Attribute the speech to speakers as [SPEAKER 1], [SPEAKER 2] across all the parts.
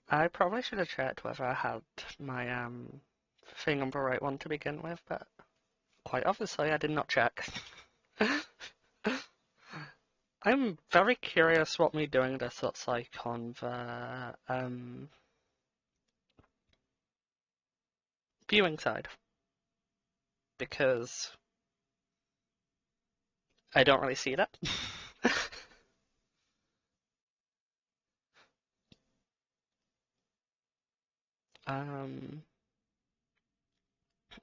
[SPEAKER 1] I probably should have checked whether I had my thing on the right one to begin with, but quite obviously I did not check. I'm very curious what me doing this looks like on the viewing side, because I don't really see that. um,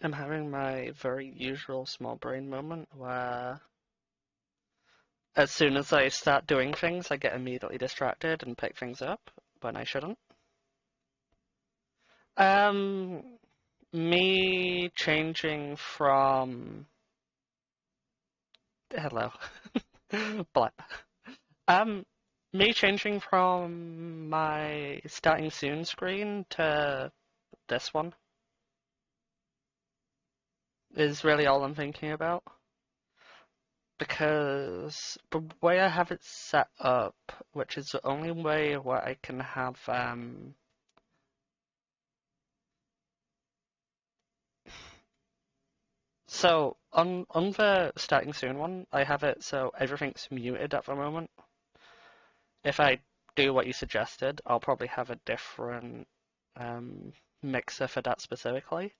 [SPEAKER 1] I'm having my very usual small brain moment where as soon as I start doing things, I get immediately distracted and pick things up when I shouldn't. Um, Me changing from hello, Black. Um, Me changing from my starting soon screen to this one is really all I'm thinking about. Because the way I have it set up, which is the only way where I can have so on the starting soon one, I have it so everything's muted at the moment. If I do what you suggested, I'll probably have a different um, mixer for that specifically.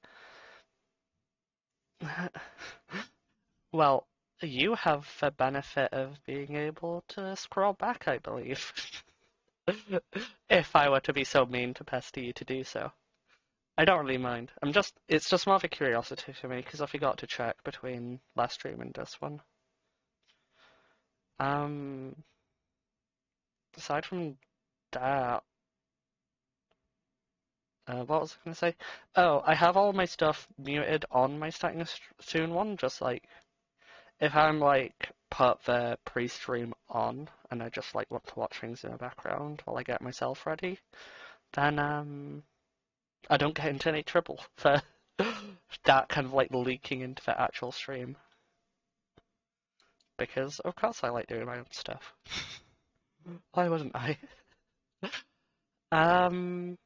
[SPEAKER 1] Well, you have the benefit of being able to scroll back, I believe. If I were to be so mean to pester you to do so. I don't really mind. It's just more of a curiosity for me because I forgot to check between last stream and this one. Um, Aside from that, what was I going to say? Oh, I have all my stuff muted on my starting soon one, just like if I'm like put the pre-stream on and I just like want to watch things in the background while I get myself ready, then I don't get into any trouble for that kind of like leaking into the actual stream because of course I like doing my own stuff. Why wouldn't I? Um,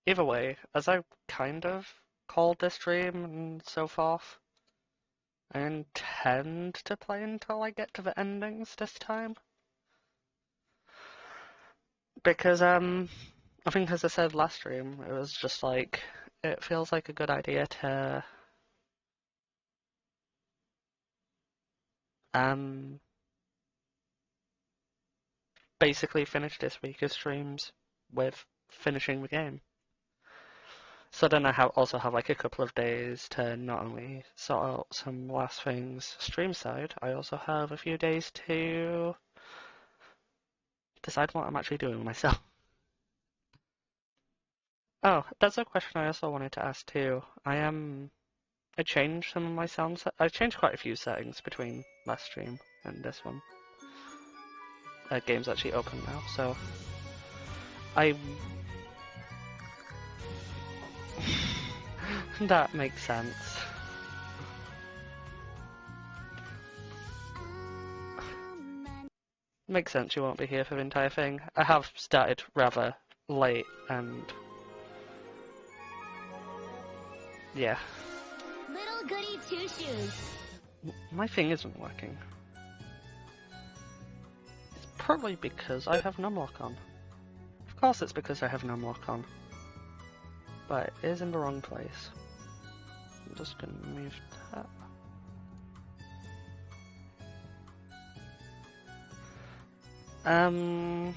[SPEAKER 1] Either way, as I kind of called this stream and so forth, I intend to play until I get to the endings this time. Because I think as I said last stream, it was just like it feels like a good idea to um basically finish this week of streams with finishing the game. So then also have like a couple of days to not only sort out some last things stream side, I also have a few days to decide what I'm actually doing with myself. Oh, that's a question I also wanted to ask too. I changed some of my I changed quite a few settings between last stream and this one. Game's actually open now, so I that makes sense. Makes sense you won't be here for the entire thing. I have started rather late and yeah.
[SPEAKER 2] Little Goody Two Shoes.
[SPEAKER 1] My thing isn't working. It's probably because I have numlock on. Of course it's because I have numlock on. But it is in the wrong place. I'm just gonna move that. Um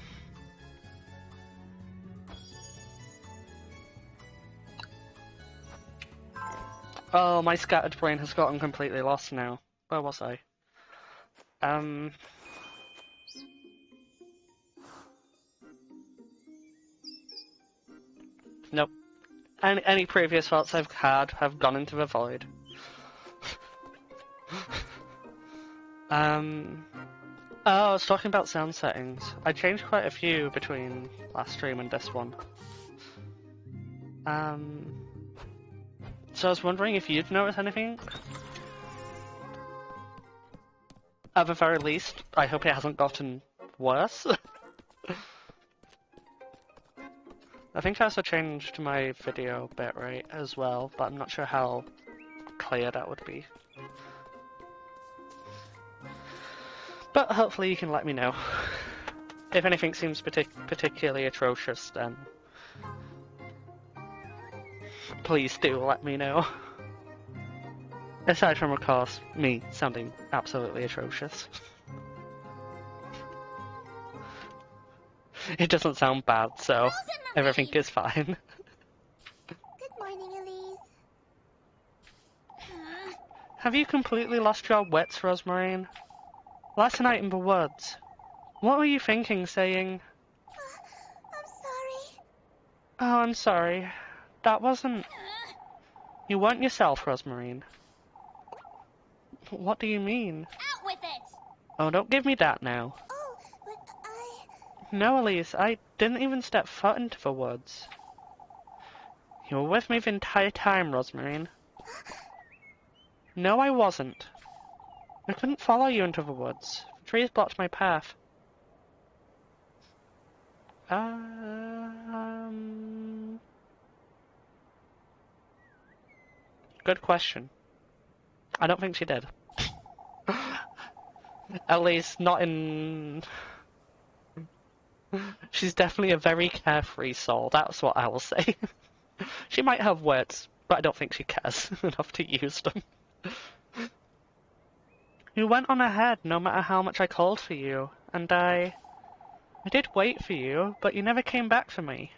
[SPEAKER 1] Oh, my scattered brain has gotten completely lost now. Where was I? Um Nope. Any previous thoughts I've had have gone into the void. um Oh, I was talking about sound settings. I changed quite a few between last stream and this one. Um So I was wondering if you'd noticed anything. At the very least, I hope it hasn't gotten worse. I think I also changed my video bitrate as well, but I'm not sure how clear that would be. But hopefully you can let me know. If anything seems particularly atrocious, then please do let me know. Aside from, of course, me sounding absolutely atrocious. It doesn't sound bad, so everything is fine.
[SPEAKER 2] Good morning, Elise.
[SPEAKER 1] Have you completely lost your wits, Rosmarine? Last night in the woods, what were you thinking, saying,
[SPEAKER 2] I'm sorry.
[SPEAKER 1] "Oh, I'm sorry. That wasn't... You weren't yourself, Rosmarine." What do you mean?
[SPEAKER 2] Out with it!
[SPEAKER 1] Oh, don't give me that now.
[SPEAKER 2] Oh, but
[SPEAKER 1] No, Elise, I didn't even step foot into the woods. You were with me the entire time, Rosmarine. No, I wasn't. I couldn't follow you into the woods. The trees blocked my path. Good question. I don't think she did. At least not in... She's definitely a very carefree soul, that's what I will say. She might have words, but I don't think she cares enough to use them. You went on ahead no matter how much I called for you, and I did wait for you, but you never came back for me.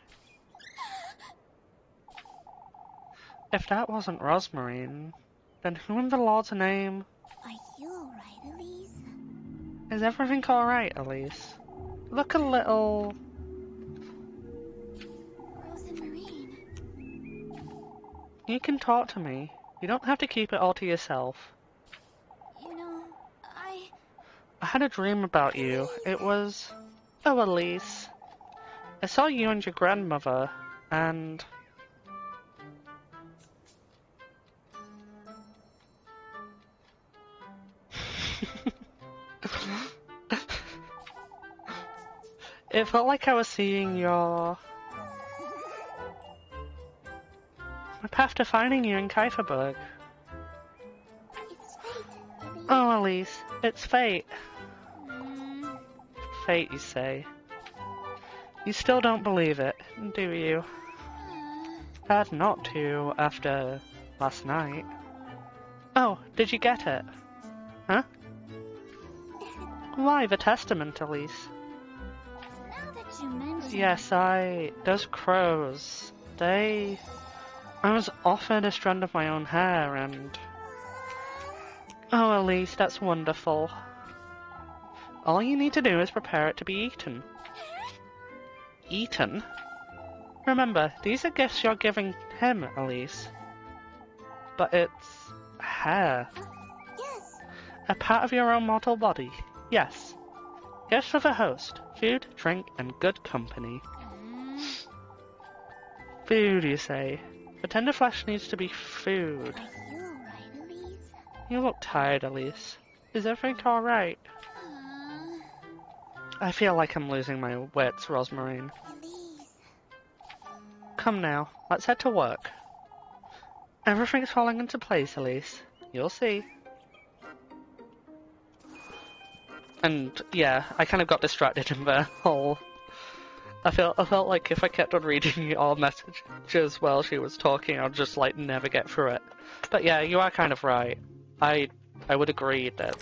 [SPEAKER 1] If that wasn't Rosmarine, then who in the Lord's name?
[SPEAKER 2] Are you alright, Elise?
[SPEAKER 1] Is everything alright, Elise? Look a little...
[SPEAKER 2] Rosamarine.
[SPEAKER 1] You can talk to me. You don't have to keep it all to yourself.
[SPEAKER 2] You know,
[SPEAKER 1] I had a dream about you. It was... Oh, Elise. I saw you and your grandmother, and... It felt like I was seeing your... My path to finding you in Kieferberg.
[SPEAKER 2] It's fate, Elise.
[SPEAKER 1] Oh, Elise, it's fate.
[SPEAKER 2] Mm.
[SPEAKER 1] Fate, you say. You still don't believe it, do you? Hard not to, after last night. Oh, did you get it? Huh? Why, the testament, Elise?
[SPEAKER 2] Now that you mention
[SPEAKER 1] Yes, those crows, I was offered a strand of my own hair, and... Oh, Elise, that's wonderful. All you need to do is prepare it to be eaten. Eaten? Remember, these are gifts you're giving him, Elise. But it's... hair.
[SPEAKER 2] Yes.
[SPEAKER 1] A part of your own mortal body. Yes. Gifts for the host. Food, drink, and good company. Food, you say? The tender flesh needs to be food.
[SPEAKER 2] Are you alright, Elise?
[SPEAKER 1] You look tired, Elise. Is everything alright? I feel like I'm losing my wits, Rosmarine.
[SPEAKER 2] Elise.
[SPEAKER 1] Come now, let's head to work. Everything's falling into place, Elise. You'll see. And yeah, I kind of got distracted in the whole... I felt like if I kept on reading your messages while she was talking, I'd just like never get through it. But yeah, you are kind of right. I would agree that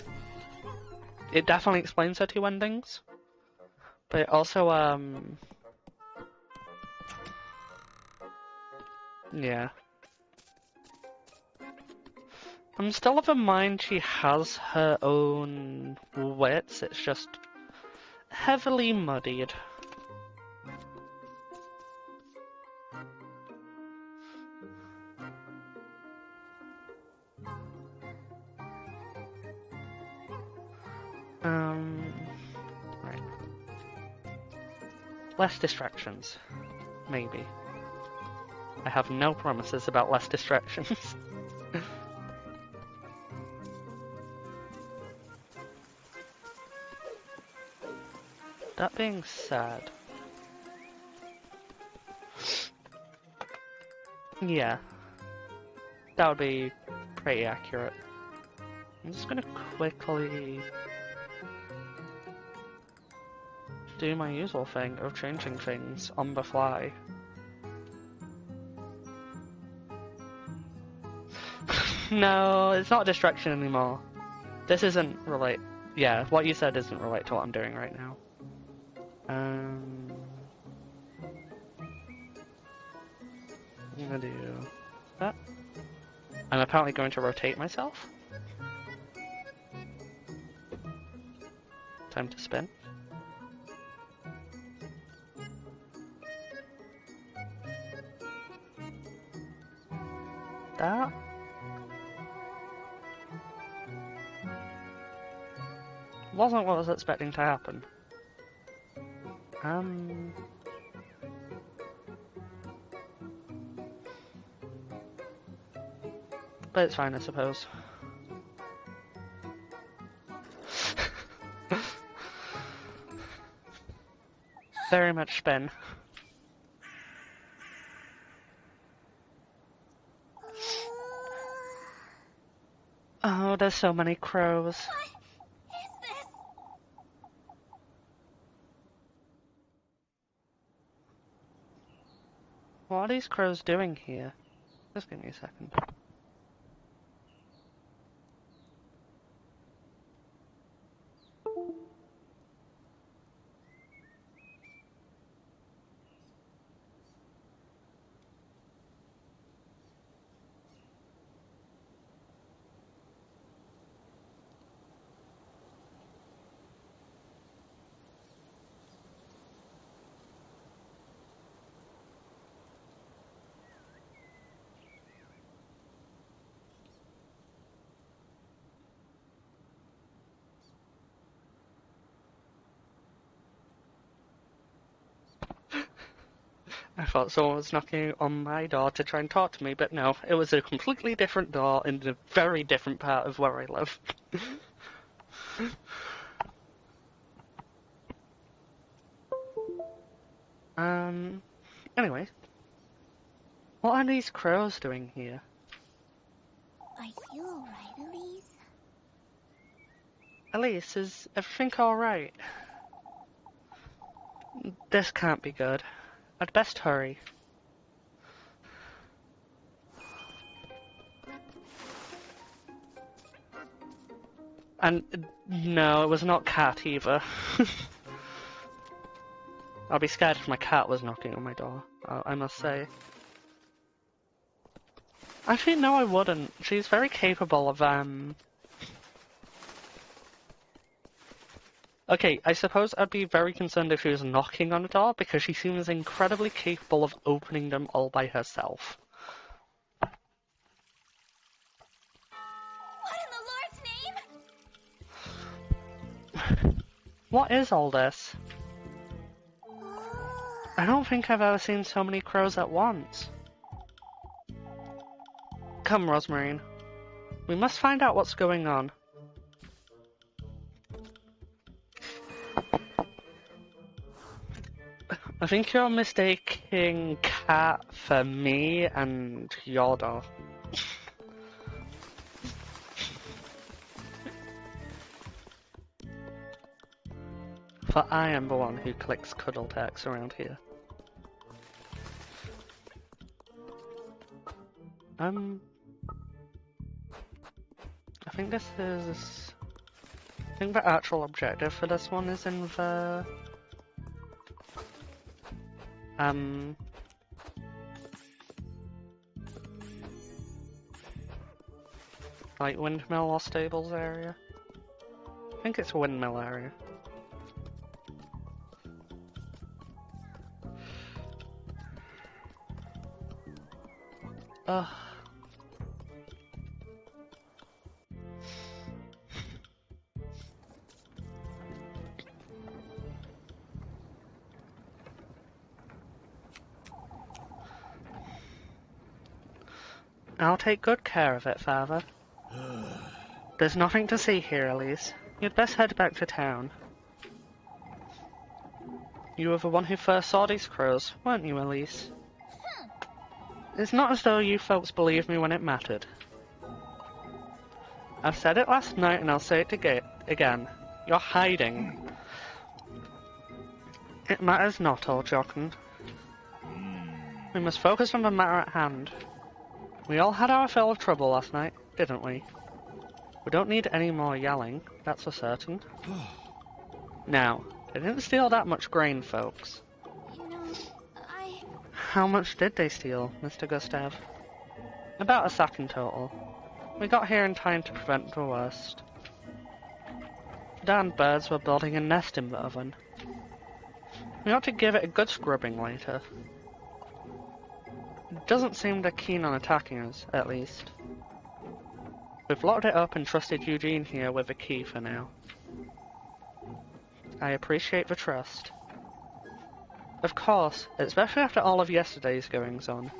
[SPEAKER 1] it definitely explains her two endings. But it also yeah. I'm still of a mind she has her own wits, it's just heavily muddied. Right. Less distractions. Maybe. I have no promises about less distractions. That being said... Yeah, that would be pretty accurate. I'm just gonna quickly do my usual thing of changing things on the fly. No, it's not a distraction anymore. This isn't relate. Yeah, what you said isn't relate to what I'm doing right now. I'm gonna do that. I'm apparently going to rotate myself. Time to spin. That wasn't what I was expecting to happen. But it's fine, I suppose. Very much spin. Oh, there's so many crows.
[SPEAKER 2] What is this?
[SPEAKER 1] What are these crows doing here? Just give me a second. I thought someone was knocking on my door to try and talk to me, but no, it was a completely different door in a very different part of where I live. Anyway. What are these crows doing here?
[SPEAKER 2] Are you alright, Elise?
[SPEAKER 1] Elise, is everything alright? This can't be good. I'd best hurry. And no, it was not cat either. I'll be scared if my cat was knocking on my door, I must say. Actually, no, I wouldn't. She's very capable of, Okay, I suppose I'd be very concerned if she was knocking on the door, because she seems incredibly capable of opening them all by herself.
[SPEAKER 2] What in the Lord's name?
[SPEAKER 1] What is all this? I don't think I've ever seen so many crows at once. Come, Rosmarine. We must find out what's going on. I think you're mistaking cat for me and your dog. For I am the one who clicks cuddle text around here. I think this is... I think the actual objective for this one is in the... like windmill or stables area. I think it's a windmill area. Ugh. I'll take good care of it, Father. There's nothing to see here, Elise. You'd best head back to town. You were the one who first saw these crows, weren't you, Elise? It's not as though you folks believed me when it mattered. I said it last night and I'll say it again. You're hiding. It matters not, old Jochen. We must focus on the matter at hand. We all had our fill of trouble last night, didn't we? We don't need any more yelling, that's for certain. Now, they didn't steal that much grain, folks.
[SPEAKER 2] You know,
[SPEAKER 1] How much did they steal, Mr. Gustav? About a sack in total. We got here in time to prevent the worst. The darned birds were building a nest in the oven. We ought to give it a good scrubbing later. It doesn't seem they're keen on attacking us, at least. We've locked it up and trusted Eugene here with the key for now. I appreciate the trust. Of course, especially after all of yesterday's goings-on.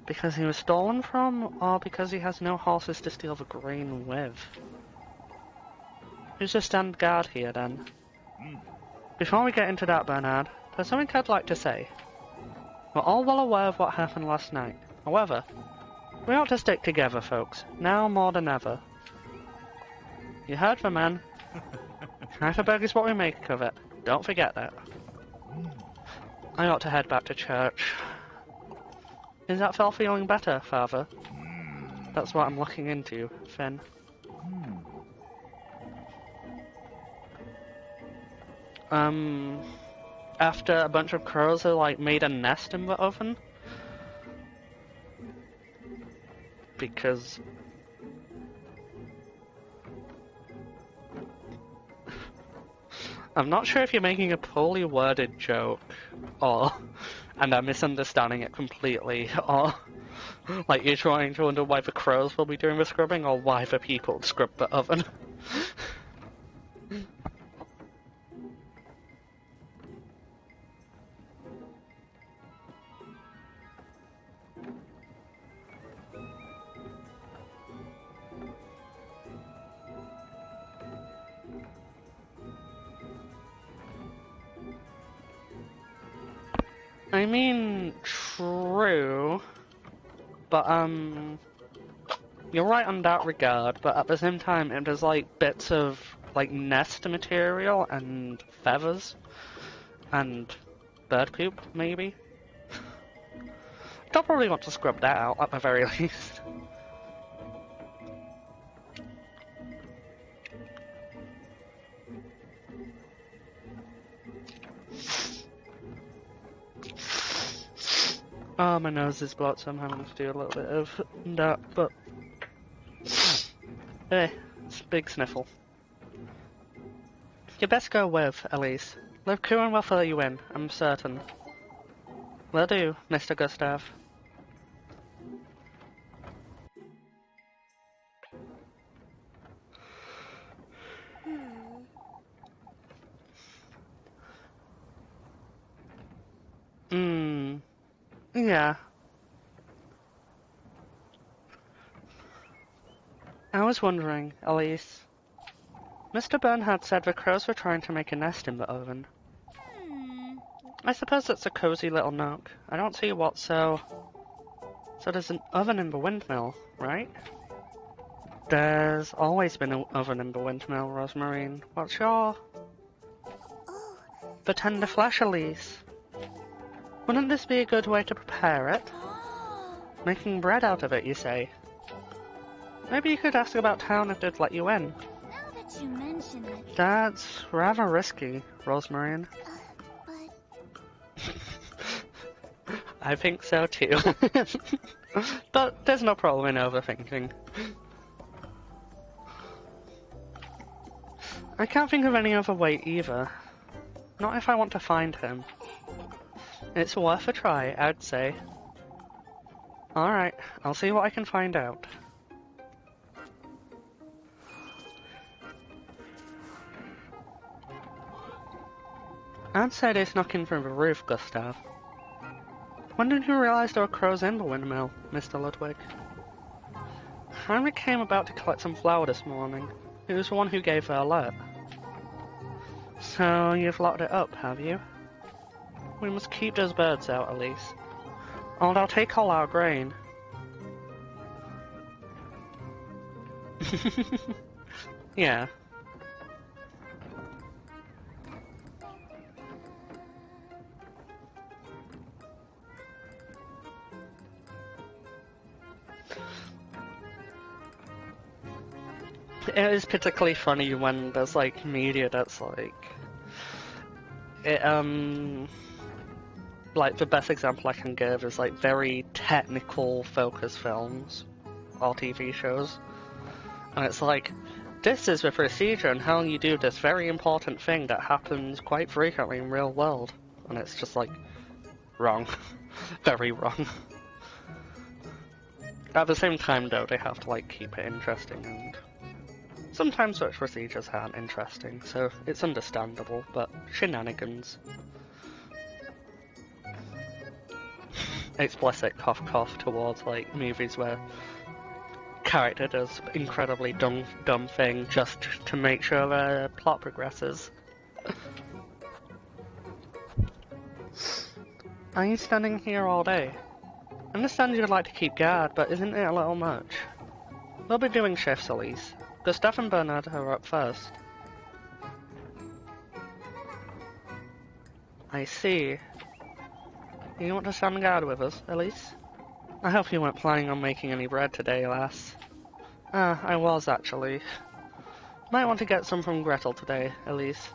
[SPEAKER 1] Because he was stolen from, or because he has no horses to steal the grain with? Who's to stand guard here, then? Before we get into that, Bernard, there's something I'd like to say. We're all well aware of what happened last night. However, we ought to stick together, folks, now more than ever. You heard the man. Heidelberg is what we make of it. Don't forget that. I ought to head back to church. Is that Phil feeling better, Father? That's what I'm looking into, Finn. After a bunch of crows had, like, made a nest in the oven? Because... I'm not sure if you're making a poorly worded joke, or... and I'm misunderstanding it completely, or... like, you're trying to wonder why the crows will be doing the scrubbing, or why the people scrub the oven. I mean, true, but, you're right on that regard, but at the same time, if there's, like, bits of, like, nest material and feathers and bird poop, maybe, they'll probably want to scrub that out, at the very least. Oh, my nose is blocked, so I'm having to do a little bit of that, but... it's a big sniffle. You best go with, Elise. Liv Kuhn will fill you in, I'm certain. Will do, Mr. Gustav. Yeah. I was wondering, Elise. Mr. Bernhard said the crows were trying to make a nest in the oven. I suppose it's a cozy little nook. I don't see what, so there's an oven in the windmill, right? There's always been an oven in the windmill, Rosemarine. What's your...
[SPEAKER 2] Oh.
[SPEAKER 1] The tender flesh, Elise. Wouldn't this be a good way to prepare it? Making bread out of it, you say? Maybe you could ask about town if they'd let you in.
[SPEAKER 2] Now that you mention it.
[SPEAKER 1] That's rather risky, Rosemarine.
[SPEAKER 2] But...
[SPEAKER 1] I think so too. But there's no problem in overthinking. I can't think of any other way either. Not if I want to find him. It's worth a try, I'd say. Alright, I'll see what I can find out. I'd say they snuck in from the roof, Gustav. When did you realize there were crows in the windmill, Mr. Ludwig? Heinrich came about to collect some flour this morning. He was the one who gave the alert. So you've locked it up, have you? We must keep those birds out, Elise. Oh, they'll take all our grain. Yeah. It is particularly funny when there's like media that's like it like the best example I can give is like very technical focused films or TV shows. And it's like, this is the procedure and how you do this very important thing that happens quite frequently in real world. And it's just like, wrong. Very wrong. At the same time though, they have to like keep it interesting, and sometimes such procedures aren't interesting, so it's understandable, but shenanigans. Explicit cough cough towards like movies where character does incredibly dumb thing just to make sure the plot progresses. Are you standing here all day? I understand you'd like to keep guard, but isn't it a little much? We'll be doing shifts, Elise. Gustav and Bernard are up first. I see. You want to stand guard with us, Elise? I hope you weren't planning on making any bread today, lass. Ah, I was, actually. Might want to get some from Gretel today, Elise.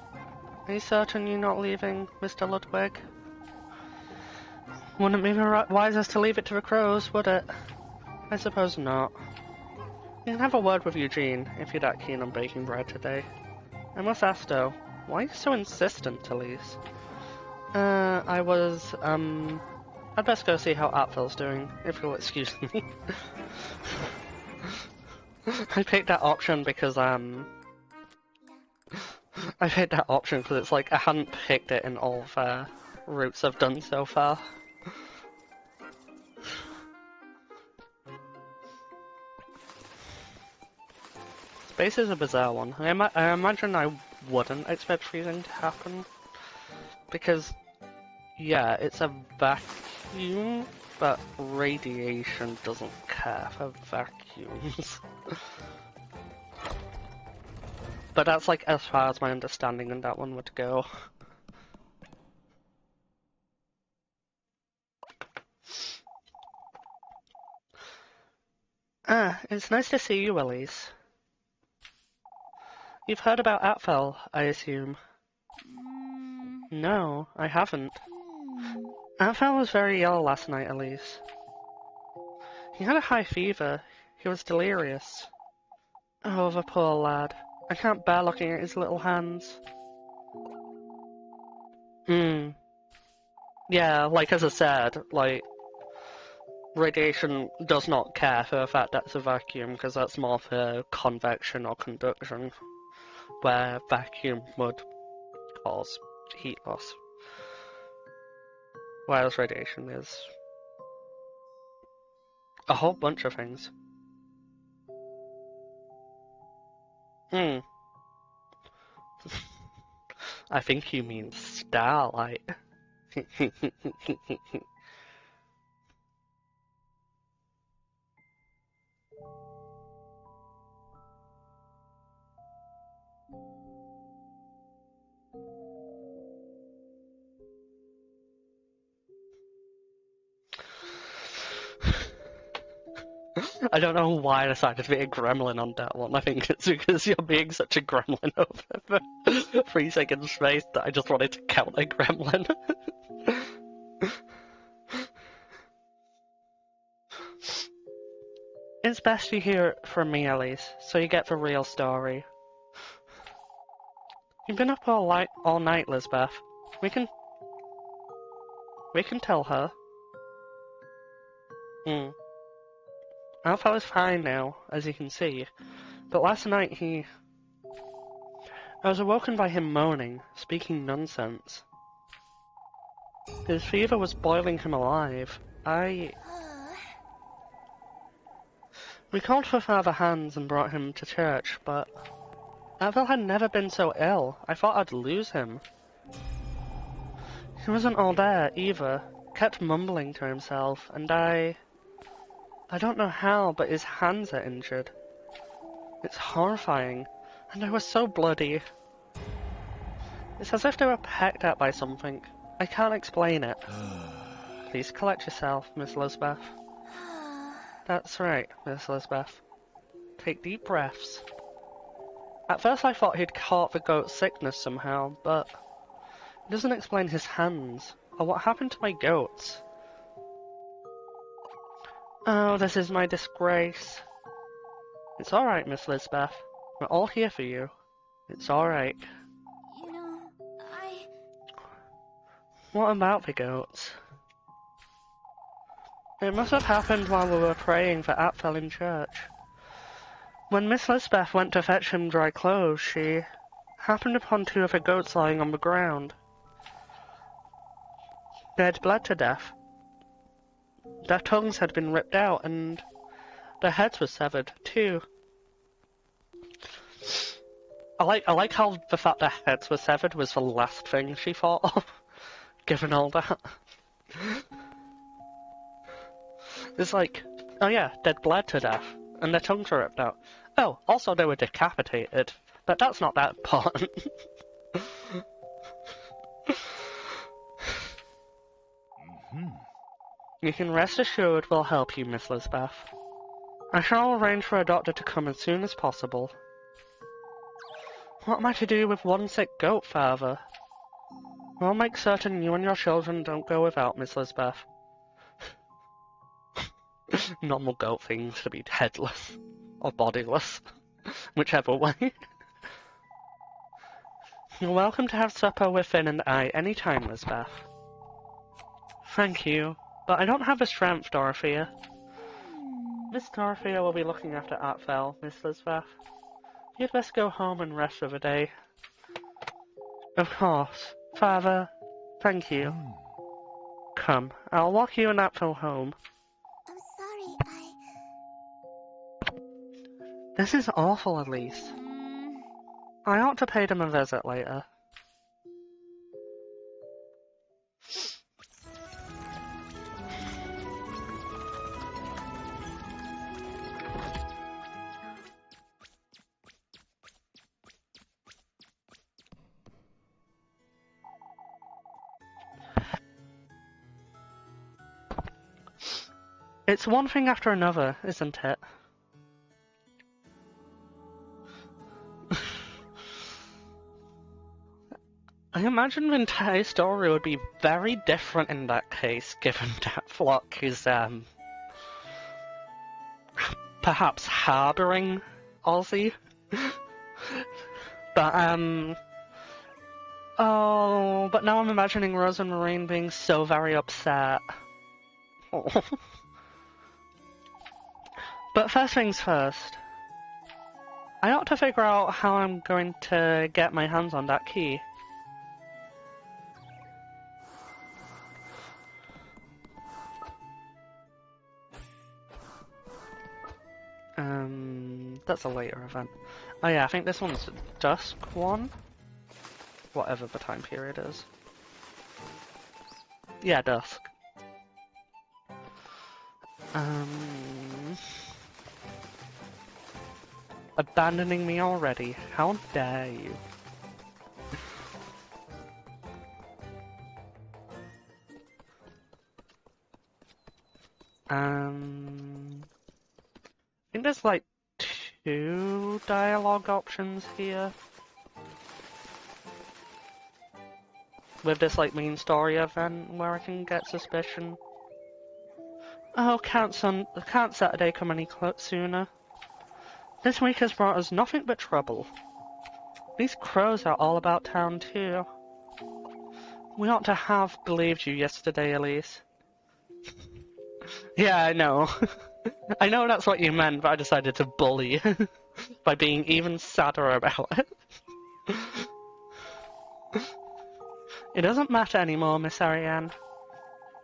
[SPEAKER 1] Are you certain you're not leaving, Mr. Ludwig? Wouldn't be wisest to leave it to the crows, would it? I suppose not. You can have a word with Eugene, if you're that keen on baking bread today. I must ask though, why are you so insistent, Elise? I'd best go see how Apfel's doing, if you'll excuse me. I picked that option because, it's like, I hadn't picked it in all the routes I've done so far. Space is a bizarre one. I imagine I wouldn't expect freezing to happen. Because, yeah, it's a vacuum, but radiation doesn't care for vacuums. But that's like as far as my understanding in that one would go. Ah, it's nice to see you, Elise. You've heard about Apfel, I assume. No, I haven't. Apfel was very ill last night, Elise. He had a high fever. He was delirious. Oh, the poor lad. I can't bear looking at his little hands. Yeah, like as I said, like, radiation does not care for the fact that it's a vacuum, because that's more for convection or conduction, where vacuum would cause heat loss. Whereas radiation is a whole bunch of things. I think you mean starlight. I don't know why I decided to be a gremlin on that one. I think it's because you're being such a gremlin over the 3 second space that I just wanted to count a gremlin. It's best you hear it from me, Elise, so you get the real story. You've been up all night, Lisbeth. We can tell her. Alpha is fine now, as you can see, but last night I was awoken by him moaning, speaking nonsense. His fever was boiling him alive. We called for Father Hans and brought him to church, but Avel had never been so ill. I thought I'd lose him. He wasn't all there, either. kept mumbling to himself, and I don't know how, but his hands are injured. It's horrifying, and I was so bloody. It's as if they were pecked at by something. I can't explain it. Please collect yourself, Miss Lisbeth. That's right, Miss Lisbeth. Take deep breaths. At first I thought he'd caught the goat's sickness somehow, but it doesn't explain his hands, or what happened to my goats. Oh, this is my disgrace. It's alright, Miss Lisbeth. We're all here for you. It's alright.
[SPEAKER 2] You know,
[SPEAKER 1] What about the goats? It must have happened while we were praying for Apfel in church. When Miss Lisbeth went to fetch him dry clothes, she happened upon two of the goats lying on the ground. They had bled to death. Their tongues had been ripped out, and their heads were severed, too. I like how the fact their heads were severed was the last thing she thought of, given all that. It's like, oh yeah, they'd bled to death, and their tongues were ripped out. Oh, also they were decapitated, but that's not that important. You can rest assured we'll help you, Miss Lisbeth. I shall arrange for a doctor to come as soon as possible. What am I to do with one sick goat, Father? We'll make certain you and your children don't go without, Miss Lisbeth. Normal goat things to be headless, or bodiless, whichever way. You're welcome to have supper with Finn and I any time, Lisbeth. Thank you, but I don't have the strength, Dorothea. Miss Dorothea will be looking after Apfel, Miss Lisbeth. You'd best go home and rest for the day. Of course. Father, thank you. Come, I'll walk you and Apfel home.
[SPEAKER 2] I'm sorry,
[SPEAKER 1] This is awful, Elise. I ought to pay them a visit later. It's one thing after another, isn't it? I imagine the entire story would be very different in that case, given that Flock is, perhaps harboring Ozzy. But, oh, but now I'm imagining Rose and Marine being so very upset. Oh. But first things first. I ought to figure out how I'm going to get my hands on that key. That's a later event. Oh yeah, I think this one's Dusk 1? Whatever the time period is. Yeah, Dusk. Abandoning me already. How dare you? I think there's like 2 dialogue options here. With this like main story event where I can get suspicion. Oh, can't Saturday come any sooner? This week has brought us nothing but trouble. These crows are all about town too. We ought to have believed you yesterday, Elise. Yeah, I know. I know that's what you meant, but I decided to bully you by being even sadder about it. It doesn't matter anymore, Miss Ariane.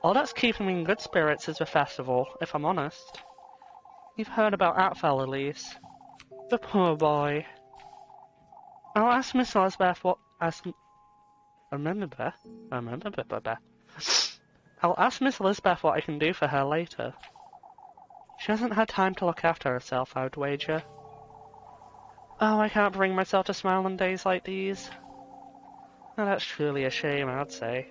[SPEAKER 1] All that's keeping me in good spirits is the festival, if I'm honest. You've heard about Apfel, Elise. The poor boy. I'll ask Miss Lisbeth what... Remember. I'll ask Miss Elizabeth what I can do for her later. She hasn't had time to look after herself, I would wager. Oh, I can't bring myself to smile on days like these. Oh, that's truly a shame, I'd say.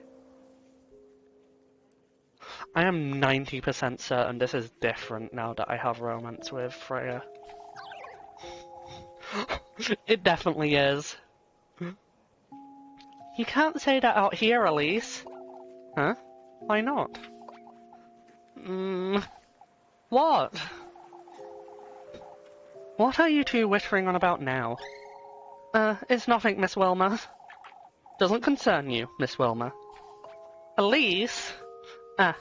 [SPEAKER 1] I am 90% certain this is different now that I have romance with Freya. It definitely is. You can't say that out here, Elise. Huh? Why not? What? What are you two whispering on about now? It's nothing, Miss Wilmer. Doesn't concern you, Miss Wilmer. Elise? Ah.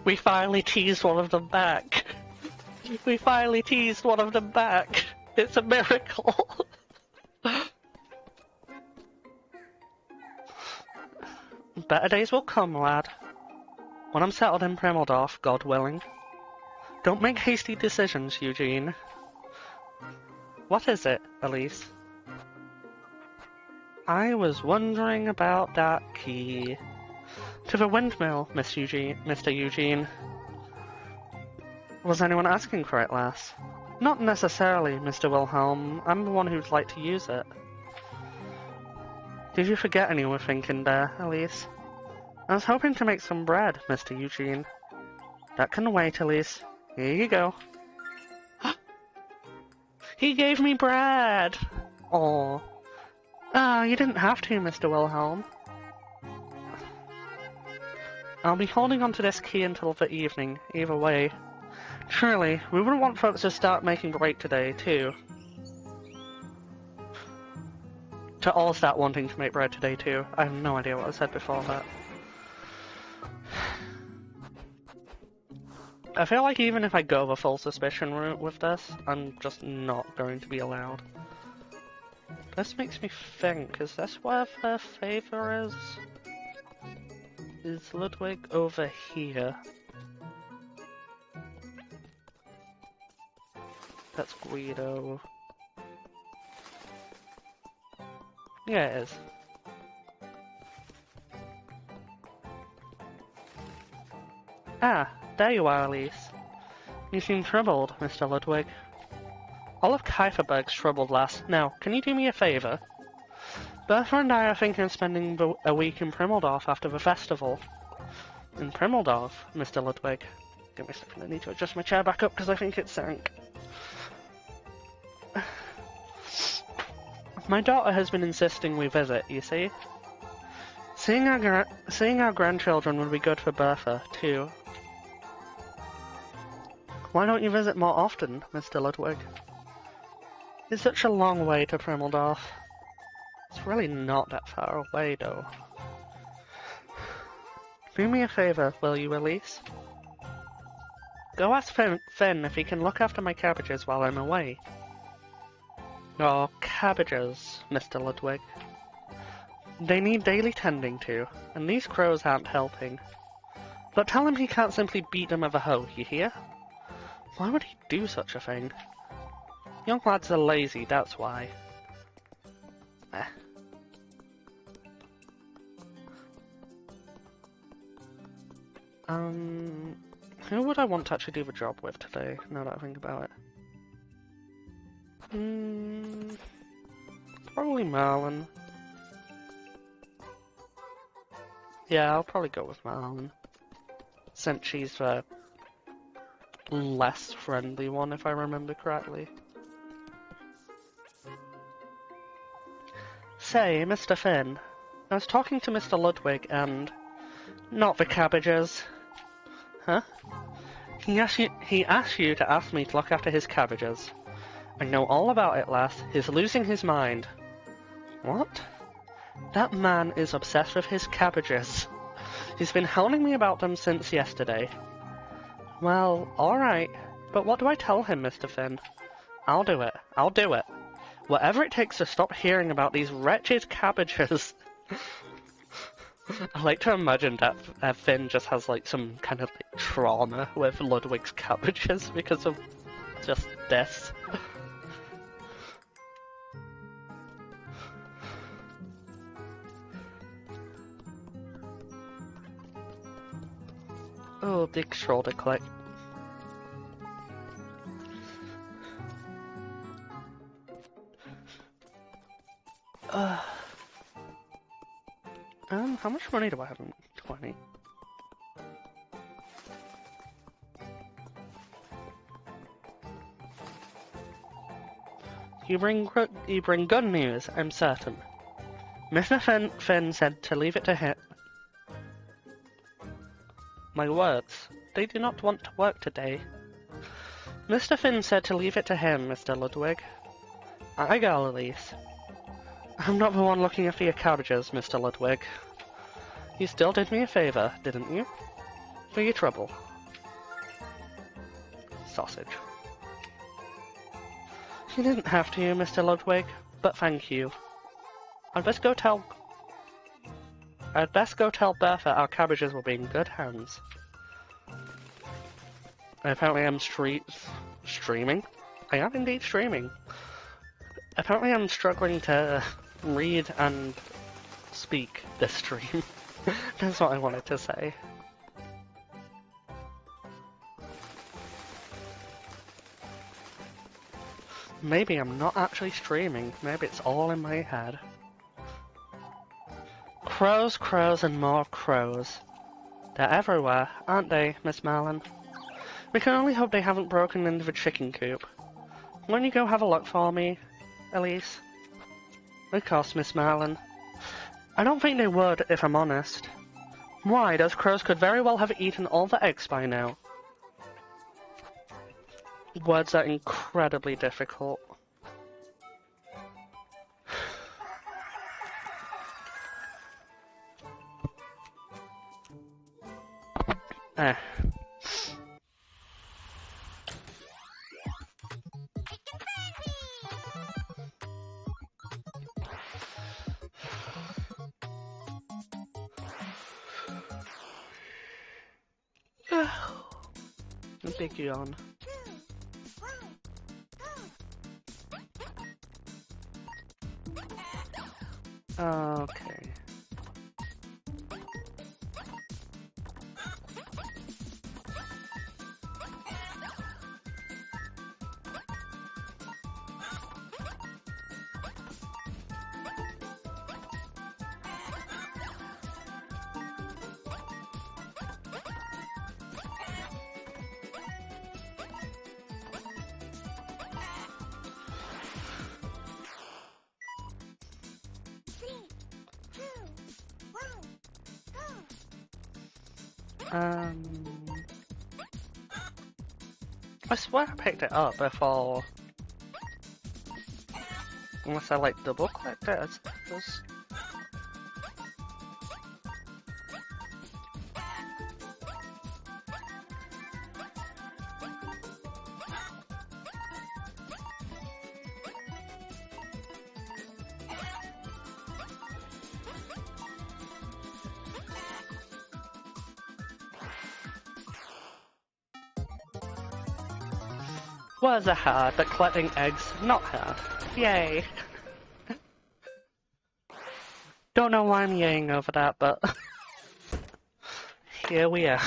[SPEAKER 1] We finally teased one of them back. We finally teased one of them back. It's a miracle. Better days will come, lad. When I'm settled in Primeldorf, God willing. Don't make hasty decisions, Eugene. What is it, Elise? I was wondering about that key. To the windmill, Mr. Eugene. Was anyone asking for it, lass? Not necessarily, Mr. Wilhelm. I'm the one who'd like to use it. Did you forget anything in there, Elise? I was hoping to make some bread, Mr. Eugene. That can wait, Elise. Here you go. He gave me bread! Aw. Ah, you didn't have to, Mr. Wilhelm. I'll be holding on to this key until the evening, either way. Surely, we wouldn't want folks to start making break today, too. To all start wanting to make bread today, too. I have no idea what I said before that. I feel like even if I go the full suspicion route with this, I'm just not going to be allowed. This makes me think, is this where the favor is? Is Ludwig over here? That's Guido. Yeah, it is. Ah, there you are, Elise. You seem troubled, Mr. Ludwig. All of Kieferberg's troubled, lass. Now, can you do me a favour? Bertha and I are thinking of spending a week in Primeldorf after the festival. In Primeldorf, Mr. Ludwig. Give me a second, I need to adjust my chair back up because I think it sank. My daughter has been insisting we visit, you see. Seeing our grandchildren would be good for Bertha, too. Why don't you visit more often, Mr. Ludwig? It's such a long way to Primeldorf. It's really not that far away, though. Do me a favour, will you, Elise? Go ask Finn if he can look after my cabbages while I'm away. Oh, cabbages, Mr. Ludwig. They need daily tending to, and these crows aren't helping. But tell him he can't simply beat them with a hoe, you hear? Why would he do such a thing? Young lads are lazy, that's why. Who would I want to actually do the job with today, now that I think about it? Probably Marlon. Yeah, I'll probably go with Marlon. Since she's the less friendly one, if I remember correctly. Say, Mr. Finn, I was talking to Mr. Ludwig and... Not the cabbages. Huh? He asked you to ask me to look after his cabbages. I know all about it, lass. He's losing his mind. What? That man is obsessed with his cabbages. He's been hounding me about them since yesterday. Well, alright. But what do I tell him, Mr. Finn? I'll do it. I'll do it. Whatever it takes to stop hearing about these wretched cabbages. I like to imagine that Finn just has like some kind of like trauma with Ludwig's cabbages because of just this. Oh, big shoulder click. How much money do I have in 20? You bring good news, I'm certain. Mr. Finn said to leave it to him. My words, they do not want to work today. Mr. Finn said to leave it to him, Mr. Ludwig. I go, Elise. I'm not the one looking after your cabbages, Mr. Ludwig. You still did me a favor, didn't you? For your trouble. Sausage. You didn't have to, Mr. Ludwig, but thank you. I'd best go tell Bertha our cabbages will be in good hands. Apparently I'm streaming. I am indeed streaming. Apparently I'm struggling to read and speak this stream. That's what I wanted to say. Maybe I'm not actually streaming. Maybe it's all in my head. Crows, crows, and more crows. They're everywhere, aren't they, Miss Marlin? We can only hope they haven't broken into the chicken coop. Won't you go have a look for me, Elise? Of course, Miss Marlin. I don't think they would, if I'm honest. Why, those crows could very well have eaten all the eggs by now. Words are incredibly difficult. Eh. A big yawn. Okay. I swear I picked it up before. Unless I like double clicked it, I suppose. Words are hard, but collecting eggs, not hard. Yay! Don't know why I'm yaying over that, but here we are.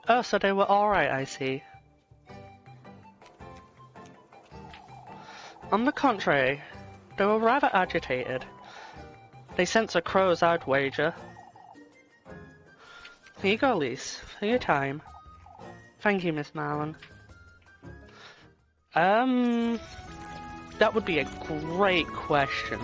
[SPEAKER 1] Oh, so they were alright, I see. On the contrary, they were rather agitated. They sent the crows, I'd wager. Here you go, Elise, for your time. Thank you, Miss Marlin. That would be a great question.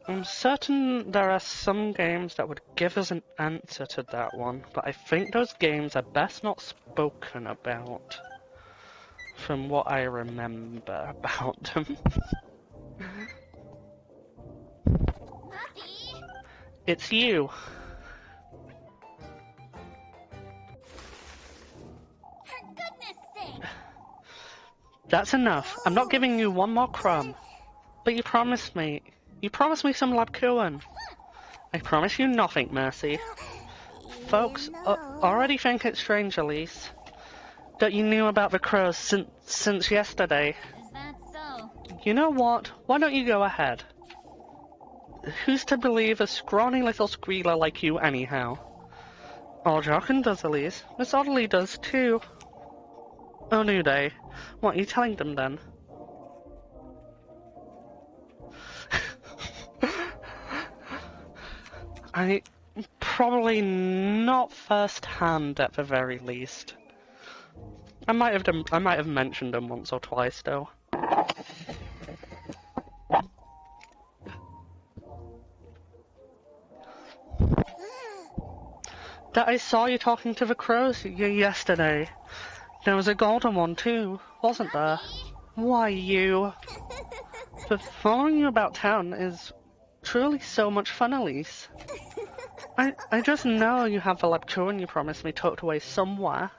[SPEAKER 1] I'm certain there are some games that would give us an answer to that one, but I think those games are best not spoken about, from what I remember about them.
[SPEAKER 2] Puppy!
[SPEAKER 1] It's you.
[SPEAKER 2] For goodness sake!
[SPEAKER 1] That's enough. I'm not giving you one more crumb. But you promised me. You promised me some labkuchen. I promise you nothing, Mercy. Folks already think it's strange, Elise, that you knew about the crows since yesterday.
[SPEAKER 2] Is that so?
[SPEAKER 1] You know what? Why don't you go ahead? Who's to believe a scrawny little squealer like you anyhow? All Jockin does, Elise. Miss Audley does too. Oh, do they? What are you telling them then? I probably not first-hand at the very least. I might have mentioned them once or twice though. That I saw you talking to the crows yesterday. There was a golden one too, wasn't there? Why, you? The following you about town is truly so much fun, Elise. I just know you have the lecturer you promised me tucked away somewhere.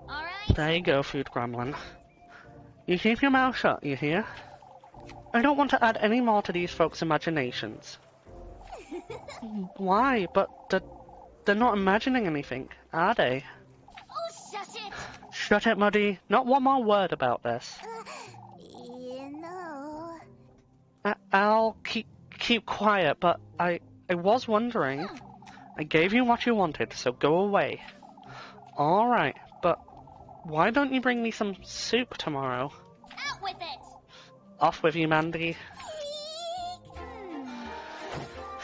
[SPEAKER 2] Alright.
[SPEAKER 1] There you go, food gremlin. You keep your mouth shut, you hear? I don't want to add any more to these folks' imaginations. Why? But they're not imagining anything, are they?
[SPEAKER 2] Oh, shut it!
[SPEAKER 1] Shut it, Muddy. Not one more word about this.
[SPEAKER 2] You know...
[SPEAKER 1] I'll keep quiet, but I was wondering. I gave you what you wanted, so go away. Alright, but why don't you bring me some soup tomorrow?
[SPEAKER 2] Out with it!
[SPEAKER 1] Off with you, Mandy.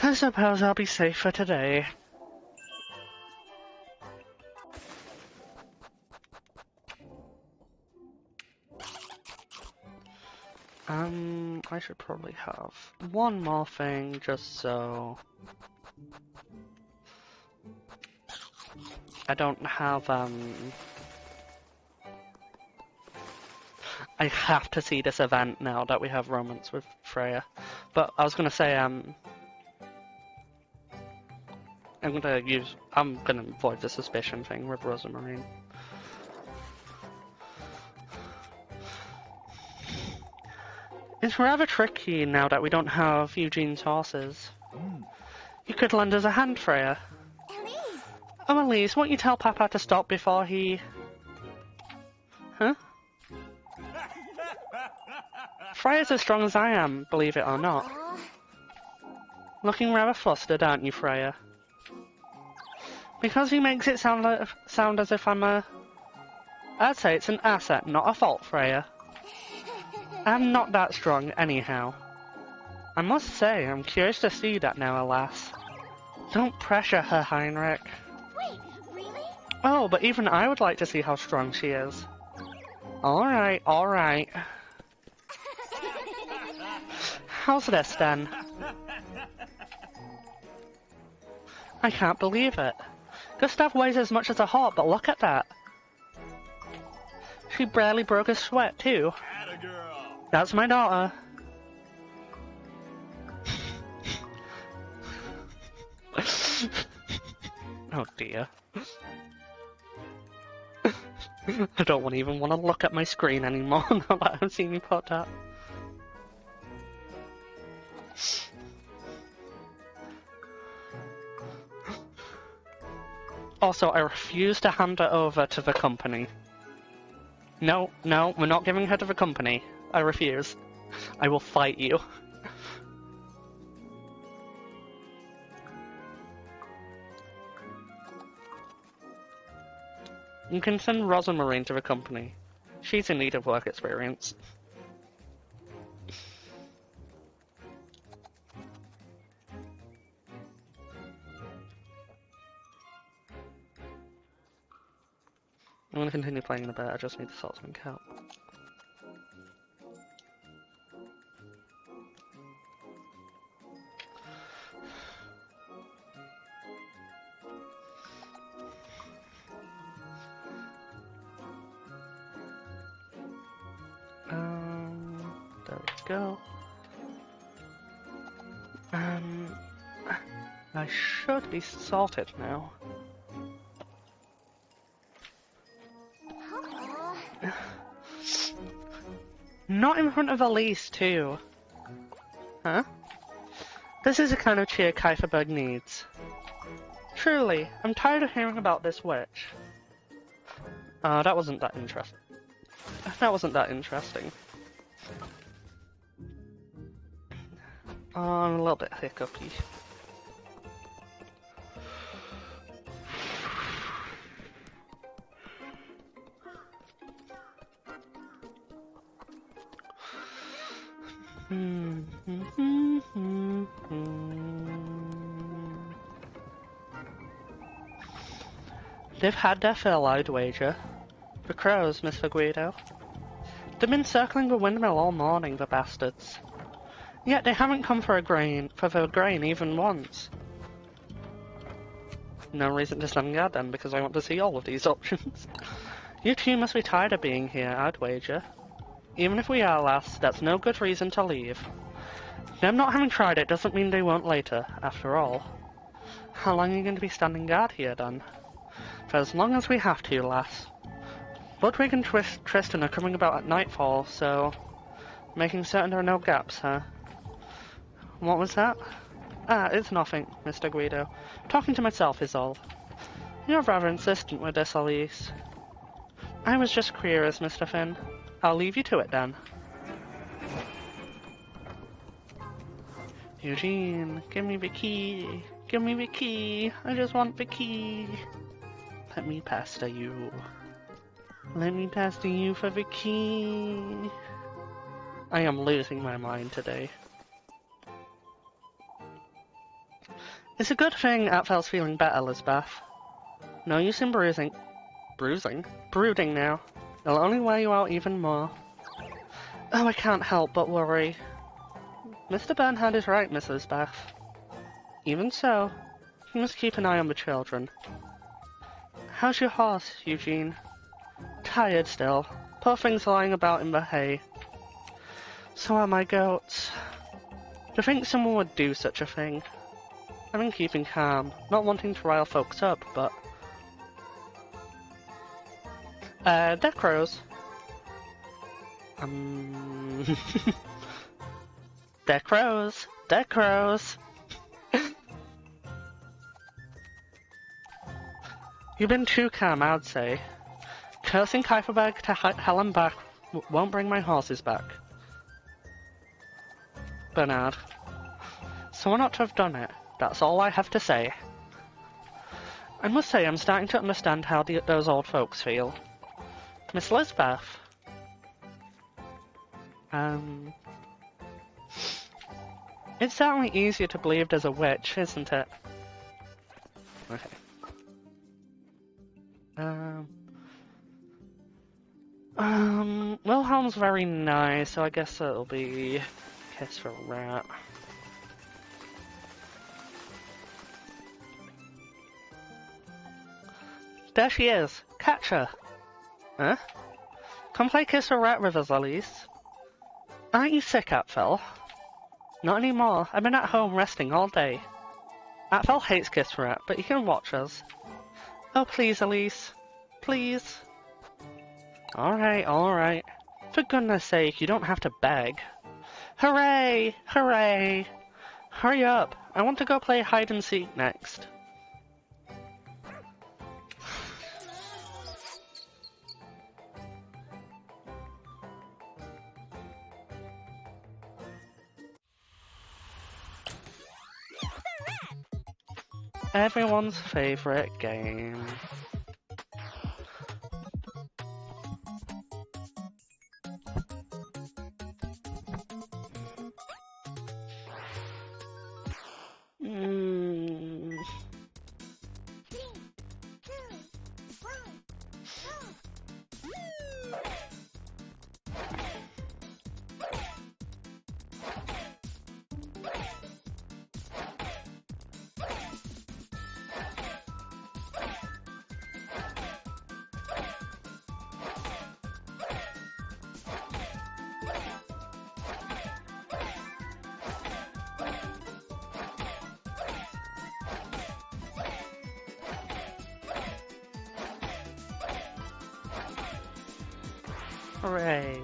[SPEAKER 1] I suppose I'll be safe for today. I should probably have one more thing just so I don't have, I have to see this event now that we have romance with Freya. But I was gonna say, I'm gonna avoid the suspicion thing with Rosamarine. It's rather tricky now that we don't have Eugene's horses. You could lend us a hand, Freya.
[SPEAKER 2] Elise!
[SPEAKER 1] Oh, Elise, won't you tell Papa to stop before he... Huh? Freya's as strong as I am, believe it or not. Looking rather flustered, aren't you, Freya? Because he makes it sound as if I'm a... I'd say it's an asset, not a fault, Freya. I'm not that strong, anyhow. I must say, I'm curious to see that now, alas. Don't pressure her, Heinrich.
[SPEAKER 2] Wait, really?
[SPEAKER 1] Oh, but even I would like to see how strong she is. Alright, alright. How's this, then? I can't believe it. Gustav weighs as much as a hawk, but look at that. She barely broke a sweat, too. That's my daughter. Oh dear. I don't even want to look at my screen anymore now that I've seen you put that. Also, I refuse to hand her over to the company. No, no, we're not giving her to the company. I refuse. I will fight you. You can send Rosamarine to the company. She's in need of work experience. I'm gonna continue playing in a bit, I just need to sort something out. There we go. I should be sorted now. Not in front of Elise, too. Huh? This is the kind of cheer Kieferberg needs. Truly, I'm tired of hearing about this witch. That wasn't that interesting. That wasn't that interesting. I'm a little bit hiccupy. They've had their fill, I'd wager. The crows, Mr. Guido. They've been circling the windmill all morning, the bastards. Yet they haven't come for the grain even once. No reason to stand guard then, because I want to see all of these options. You two must be tired of being here, I'd wager. Even if we are, lass, that's no good reason to leave. Them not having tried it doesn't mean they won't later, after all. How long are you going to be standing guard here, then? For as long as we have to, lass. Ludwig and Tristan are coming about at nightfall, so... making certain there are no gaps, huh? What was that? Ah, it's nothing, Mr. Guido. Talking to myself is all. You're rather insistent with this, Elise. I was just curious, Mr. Finn. I'll leave you to it, then. Eugene, give me the key. Give me the key. I just want the key. Let me pass to you. Let me pass to you for the key. I am losing my mind today. It's a good thing Atfel's feeling better, Lisbeth. No use in bruising. Bruising? Brooding now. It'll only wear you out even more. Oh, I can't help but worry. Mr. Bernhard is right, Miss Lisbeth. Even so, you must keep an eye on the children. How's your horse, Eugene? Tired still. Poor thing's lying about in the hay. So are my goats. To think someone would do such a thing. I've been keeping calm, not wanting to rile folks up, but... they're crows. They're crows. They're crows. You've been too calm, I'd say. Cursing Kieferberg to hell and back won't bring my horses back. Bernard. Someone ought to have done it. That's all I have to say. I must say I'm starting to understand how those old folks feel. Miss Lisbeth. It's certainly easier to believe there's a witch, isn't it? Okay. Wilhelm's very nice, so I guess it'll be Kiss for a Rat. There she is! Catch her! Huh? Come play Kiss for Rat with us, Elise. Aren't you sick, Atfel? Not anymore. I've been at home resting all day. Atfel hates Kiss for Rat, but he can watch us. Oh, please, Elise. Please. Alright. For goodness sake, you don't have to beg. Hooray! Hooray! Hurry up. I want to go play hide and seek next. Everyone's favorite game. Hooray.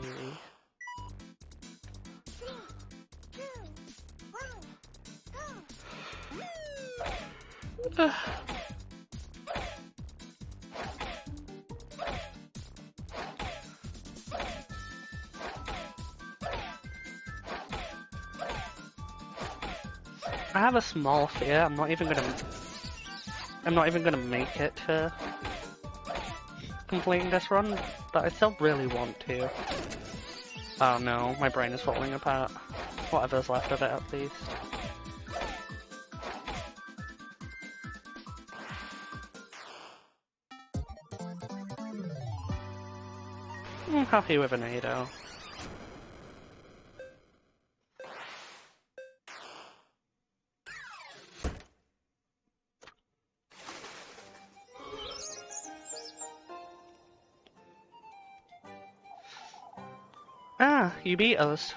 [SPEAKER 1] I have a small fear. I'm not even gonna make it to completing this run, but I still really want to. Oh no, my brain is falling apart. Whatever's left of it, at least. I'm happy with an 8-0. Ah, you beat us.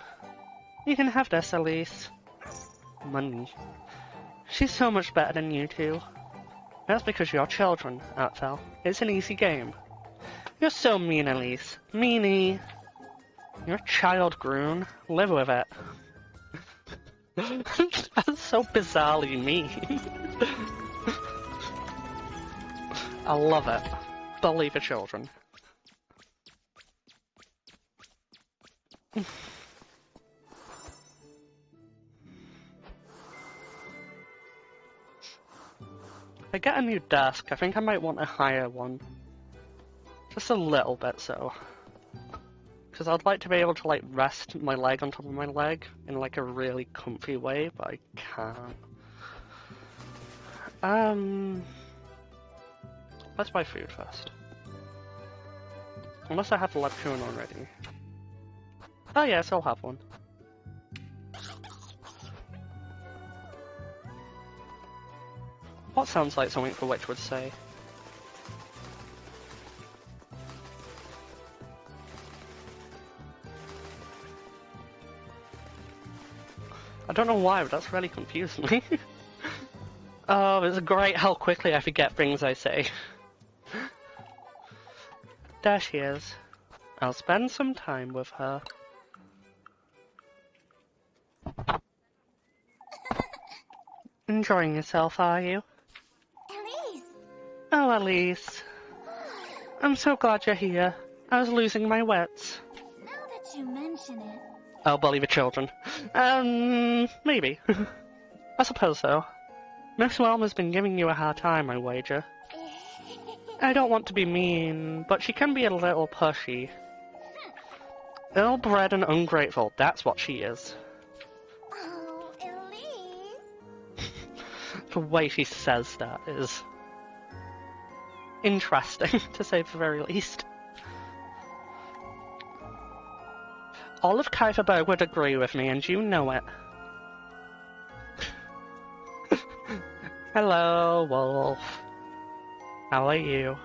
[SPEAKER 1] You can have this, Elise. Money. She's so much better than you two. That's because you're children, Artfell. It's an easy game. You're so mean, Elise. Meanie. You're a child, Groon. Live with it. That's so bizarrely mean. I love it. Bully for children. If I get a new desk, I think I might want a higher one. Just a little bit so. Because I'd like to be able to like rest my leg on top of my leg in like a really comfy way, but I can't. Let's buy food first. Unless I have the leptune already. Oh yes, I'll have one. What sounds like something the witch would say? I don't know why, but that's really confused me. Oh, it's great how quickly I forget things I say. There she is. I'll spend some time with her. Enjoying yourself, are you?
[SPEAKER 2] Elise!
[SPEAKER 1] Oh, Elise. I'm so glad you're here. I was losing my wits.
[SPEAKER 2] Now that you mention it...
[SPEAKER 1] I'll bully the children. Maybe. I suppose so. Miss Wilma's been giving you a hard time, I wager. I don't want to be mean, but she can be a little pushy. Ill-bred and ungrateful, that's what she is.
[SPEAKER 2] Oh, Elise!
[SPEAKER 1] The way she says that is interesting, to say the very least. All of Kieferberg would agree with me, and you know it. Hello, Wolf. How are you?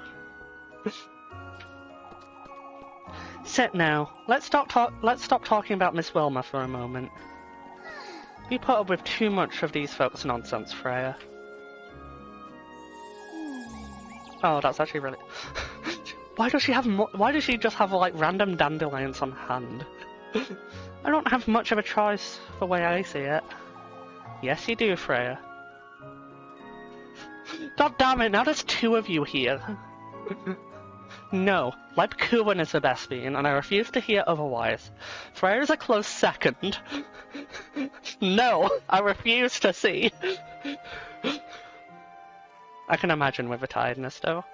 [SPEAKER 1] Sit now. Let's stop talking about Miss Wilma for a moment. You put up with too much of these folks' nonsense, Freya. Oh, that's actually really... Why does she just have, like, random dandelions on hand? I don't have much of a choice, the way I see it. Yes, you do, Freya. God damn it, now there's two of you here. No, Leib Kuwin is the best being, and I refuse to hear otherwise. Freya is a close second. No, I refuse to see. I can imagine with the tiredness, though.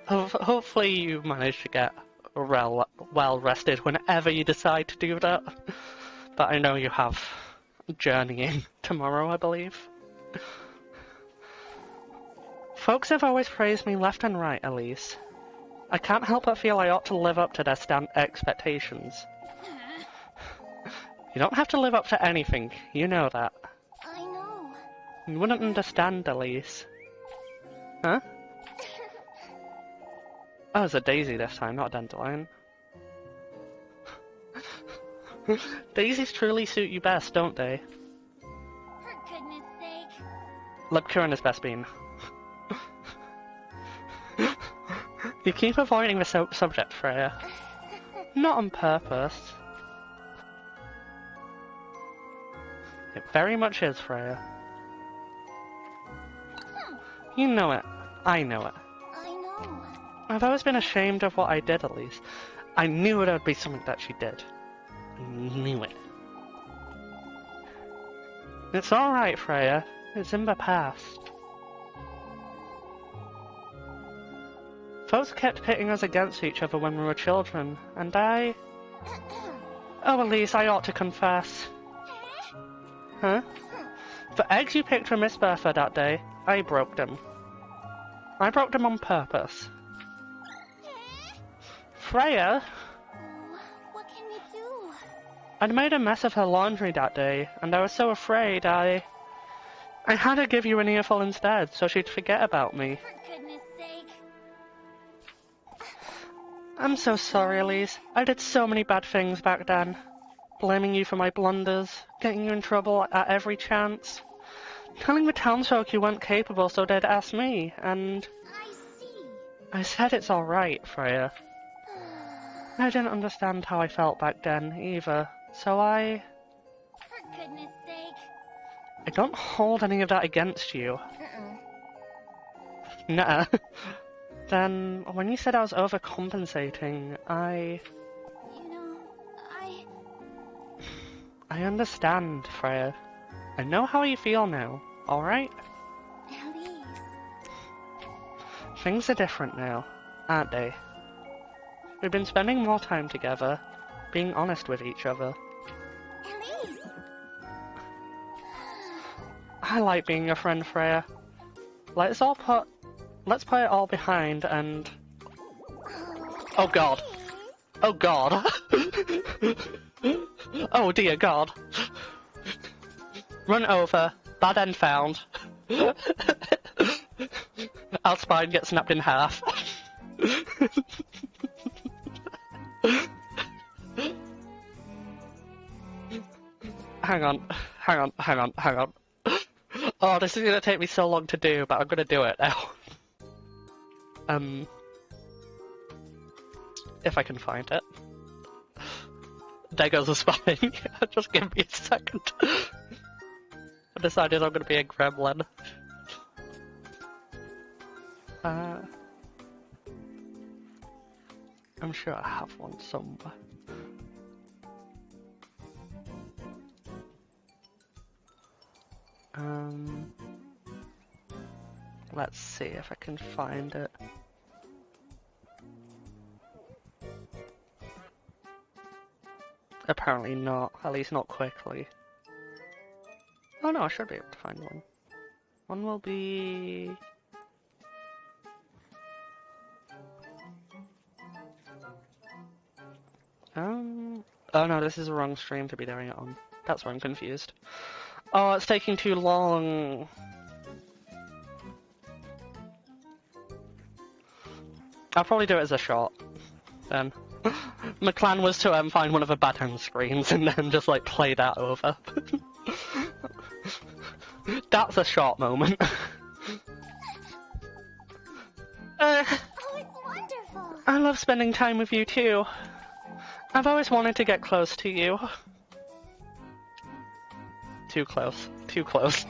[SPEAKER 1] Hopefully you manage to get well rested whenever you decide to do that. But I know you have journeying tomorrow, I believe. Folks have always praised me left and right, Elise. I can't help but feel I ought to live up to their expectations. You don't have to live up to anything, you know that.
[SPEAKER 2] I know.
[SPEAKER 1] You wouldn't understand, Elise. Huh? Oh, it's a daisy this time, not a dandelion. Daisies truly suit you best, don't they?
[SPEAKER 2] For goodness sake.
[SPEAKER 1] Lebkurin is best bean. You keep avoiding the subject, Freya. Not on purpose. It very much is, Freya. You know it. I know it.
[SPEAKER 2] I know.
[SPEAKER 1] I've always been ashamed of what I did, Elise. I knew it would be something that she did. I knew it. It's alright, Freya. It's in the past. Folks kept pitting us against each other when we were children, and I... Oh, Elise, I ought to confess. Huh? The eggs you picked for Miss Bertha that day, I broke them. I broke them on purpose. Freya?
[SPEAKER 2] Oh, what can we do?
[SPEAKER 1] I'd made a mess of her laundry that day, and I was so afraid I had to give you an earful instead, so she'd forget about me.
[SPEAKER 2] For goodness sake.
[SPEAKER 1] I'm so sorry, Elise. I did so many bad things back then. Blaming you for my blunders, getting you in trouble at every chance. Telling the townsfolk you weren't capable so they'd ask me, and...
[SPEAKER 2] I see.
[SPEAKER 1] I said it's alright, Freya. I didn't understand how I felt back then, either, so
[SPEAKER 2] For goodness sake.
[SPEAKER 1] I don't hold any of that against you. Nuh-uh. Then, when you said I was overcompensating,
[SPEAKER 2] You know,
[SPEAKER 1] I understand, Freya. I know how you feel now, alright?
[SPEAKER 2] Elise.
[SPEAKER 1] Things are different now, aren't they? We've been spending more time together, being honest with each other.
[SPEAKER 2] Elise.
[SPEAKER 1] I like being your friend, Freya. Let's put it all behind and... Oh god. Oh god. Oh dear god. Run over. Bad end found. Our spine gets snapped in half. Hang on. Oh, this is gonna take me so long to do, but I'm gonna do it now. If I can find it. There goes the spine. Just give me a second. I decided I'm gonna be a gremlin. I'm sure I have one somewhere. Let's see if I can find it. Apparently not, at least not quickly. Oh no, I should be able to find one. One will be... Oh no, this is the wrong stream to be doing it on. That's why I'm confused. Oh, it's taking too long. I'll probably do it as a short, then. My plan was to find one of the bad hand screens and then just like play that over. That's a short moment.
[SPEAKER 2] Oh, it's wonderful.
[SPEAKER 1] I love spending time with you too. I've always wanted to get close to you. Too close. Too close.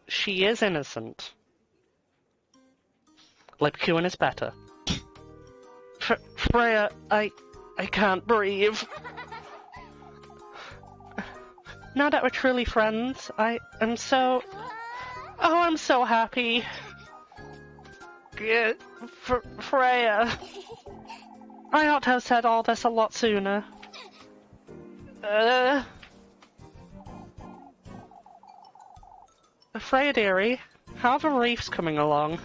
[SPEAKER 1] She is innocent. Lipkuin is better. Freya, I can't breathe. Now that we're truly friends, I'm so... Oh, I'm so happy. Freya. I ought to have said all this a lot sooner. Freya dearie, how are the reefs coming along?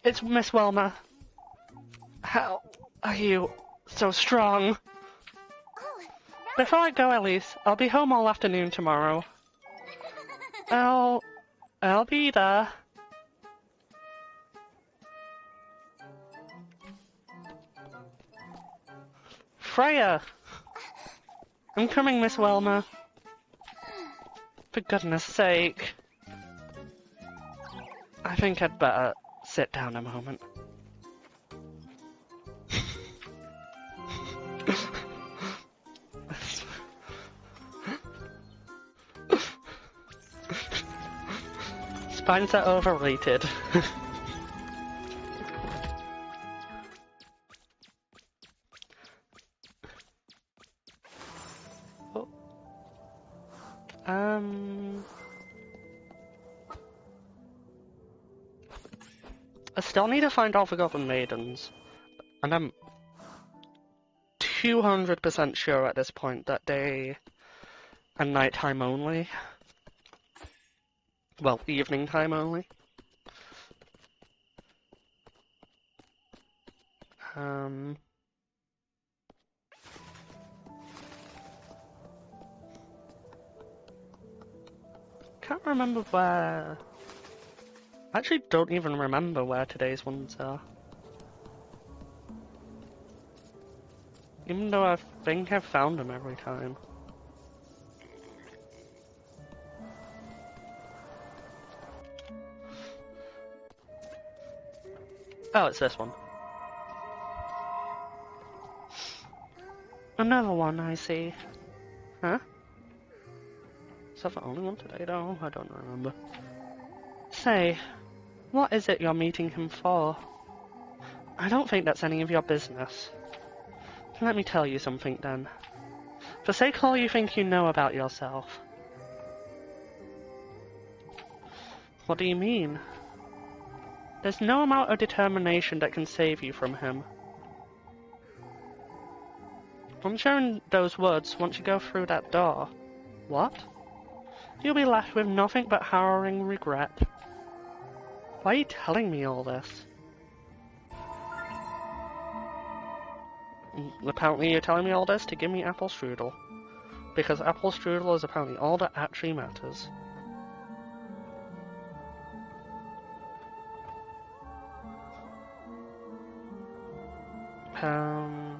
[SPEAKER 1] It's Miss Wilma. How are you so strong?
[SPEAKER 2] Oh, right.
[SPEAKER 1] Before I go, Elise, I'll be home all afternoon tomorrow. I'll be there. Freya! I'm coming, Miss Wilma. For goodness sake. I think I'd better sit down a moment. Finds that overrated. Oh. I still need to find all Forgotten Maidens, and I'm 200% sure at this point that day and nighttime only. Well, evening time only. Can't remember where. I actually don't even remember where today's ones are. Even though I think I've found them every time. Oh, it's this one. Another one, I see. Huh? Is that the only one today, though? I don't remember. Say, what is it you're meeting him for? I don't think that's any of your business. Let me tell you something, then. Forsake all you think you know about yourself. What do you mean? There's no amount of determination that can save you from him. I'm sharing those words once you go through that door. What? You'll be left with nothing but harrowing regret. Why are you telling me all this? Apparently you're telling me all this to give me apple strudel. Because apple strudel is apparently all that actually matters. Oh.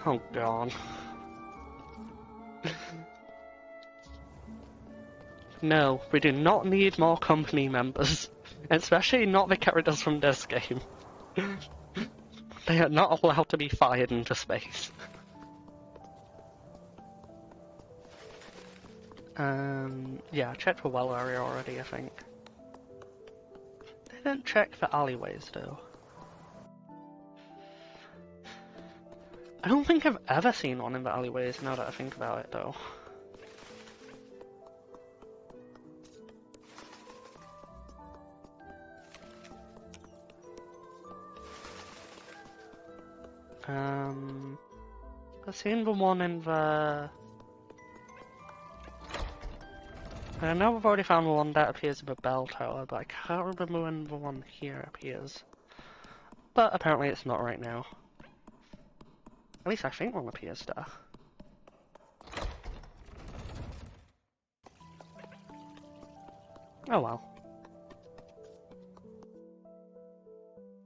[SPEAKER 1] Oh god. No, we do not need more company members. Especially not the characters from this game. They are not allowed to be fired into space. Yeah, I checked the well area already, I think. Didn't check the alleyways, though. I don't think I've ever seen one in the alleyways, now that I think about it, though. I've seen the one in the... I know I've already found the one that appears in the bell tower, but I can't remember when the one here appears. But apparently it's not right now. At least I think one appears there. Oh well.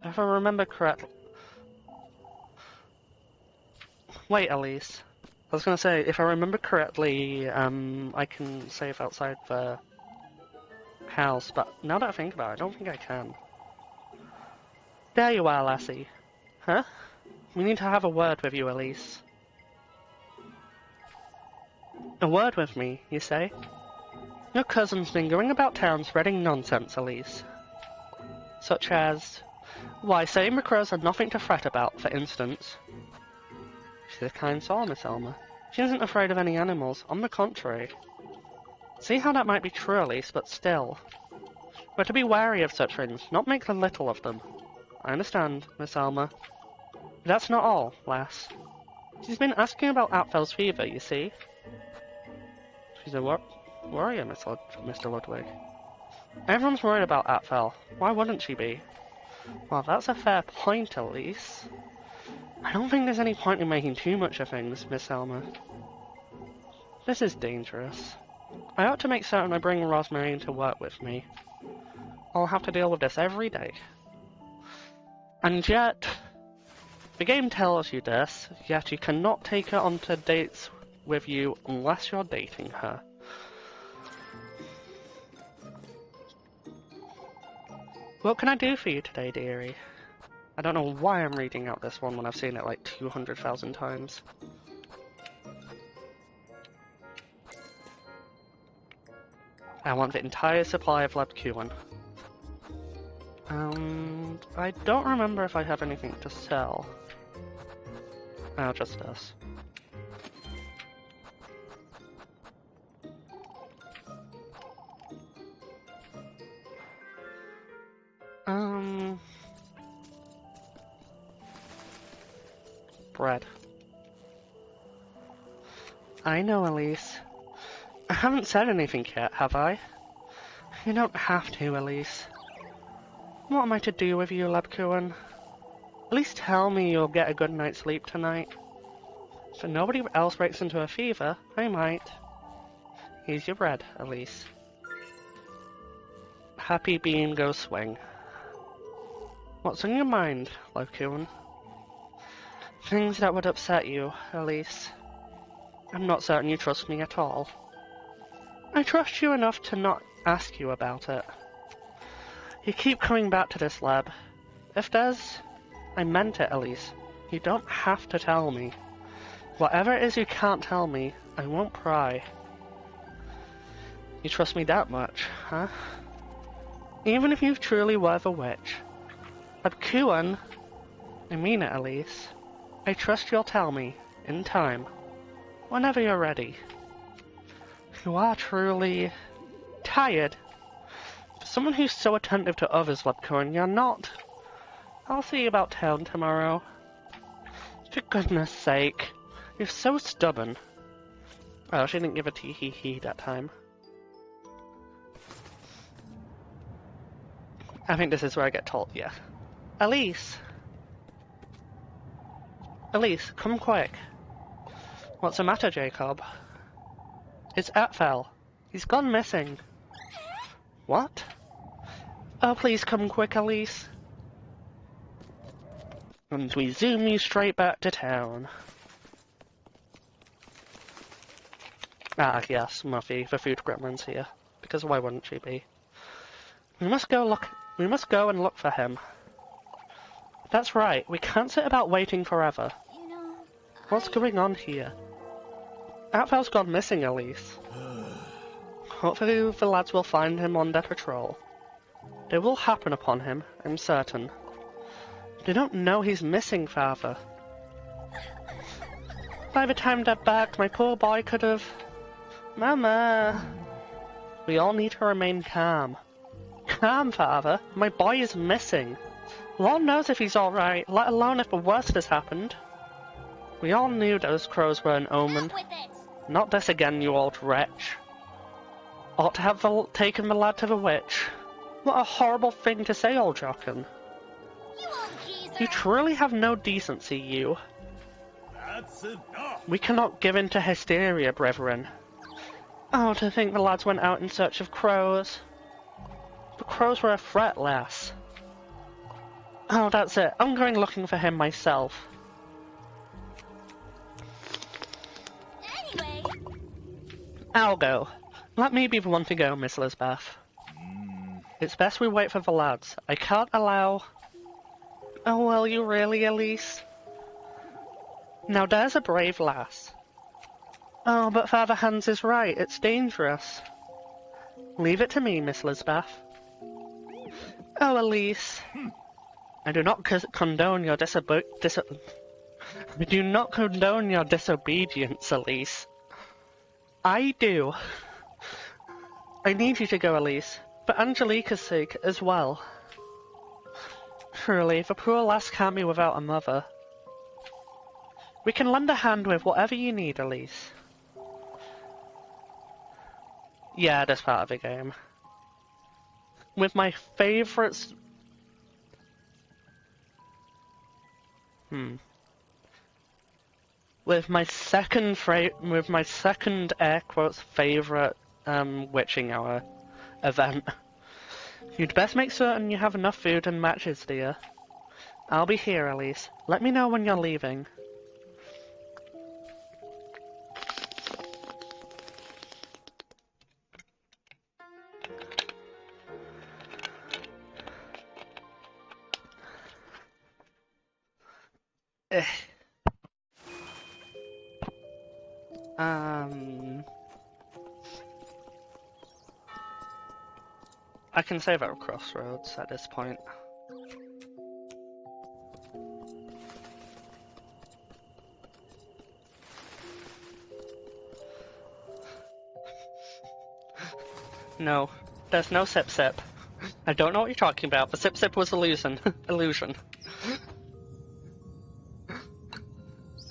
[SPEAKER 1] If I remember correctly... Wait, Elise. I was gonna say, if I remember correctly, I can save outside the house, but now that I think about it, I don't think I can. There you are, lassie. Huh? We need to have a word with you, Elise. A word with me, you say? Your cousin's been going about town spreading nonsense, Elise. Such as... Why, saying the crows are nothing to fret about, for instance. She's a kind soul, Miss Elmer. She isn't afraid of any animals, on the contrary. See how that might be true, Elise, but still. We're to be wary of such things, not make little of them. I understand, Miss Elmer. But that's not all, lass. She's been asking about Atfel's fever, you see. She's a worrier, Mr. Ludwig. Everyone's worried about Atfel. Why wouldn't she be? Well, that's a fair point, Elise. I don't think there's any point in making too much of things, Miss Elmer. This is dangerous. I ought to make certain I bring Rosemary in to work with me. I'll have to deal with this every day. And yet... The game tells you this, yet you cannot take her onto dates with you unless you're dating her. What can I do for you today, dearie? I don't know why I'm reading out this one when I've seen it like 200,000 times. I want the entire supply of Labcuin. And I don't remember if I have anything to sell. Oh, just this. Bread. I know, Elise. I haven't said anything yet, have I? You don't have to, Elise. What am I to do with you, Labcuin? At least tell me you'll get a good night's sleep tonight. If nobody else breaks into a fever, I might. Here's your bread, Elise. Happy beam go swing. What's on your mind, Labcuin? Things that would upset you, Elise. I'm not certain you trust me at all. I trust you enough to not ask you about it. You keep coming back to this lab. If there's... I meant it, Elise. You don't have to tell me. Whatever it is you can't tell me, I won't pry. You trust me that much, huh? Even if you truly were the witch. Labcuin, I mean it, Elise. I trust you'll tell me, in time, whenever you're ready. You are truly... tired. For someone who's so attentive to others, Labcuin, you're not. I'll see you about town tomorrow. For goodness sake. You're so stubborn. Oh, she didn't give a tee-hee-hee that time. I think this is where I get told, yeah. Elise! Elise, come quick. What's the matter, Jacob? It's Atfel. He's gone missing. What? Oh, please come quick, Elise. And we zoom you straight back to town. Ah, yes, Muffy, the food gremlin's here. Because why wouldn't she be? We must go and look for him. That's right, we can't sit about waiting forever.
[SPEAKER 2] You know,
[SPEAKER 1] What's going on here? Atfel's gone missing, Elise. Hopefully the lads will find him on their patrol. They will happen upon him, I'm certain. They don't know he's missing, Father. By the time they're back, my poor boy could have... Mama! We all need to remain calm. Calm, Father. My boy is missing. Lord knows if he's alright, let alone if the worst has happened. We all knew those crows were an omen.
[SPEAKER 2] out with it.
[SPEAKER 1] Not this again, you old wretch. Ought to have taken the lad to the witch. What a horrible thing to say, old Jockin.
[SPEAKER 2] You old geezer.
[SPEAKER 1] You truly have no decency, you.
[SPEAKER 3] That's enough.
[SPEAKER 1] We cannot give in to hysteria, brethren. Oh, to think the lads went out in search of crows. The crows were a threat, lass. Oh, that's it. I'm going looking for him myself.
[SPEAKER 2] Anyway,
[SPEAKER 1] I'll go. Let me be the one to go, Miss Lisbeth. It's best we wait for the lads. I can't allow... Oh, will you really, Elise? Now there's a brave lass. Oh, but Father Hans is right. It's dangerous. Leave it to me, Miss Lisbeth. Oh, Elise. I do not condone your I do not condone your disobedience, Elise. I do. I need you to go, Elise, for Angelica's sake as well. Truly, the poor lass can't be without a mother. We can lend a hand with whatever you need, Elise. Yeah, this part of the game. With my favourites... With my second air quotes favourite witching hour event. You'd best make certain you have enough food and matches, dear. I'll be here, Elise. Let me know when you're leaving. Eh. I can save at a crossroads at this point. No, there's no sip sip. I don't know what you're talking about, but sip sip was illusion. Illusion.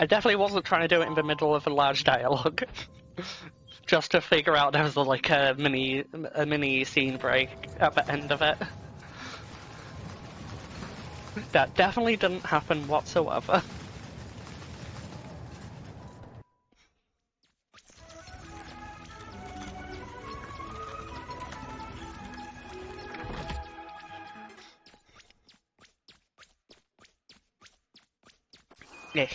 [SPEAKER 1] I definitely wasn't trying to do it in the middle of a large dialogue. Just to figure out there was like a mini scene break at the end of it. That definitely didn't happen whatsoever. Eh.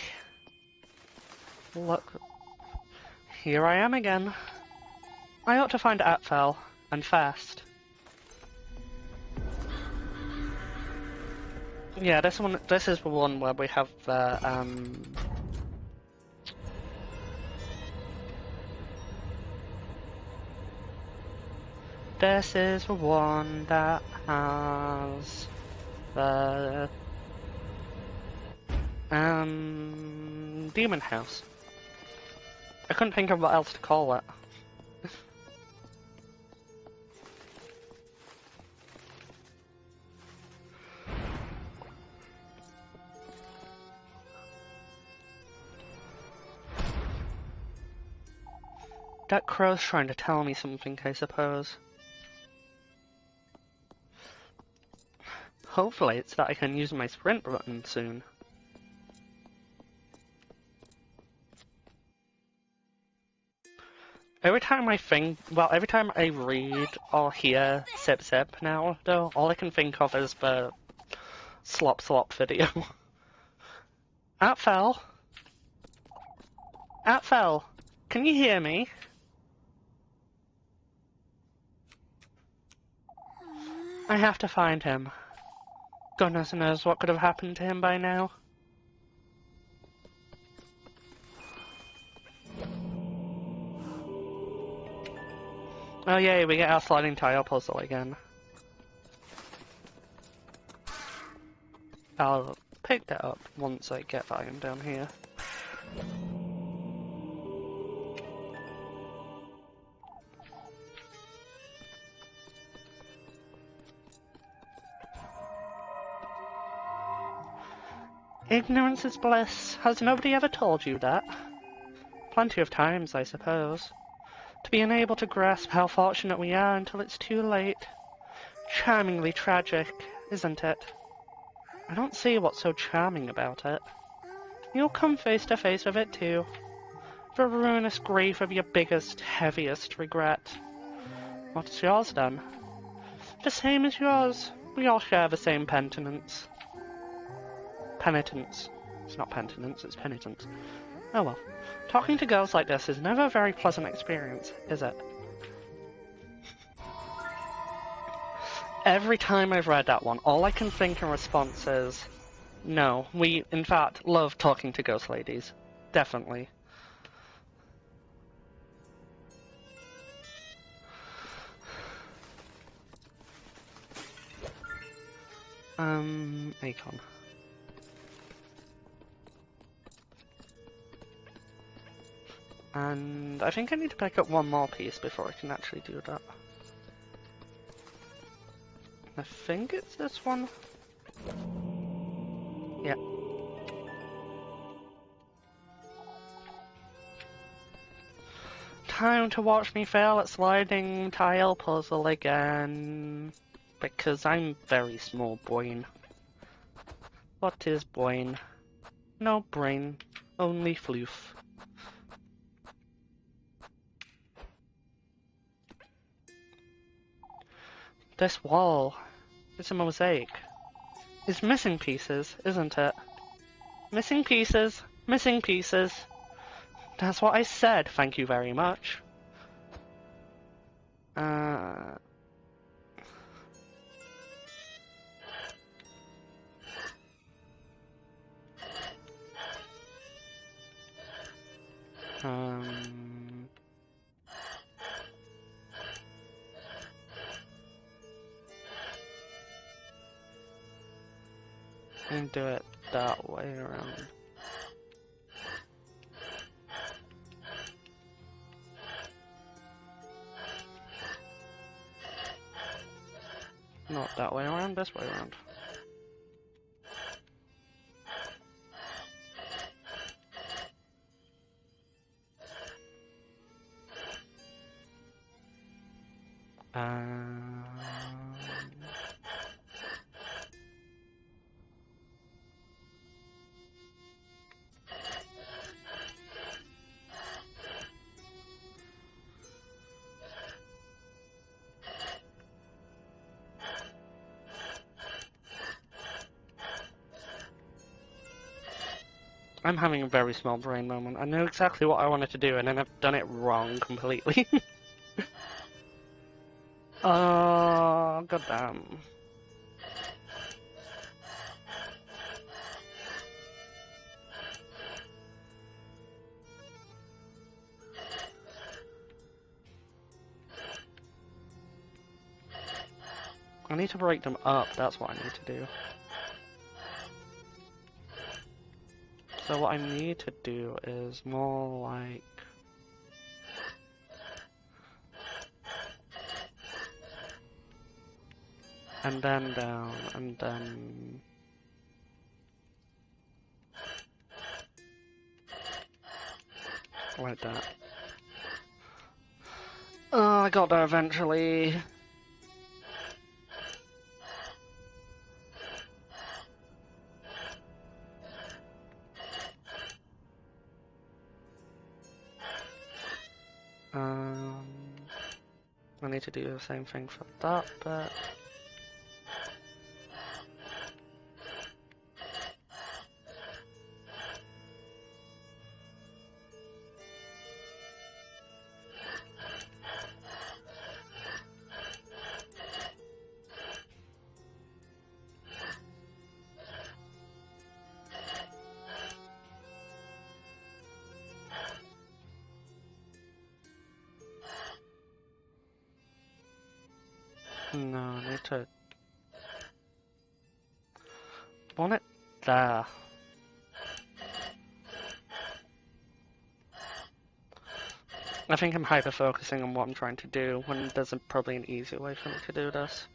[SPEAKER 1] Look, here I am again. I ought to find Atfel, and fast. Yeah, this is the one where we have this is the one that has the demon house. I couldn't think of what else to call it. That crow's trying to tell me something, I suppose. Hopefully it's that I can use my sprint button soon. Every time I read or hear Sip Sip now, though, all I can think of is the Slop Slop video. Atfel? Atfel, can you hear me? I have to find him. Goodness knows what could have happened to him by now. Oh yay, we get our sliding tile puzzle again. I'll pick that up once I get iron down here. Ignorance is bliss. Has nobody ever told you that? Plenty of times, I suppose. To be unable to grasp how fortunate we are until it's too late. Charmingly tragic, isn't it? I don't see what's so charming about it. You'll come face to face with it too. The ruinous grief of your biggest, heaviest regret. What's yours then? The same as yours. We all share the same penitence. Penitence. It's not penitence, it's penitence. Oh well. Talking to girls like this is never a very pleasant experience, is it? Every time I've read that one, all I can think in response is, no, we, in fact, love talking to ghost ladies. Definitely. Akon. And I think I need to pick up one more piece before I can actually do that. I think it's this one. Yeah. Time to watch me fail at sliding tile puzzle again. Because I'm very small brain. What is brain? No brain, only floof. This wall, it's a mosaic. It's missing pieces, isn't it? Missing pieces, missing pieces. That's what I said, thank you very much. And do it that way around. Not that way around, this way around. Um, I'm having a very small brain moment. I know exactly what I wanted to do, and then I've done it wrong completely. Oh, goddamn. I need to break them up, that's what I need to do. So what I need to do is more like... and then down, and then... like that. Oh, I got there eventually. I need to do the same thing for that bit. No, I need to... want it there. I think I'm hyper-focusing on what I'm trying to do, when there's probably an easier way for me to do this.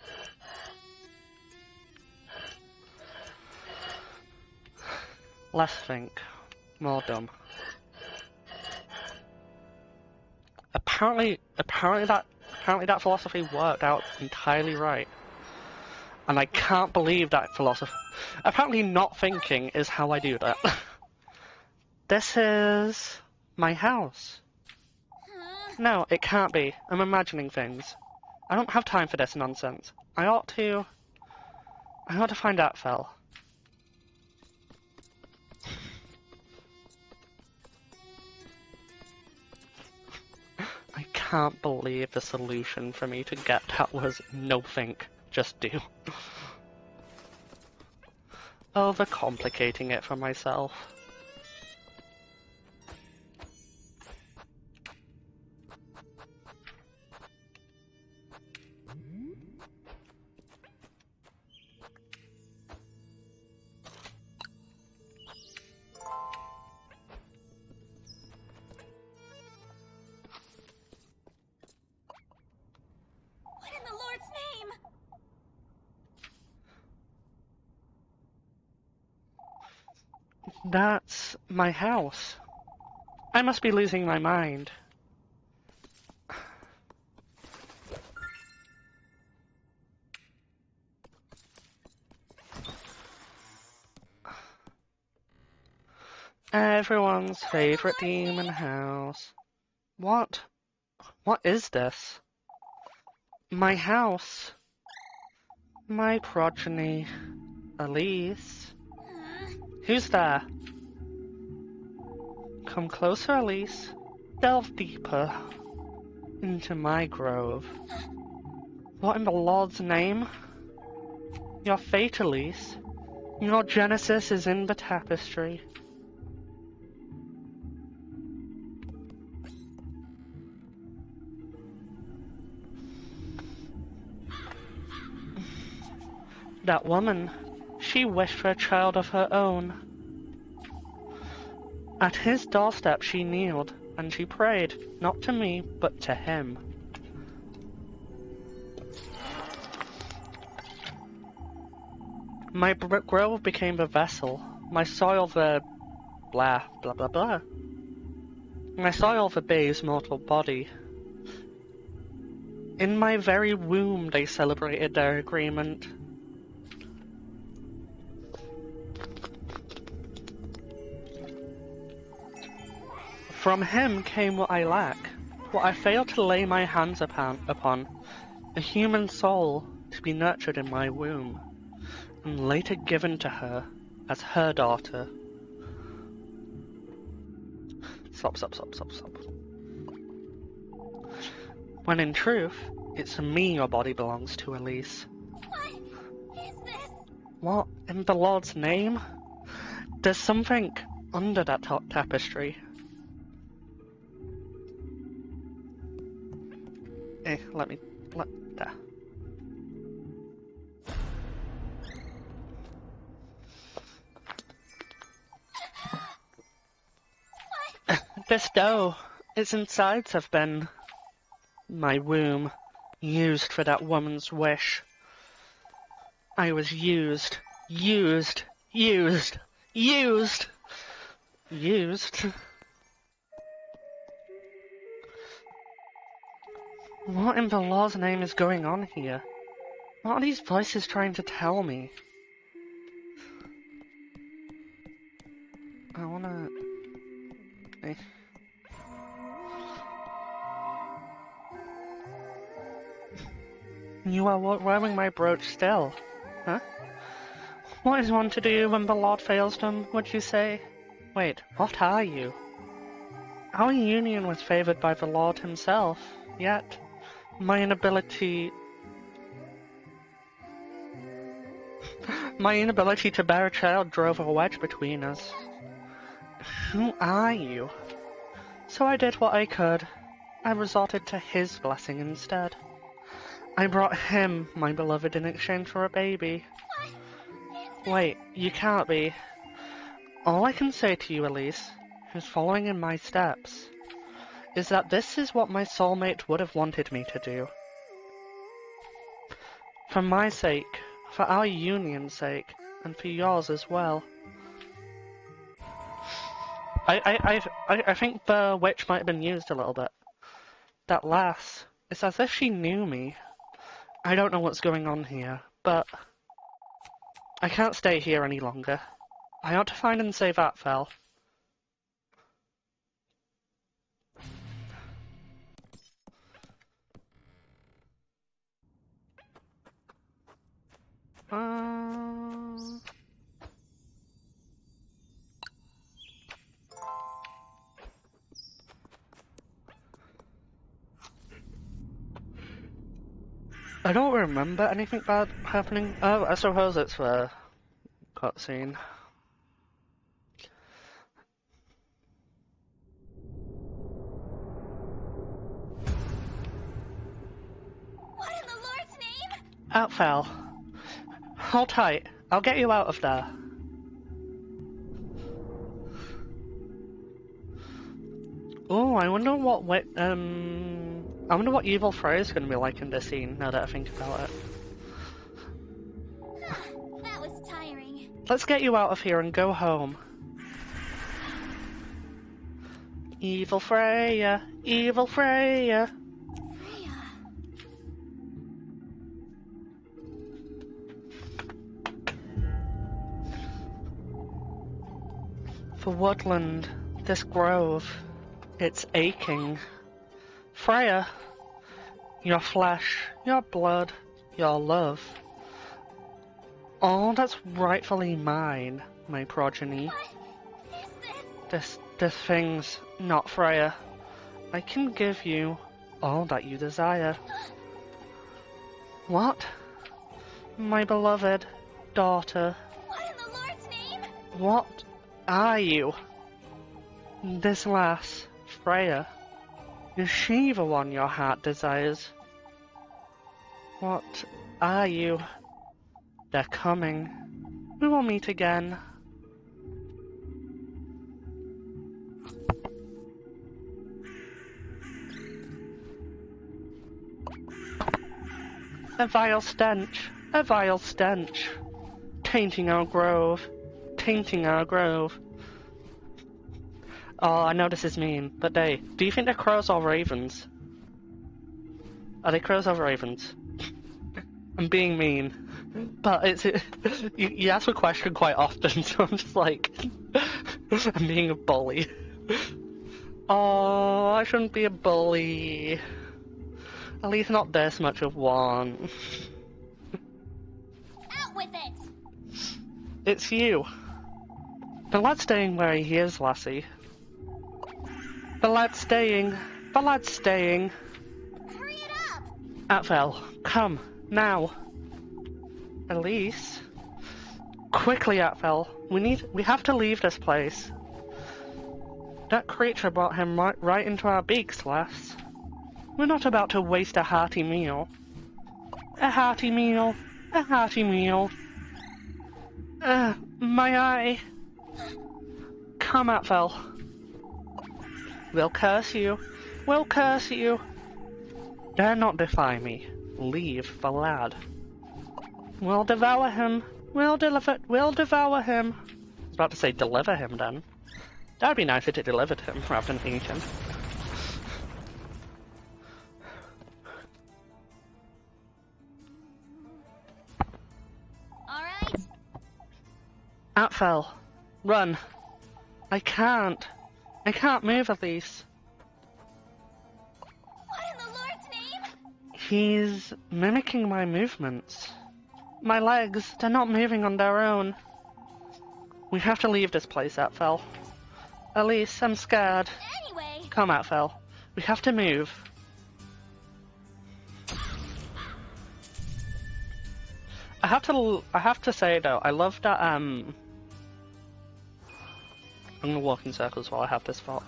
[SPEAKER 1] Less think, more dumb. Apparently that philosophy worked out entirely right. And I can't believe that philosophy... Apparently not thinking is how I do that. This is... my house. No, it can't be. I'm imagining things. I don't have time for this nonsense. I ought to find out, Fel. I can't believe the solution for me to get that was no think, just do. Overcomplicating it for myself.
[SPEAKER 2] What in the Lord's name?
[SPEAKER 1] That's my house. I must be losing my mind. Everyone's favorite demon house. What? What is this? My house. My progeny. Elise. Who's there? Come closer, Elise. Delve deeper into my grove. What in the Lord's name? Your fate, Elise. Your genesis is in the tapestry. That woman, She wished for a child of her own. At his doorstep she kneeled, and she prayed, not to me, but to him. My grove became a vessel, my soil the blah blah blah blah. My soil the babe's mortal body. In my very womb they celebrated their agreement. From him came what I lack, what I failed to lay my hands upon, a human soul to be nurtured in my womb, and later given to her as her daughter. Stop. When in truth, it's me your body belongs to, Elise.
[SPEAKER 2] What is this?
[SPEAKER 1] What in the Lord's name? There's something under that tapestry. There. This dough, its insides have been my womb, used for that woman's wish. I was used. What in the law's name is going on here? What are these voices trying to tell me? I wanna... You are wearing my brooch still, huh? What is one to do when the Lord fails them, would you say? Wait, what are you? Our union was favoured by the Lord himself, yet my inability to bear a child drove a wedge between us. Who are you? So I did what I could. I resorted to his blessing instead. I brought him, my beloved, in exchange for a baby. Wait, you can't be. All I can say to you, Elise, who's following in my steps, is that this is what my soulmate would have wanted me to do. For my sake, for our union's sake, and for yours as well. I think the witch might have been used a little bit. That lass, it's as if she knew me. I don't know what's going on here, but I can't stay here any longer. I ought to find and save Atfel. I don't remember anything bad happening. Oh, I suppose it's the cutscene.
[SPEAKER 2] What in the Lord's name?
[SPEAKER 1] Atfel. Hold tight. I'll get you out of there. Oh, I wonder what evil Freya's gonna be like in this scene, now that I think about it.
[SPEAKER 2] That was tiring.
[SPEAKER 1] Let's get you out of here and go home. Evil Freya, evil Freya.
[SPEAKER 2] Freya.
[SPEAKER 1] The woodland, this grove, it's aching. Freya, your flesh, your blood, your love. All that's rightfully mine, my progeny.
[SPEAKER 2] What is this?
[SPEAKER 1] This thing's not Freya. I can give you all that you desire. What? My beloved daughter,
[SPEAKER 2] What in the Lord's name?
[SPEAKER 1] what are you? This lass, Freya, is she the one your heart desires? What are you? They're coming. We will meet again. A vile stench, a vile stench. Tainting our grove, tainting our grove. Oh, I know this is mean, but do you think they're crows or ravens? Are they crows or ravens? I'm being mean, but you ask a question quite often, so I'm just like, I'm being a bully. Oh, I shouldn't be a bully. At least not this much of one.
[SPEAKER 2] Out with it!
[SPEAKER 1] It's you. The lad's staying where he is, lassie. The lad's staying. The lad's staying.
[SPEAKER 2] Hurry it up!
[SPEAKER 1] Atvel, come, now. Elise? Quickly, Atvel. We have to leave this place. That creature brought him right into our beaks, lass. We're not about to waste a hearty meal. A hearty meal. A hearty meal. My eye. Come, Atvel. We'll curse you. We'll curse you. Dare not defy me. Leave the lad. We'll devour him. We'll devour him. I was about to say deliver him then. That'd be nice if it delivered him rather than eat him.
[SPEAKER 2] Alright.
[SPEAKER 1] Atfel, run. I can't. I can't move, Elise.
[SPEAKER 2] What in the Lord's name?
[SPEAKER 1] He's mimicking my movements. My legs, they're not moving on their own. We have to leave this place, Atfel. Elise, I'm scared.
[SPEAKER 2] Anyway.
[SPEAKER 1] Come, Atfel. We have to move. I have to say though, I love that I'm gonna walk in circles while I have this thought.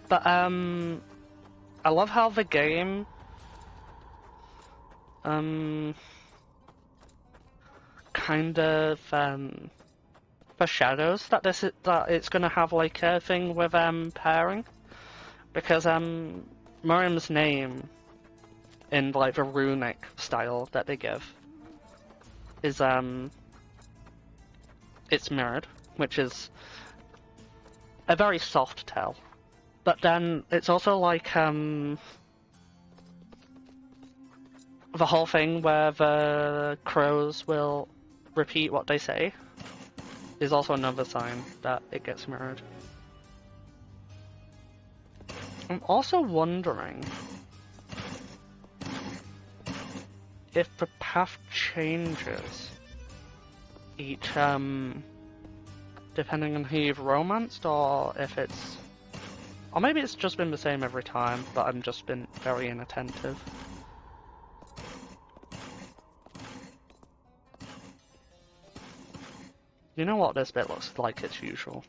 [SPEAKER 1] But I love how the game kind of foreshadows that that it's gonna have like a thing with pairing, because Miriam's name in like the runic style that they give is it's mirrored, which is a very soft tell, but then it's also like the whole thing where the crows will repeat what they say is also another sign that it gets mirrored. I'm also wondering if the path changes each depending on who you've romanced, or if it's, or maybe it's just been the same every time, but I've just been very inattentive. You know what, this bit looks like its usual.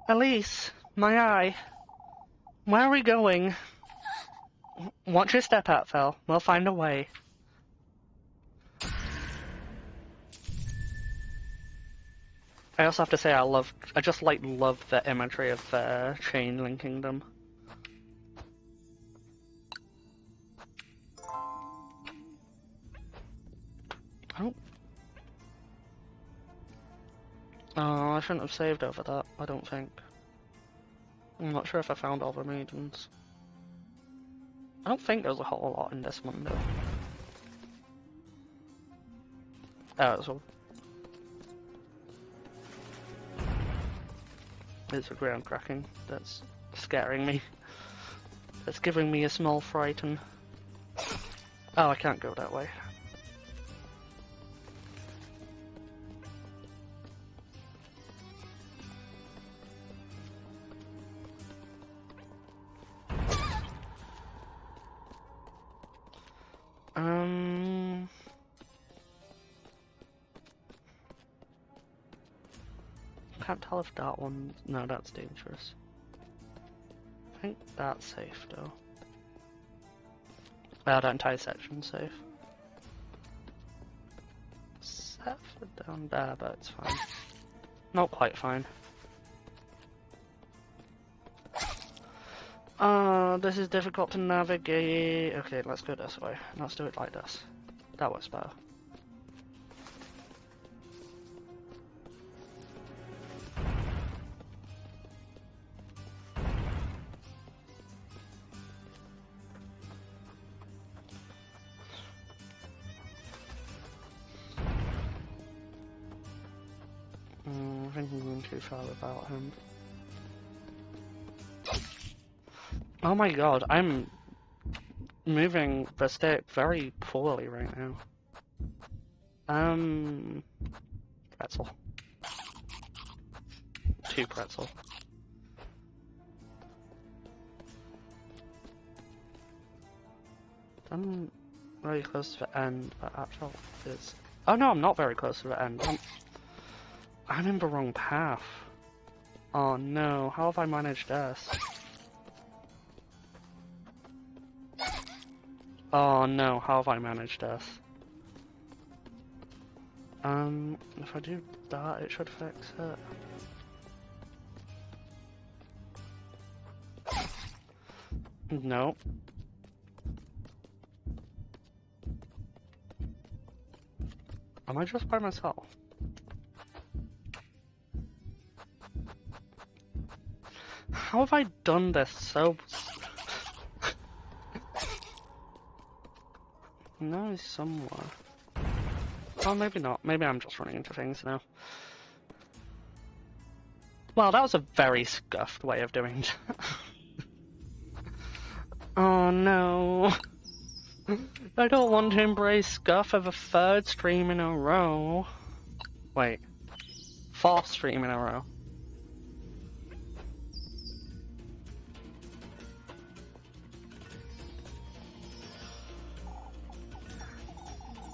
[SPEAKER 1] Elise, my eye. Where are we going? Watch your step out, Phil. We'll find a way. I also have to say I just love the imagery of Chainlink Kingdom. Oh. Oh, I shouldn't have saved over that, I don't think. I'm not sure if I found all the maidens. I don't think there's a whole lot in this one, though. Oh, it's a ground cracking that's scaring me. That's giving me a small frighten. Oh, I can't go that way. Can't tell if that one. No, that's dangerous. I think that's safe though. That entire section safe. Except for down there, but it's fine. Not quite fine. This is difficult to navigate. Okay, let's go this way. Let's do it like this. That works better. I think I'm going too far without him. Oh my god, I'm moving the stick very poorly right now. Pretzel. 2 pretzel. I'm very close to the end, but actual is... Oh no, I'm not very close to the end. I'm in the wrong path. Oh no, how have I managed this? Oh no, how have I managed this? If I do that, it should fix it. No. Am I just by myself? How have I done this so... No, he's somewhere. Oh, maybe not. Maybe I'm just running into things now. Well, that was a very scuffed way of doing that. Oh no. I don't want to embrace scuff of a 3rd stream in a row. Wait. 4th stream in a row.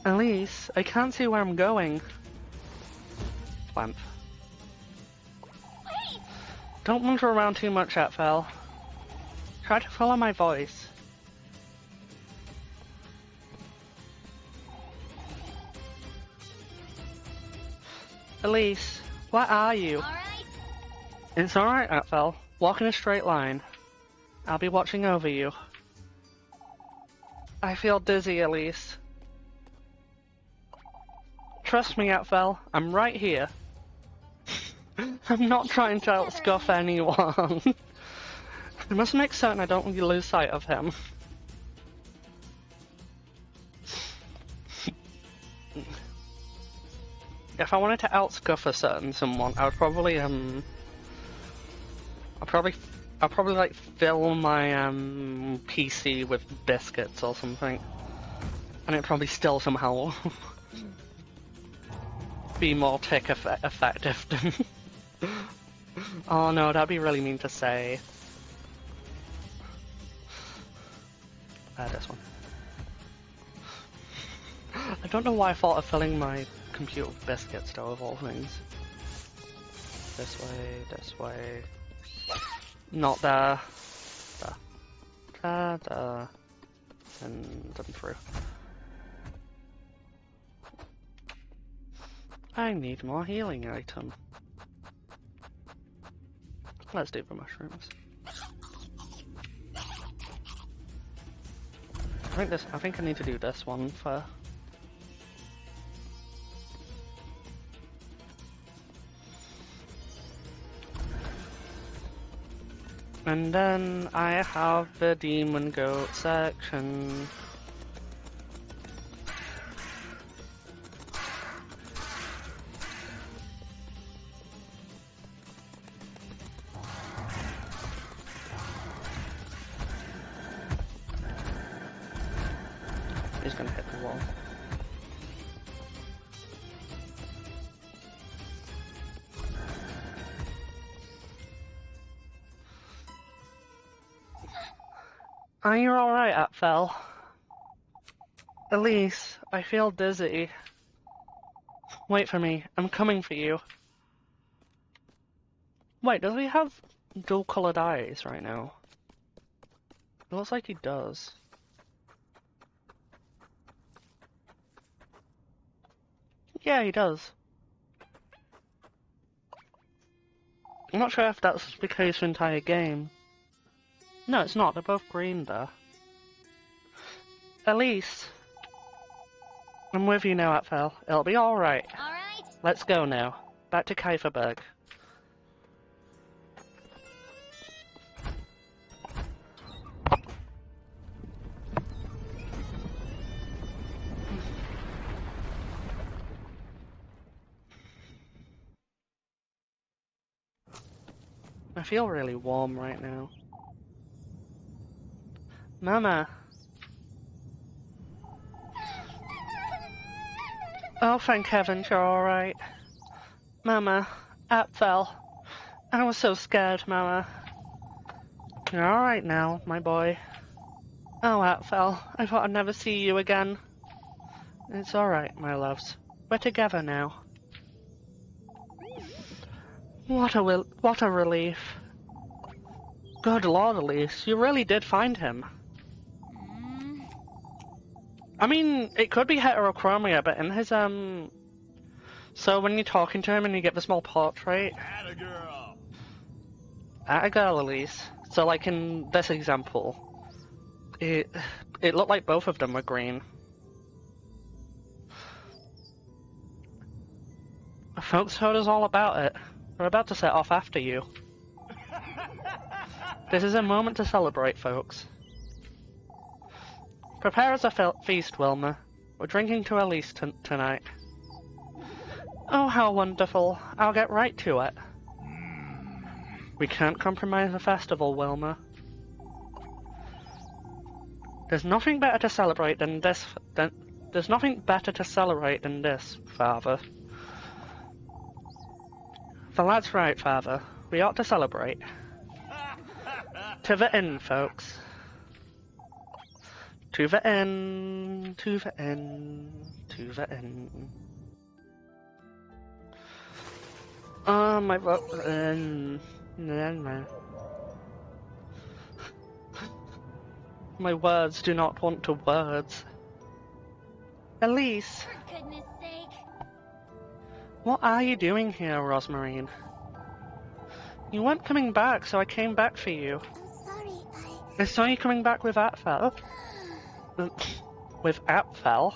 [SPEAKER 1] Elise, I can't see where I'm going. Lamp.
[SPEAKER 2] Wait!
[SPEAKER 1] Don't wander around too much, Atfel. Try to follow my voice. Elise, where are you?
[SPEAKER 2] Alright.
[SPEAKER 1] It's alright, Atfel. Walk in a straight line. I'll be watching over you. I feel dizzy, Elise. Trust me, Atfel. I'm right here. I'm not trying to outscuff anyone. I must make certain I don't lose sight of him. If I wanted to outscuff a certain someone, I would probably I'll probably like fill my PC with biscuits or something, and it'd probably still somehow be more tick effective than. Oh no, that'd be really mean to say. This one. I don't know why I thought of filling my computer with biscuits though, of all things. This way. Not there. There. And done through. I need more healing item. Let's do the mushrooms. I think I need to do this one for. And then I have the demon goat section. He's gonna hit the wall. Are you alright, Atfel? Elise, I feel dizzy. Wait for me, I'm coming for you. Wait, does he have dual-coloured eyes right now? It looks like he does. Yeah, he does. I'm not sure if that's the case for the entire game. No, it's not. They're both green there. Elise, I'm with you now, Atfel. It'll be alright.
[SPEAKER 2] All right.
[SPEAKER 1] Let's go now. Back to Kieferberg. I feel really warm right now. Mama. Oh, thank heavens you're alright. Mama. Atfel. I was so scared, Mama. You're alright now, my boy. Oh, Atfel. I thought I'd never see you again. It's alright, my loves. We're together now. What a relief. Good Lord, Elise, you really did find him. I mean, it could be heterochromia, but in his, so when you're talking to him and you get the small portrait...
[SPEAKER 3] Atta girl.
[SPEAKER 1] Atta girl, Elise. So, like, in this example, it looked like both of them were green. Folks told us all about it. We're about to set off after you. This is a moment to celebrate, folks. Prepare us a feast, Wilma. We're drinking to Elise tonight. Oh, how wonderful. I'll get right to it. We can't compromise the festival, Wilma. There's nothing better to celebrate than this. There's nothing better to celebrate than this, Father. The lad's right, Father. We ought to celebrate. To the inn, folks. To the inn, to the inn, to the inn. Oh, my my words do not want to words. Elise,
[SPEAKER 2] For goodness sake.
[SPEAKER 1] what are you doing here, Rosmarine? You weren't coming back, so I came back for you.
[SPEAKER 2] I'm sorry,
[SPEAKER 1] I saw you coming back with Atfel. With Atfel?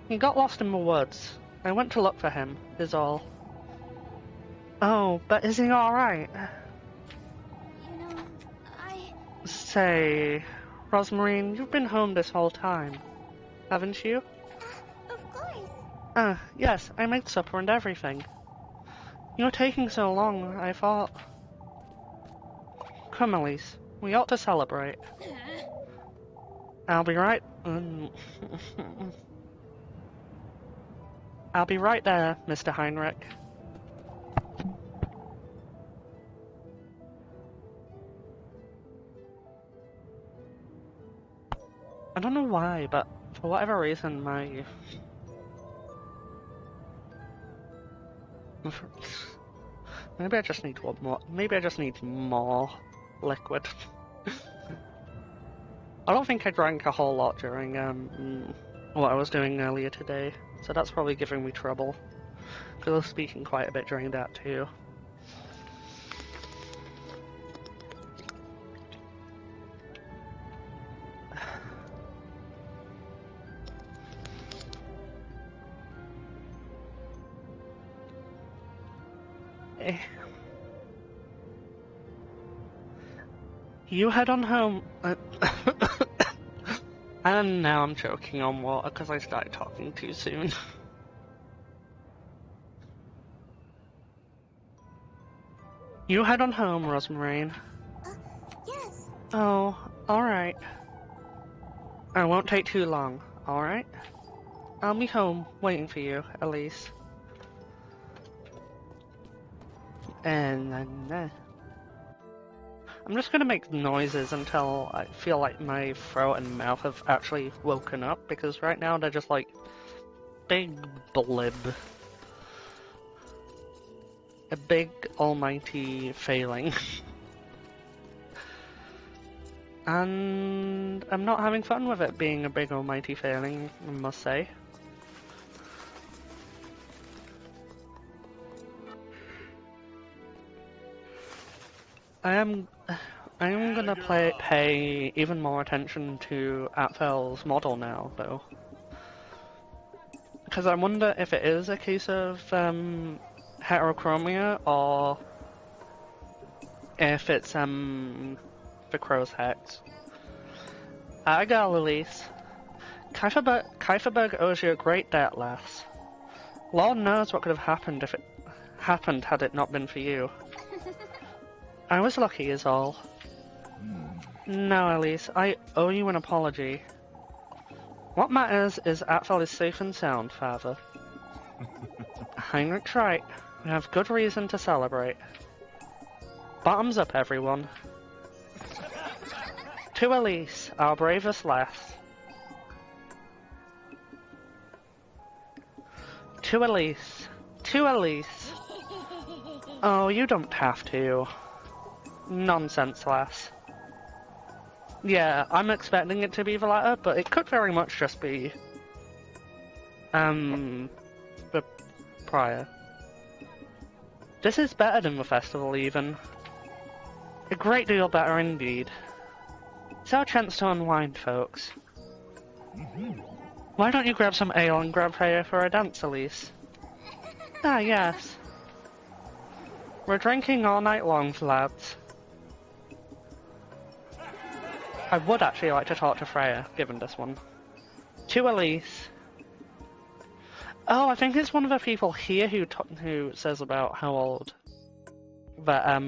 [SPEAKER 1] He got lost in the woods. I went to look for him, is all. Oh, but is he alright?
[SPEAKER 2] You know,
[SPEAKER 1] Say, Rosmarine, you've been home this whole time, haven't you?
[SPEAKER 2] Of course.
[SPEAKER 1] Yes, I made supper and everything. You're taking so long, I thought... Come, Elise, we ought to celebrate. I'll be right... I'll be right there, Mr. Heinrich. I don't know why, but for whatever reason, my... Maybe I just need one more. Maybe I just need more liquid. I don't think I drank a whole lot during what I was doing earlier today, so that's probably giving me trouble. Because I was speaking quite a bit during that too. You head on home. And now I'm choking on water because I started talking too soon. You head on home, Rosmarine.
[SPEAKER 2] Yes.
[SPEAKER 1] Oh, alright. I won't take too long, alright? I'll be home waiting for you, Elise. And then... I'm just gonna make noises until I feel like my throat and mouth have actually woken up, because right now they're just like big blib. A big almighty failing. And I'm not having fun with it being a big almighty failing, I must say. I am gonna pay even more attention to Atfel's model now, though. Because I wonder if it is a case of heterochromia, or if it's the crow's hex. I got Elise. Kieferberg owes you a great debt, lass. Lord knows what could have happened if it happened had it not been for you. I was lucky is all. No, Elise, I owe you an apology. What matters is Atfel is safe and sound, father. Heinrich's right. We have good reason to celebrate. Bottoms up, everyone. To Elise, our bravest lass. To Elise. To Elise. Oh, you don't have to. Nonsense, lass. Yeah, I'm expecting it to be the latter, but it could very much just be the prior. This is better than the festival, even. A great deal better indeed. It's our chance to unwind, folks. Why don't you grab some ale and grab Freya for a dance, Elise? Ah, yes. We're drinking all night long, lads. I would actually like to talk to Freya, given this one. To Elise. Oh, I think it's one of the people here who says about how old. But, I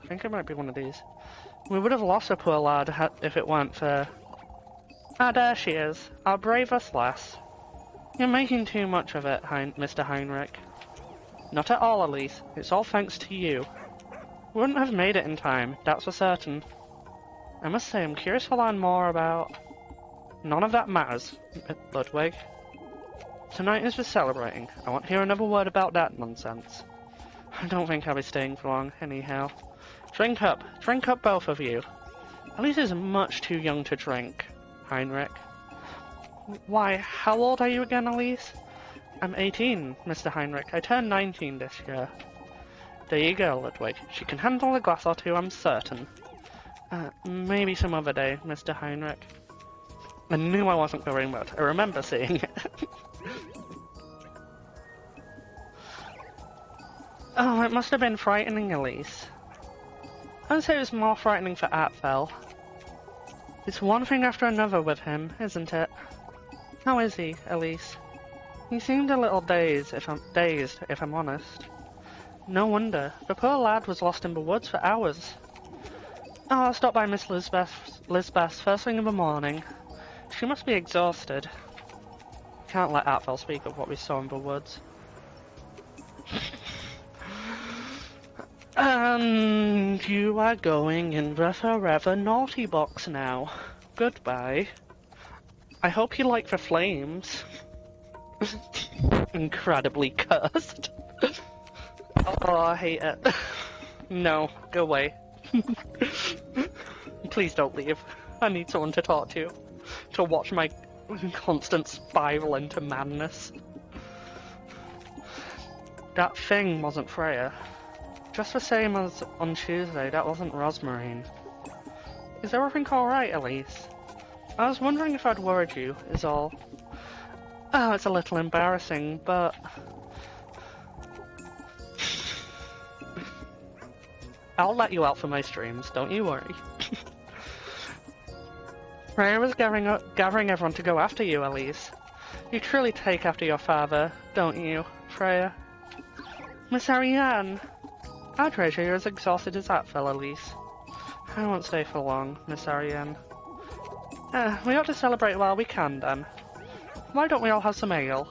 [SPEAKER 1] think it might be one of these. We would have lost a poor lad if it weren't for... Ah, there she is. Our bravest lass. You're making too much of it, Mr. Heinrich. Not at all, Elise. It's all thanks to you. We wouldn't have made it in time, that's for certain. I must say, I'm curious to learn more about... None of that matters, Ludwig. Tonight is for celebrating. I won't hear another word about that nonsense. I don't think I'll be staying for long, anyhow. Drink up, both of you. Elise is much too young to drink, Heinrich. Why, how old are you again, Elise? I'm 18, Mr. Heinrich. I turned 19 this year. There you go, Ludwig. She can handle a glass or two, I'm certain. Maybe some other day, Mr. Heinrich. I knew I wasn't going well. I remember seeing it. Oh, it must have been frightening, Elise. I'd say it was more frightening for Atfel. It's one thing after another with him, isn't it? How is he, Elise? He seemed a little dazed, if I'm honest. No wonder. The poor lad was lost in the woods for hours. Oh, I'll stop by Miss Lisbeth's first thing in the morning. She must be exhausted. Can't let Atfel speak of what we saw in the woods. And you are going in the forever naughty box now. Goodbye. I hope you like the flames. Incredibly cursed. Oh, I hate it. No, go away. Please don't leave. I need someone to talk to watch my constant spiral into madness. That thing wasn't Freya. Just the same as on Tuesday, that wasn't Rosmarine. Is everything alright, Elise? I was wondering if I'd worried you, is all. Oh, it's a little embarrassing, but... I'll let you out for my streams, don't you worry. Freya was gathering everyone to go after you, Elise. You truly take after your father, don't you, Freya? Miss Ariane! Our treasure is as exhausted as that fell, Elise. I won't stay for long, Miss Ariane. We ought to celebrate while we can, then. Why don't we all have some ale?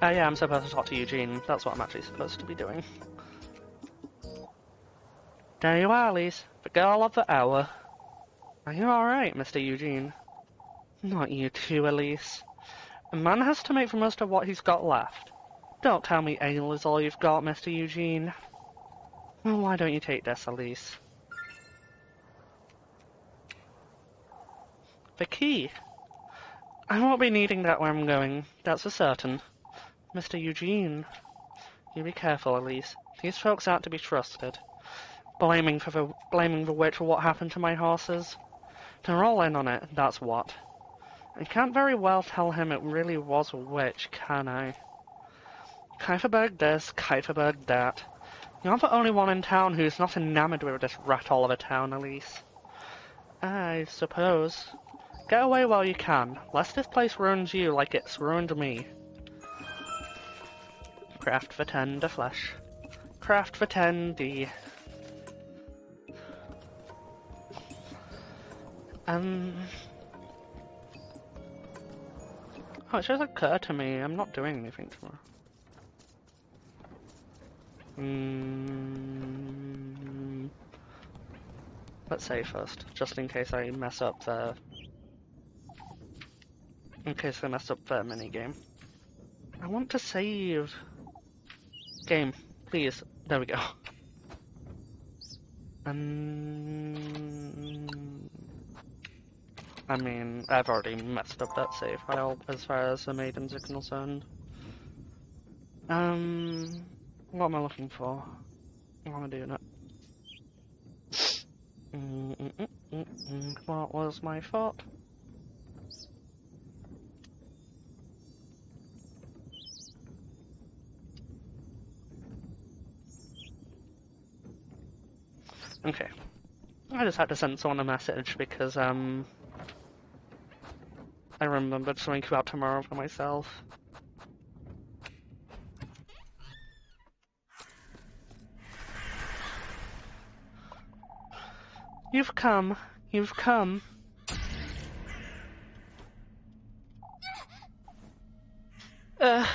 [SPEAKER 1] Yeah, I'm supposed to talk to Eugene. That's what I'm actually supposed to be doing. There you are, Elise. The girl of the hour. Are you alright, Mr. Eugene? Not you too, Elise. A man has to make the most of what he's got left. Don't tell me ale is all you've got, Mr. Eugene. Well, why don't you take this, Elise? The key. I won't be needing that where I'm going, that's for certain. Mr. Eugene. You be careful, Elise. These folks aren't to be trusted. Blaming the witch for what happened to my horses. They're all in on it, that's what. I can't very well tell him it really was a witch, can I? Kieferberg this, Kieferberg that. You're the only one in town who's not enamored with this rat all of a town, Elise. I suppose. Get away while you can, lest this place ruins you like it's ruined me. Craft for tender flesh. Craft for tendy. Oh, it just occurred to me, I'm not doing anything tomorrow. Let's save first, just in case I mess up the... In case I mess up the minigame. I want to save... Game, please. There we go. I mean, I've already messed up that save file as far as the maidens are concerned. What am I looking for? What am I doing it? What was my thought? Okay. I just had to send someone a message because, I remembered something about tomorrow for myself. You've come. You've come. The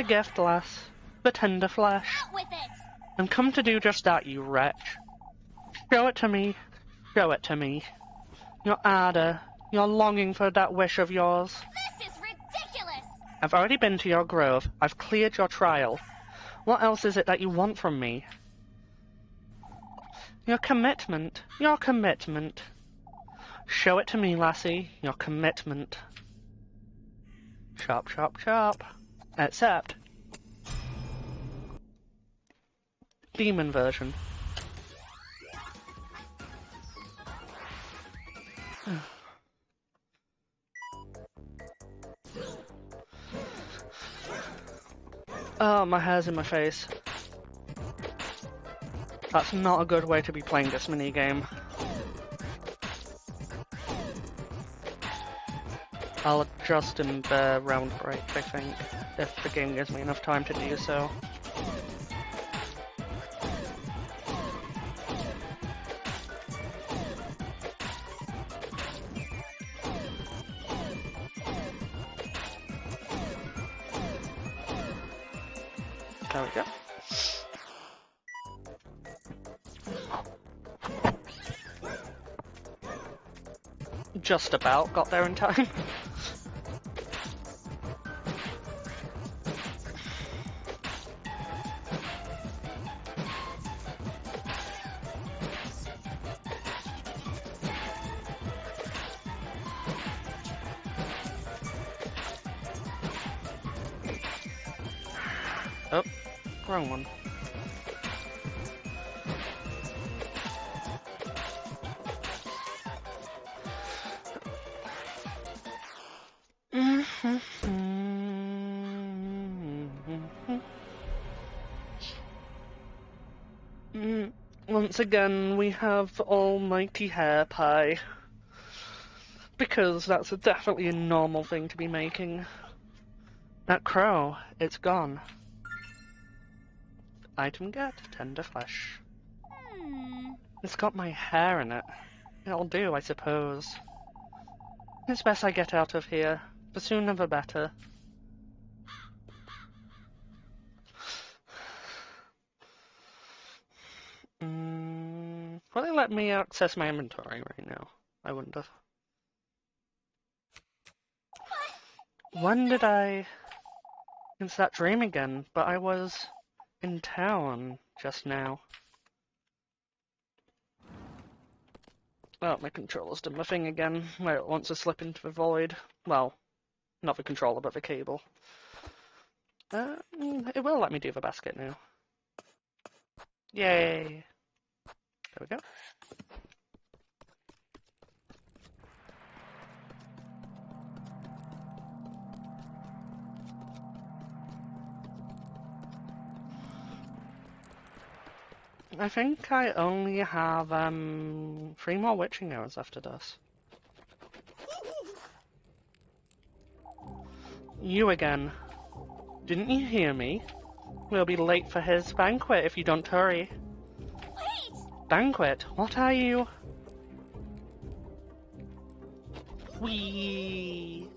[SPEAKER 1] gift, lass. The tender flesh.
[SPEAKER 2] Out with it!
[SPEAKER 1] I'm come to do just that, you wretch. Show it to me. Show it to me. Your ardor, your longing for that wish of yours.
[SPEAKER 2] This is ridiculous!
[SPEAKER 1] I've already been to your grove. I've cleared your trial. What else is it that you want from me? Your commitment. Your commitment. Show it to me, lassie. Your commitment. Chop, chop, chop. Accept. Demon version. Oh, my hair's in my face. That's not a good way to be playing this minigame. I'll adjust in the round break, I think, if the game gives me enough time to do so. There we go. Just about got there in time. Oh, wrong one. Once again, we have almighty hair pie. Because that's definitely a normal thing to be making. That crow, it's gone. Item get, tender flesh. It's got my hair in it. It'll do, I suppose. It's best I get out of here. The sooner the better. Will they let me access my inventory right now? I wonder. When did I... It's that dream again, but I was in town just now. Oh, my controller's done my thing again, where it wants to slip into the void. Well, not the controller, but the cable. It will let me do the basket now. Yay! There we go. I think I only have 3 more witching hours after this. You again. Didn't you hear me? We'll be late for his banquet if you don't hurry.
[SPEAKER 2] Wait!
[SPEAKER 1] Banquet? What are you? Whee!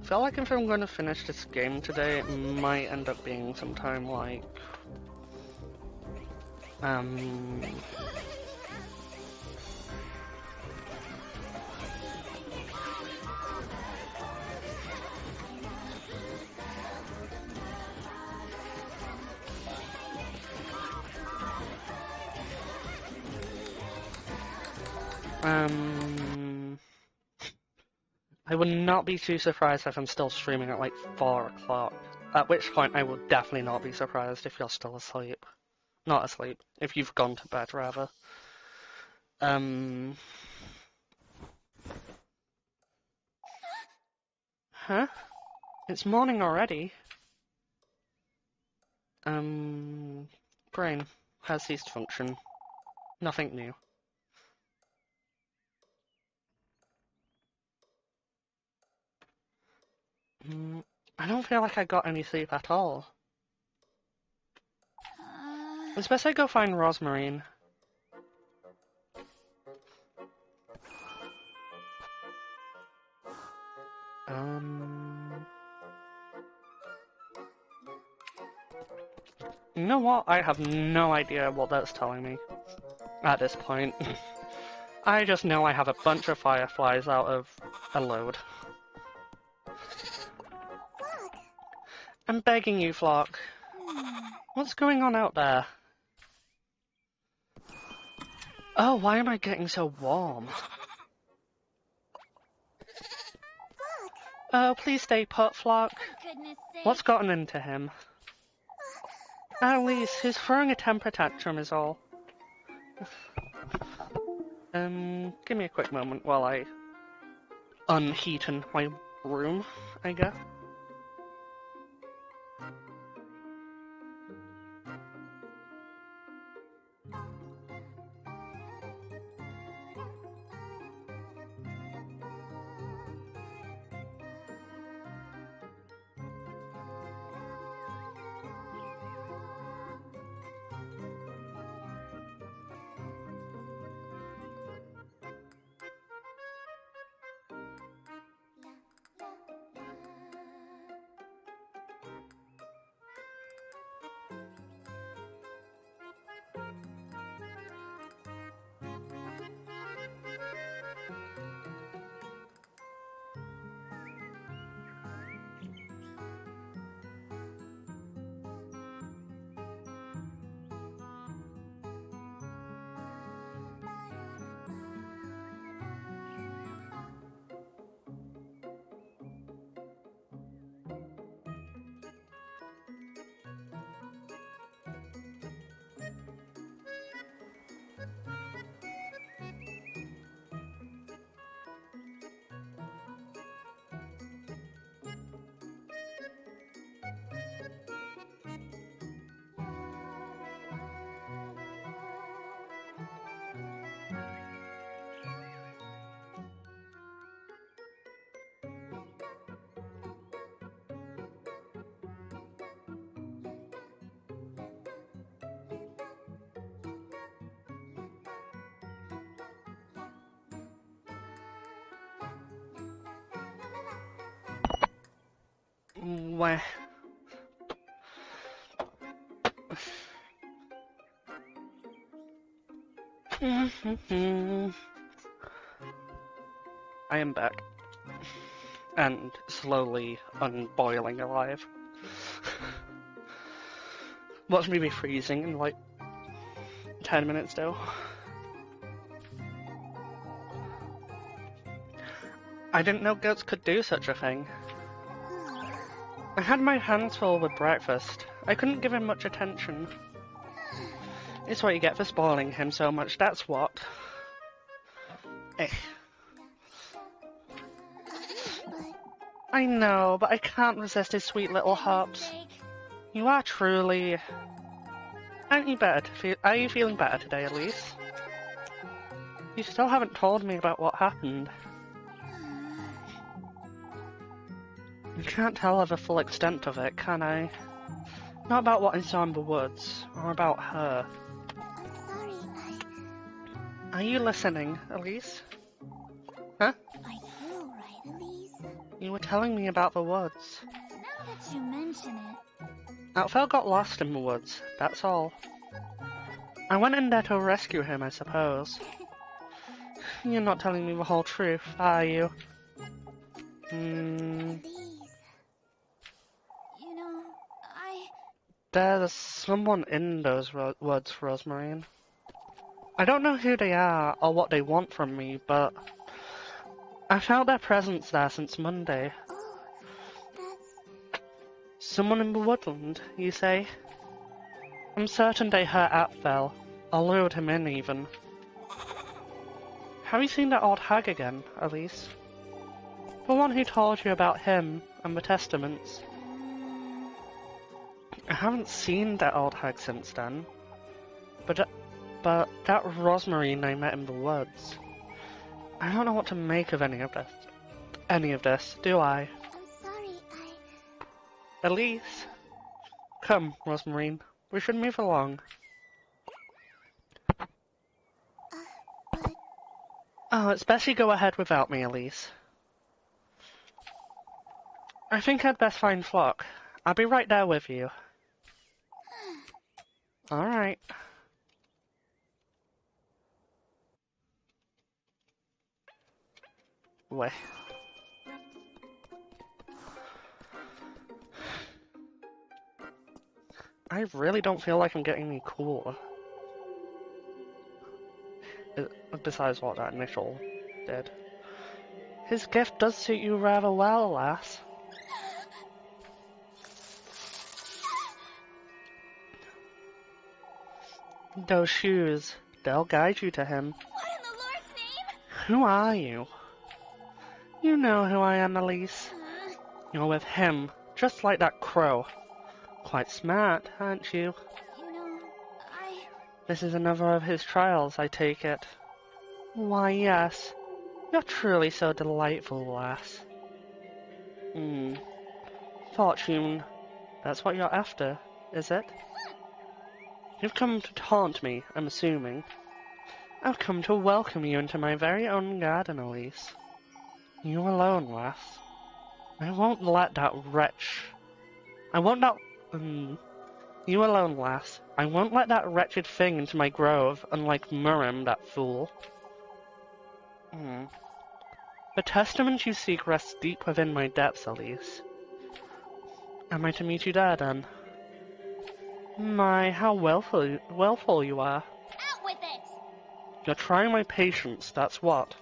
[SPEAKER 1] I feel like if I'm going to finish this game today, it might end up being sometime like... Um... I would not be too surprised if I'm still streaming at like 4 o'clock. At which point I will definitely not be surprised if you're still asleep. Not asleep. If you've gone to bed, rather. Huh? It's morning already. Brain has ceased to function. Nothing new. I don't feel like I got any sleep at all. It's best I go find Rosmarine. You know what? I have no idea what that's telling me at this point. I just know I have a bunch of fireflies out of a load.
[SPEAKER 2] Look!
[SPEAKER 1] I'm begging you, Flock. What's going on out there? Oh, why am I getting so warm?
[SPEAKER 2] Look!
[SPEAKER 1] Oh, please stay put, Flock.
[SPEAKER 2] For goodness sake!
[SPEAKER 1] What's gotten into him? Elise, he's throwing a temper tantrum is all. Give me a quick moment while I unheat in my room, I guess. Where? I am back. And slowly unboiling alive. Watch me be freezing in like 10 minutes still. I didn't know goats could do such a thing. I had my hands full with breakfast. I couldn't give him much attention. It's what you get for spoiling him so much, that's what. Eh. I know, but I can't resist his sweet little hops. You are truly... Aren't you better? Are you feeling better today, Elise? You still haven't told me about what happened. I can't tell her the full extent of it, can I? Not about what I saw in the woods, or about her.
[SPEAKER 2] I'm sorry,
[SPEAKER 1] Are you listening, Elise? Huh?
[SPEAKER 2] I feel right, Elise.
[SPEAKER 1] You were telling me about the woods.
[SPEAKER 2] Now that you mention it,
[SPEAKER 1] Outfell got lost in the woods, that's all. I went in there to rescue him, I suppose. You're not telling me the whole truth, are you?
[SPEAKER 2] Elise.
[SPEAKER 1] There's someone in those woods, Rosemarine. I don't know who they are or what they want from me, but I felt their presence there since Monday.
[SPEAKER 2] Oh, that's...
[SPEAKER 1] Someone in the woodland, you say? I'm certain they hurt Outfell, or lured him in even. Have you seen that old hag again, Elise? The one who told you about him and the testaments. I haven't seen that old hag since then. But that Rosemarine I met in the woods. I don't know what to make of any of this, do I?
[SPEAKER 2] I'm sorry,
[SPEAKER 1] Elise? Come, Rosemarine. We should move along.
[SPEAKER 2] but...
[SPEAKER 1] Oh, it's best you go ahead without me, Elise. I think I'd best find Flock. I'll be right there with you. Alright. Wait. I really don't feel like I'm getting any cooler. Besides what that initial did. His gift does suit you rather well, lass. Those shoes, they'll guide you to him.
[SPEAKER 2] What in the Lord's name?
[SPEAKER 1] Who are you? You know who I am, Elise. You're with him, just like that crow. Quite smart, aren't you?
[SPEAKER 2] You know,
[SPEAKER 1] This is another of his trials, I take it. Why, yes. You're truly so delightful, lass. Fortune. That's what you're after, is it? You've come to taunt me, I'm assuming. I've come to welcome you into my very own garden, Elise. You alone, lass. I won't let that wretch... I won't let... You alone, lass. I won't let that wretched thing into my grove, unlike Murrim, that fool. The testament you seek rests deep within my depths, Elise. Am I to meet you there, then? My, how willful you are.
[SPEAKER 2] out with it!
[SPEAKER 1] You're trying my patience, that's what.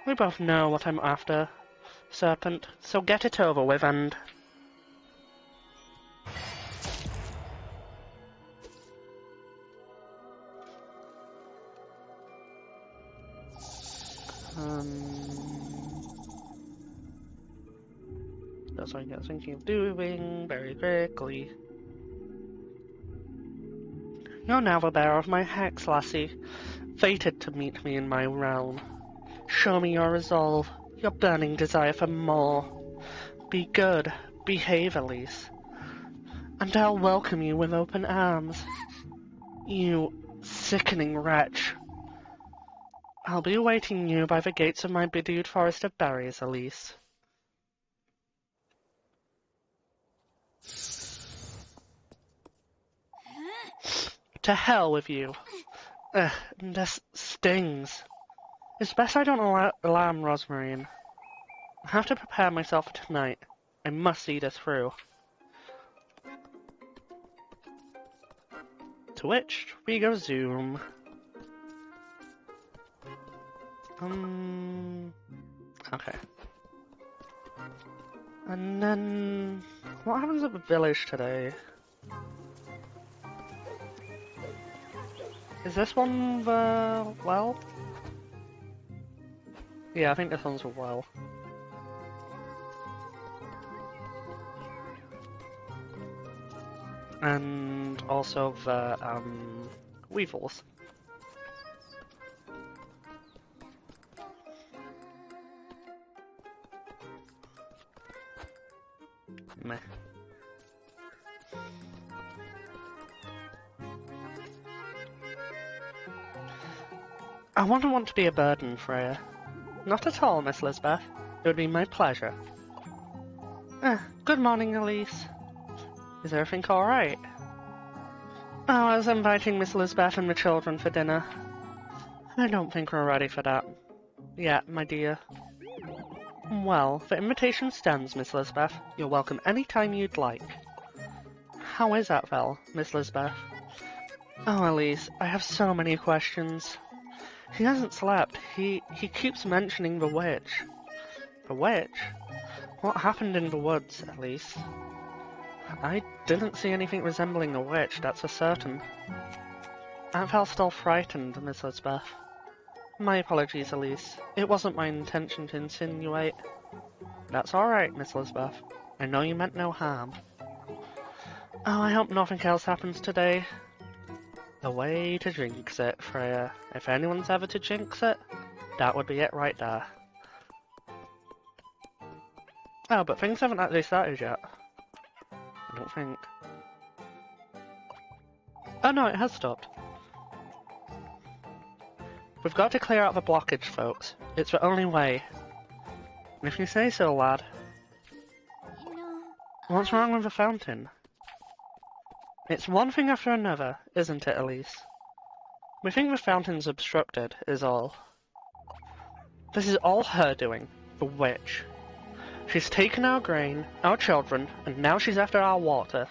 [SPEAKER 1] We both know what I'm after, Serpent, so get it over with and... That's what I get thinking of doing very quickly. You're now the bearer of my hex, lassie, fated to meet me in my realm. Show me your resolve, your burning desire for more. Be good, behave, Elise, and I'll welcome you with open arms. You sickening wretch. I'll be awaiting you by the gates of my bedewed forest of berries, Elise. To hell with you. Ugh, this stings. It's best I don't alarm Rosemarine. I have to prepare myself for tonight. I must see this through. Bewitched, we go zoom. Okay. And then, what happens at the village today? Is this one the well? Yeah, I think this one's a well. And also the, weevils. Meh. I wouldn't want to be a burden, Freya. Not at all, Miss Lisbeth. It would be my pleasure. Good morning, Elise. Is everything alright? Oh, I was inviting Miss Lisbeth and the children for dinner. I don't think we're ready for that. Yeah, my dear. Well, the invitation stands, Miss Lisbeth. You're welcome any time you'd like. How is that, Val, Miss Lisbeth? Oh, Elise, I have so many questions. He hasn't slept. He keeps mentioning the witch. The witch? What happened in the woods, Elise? I didn't see anything resembling a witch, that's for certain. Aunt Val's still frightened, Miss Lisbeth. My apologies, Elise. It wasn't my intention to insinuate. That's alright, Miss Lisbeth. I know you meant no harm. Oh, I hope nothing else happens today. The way to jinx it, Freya. If anyone's ever to jinx it, that would be it right there. Oh, but things haven't actually started yet. I don't think. Oh no, it has stopped. We've got to clear out the blockage, folks. It's the only way. If you say so, lad.
[SPEAKER 2] You know,
[SPEAKER 1] What's wrong with the fountain? It's one thing after another, isn't it, Elise? We think the fountain's obstructed, is all. This is all her doing. The witch. She's taken our grain, our children, and now she's after our water.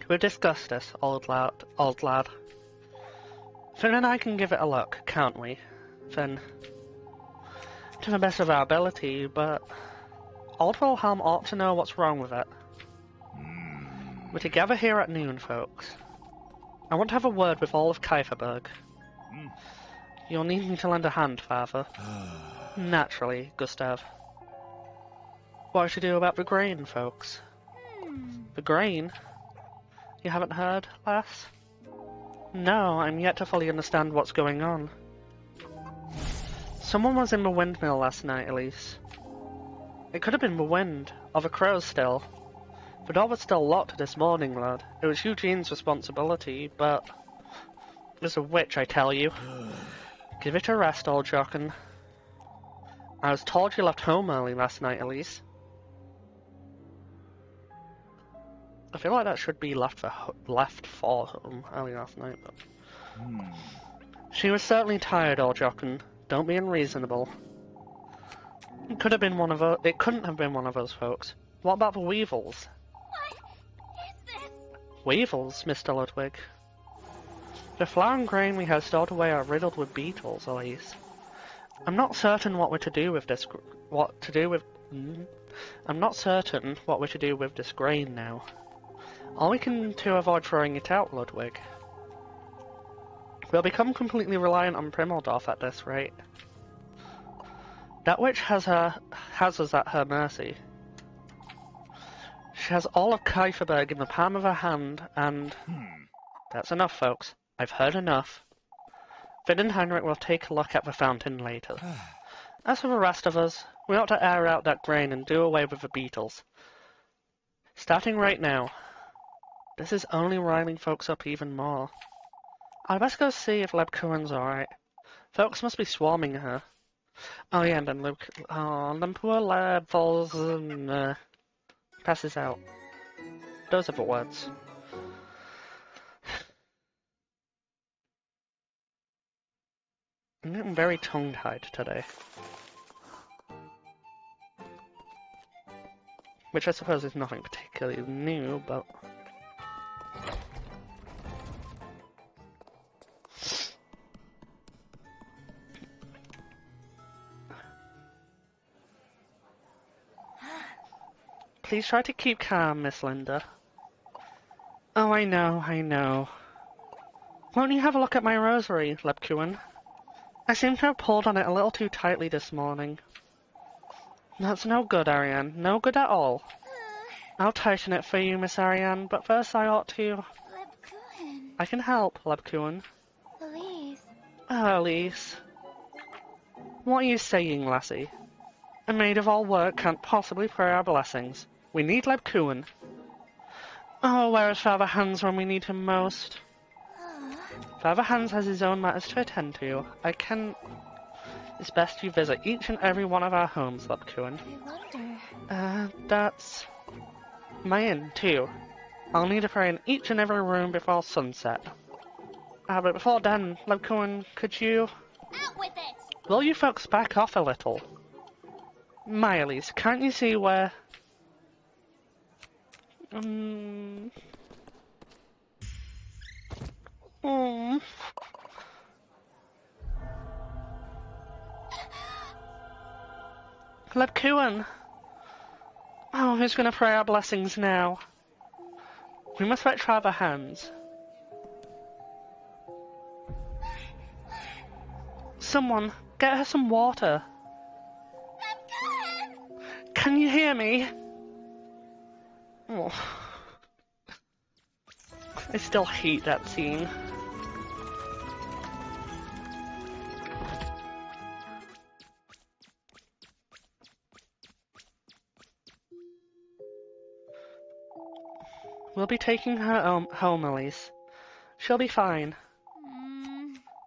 [SPEAKER 1] We've discussed this, old lad. Finn and I can give it a look, can't we? Finn. To the best of our ability, but Old Wilhelm ought to know what's wrong with it. We're together here at noon, folks. I want to have a word with all of Kieferberg. You'll need me to lend a hand, Father. Naturally, Gustav. What to do about the grain, folks? The grain? You haven't heard, lass? No, I'm yet to fully understand what's going on. Someone was in the windmill last night, Elise. It could have been the wind, or the crows still. The door was still locked this morning, lad. It was Eugene's responsibility, but... There's a witch, I tell you. Give it a rest, old Jochen. I was told you left home early last night, Elise. I feel like that should be left for home early last night, but... She was certainly tired, old Jochen. Don't be unreasonable. It couldn't have been one of those folks. What about the weevils?
[SPEAKER 2] what is this?
[SPEAKER 1] Weevils, Mr. Ludwig. The flour and grain we have stored away are riddled with beetles, Elise. I'm not certain what we're to do with this. I'm not certain what we're to do with this grain now. All we can to avoid throwing it out, Ludwig. We'll become completely reliant on Primmeldorf at this rate. That witch has us at her mercy. She has all of Kieferberg in the palm of her hand, and... That's enough, folks. I've heard enough. Finn and Heinrich will take a look at the fountain later. As for the rest of us, we ought to air out that grain and do away with the beetles. Starting right now. This is only riling folks up even more. I'd best go see if Lebkuren's alright. Folks must be swarming her. Oh yeah, and then then poor Leb falls and passes out. Those are the words. I'm getting very tongue-tied today. Which I suppose is nothing particularly new, but... Please try to keep calm, Miss Linda. Oh, I know, I know. Won't you have a look at my rosary, Lepkuin? I seem to have pulled on it a little too tightly this morning. That's no good, Ariane. No good at all. I'll tighten it for you, Miss Ariane, but first I ought to...
[SPEAKER 2] Lebkuchen.
[SPEAKER 1] I can help, Lepkuin.
[SPEAKER 2] Elise.
[SPEAKER 1] Oh, Elise. What are you saying, lassie? A maid of all work can't possibly pray our blessings. We need Lepkuin. Oh, where is Father Hans when we need him most? Father Hans has his own matters to attend to. It's best you visit each and every one of our homes, Lepkuin.
[SPEAKER 2] I wonder.
[SPEAKER 1] That's... my inn, too. I'll need to pray in each and every room before sunset. But before then, Lepkuin, could you...
[SPEAKER 2] Out with it!
[SPEAKER 1] Will you folks back off a little? My Elise, can't you see where... Mm. Lepkuin! Oh, who's gonna pray our blessings now? We must fetch Father Hans. Someone, get her some water. Can you hear me? Oh. I still hate that scene. We'll be taking her home, Elise. She'll be fine.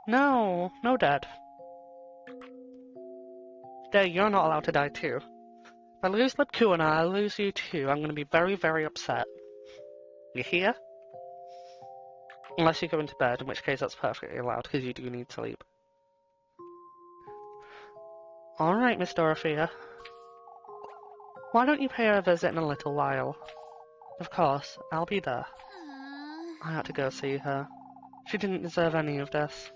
[SPEAKER 1] No, no, Dad. Dad, you're not allowed to die too. If I lose Lepkuin, I'll lose you too. I'm gonna be very, very upset. You hear? Unless you go into bed, in which case that's perfectly allowed, because you do need sleep. Alright, Miss Dorothea. Why don't you pay her a visit in a little while? Of course, I'll be there. I had to go see her. She didn't deserve any of this.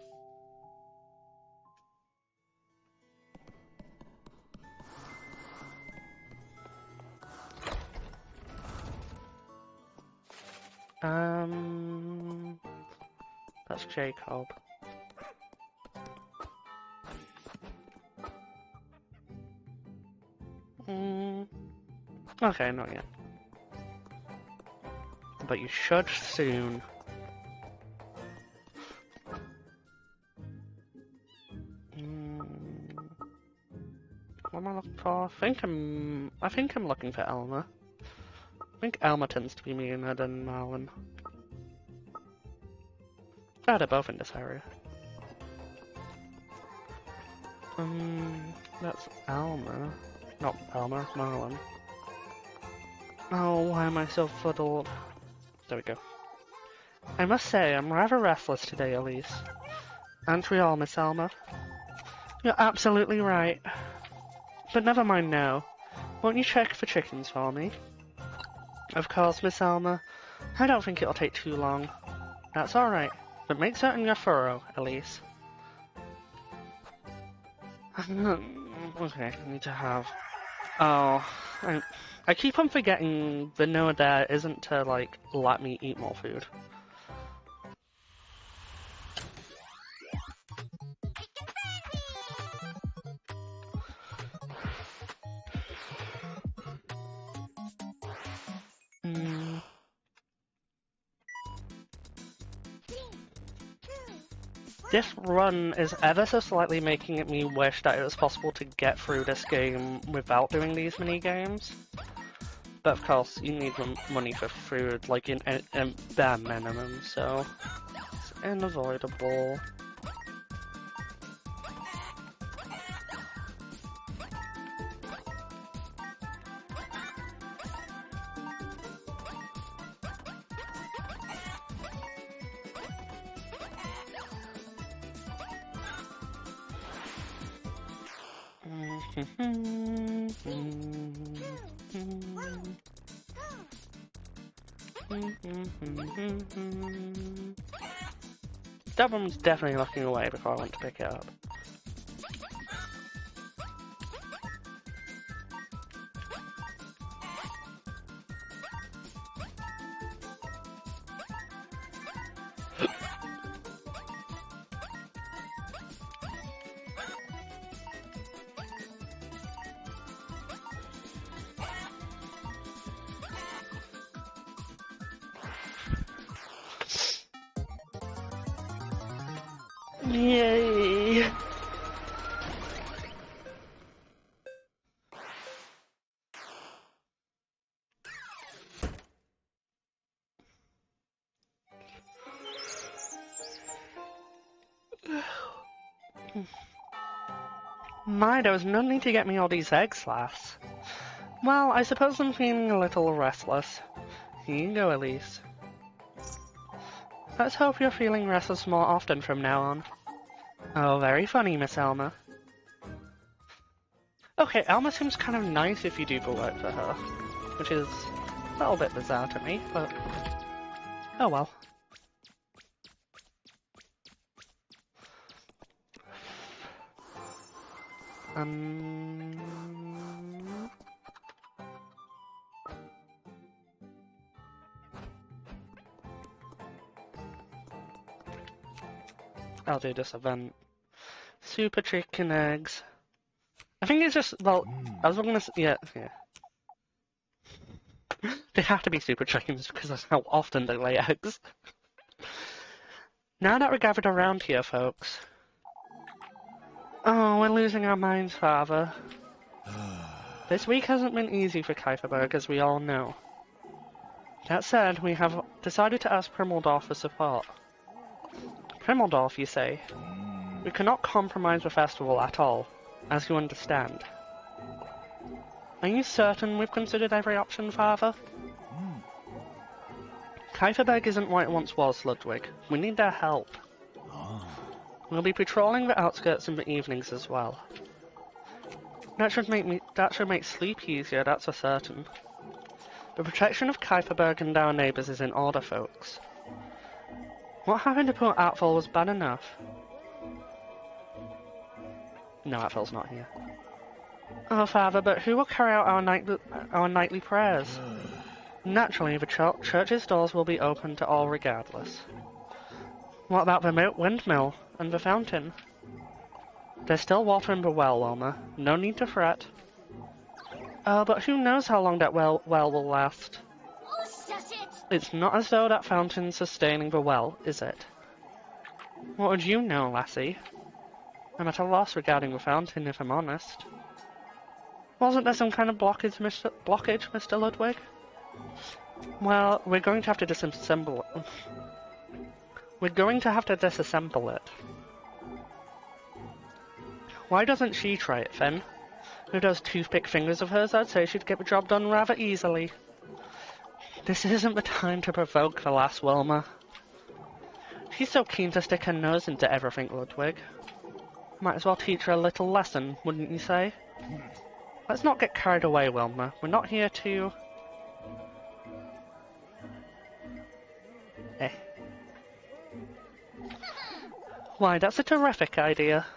[SPEAKER 1] That's Jacob. Okay, not yet. But you should soon. What am I looking for? I think I'm looking for Elmer. I think Elmer tends to be meaner than Marlon. Oh, they're both in this area. That's Elmer. Not Elmer, Marlon. Oh, why am I so fuddled? There we go. I must say, I'm rather restless today, Elise. Aren't we all, Miss Elmer? You're absolutely right. But never mind now. Won't you check for chickens for me? Of course, Miss Elmer. I don't think it'll take too long. That's alright. But make certain you're thorough, Elise. Okay, I need to have... Oh, I keep on forgetting the no there isn't to, like, let me eat more food. This run is ever so slightly making me wish that it was possible to get through this game without doing these mini games. But of course, you need money for food, like in bare minimum, so it's unavoidable. That one's definitely looking away before I went to pick it up. Yay! My, there was no need to get me all these eggs, lass. Well, I suppose I'm feeling a little restless. Here you go, Elise. Let's hope you're feeling restless more often from now on. Oh, very funny, Miss Elma. Okay, Elma seems kind of nice if you do the work for her, which is a little bit bizarre to me, but oh well. I'll do this event. Super chicken eggs. I think it's just, well, I was gonna say, yeah. They have to be super chickens because that's how often they lay eggs. Now that we're gathered around here, folks. Oh, we're losing our minds, Father. This week hasn't been easy for Kieferberg, as we all know. That said, we have decided to ask Primmeldorf for support. Primmeldorf, you say? We cannot compromise the festival at all, as you understand. Are you certain we've considered every option, Father? Kieferberg isn't what it once was, Ludwig. We need their help. We'll be patrolling the outskirts in the evenings as well. That should make sleep easier, that's for certain. The protection of Kieferberg and our neighbours is in order, folks. What happened to poor Atfel was bad enough. No, Atfel's not here. Oh, Father, but who will carry out our nightly prayers? Naturally, the church's doors will be open to all regardless. What about the windmill and the fountain? There's still water in the well, Wilma. No need to fret. But who knows how long that well will last?
[SPEAKER 2] Oh, shut it!
[SPEAKER 1] It's not as though that fountain's sustaining the well, is it? What would you know, lassie? I'm at a loss regarding the fountain, if I'm honest. Wasn't there some kind of blockage, Mr. Ludwig? Well, we're going to have to disassemble it. We're going to have to disassemble it. Why doesn't she try it, then? With those toothpick fingers of hers, I'd say she'd get the job done rather easily. This isn't the time to provoke the lass Wilma. She's so keen to stick her nose into everything, Ludwig. Might as well teach her a little lesson, wouldn't you say? Let's not get carried away, Wilma. We're not here to... Why, that's a terrific idea.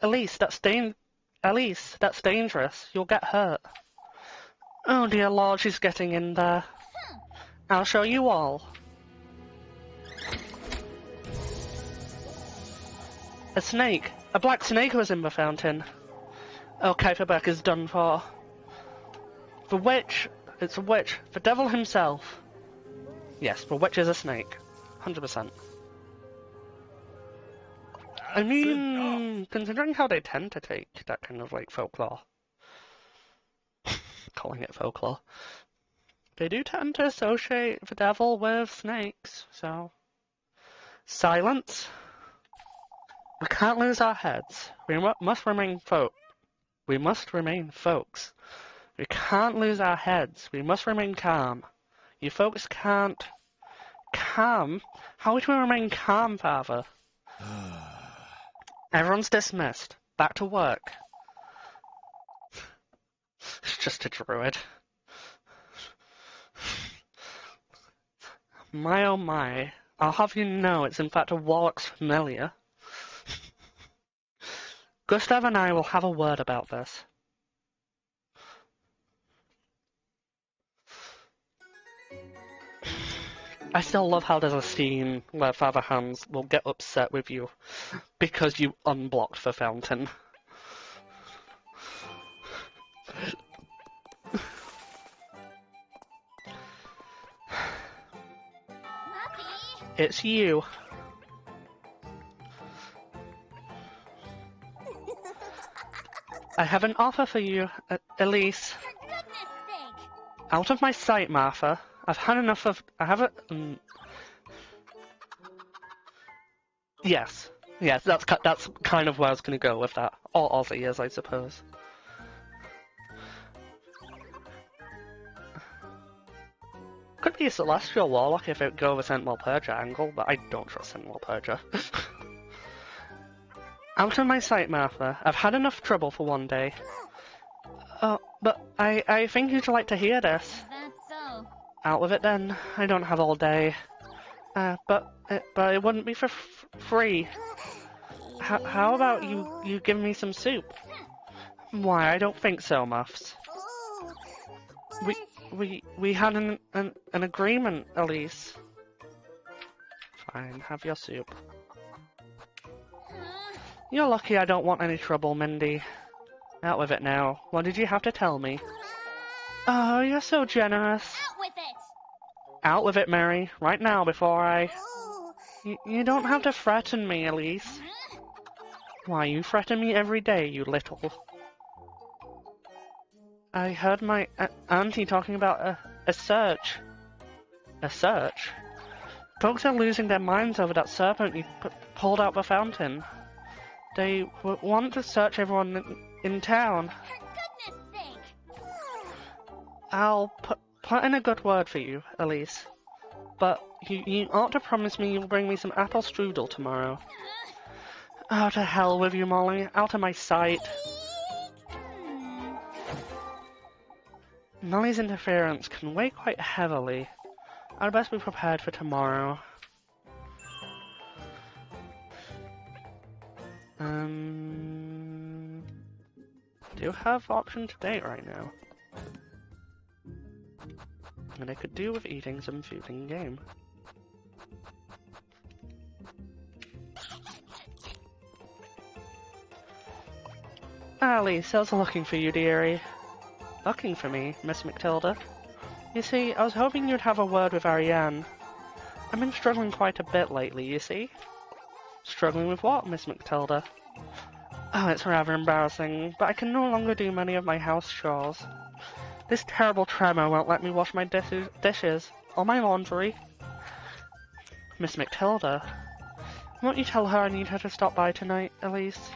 [SPEAKER 1] Elise, that's dangerous. You'll get hurt. Oh dear Lord, she's getting in there. I'll show you all. A snake. A black snake was in the fountain. Oh, Kieferberg is done for. The witch. It's a witch. The devil himself. Yes, the witch is a snake. 100%. I mean, considering how they tend to take that kind of, like, folklore. Calling it folklore. They do tend to associate the devil with snakes, so... Silence. We can't lose our heads. We must remain We must remain folks. We can't lose our heads. We must remain calm. You folks can't... Calm? How would we remain calm, Father? Everyone's dismissed. Back to work. It's just a druid. My oh my. I'll have you know it's in fact a warlock's familiar. Gustav and I will have a word about this. I still love how there's a scene where Father Hans will get upset with you because you unblocked the fountain. It's you. I have an offer for you, Elise.
[SPEAKER 2] For goodness sake!
[SPEAKER 1] Out of my sight, Martha. I've had enough of. I haven't. Yes. Yes, that's kind of where I was going to go with that. Or Aussie is, I suppose. Could be a celestial warlock if it go with Sentinel Purger angle, but I don't trust Sentinel Purger. Out of my sight, Martha. I've had enough trouble for one day. Oh, but I think you'd like to hear this.
[SPEAKER 2] Is that so?
[SPEAKER 1] Out with it then. I don't have all day. But it wouldn't be for free. How about you give me some soup? Why, I don't think so, Muffs. We had an agreement, Elise. Fine, have your soup. You're lucky I don't want any trouble, Mindy. Out with it now. What did you have to tell me? Oh, you're so generous.
[SPEAKER 2] Out with it!
[SPEAKER 1] Out with it, Mary. Right now, before I... You don't have to threaten me, Elise. Why, you threaten me every day, you little... I heard my auntie talking about a search. A search? Folks are losing their minds over that serpent you pulled out the fountain. They want to search everyone in town.
[SPEAKER 2] For goodness sake!
[SPEAKER 1] I'll put in a good word for you, Elise. But you ought to promise me you'll bring me some apple strudel tomorrow. Oh, to hell with you, Molly. Out of my sight. Molly's interference can weigh quite heavily. I'd best be prepared for tomorrow. Do you have option to date right now? And I could do with eating some food in game. Elise, I was looking for you, dearie. Looking for me, Miss McTilda? You see, I was hoping you'd have a word with Ariane. I've been struggling quite a bit lately, you see. Struggling with what, Miss McTilda? Oh, it's rather embarrassing, but I can no longer do many of my house chores. This terrible tremor won't let me wash my dishes, or my laundry. Miss McTilda, won't you tell her I need her to stop by tonight, Elise?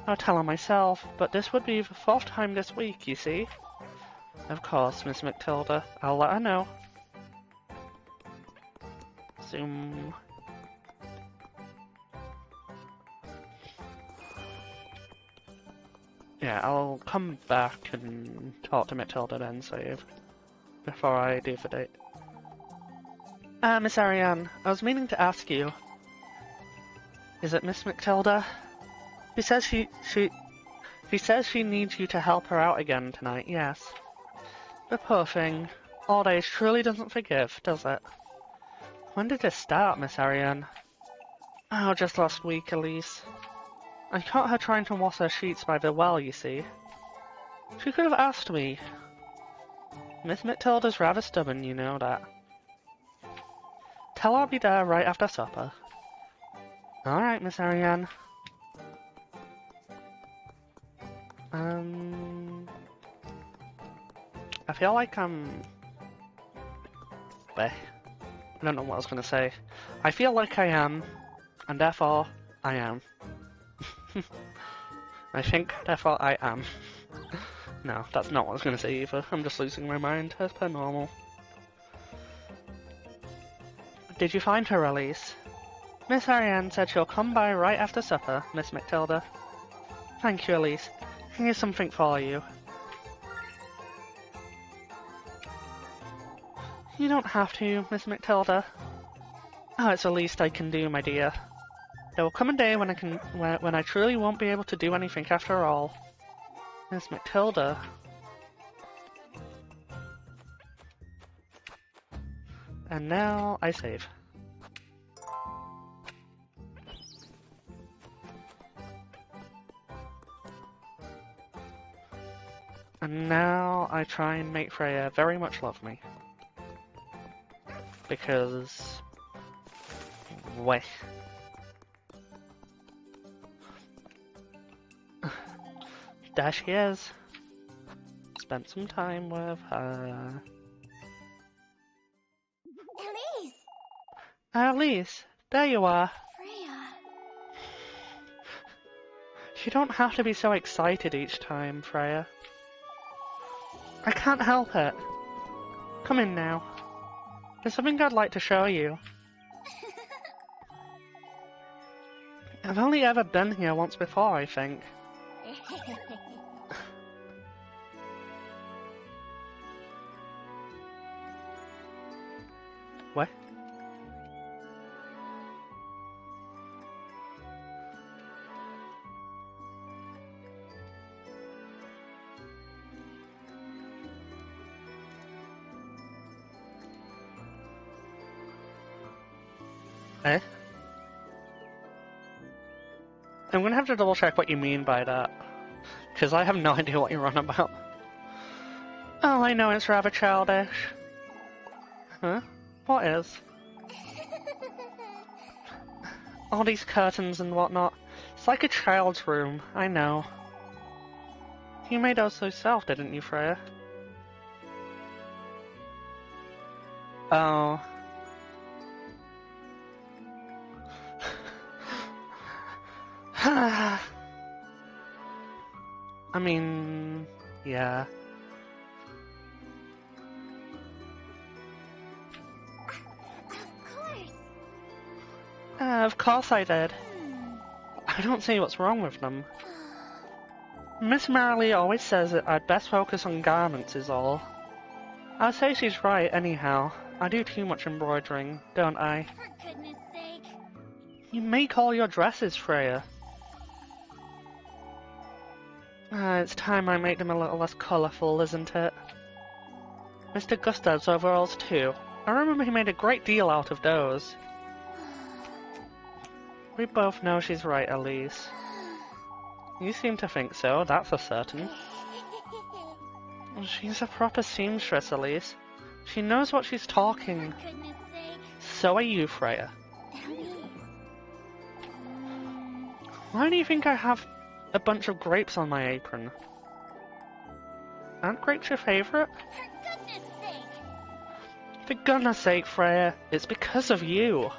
[SPEAKER 1] I'll tell her myself, but this would be the 4th time this week, you see. Of course, Miss McTilda. I'll let her know. Zoom. Yeah, I'll come back and talk to Matilda then, save. Before I do the date. Miss Ariane, I was meaning to ask you. Is it Miss McTilda? She says she says she needs you to help her out again tonight, yes. The poor thing. Old age truly doesn't forgive, does it? When did this start, Miss Ariane? Oh, just last week, Elise. I caught her trying to wash her sheets by the well, you see. She could have asked me. Miss Matilda's rather stubborn, you know that. Tell her I'll be there right after supper. Alright, Miss Ariane. I feel like Bleh. I don't know what I was gonna say. I feel like I am, and therefore I am. I think, therefore I am. No, that's not what I was gonna say either. I'm just losing my mind, as per normal. Did you find her, Elise? Miss Ariane said she'll come by right after supper, Miss McTilda. Thank you, Elise. Here's something for you. You don't have to, Miss McTilda. Oh, it's the least I can do, my dear. There will come a day when I truly won't be able to do anything after all. Miss McTilda. And now I save. And now I try and make Freya very much love me. Because Wait. There she is. Spent some time with her.
[SPEAKER 2] Elise!
[SPEAKER 1] Elise, there you are.
[SPEAKER 2] Freya.
[SPEAKER 1] You don't have to be so excited each time, Freya. I can't help it. Come in now. There's something I'd like to show you. I've only ever been here once before, I think. What? Eh? I'm gonna have to double check what you mean by that. Because I have no idea what you're on about. Oh, I know it's rather childish. Huh? What is? All these curtains and whatnot. It's like a child's room, I know. You made those yourself, didn't you, Freya? Oh. I mean, yeah. Of course I did. I don't see what's wrong with them. Miss Merrily always says that I'd best focus on garments is all. I'd say she's right anyhow. I do too much embroidering, don't I?
[SPEAKER 2] For goodness sake.
[SPEAKER 1] You make all your dresses, Freya. It's time I make them a little less colourful, isn't it? Mr. Gustav's overalls too. I remember he made a great deal out of those. We both know she's right, Elise. You seem to think so, that's for certain. She's a proper seamstress, Elise. She knows what she's talking.
[SPEAKER 2] For goodness sake.
[SPEAKER 1] So are you, Freya. Why do you think I have a bunch of grapes on my apron? Aren't grapes your favourite?
[SPEAKER 2] For goodness sake.
[SPEAKER 1] For goodness sake, Freya, it's because of you.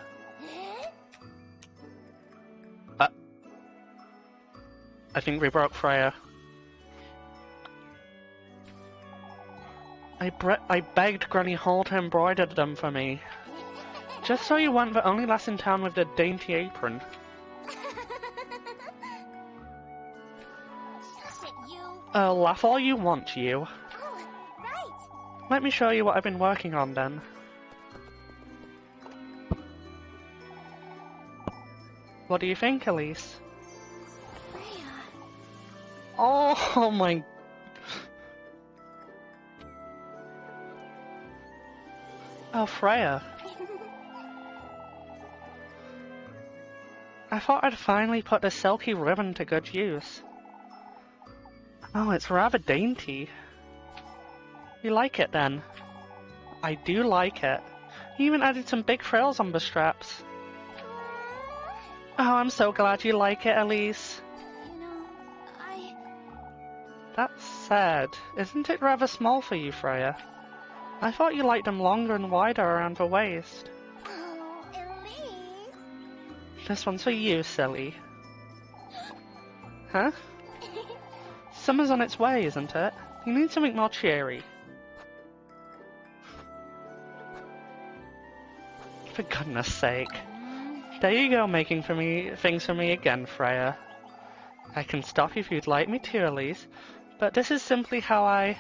[SPEAKER 1] I think we broke Freya. I begged Granny Hall to embroider them for me. Just so you weren't the only lass in town with the dainty apron.
[SPEAKER 2] Shush it, you.
[SPEAKER 1] Laugh all you want, you.
[SPEAKER 2] Oh, right.
[SPEAKER 1] Let me show you what I've been working on then. What do you think, Elise?
[SPEAKER 2] Freya.
[SPEAKER 1] Oh my... Oh, Freya. I thought I'd finally put the silky ribbon to good use. Oh, it's rather dainty. You like it then? I do like it. You even added some big frills on the straps. Oh, I'm so glad you like it, Elise.
[SPEAKER 2] You know,
[SPEAKER 1] That's sad. Isn't it rather small for you, Freya? I thought you liked them longer and wider around the waist.
[SPEAKER 2] Oh, Elise.
[SPEAKER 1] This one's for you, silly. Huh? Summer's on its way, isn't it? You need something more cheery. For goodness sake. There you go, making things for me again, Freya. I can stop if you'd like me to, Elise, but this is simply how I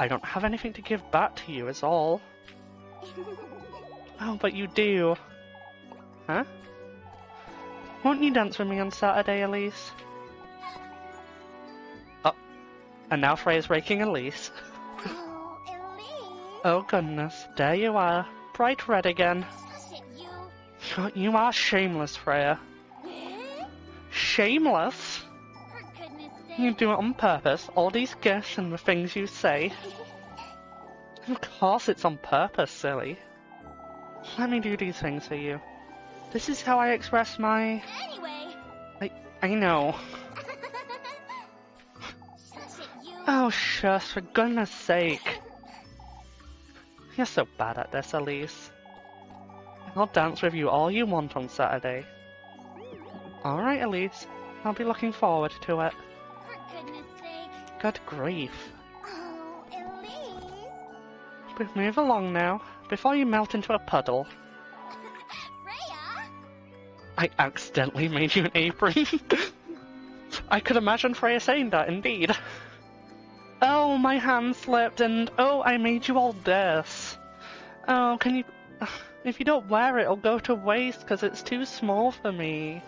[SPEAKER 1] don't have anything to give back to you, is all. Oh, but you do. Huh? Won't you dance with me on Saturday, Elise? Oh, and now Freya's raking Elise.
[SPEAKER 2] Oh, Elise.
[SPEAKER 1] Oh goodness, there you are, bright red again.
[SPEAKER 2] Shush it, you.
[SPEAKER 1] You are shameless, Freya. Shameless?
[SPEAKER 2] For goodness sake.
[SPEAKER 1] You do it on purpose, all these gifts and the things you say. Of course it's on purpose, silly. Let me do these things for you. This is how I express my...
[SPEAKER 2] Anyway.
[SPEAKER 1] I know.
[SPEAKER 2] Shush it, you.
[SPEAKER 1] Oh, shush, for goodness sake. You're so bad at this, Elise. I'll dance with you all you want on Saturday. Alright, Elise. I'll be looking forward to it.
[SPEAKER 2] For goodness sake.
[SPEAKER 1] Good grief.
[SPEAKER 2] Oh, Elise.
[SPEAKER 1] But move along now, before you melt into a puddle.
[SPEAKER 2] Rhea.
[SPEAKER 1] I accidentally made you an apron. I could imagine Freya saying that, indeed. Oh, my hand slipped and oh, I made you all this. Oh, can you... If you don't wear it, it'll go to waste because it's too small for me.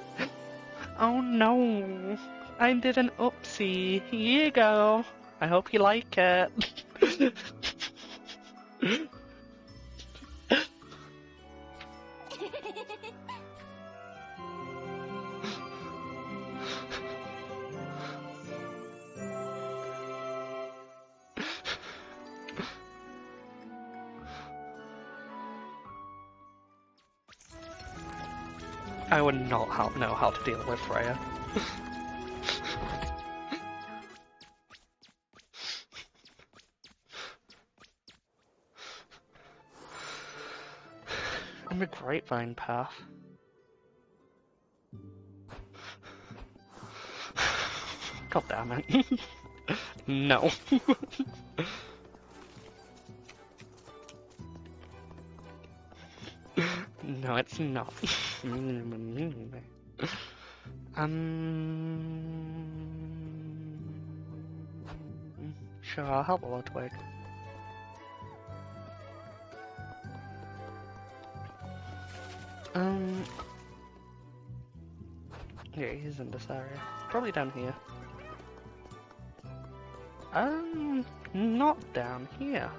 [SPEAKER 1] Oh no. I did an oopsie. Here you go. I hope you like it. I would not know how to deal with Freya. I'm a grapevine path. God damn it. No. No, it's not. Sure, I'll help Ludwig. Yeah, he's in this area. Probably down here. Not down here.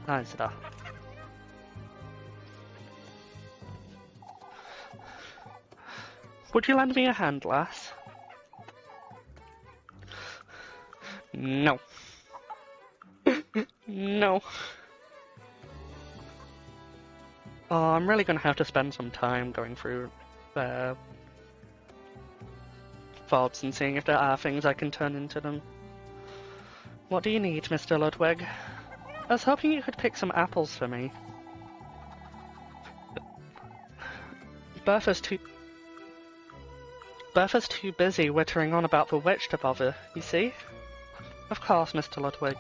[SPEAKER 1] Nice enough. Would you lend me a hand, lass? No. No. Oh, I'm really gonna have to spend some time going through fobs and seeing if there are things I can turn into them. What do you need, Mr. Ludwig? I was hoping you could pick some apples for me. Bertha's too busy whittering on about the witch to bother, you see? Of course, Mr. Ludwig.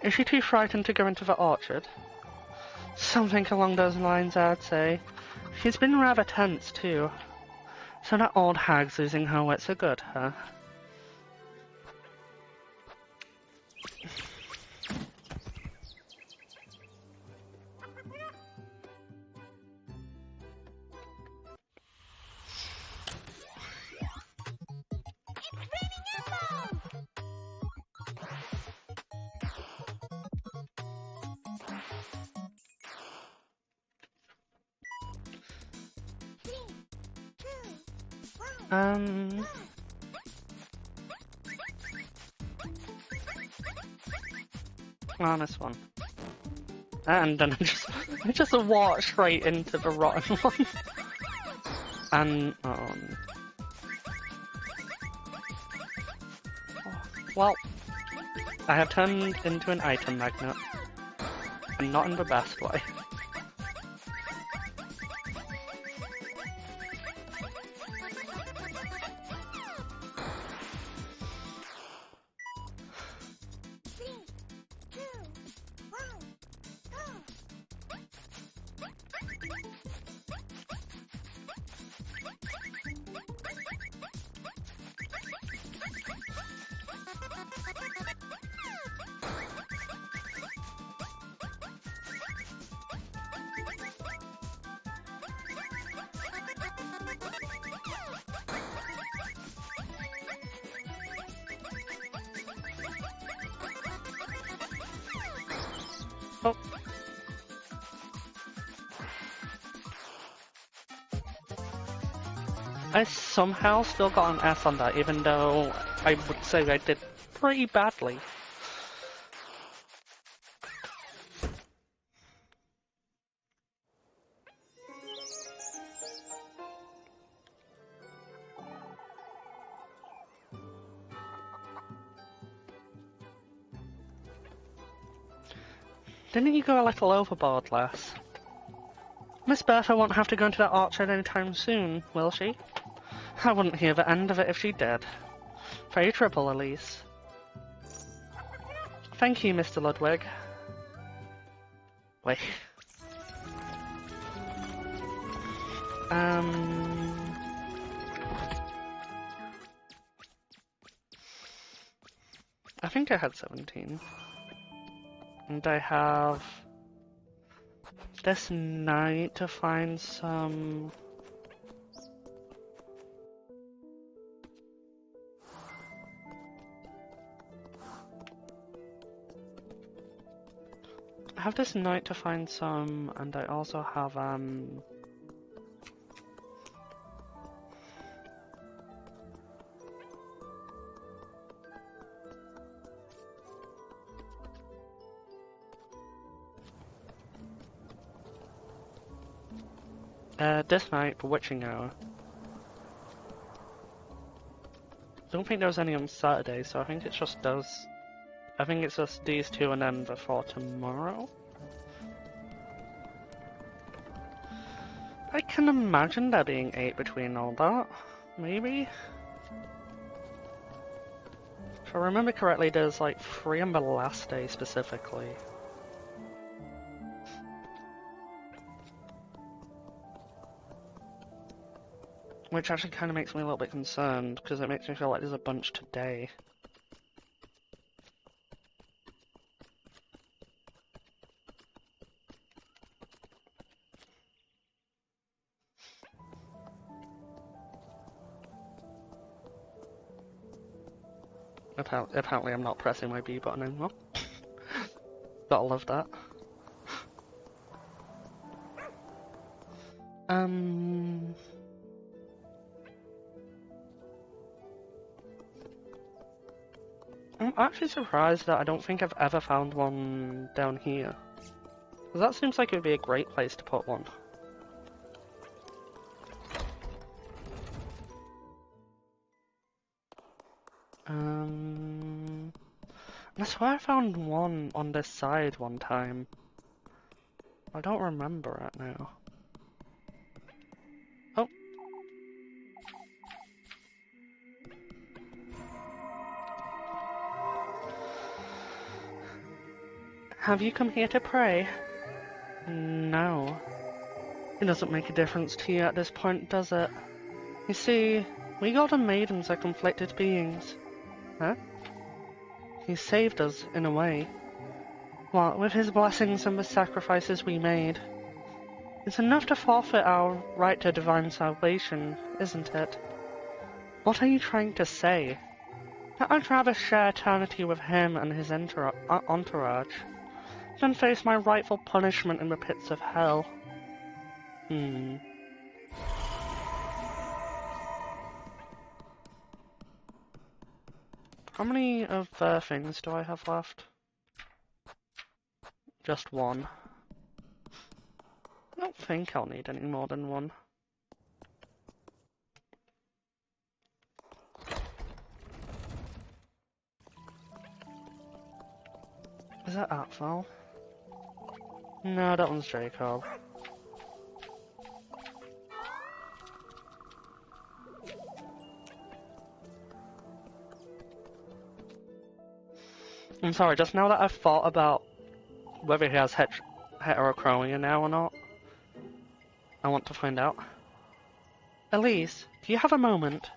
[SPEAKER 1] Is she too frightened to go into the orchard? Something along those lines, I'd say. She's been rather tense, too. So that old hag's losing her wits are good, huh? On this one. And then I just walk straight into the rotten one. And, well, I have turned into an item magnet. And not in the best way. Oh. I somehow still got an S on that, even though I would say I did pretty badly. Didn't you go a little overboard, lass? Miss Bertha won't have to go into that orchard anytime soon, will she? I wouldn't hear the end of it if she did. Very triple, Elise. Thank you, Mr. Ludwig. Wait. I think I had 17. And I have this night to find some... I have this night to find some, and I also have, this night, Bewitching Hour. Don't think there was any on Saturday, so I think it's just those. I think it's just these two and then before tomorrow. I can imagine there being 8 between all that. Maybe? If I remember correctly, there's like 3 on the last day specifically. Which actually kind of makes me a little bit concerned, because it makes me feel like there's a bunch today. Apparently I'm not pressing my B button anymore. Gotta love that. I'm actually surprised that I don't think I've ever found one down here. 'Cause that seems like it would be a great place to put one. I swear I found one on this side one time. I don't remember it now. Oh. Have you come here to pray? No. It doesn't make a difference to you at this point, does it? You see, we golden maidens are conflicted beings. Huh? He saved us, in a way. What with his blessings and the sacrifices we made. It's enough to forfeit our right to divine salvation, isn't it? What are you trying to say? That I'd rather share eternity with him and his entourage than face my rightful punishment in the pits of hell. How many of the things do I have left? Just one. I don't think I'll need any more than one. Is that Atval? No, that one's Jacob. I'm sorry, just now that I've thought about whether he has heterochronia now or not, I want to find out. Elise, do you have a moment?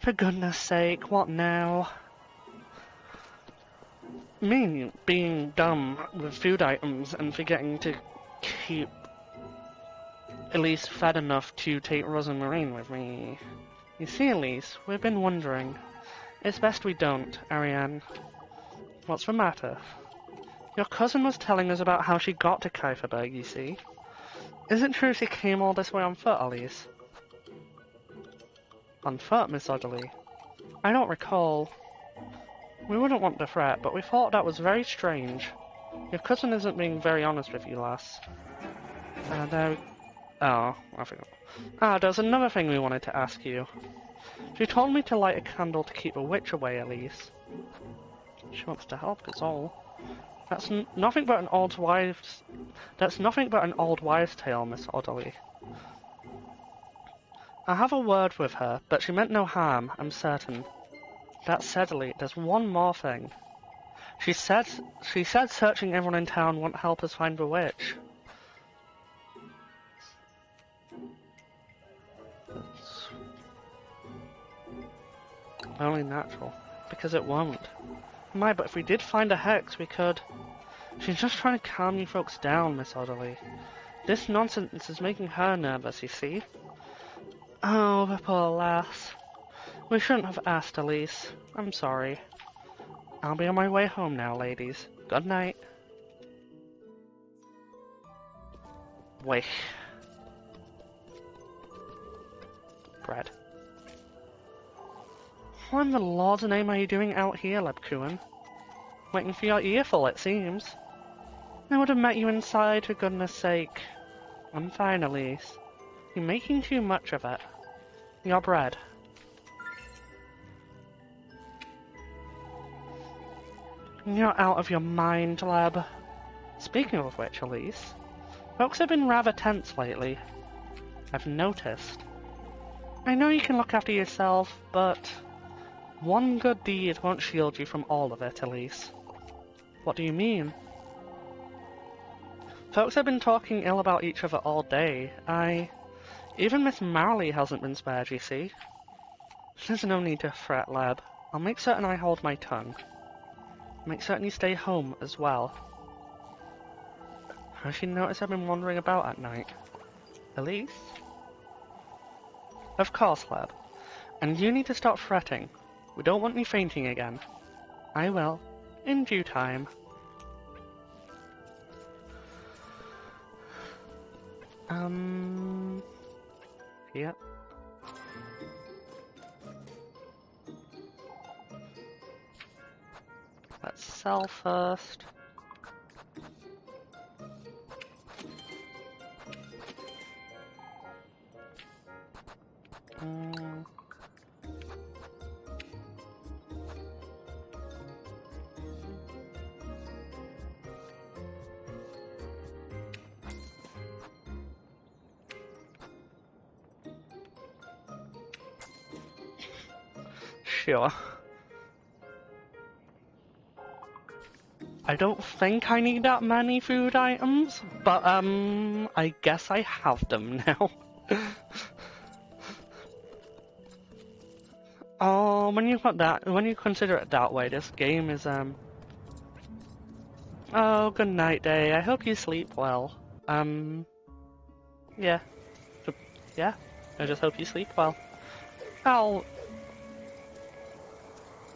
[SPEAKER 1] For goodness sake, what now? Me being dumb with food items and forgetting to keep Elise fed enough to take Rosamarine with me. You see, Elise, we've been wondering. It's best we don't, Ariane. What's the matter? Your cousin was telling us about how she got to Kieferberg, you see. Is it true she came all this way on foot, Elise? On foot, Miss Ugly? I don't recall. We wouldn't want to fret, but we thought that was very strange. Your cousin isn't being very honest with you, lass. Oh, I forgot. There's another thing we wanted to ask you. She told me to light a candle to keep a witch away, Elise. She wants to help us all. Nothing but an old wives. That's nothing but an old wives' tale, Miss Audley. I have a word with her, but she meant no harm, I'm certain. That said, Elise, there's one more thing. She said searching everyone in town won't help us find the witch. It's only natural, because it won't. My, but if we did find a hex, we could. She's just trying to calm you folks down, Miss Audley. This nonsense is making her nervous, you see. Oh, the poor lass. We shouldn't have asked, Elise. I'm sorry. I'll be on my way home now, ladies. Good night. Wait. Bread. What in the Lord's name are you doing out here, Lebkuin? Waiting for your earful, it seems. I would have met you inside, for goodness sake. I'm fine, Elise. You're making too much of it. Your bread. You're out of your mind, Leb. Speaking of which, Elise, folks have been rather tense lately. I've noticed. I know you can look after yourself, but one good deed won't shield you from all of it, Elise. What do you mean? Folks have been talking ill about each other all day. Even Miss Marley hasn't been spared, you see. There's no need to fret, Leb. I'll make certain I hold my tongue. Make certain you stay home as well. Has she noticed I've been wandering about at night? Elise? Of course, Leb. And you need to stop fretting. We don't want you fainting again. I will. In due time. Yep. Let's sell first. Sure. I don't think I need that many food items, but I guess I have them now. Oh, when you consider it that way, this game is Oh, good night, Day. I hope you sleep well. Yeah. Yeah. I just hope you sleep well.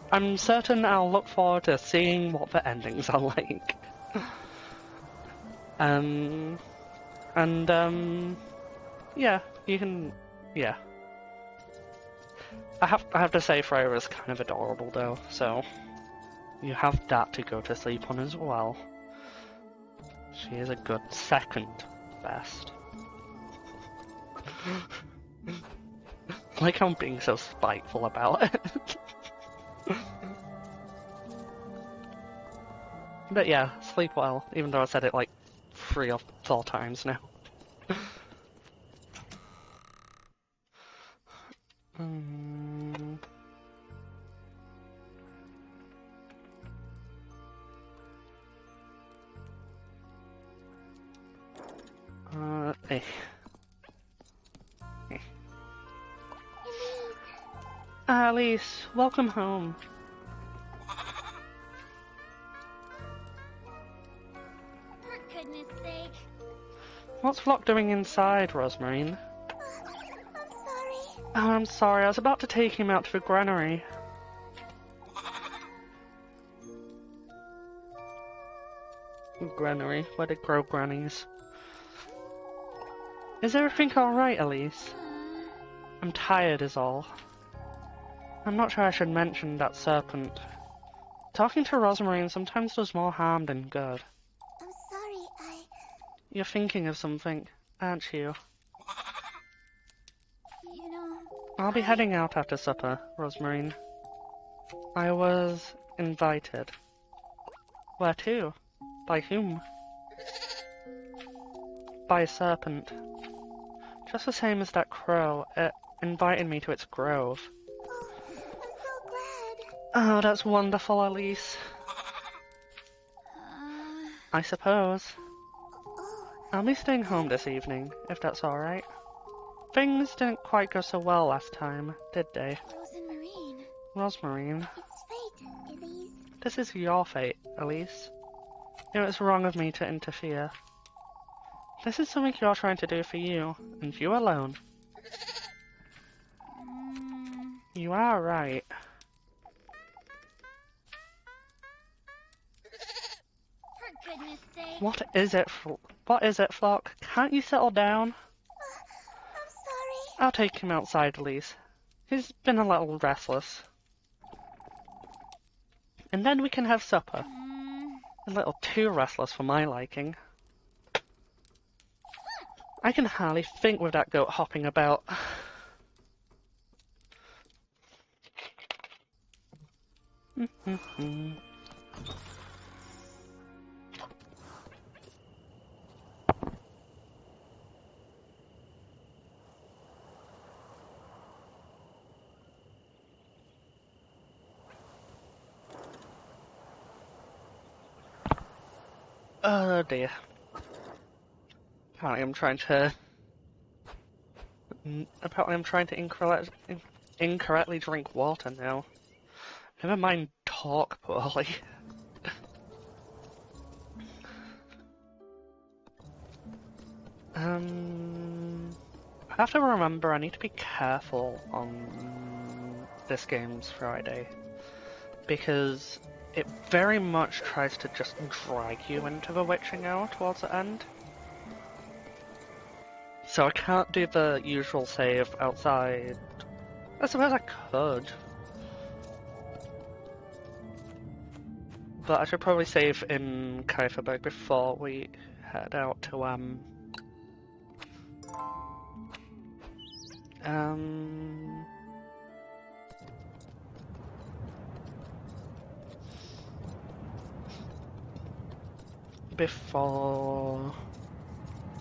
[SPEAKER 1] I'm certain I'll look forward to seeing what the endings are like. Yeah, you can, yeah. I have to say Freya is kind of adorable though, so you have that to go to sleep on as well. She is a good second best. Like I'm being so spiteful about it. But yeah, sleep well, even though I said it like 3 or 4 times now. Eh. Elise, welcome home.
[SPEAKER 2] For goodness sake.
[SPEAKER 1] What's Flock doing inside, Rosmarine?
[SPEAKER 2] I'm sorry.
[SPEAKER 1] Oh, I'm sorry, I was about to take him out to the granary. Granary, where they grow grannies. Is everything alright, Elise? I'm tired is all. I'm not sure I should mention that serpent. Talking to Rosmarine sometimes does more harm than good.
[SPEAKER 2] I'm sorry,
[SPEAKER 1] You're thinking of something, aren't you?
[SPEAKER 2] You know...
[SPEAKER 1] I'll be heading out after supper, Rosmarine. I was invited. Where to? By whom? By a serpent. Just the same as that crow. It invited me to its grove.
[SPEAKER 2] Oh, I'm so glad.
[SPEAKER 1] Oh, that's wonderful, Elise. I suppose.
[SPEAKER 2] Oh,
[SPEAKER 1] I'll be staying home this evening, if that's alright. Things didn't quite go so well last time, did they?
[SPEAKER 2] Rose and Marine.
[SPEAKER 1] Rosmarine,
[SPEAKER 2] It's fate, Elise.
[SPEAKER 1] this is your fate, Elise. It was wrong of me to interfere. This is something you're trying to do for you, and you alone. You are right.
[SPEAKER 2] For goodness sake.
[SPEAKER 1] What is it, Flock? Can't you settle down?
[SPEAKER 2] I'm sorry.
[SPEAKER 1] I'll take him outside, Elise. He's been a little restless. And then we can have supper. A little too restless for my liking. I can hardly think with that goat hopping about. Oh dear. Apparently I'm trying to incorrectly drink water now. Never mind talk poorly. I have to remember I need to be careful on this game's Friday. Because it very much tries to just drag you into the witching hour towards the end. So I can't do the usual save outside. I suppose I could. But I should probably save in Kaiferberg before we head out to,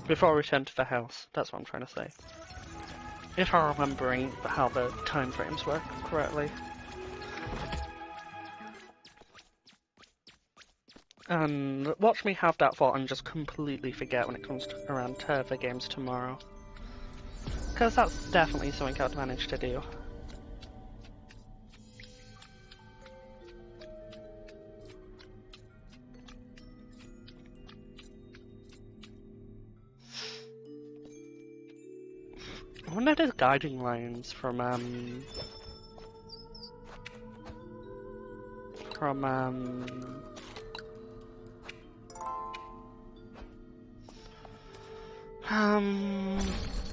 [SPEAKER 1] before we return to the house. That's what I'm trying to say. If I'm remembering how the time frames work correctly. And watch me have that thought and just completely forget when it comes around to the games tomorrow. Because that's definitely something I'd manage to do. I wonder if there's guiding lines from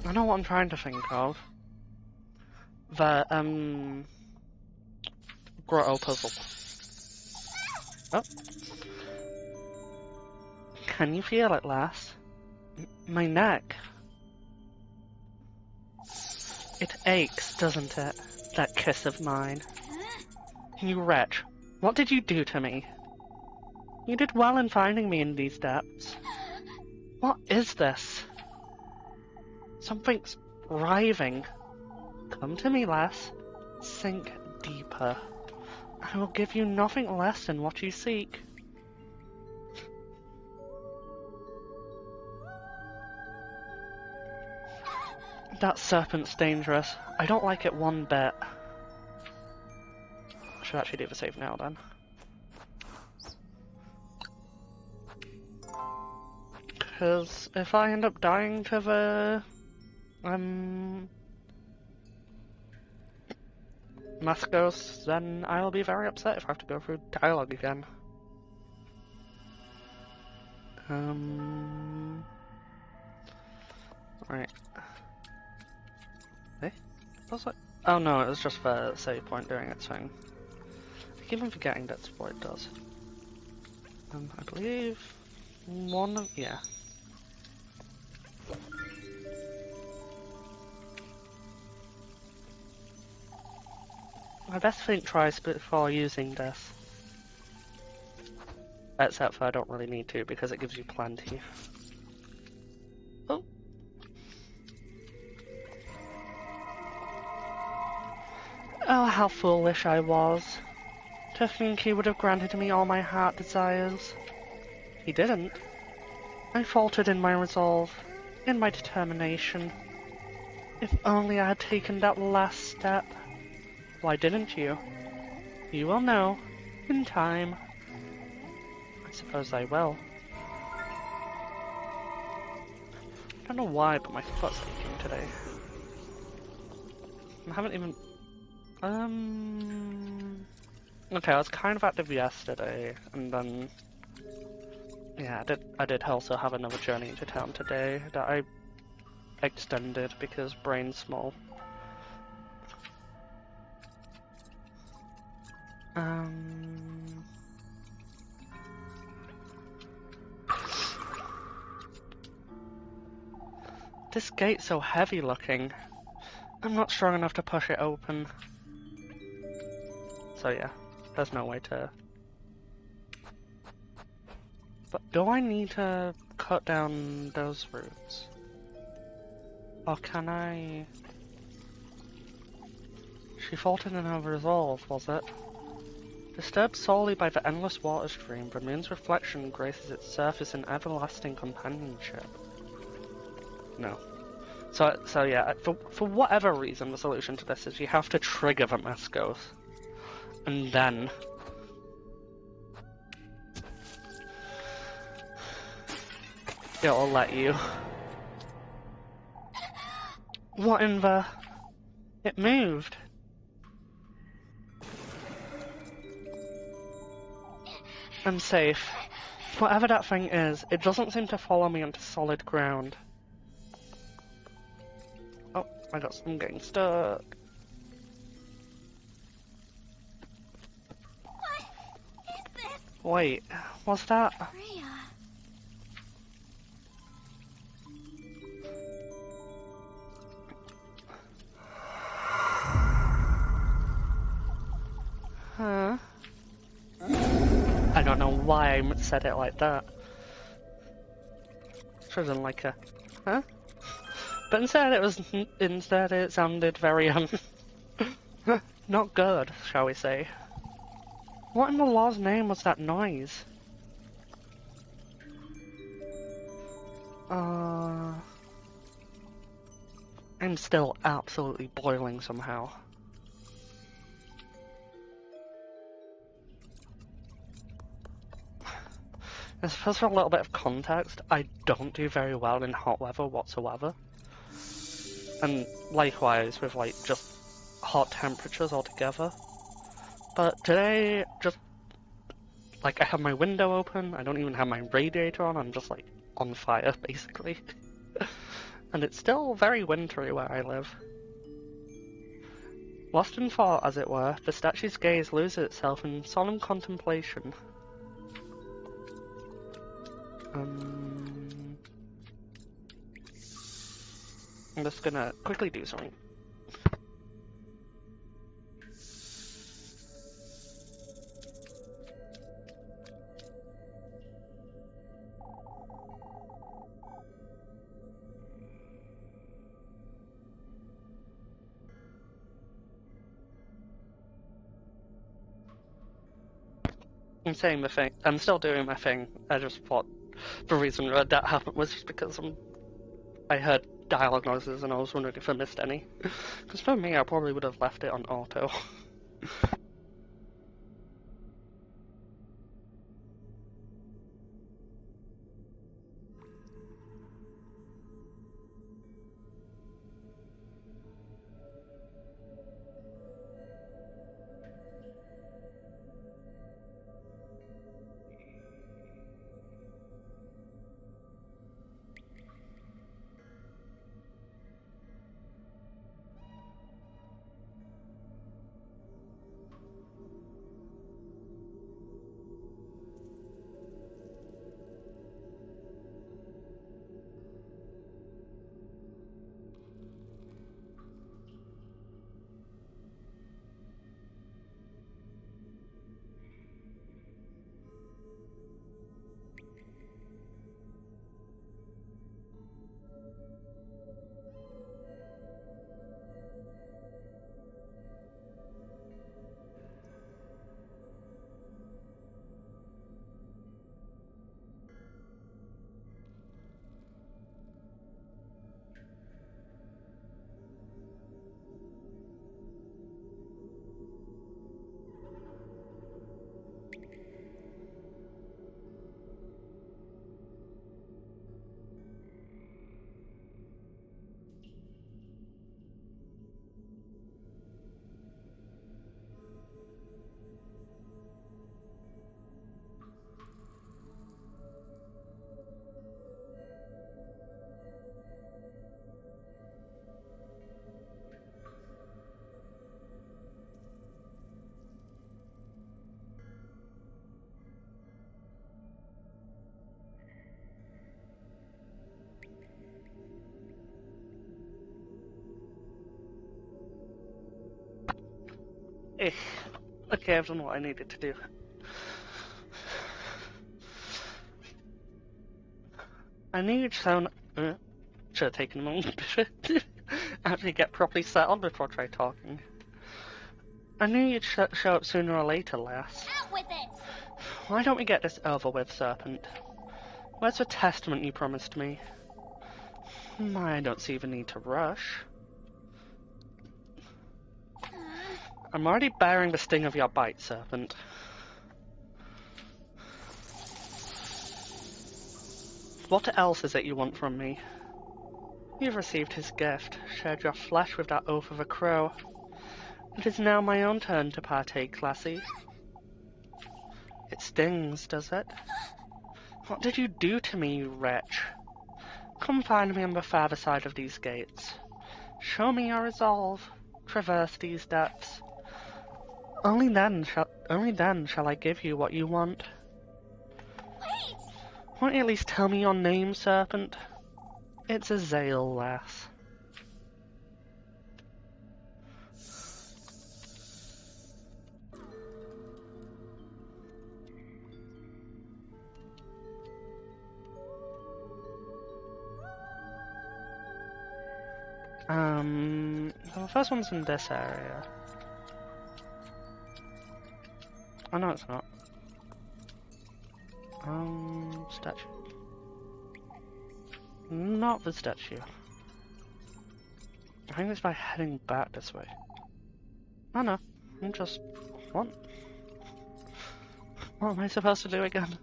[SPEAKER 1] I know what I'm trying to think of. The, grotto puzzle. Oh. Can you feel it, lass? My neck. It aches, doesn't it? That kiss of mine. You wretch. What did you do to me? You did well in finding me in these depths. What is this? Something's writhing. Come to me, lass. Sink deeper. I will give you nothing less than what you seek. That serpent's dangerous. I don't like it one bit. I should actually do the save now then. Because if I end up dying to the Mascos, then I'll be very upset if I have to go through dialogue again. Right. Eh? Was it? Oh no, it was just the save point doing its thing. I keep on forgetting that's what it does. I believe yeah. I best think twice before using this. Except for I don't really need to because it gives you plenty. Oh. Oh, how foolish I was. To think he would have granted me all my heart desires. He didn't. I faltered in my resolve, in my determination. If only I had taken that last step. Why didn't you? You will know, in time. I suppose I will. I don't know why, but my foot's aching today. I haven't even... Okay, I was kind of active yesterday, and then... Yeah, I did also have another journey into town today that I extended because brain's small. This gate's so heavy looking. I'm not strong enough to push it open. So yeah, there's no way to... But do I need to cut down those roots? Or can I... She faltered in her resolve, was it? Disturbed solely by the endless water stream, the moon's reflection graces its surface in everlasting companionship. No. So yeah, for whatever reason, the solution to this is you have to trigger the Mascos. And then... it'll let you. What in the... It moved. I'm safe. Whatever that thing is, it doesn't seem to follow me onto solid ground. Oh, I'm getting stuck.
[SPEAKER 2] What is this?
[SPEAKER 1] Wait, what's that?
[SPEAKER 2] Freya.
[SPEAKER 1] Huh? I don't know why I said it like that. Should have done like a, huh? But instead it sounded very, not good, shall we say. What in the law's name was that noise? I'm still absolutely boiling somehow. I suppose for a little bit of context, I don't do very well in hot weather whatsoever. And likewise with like just hot temperatures altogether. But today, just like I have my window open, I don't even have my radiator on, I'm just like on fire basically. And it's still very wintry where I live. Lost in thought, as it were, the statue's gaze loses itself in solemn contemplation. I'm just gonna quickly do something. I'm still doing my thing. I just thought the reason that happened was just because I heard dialogue noises and I was wondering if I missed any. Because for me, I probably would have left it on auto. Okay, I've done what I needed to do. I need someone. Should have taken a moment to actually get properly settled before I try talking. I knew you'd show up sooner or later, lass.
[SPEAKER 2] Out with it!
[SPEAKER 1] Why don't we get this over with, Serpent? Where's the testament you promised me? I don't see the need to rush. I'm already bearing the sting of your bite, Serpent. What else is it you want from me? You've received his gift, shared your flesh with that oath of a crow. It is now my own turn to partake, lassie. It stings, does it? What did you do to me, you wretch? Come find me on the farther side of these gates. Show me your resolve. Traverse these depths. Only then shall I give you what you want.
[SPEAKER 2] Wait!
[SPEAKER 1] Won't you at least tell me your name, Serpent? It's Azale, lass. The first one's in this area. Oh no, it's not. Statue. Not the statue. I think it's by heading back this way. Oh no, I'm just... What? What am I supposed to do again?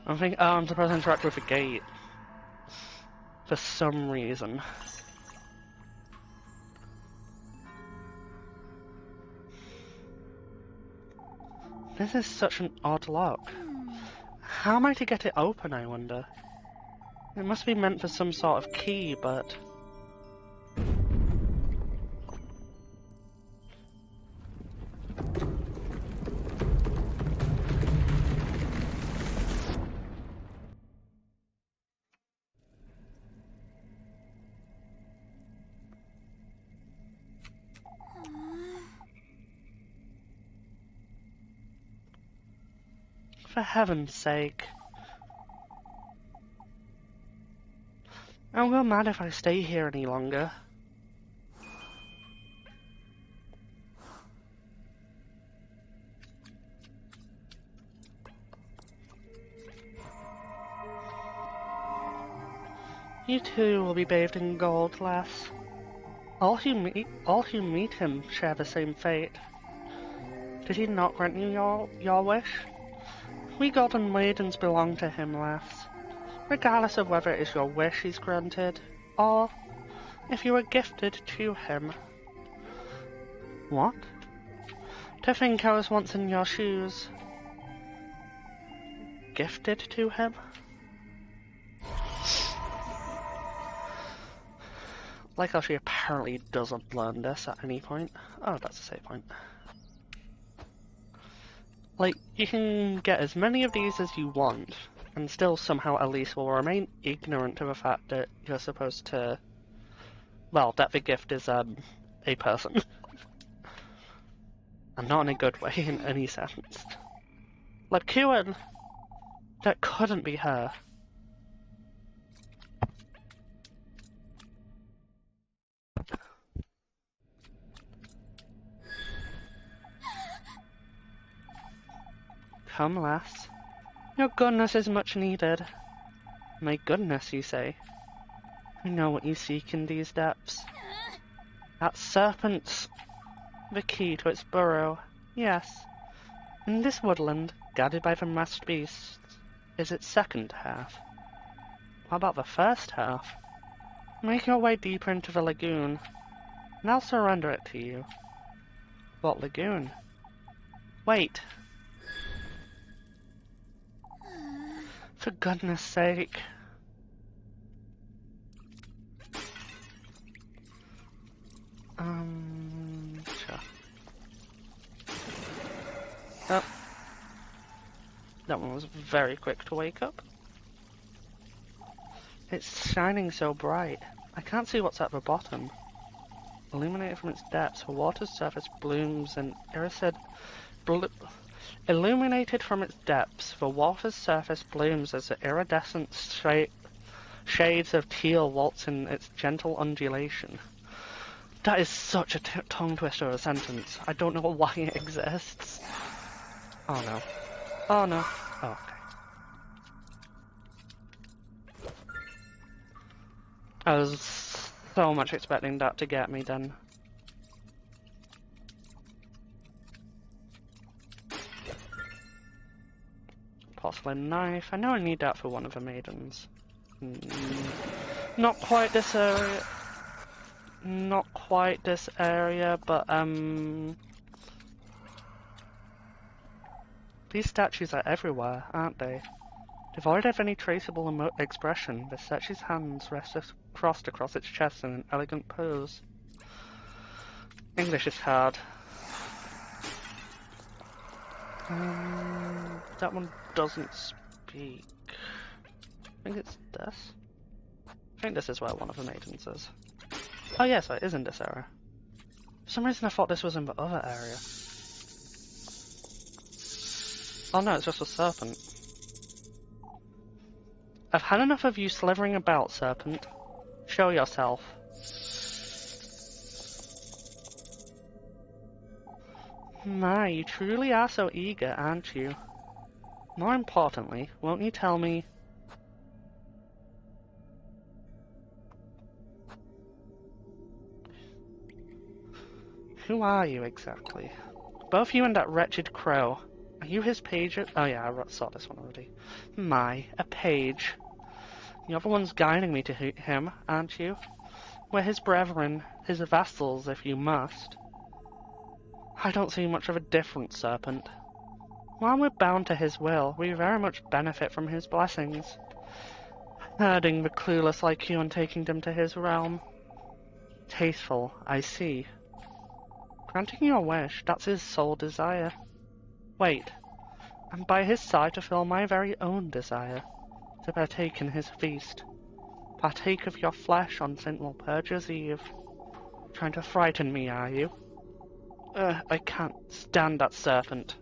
[SPEAKER 1] I'm thinking, oh, I'm supposed to interact with a gate. For some reason. This is such an odd lock. How am I to get it open, I wonder? It must be meant for some sort of key, but... For heaven's sake. I'll go mad if I stay here any longer. You too will be bathed in gold, lass. All who meet him share the same fate. Did he not grant you your wish? We golden maidens belong to him, lass. Regardless of whether it is your wish he's granted, or if you were gifted to him. What? To think I was once in your shoes. Gifted to him? Like how she apparently doesn't learn this at any point. Oh, that's a save point. Like, you can get as many of these as you want, and still somehow Elise will remain ignorant of the fact that you're supposed to... Well, that the gift is, a person. And not in a good way, in any sense. Like, Kuan! That couldn't be her. Come, lass. Your goodness is much needed. My goodness, you say? I know what you seek in these depths. That serpent's the key to its burrow. Yes. In this woodland, guarded by the masked beasts, is its second half. What about the first half? Make your way deeper into the lagoon, and I'll surrender it to you. What lagoon? Wait. For goodness sake. Sure. Oh. That one was very quick to wake up. It's shining so bright. I can't see what's at the bottom. illuminated from its depths, the water's surface blooms and illuminated from its depths, the water's surface blooms as the iridescent shades of teal waltz in its gentle undulation. That is such a tongue twister of a sentence. I don't know why it exists. Oh no. Oh no. Oh, okay. I was so much expecting that to get me then. Possibly a knife. I know I need that for one of the maidens. Not quite this area. Not quite this area, but these statues are everywhere, aren't they? Devoid of any traceable expression, the statue's hands rest crossed across its chest in an elegant pose. English is hard. That one doesn't speak. I think it's this. I think this is where one of the maidens is. Oh yeah, so it is in this area. For some reason I thought this was in the other area. Oh no, it's just a serpent. I've had enough of you slithering about, serpent. Show yourself. My, you truly are so eager, aren't you? More importantly, won't you tell me... Who are you, exactly? Both you and that wretched crow. Are you his page? Oh yeah, I saw this one already. My, a page. The other one's guiding me to him, aren't you? We're his brethren, his vassals, if you must. I don't see much of a difference, serpent. While we're bound to his will, we very much benefit from his blessings. Herding the clueless like you and taking them to his realm. Tasteful, I see. Granting your wish, that's his sole desire. Wait, and by his side to fill my very own desire, to partake in his feast. Partake of your flesh on St. Walpurga's Eve. Trying to frighten me, are you? I can't stand that serpent.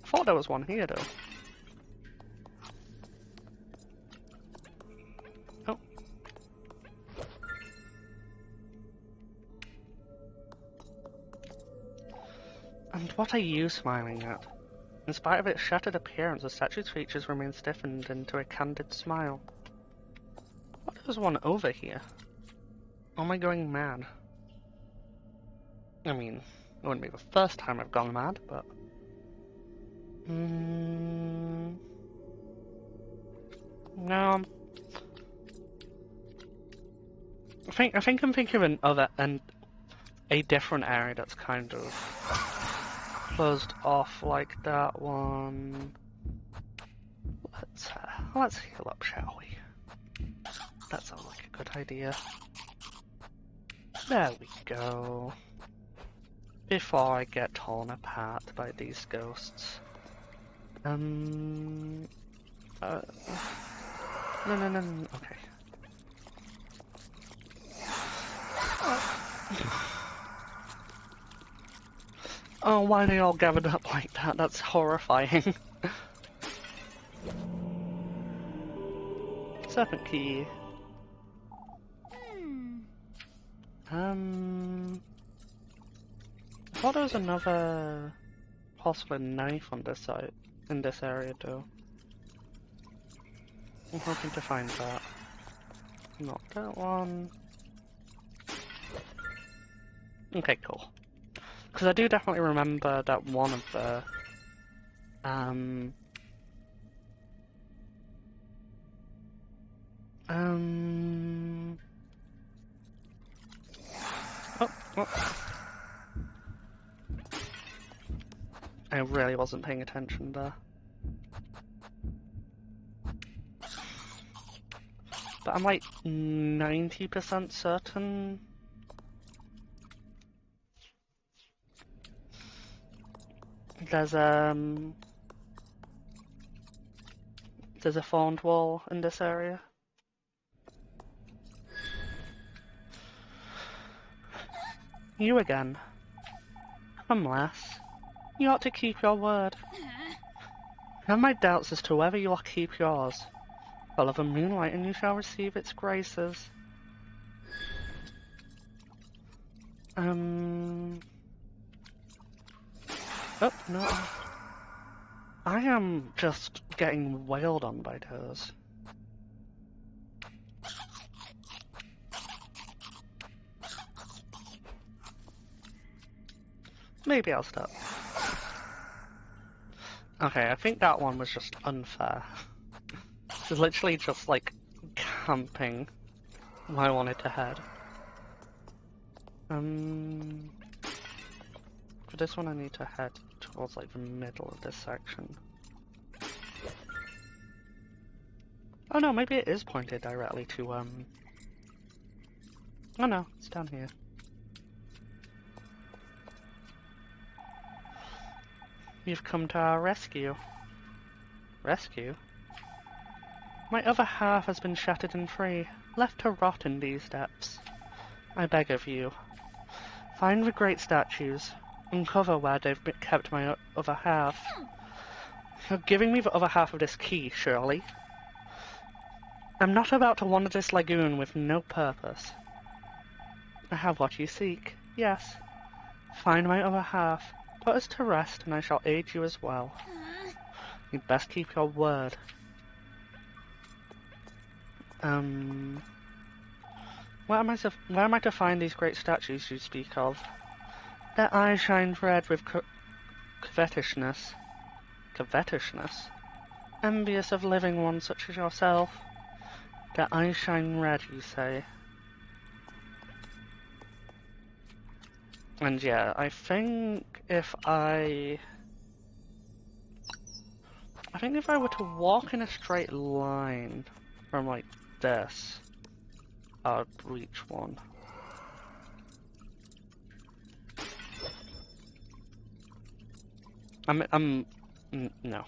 [SPEAKER 1] I thought there was one here, though. Oh. And what are you smiling at? In spite of its shattered appearance, the statue's features remain stiffened into a candid smile. What is one over here? Or am I going mad? I mean, it wouldn't be the first time I've gone mad, but... No. I think I'm thinking of a different area that's kind of closed off like that one. Let's heal up, shall we? That sounds like a good idea. There we go. Before I get torn apart by these ghosts. No, okay. Oh, why are they all gathered up like that? That's horrifying. Serpent key. I thought there was another possible knife on this side, in this area though. I'm hoping to find that. Not that one. Okay, cool. Because I do definitely remember that one of the... Oh. I really wasn't paying attention there. But I'm like 90% certain. There's a thorned wall in this area. You again. Come, lass. You ought to keep your word. I have my doubts as to whether you'll keep yours. Follow the moonlight and you shall receive its graces. Oh, no. I am just getting wailed on by toes. Maybe I'll stop. Okay, I think that one was just unfair. It's literally just like camping where I wanted to head. For this one I need to head towards like the middle of this section. Oh no, maybe it is pointed directly to oh no, it's down here. You've come to our rescue. Rescue? My other half has been shattered and free, left to rot in these depths. I beg of you, find the great statues, uncover where they've kept my other half. You're giving me the other half of this key, surely? I'm not about to wander this lagoon with no purpose. I have what you seek, yes. Find my other half, put us to rest, and I shall aid you as well. You'd best keep your word. Where am I to find these great statues you speak of? Their eyes shine red with covetishness. Covetishness? Envious of living ones such as yourself. Their eyes shine red, you say? And yeah, I think if I were to walk in a straight line from like this, I'd reach one. No.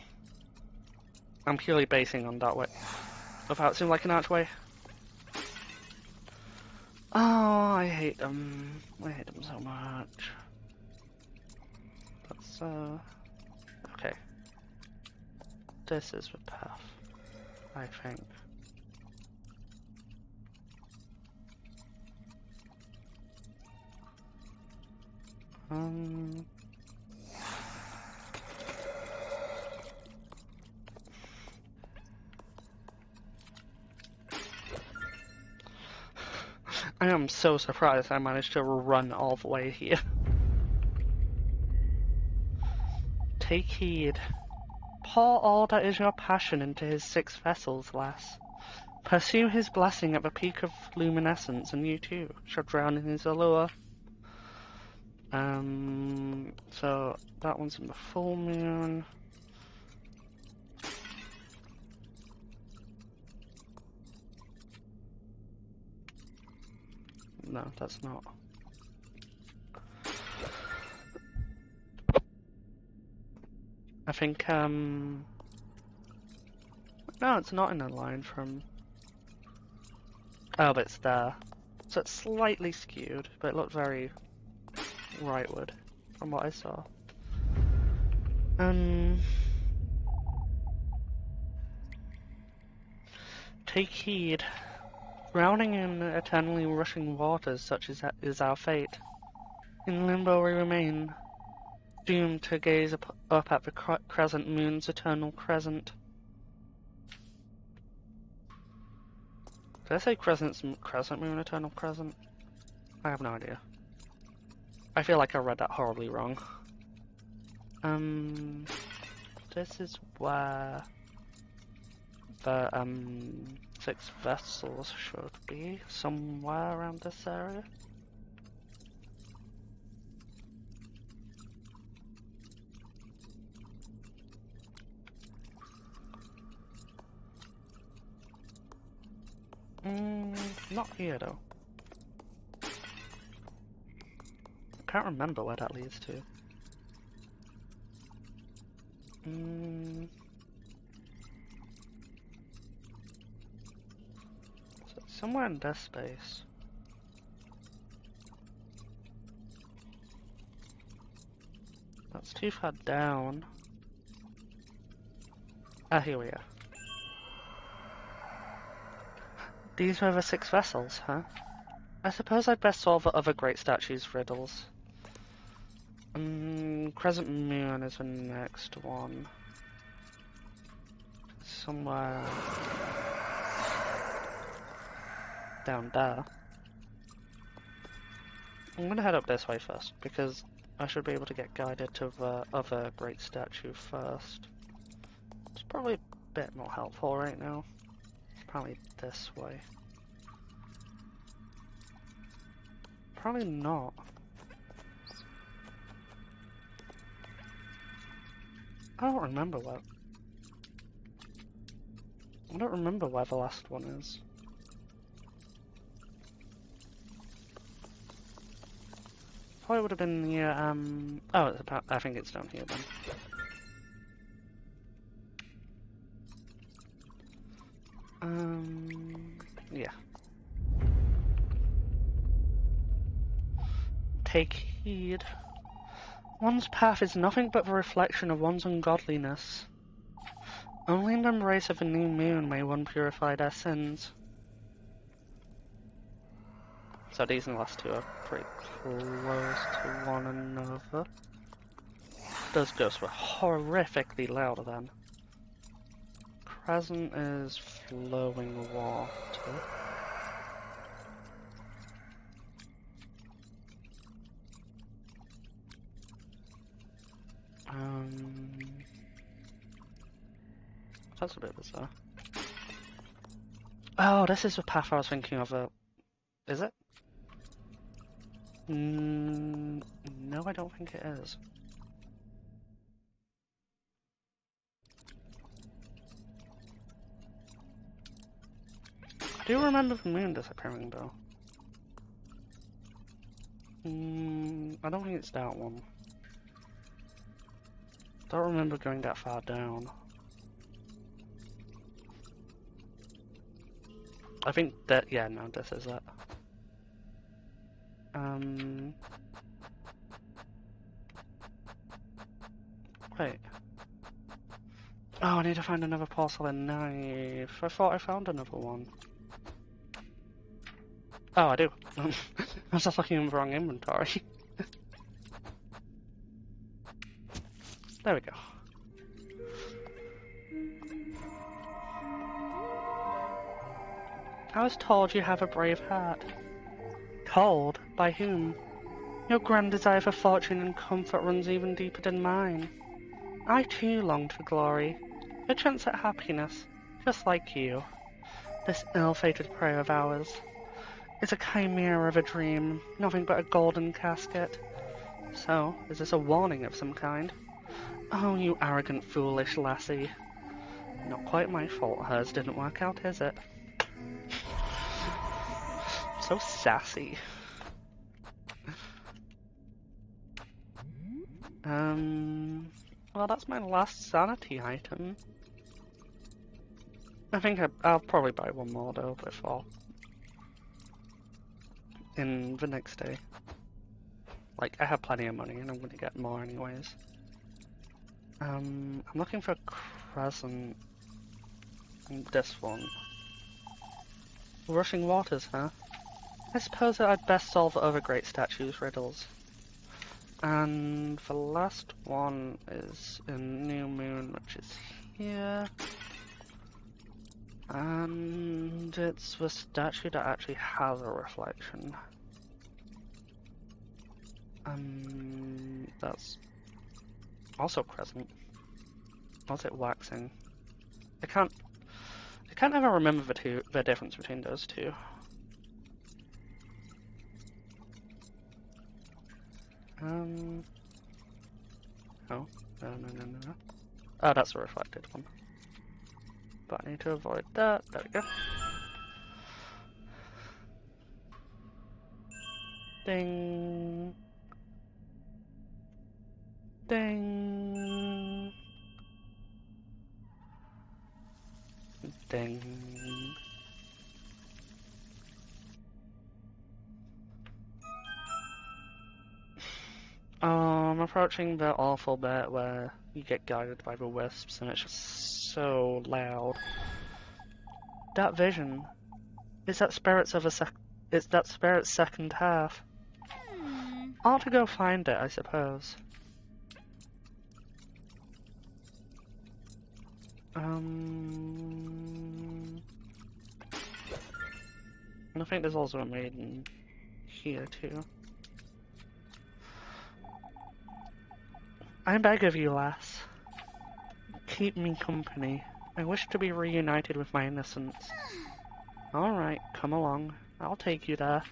[SPEAKER 1] I'm purely basing on that way. Without it seems like an archway. Oh, I hate them. I hate them so much. That's, okay. This is the path, I think. I am so surprised I managed to run all the way here. Take heed. Pour all that is your passion into his 6 vessels, lass. Pursue his blessing at the peak of luminescence, and you too shall drown in his allure. So that one's in the full moon. No, that's not. I think, no, it's not in a line from... Oh, but it's there. So it's slightly skewed, but it looked very rightward from what I saw. Take heed. Drowning in eternally rushing waters such is our fate. In limbo we remain, doomed to gaze up at the crescent moon's eternal crescent. Did I say crescent moon, eternal crescent? I have no idea. I feel like I read that horribly wrong. This is where the 6 vessels should be, somewhere around this area. Not here though. I can't remember where that leads to. So somewhere in this space. It's too far down. Ah, here we are. These were the 6 vessels, huh? I suppose I'd best solve the other great statues' riddles. Crescent Moon is the next one. Somewhere down there. I'm gonna head up this way first, because I should be able to get guided to the other great statue first. It's probably a bit more helpful right now. It's probably this way. Probably not. I don't remember where. I don't remember where the last one is. Probably would have been near, oh, it's about, I think it's down here then. Yeah. Take heed. One's path is nothing but the reflection of one's ungodliness. Only in the embrace of the new moon may one purify their sins. So these and the last two are pretty close to one another. Those ghosts were horrifically loud then. Crescent is flowing water. That's a bit bizarre. Oh, this is the path I was thinking of. Is it? No, I don't think it is. I do remember the moon disappearing though. I don't think it's that one. Don't remember going that far down. I think that, yeah, no, this is it. Wait. Oh, I need to find another porcelain knife. I thought I found another one. Oh, I do. I was just looking in the wrong inventory. There we go. I was told you have a brave heart. Told? By whom? Your grand desire for fortune and comfort runs even deeper than mine. I too longed for glory, a chance at happiness, just like you. This ill-fated prayer of ours is a chimera of a dream, nothing but a golden casket. So, is this a warning of some kind? Oh, you arrogant, foolish lassie. Not quite my fault hers didn't work out, is it? So sassy. Well, that's my last sanity item. I think I'll probably buy one more though before in the next day. Like, I have plenty of money and I'm gonna get more anyways. I'm looking for a crescent. This one. Rushing waters, huh? I suppose that I'd best solve the other great statues' riddles. And the last one is in New Moon, which is here. And it's the statue that actually has a reflection. That's also crescent. Was it waxing? I can't ever remember the difference between those two. Oh, no. Oh, that's a reflected one. But I need to avoid that. There we go. Ding. Ding. Ding. I'm approaching the awful bit where you get guided by the wisps and it's just so loud. That vision. It's that spirit's second half. Ought to go find it, I suppose. And I think there's also a maiden here too. I beg of you, lass. Keep me company. I wish to be reunited with my innocence. Alright, come along. I'll take you there.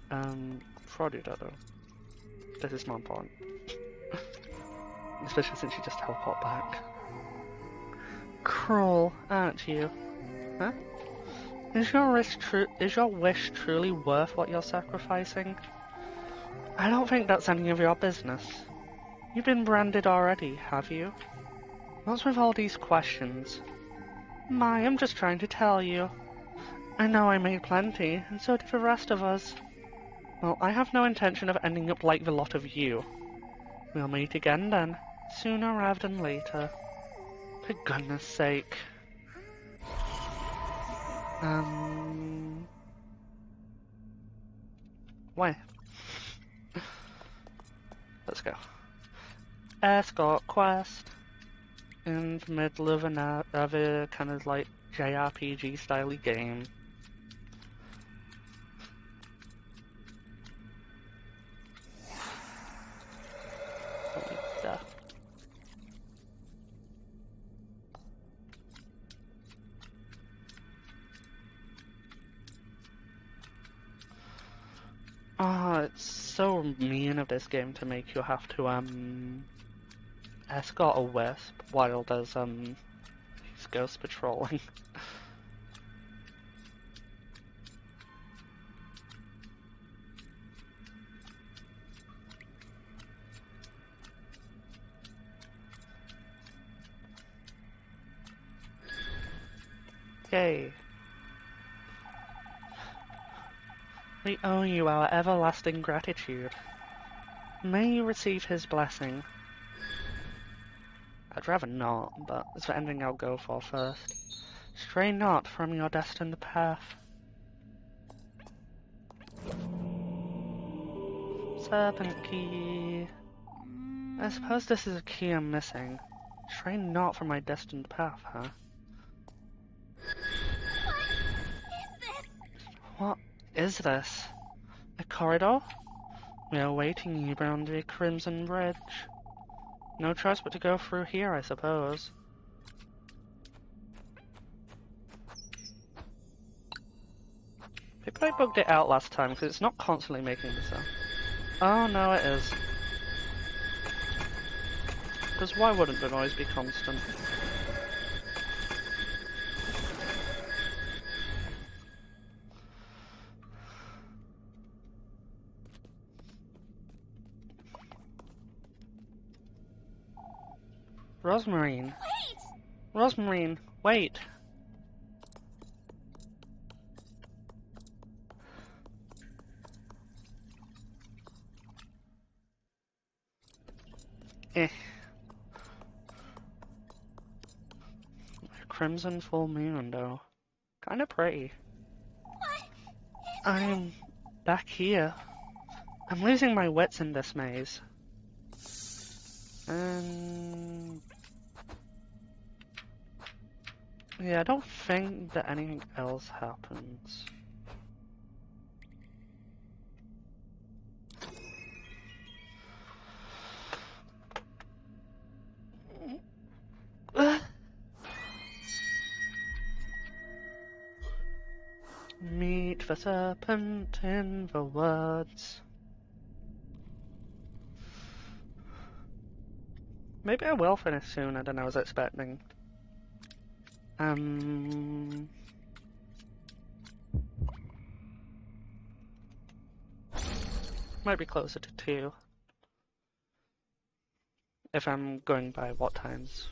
[SPEAKER 1] Before I do that though, this is more important. Especially since you just teleport back. Cruel, aren't you? Huh? Is your wish truly worth what you're sacrificing? I don't think that's any of your business. You've been branded already, have you? What's with all these questions? My, I'm just trying to tell you. I know I made plenty, and so did the rest of us. Well, I have no intention of ending up like the lot of you. We'll meet again then, sooner rather than later. For goodness sake. Where? Let's go. Escort quest. In the middle of a kind of like JRPG style game. Oh, it's so mean of this game to make you have to escort a wisp while there's these ghosts patrolling. Yay. We owe you our everlasting gratitude. May you receive his blessing. I'd rather not, but it's the ending I'll go for first. Stray not from your destined path. Serpent key. I suppose this is a key I'm missing. Stray not from my destined path, huh? What is this? A corridor? We are waiting you beyond the Crimson Bridge. No choice but to go through here, I suppose. Maybe I bugged it out last time because it's not constantly making the sound. Oh no, it is. Because why wouldn't the noise be constant? Rosmarine.
[SPEAKER 2] Wait!
[SPEAKER 1] Rosmarine, wait. Eh. Crimson full moon, though. Kinda pretty.
[SPEAKER 2] What?
[SPEAKER 1] I'm back here. I'm losing my wits in this maze. Yeah, I don't think that anything else happens. Meet the serpent in the woods. Maybe I will finish sooner than I was expecting. Might be closer to 2. If I'm going by what times.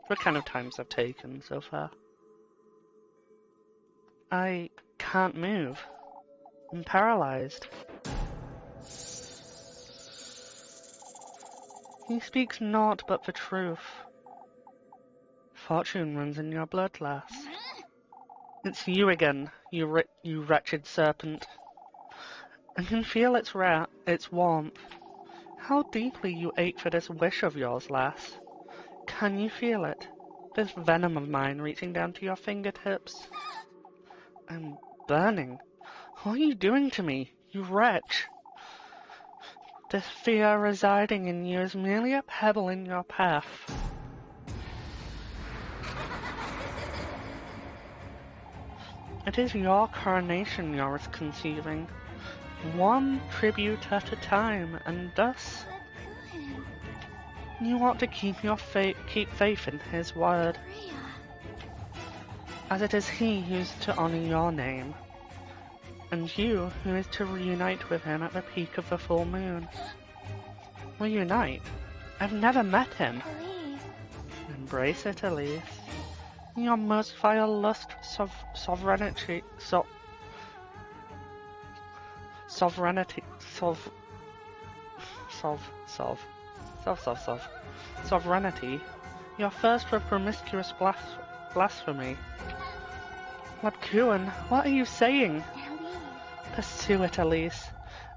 [SPEAKER 1] What kind of times I've taken so far. I can't move. I'm paralyzed. He speaks naught but the truth. Fortune runs in your blood, lass. It's you again, you wretched serpent. I can feel its warmth. How deeply you ache for this wish of yours, lass. Can you feel it? This venom of mine reaching down to your fingertips? I'm burning. What are you doing to me, you wretch? This fear residing in you is merely a pebble in your path. It is your coronation you're conceiving, one tribute at a time, and thus you ought to keep faith in his word, as it is he who's to honor your name, and you who is to reunite with him at the peak of the full moon. Reunite? I've never met him.
[SPEAKER 2] Elise.
[SPEAKER 1] Embrace it, Elise. Your most vile lust, sovereignty, sovereignty, your thirst for promiscuous blasphemy. Labcuan, what are you saying?
[SPEAKER 2] Elise.
[SPEAKER 1] Pursue it, Elise.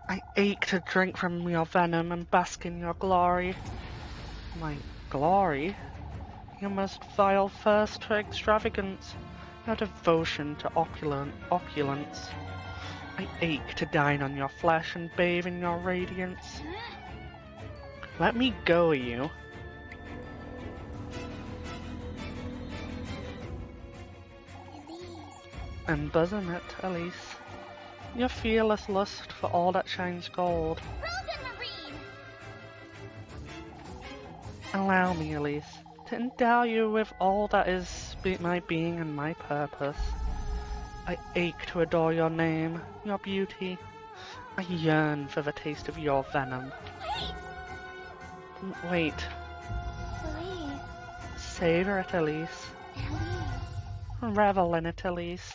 [SPEAKER 1] I ache to drink from your venom and bask in your glory. My glory? Your most vile thirst for extravagance, your devotion to opulence. I ache to dine on your flesh and bathe in your radiance. Let me go, you.
[SPEAKER 2] Elise.
[SPEAKER 1] Embosom it, Elise. Your fearless lust for all that shines gold.
[SPEAKER 2] Golden Marine.
[SPEAKER 1] Allow me, Elise, to endow you with all that is my being and my purpose. I ache to adore your name, your beauty. I yearn for the taste of your venom.
[SPEAKER 2] Wait.
[SPEAKER 1] Wait.
[SPEAKER 2] Elise.
[SPEAKER 1] Savor it, Elise.
[SPEAKER 2] Elise.
[SPEAKER 1] Revel in it, Elise.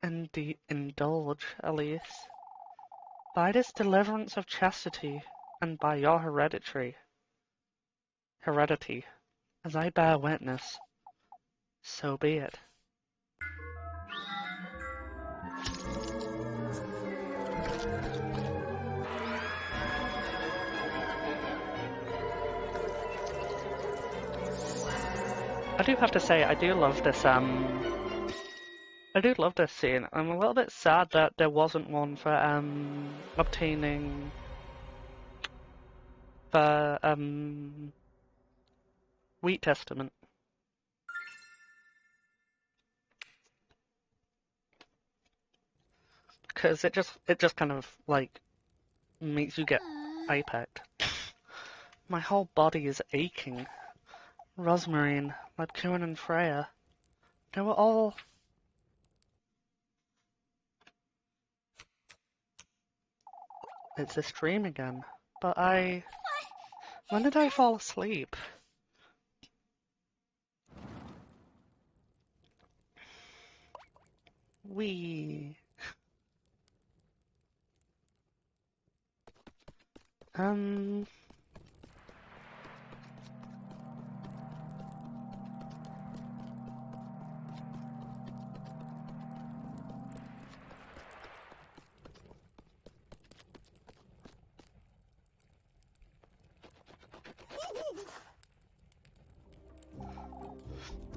[SPEAKER 2] Elise.
[SPEAKER 1] Indulge, Elise. By this deliverance of chastity, and by your heredity, as I bear witness, so be it. I do have to say, I do love this scene. I'm a little bit sad that there wasn't one for obtaining the Wheat Testament. Because it just kind of like makes you get apex. My whole body is aching. Rosmarine, Labcuan and Freya, they were all... It's this dream again. But when did I fall asleep? Wee.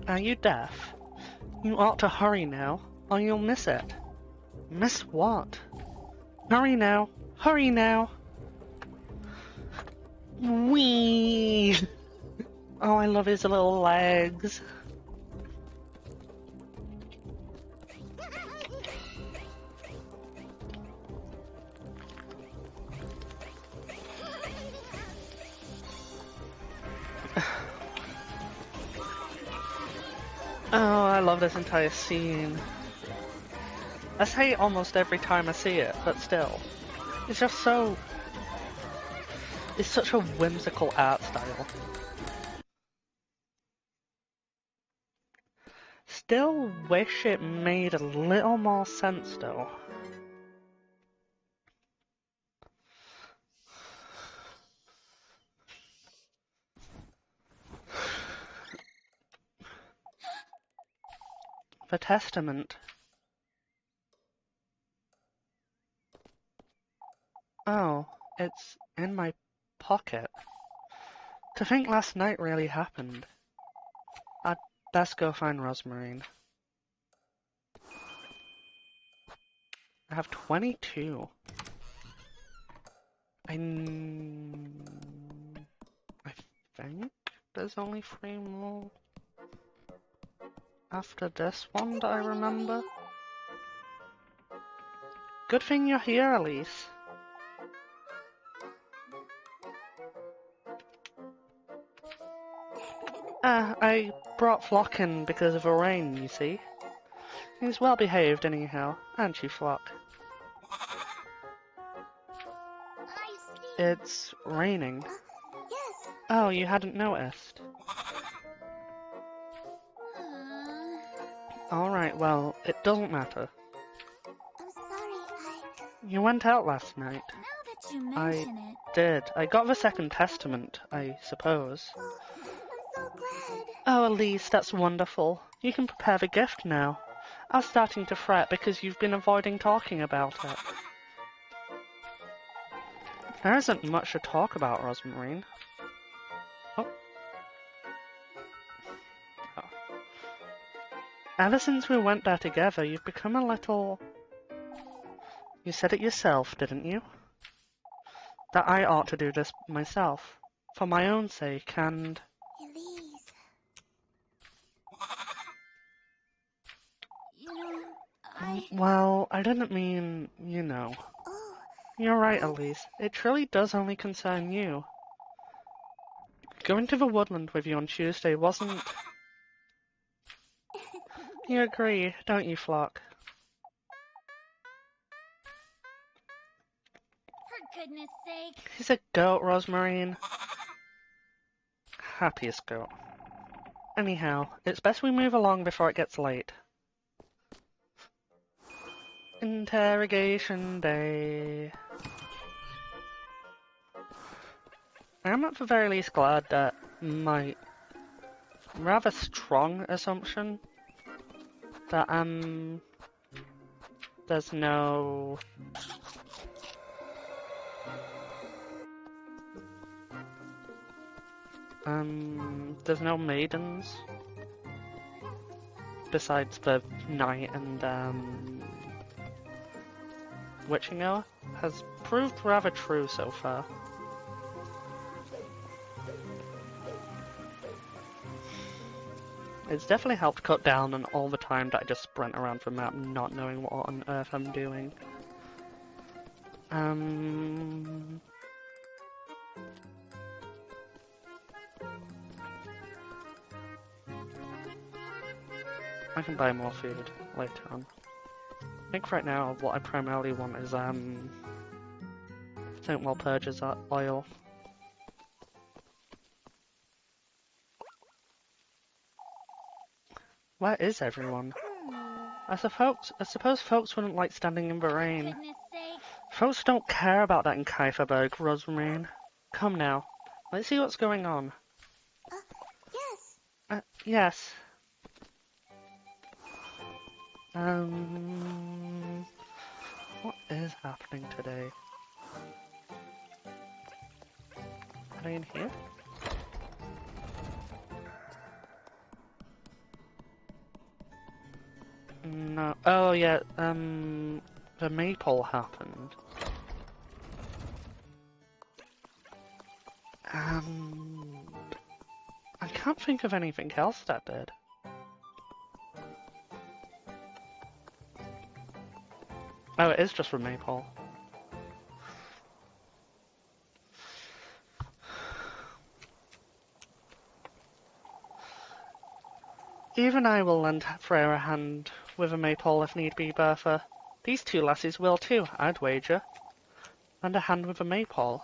[SPEAKER 1] Are you deaf? You ought to hurry now, or you'll miss it. Miss what? Hurry now! Hurry now! Wee! Oh, I love his little legs. Oh, I love this entire scene. I say it almost every time I see it, but still. It's just so... It's such a whimsical art style. Still wish it made a little more sense though. The testament. Oh, it's in my pocket. To think last night really happened. I'd best go find Rosemary. I have 22. I think there's only 3 more after this one that I remember. Good thing you're here, Elise. I brought Flock in because of the rain, you see. He's well behaved anyhow, aren't you, Flock?
[SPEAKER 2] I see.
[SPEAKER 1] It's raining.
[SPEAKER 2] Yes.
[SPEAKER 1] Oh, you hadn't noticed. Alright, well, it doesn't matter.
[SPEAKER 2] I'm sorry,
[SPEAKER 1] You went out last night.
[SPEAKER 2] now that you
[SPEAKER 1] I
[SPEAKER 2] mention it,
[SPEAKER 1] did. I got the second testament, I suppose.
[SPEAKER 2] oh, I'm so glad.
[SPEAKER 1] Oh, Elise, that's wonderful. You can prepare the gift now. I was starting to fret because you've been avoiding talking about it. There isn't much to talk about, Rosemary. Oh. Oh. Ever since we went there together, you've become a little... You said it yourself, didn't you? That I ought to do this myself. For my own sake, and...
[SPEAKER 2] Elise. You know,
[SPEAKER 1] Well, I didn't mean, you know.
[SPEAKER 2] Oh,
[SPEAKER 1] You're right, Elise. It truly does only concern you. Going to the woodland with you on Tuesday wasn't... You agree, don't you, Flock?
[SPEAKER 2] for goodness sake.
[SPEAKER 1] He's a goat, Rosemary. Happiest goat. Anyhow, it's best we move along before it gets late. Interrogation day. I am at the very least glad that my rather strong assumption that there's no there's no maidens besides the knight and witching hour has proved rather true so far. It's definitely helped cut down on all the time that I just sprint around the map not knowing what on earth I'm doing. I can buy more food later on. I think right now what I primarily want is Tintwell Purges oil. Where is everyone? I suppose folks wouldn't like standing in the rain.
[SPEAKER 2] Goodness sake.
[SPEAKER 1] Folks don't care about that in Kieferberg, Rosemary. Come now, let's see what's going on.
[SPEAKER 2] Yes.
[SPEAKER 1] Yes. What is happening today? Are they in here? No. Oh yeah. The maypole happened. I can't think of anything else that did. Oh, it is just for maypole. Even I will lend Freya a hand with a maypole if need be, Bertha. These two lassies will too, I'd wager. Lend a hand with a maypole.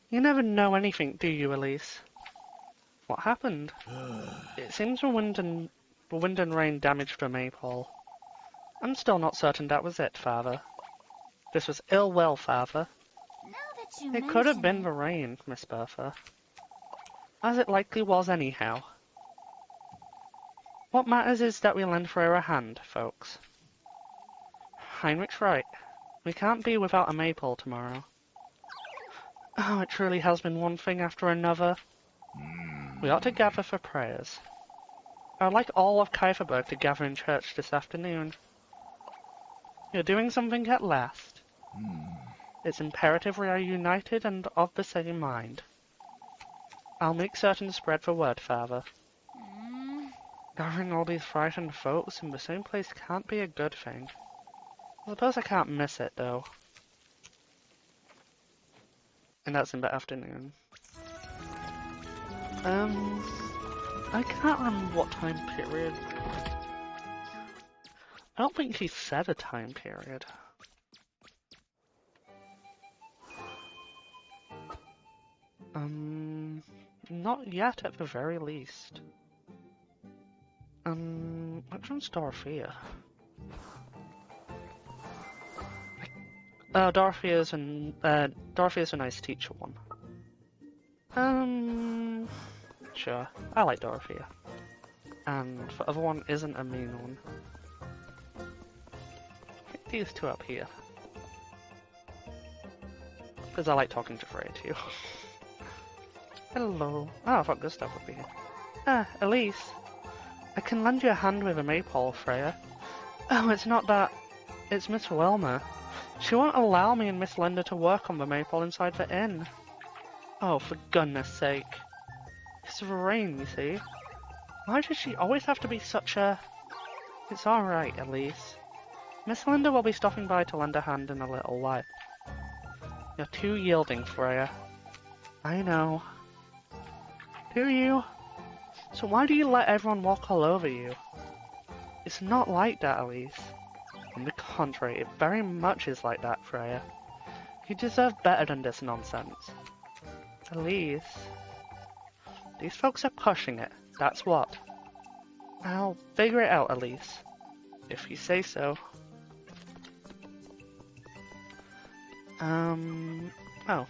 [SPEAKER 1] You never know anything, do you, Elise? What happened? It seems the wind and rain damaged the maypole. I'm still not certain that was it, Father. This was ill will, Father.
[SPEAKER 2] Now that you
[SPEAKER 1] It could have been
[SPEAKER 2] mention
[SPEAKER 1] the rain, Miss Bertha. As it likely was anyhow. What matters is that we lend Freya a hand, folks. Heinrich's right. We can't be without a maypole tomorrow. Oh, it truly has been one thing after another. We ought to gather for prayers. I'd like all of Kieferberg to gather in church this afternoon. You're doing something at last. It's imperative we are united and of the same mind. I'll make certain to spread the word, Father. Gathering all these frightened folks in the same place can't be a good thing. I suppose I can't miss it, though. And that's in the afternoon. I can't remember what time period. I don't think he said a time period. Not yet at the very least. Which one's Dorothea? Dorothea's a nice teacher one. Sure. I like Dorothea. And the other one isn't a mean one. Pick these two up here. Because I like talking to Freya too. Hello. Oh, I thought Gustav would be here. Ah, Elise. I can lend you a hand with a maypole, Freya. Oh, it's not that. It's Miss Wilmer. She won't allow me and Miss Linda to work on the maypole inside the inn. Oh, for goodness sake. It's the rain, you see. Why does she always have to be such a... It's alright, Elise. Miss Linda will be stopping by to lend a hand in a little while. You're too yielding, Freya. I know. Do you? So why do you let everyone walk all over you? It's not like that, Elise. On the contrary, it very much is like that, Freya. You deserve better than this nonsense. Elise... These folks are pushing it, that's what. I'll figure it out, Elise. If you say so. Oh.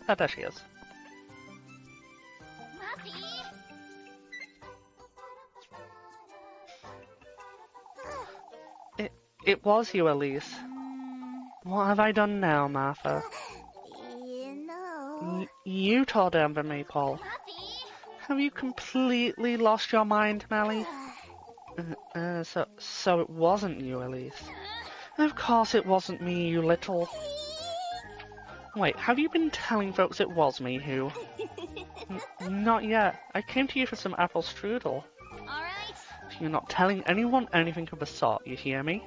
[SPEAKER 1] Oh, there she is. It was you, Elise. What have I done now, Martha?
[SPEAKER 2] You know.
[SPEAKER 1] You tore down the maypole. Have you completely lost your mind, Melly? So it wasn't you, Elise. Of course it wasn't me, you little... Wait, have you been telling folks it was me who... Not yet. I came to you for some apple strudel.
[SPEAKER 2] Alright.
[SPEAKER 1] You're not telling anyone anything of the sort, you hear me?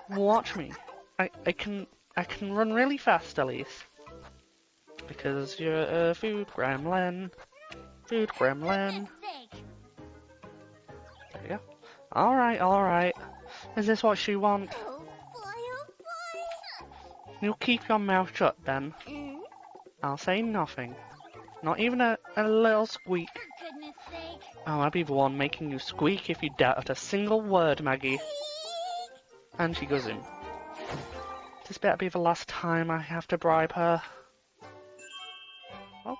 [SPEAKER 1] Watch me. I can run really fast, Elise. Because you're a food gremlin. Food gremlin. There you go. Alright. Is this what you want?
[SPEAKER 2] Oh boy.
[SPEAKER 1] You keep your mouth shut then. I'll say nothing. Not even a little squeak.
[SPEAKER 2] For goodness sake.
[SPEAKER 1] Oh, I'll be the one making you squeak if you dare utter a single word, Maggie. And she goes in. This better be the last time I have to bribe her. Oh.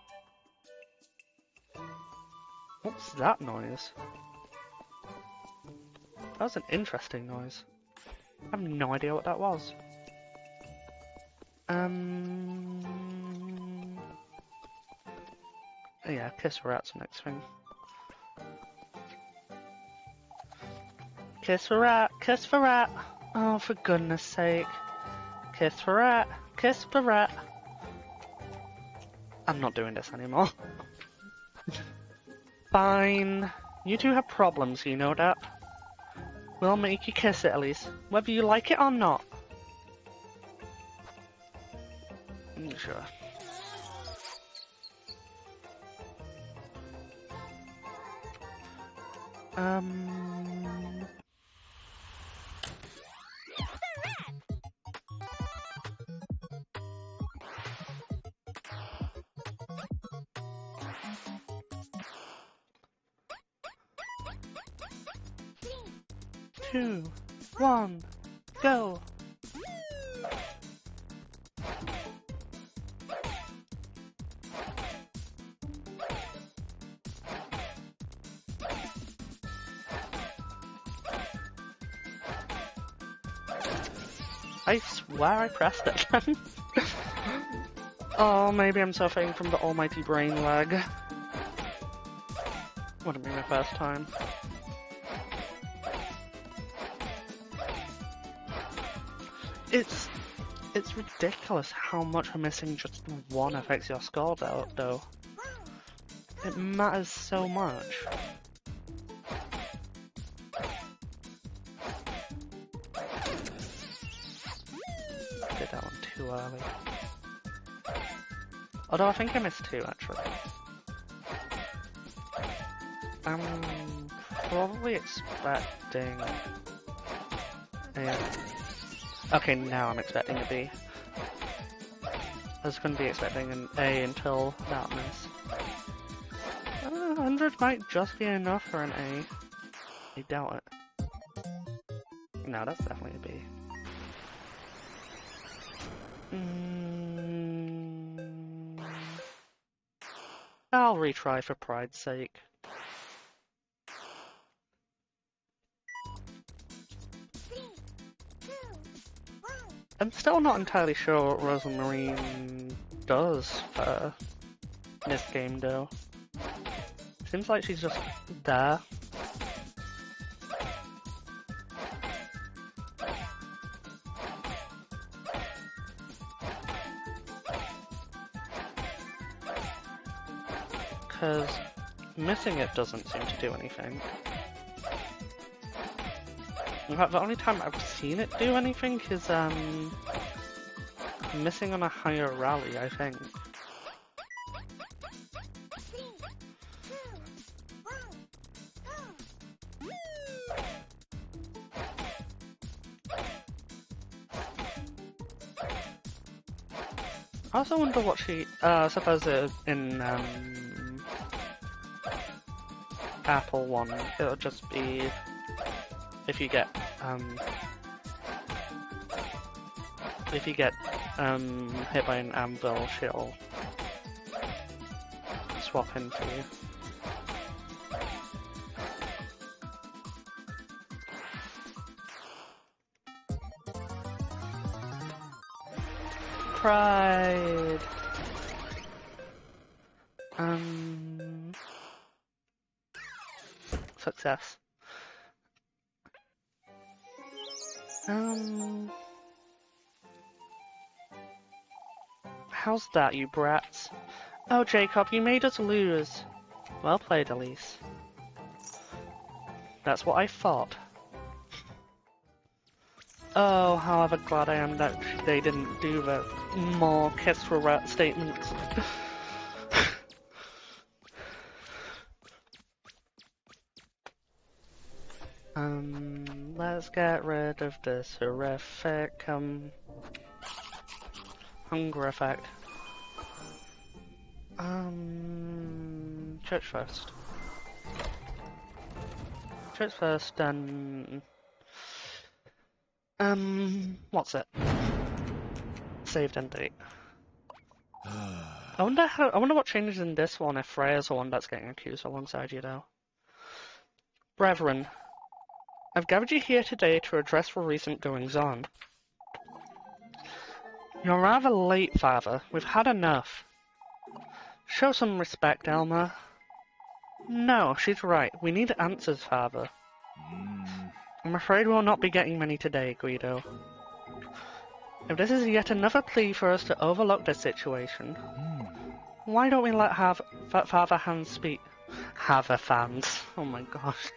[SPEAKER 1] What's that noise? That was an interesting noise. I have no idea what that was. Yeah, kiss her rat's the next thing. Kiss for rat, kiss for rat. Oh, for goodness sake. Kiss for rat, kiss for rat. I'm not doing this anymore. Fine. You two have problems, you know that. We'll make you kiss it, Elise, whether you like it or not. Sure. Two, one, go! I swear I pressed it then. Oh, maybe I'm suffering from the almighty brain lag. Wouldn't be my first time. It's ridiculous how much missing just one affects your score though. It matters so much. Did that one too early. Although I think I missed two actually. I'm probably expecting a... Okay, now I'm expecting a B. I was going to be expecting an A until that miss. 100 might just be enough for an A. I doubt it. No, that's definitely a B. I'll retry for pride's sake. I'm still not entirely sure what Rosamarine does for this game though. Seems like she's just there. Because missing it doesn't seem to do anything. In fact, the only time I've seen it do anything is missing on a higher rally, I think. I also wonder what she, suppose in Apple one, it'll just be if you get hit by an anvil, she'll swap in for you. Pride. Success. How's that, you brats? Oh, Jacob, you made us lose. Well played, Elise. That's what I thought. Oh, however glad I am that they didn't do the more kiss for rat statements. Let's get rid of this horrific, hunger effect. Church first. Church first, then... what's it? Saved end date. I wonder what changes in this one if Freya's the one that's getting accused alongside you, though. Brethren, I've gathered you here today to address the recent goings-on. You're rather late, Father. We've had enough. Show some respect, Elma. No, she's right. We need answers, Father. I'm afraid we'll not be getting many today, Guido. If this is yet another plea for us to overlook this situation, why don't we let Father Hans speak? Father Fans. Oh my gosh.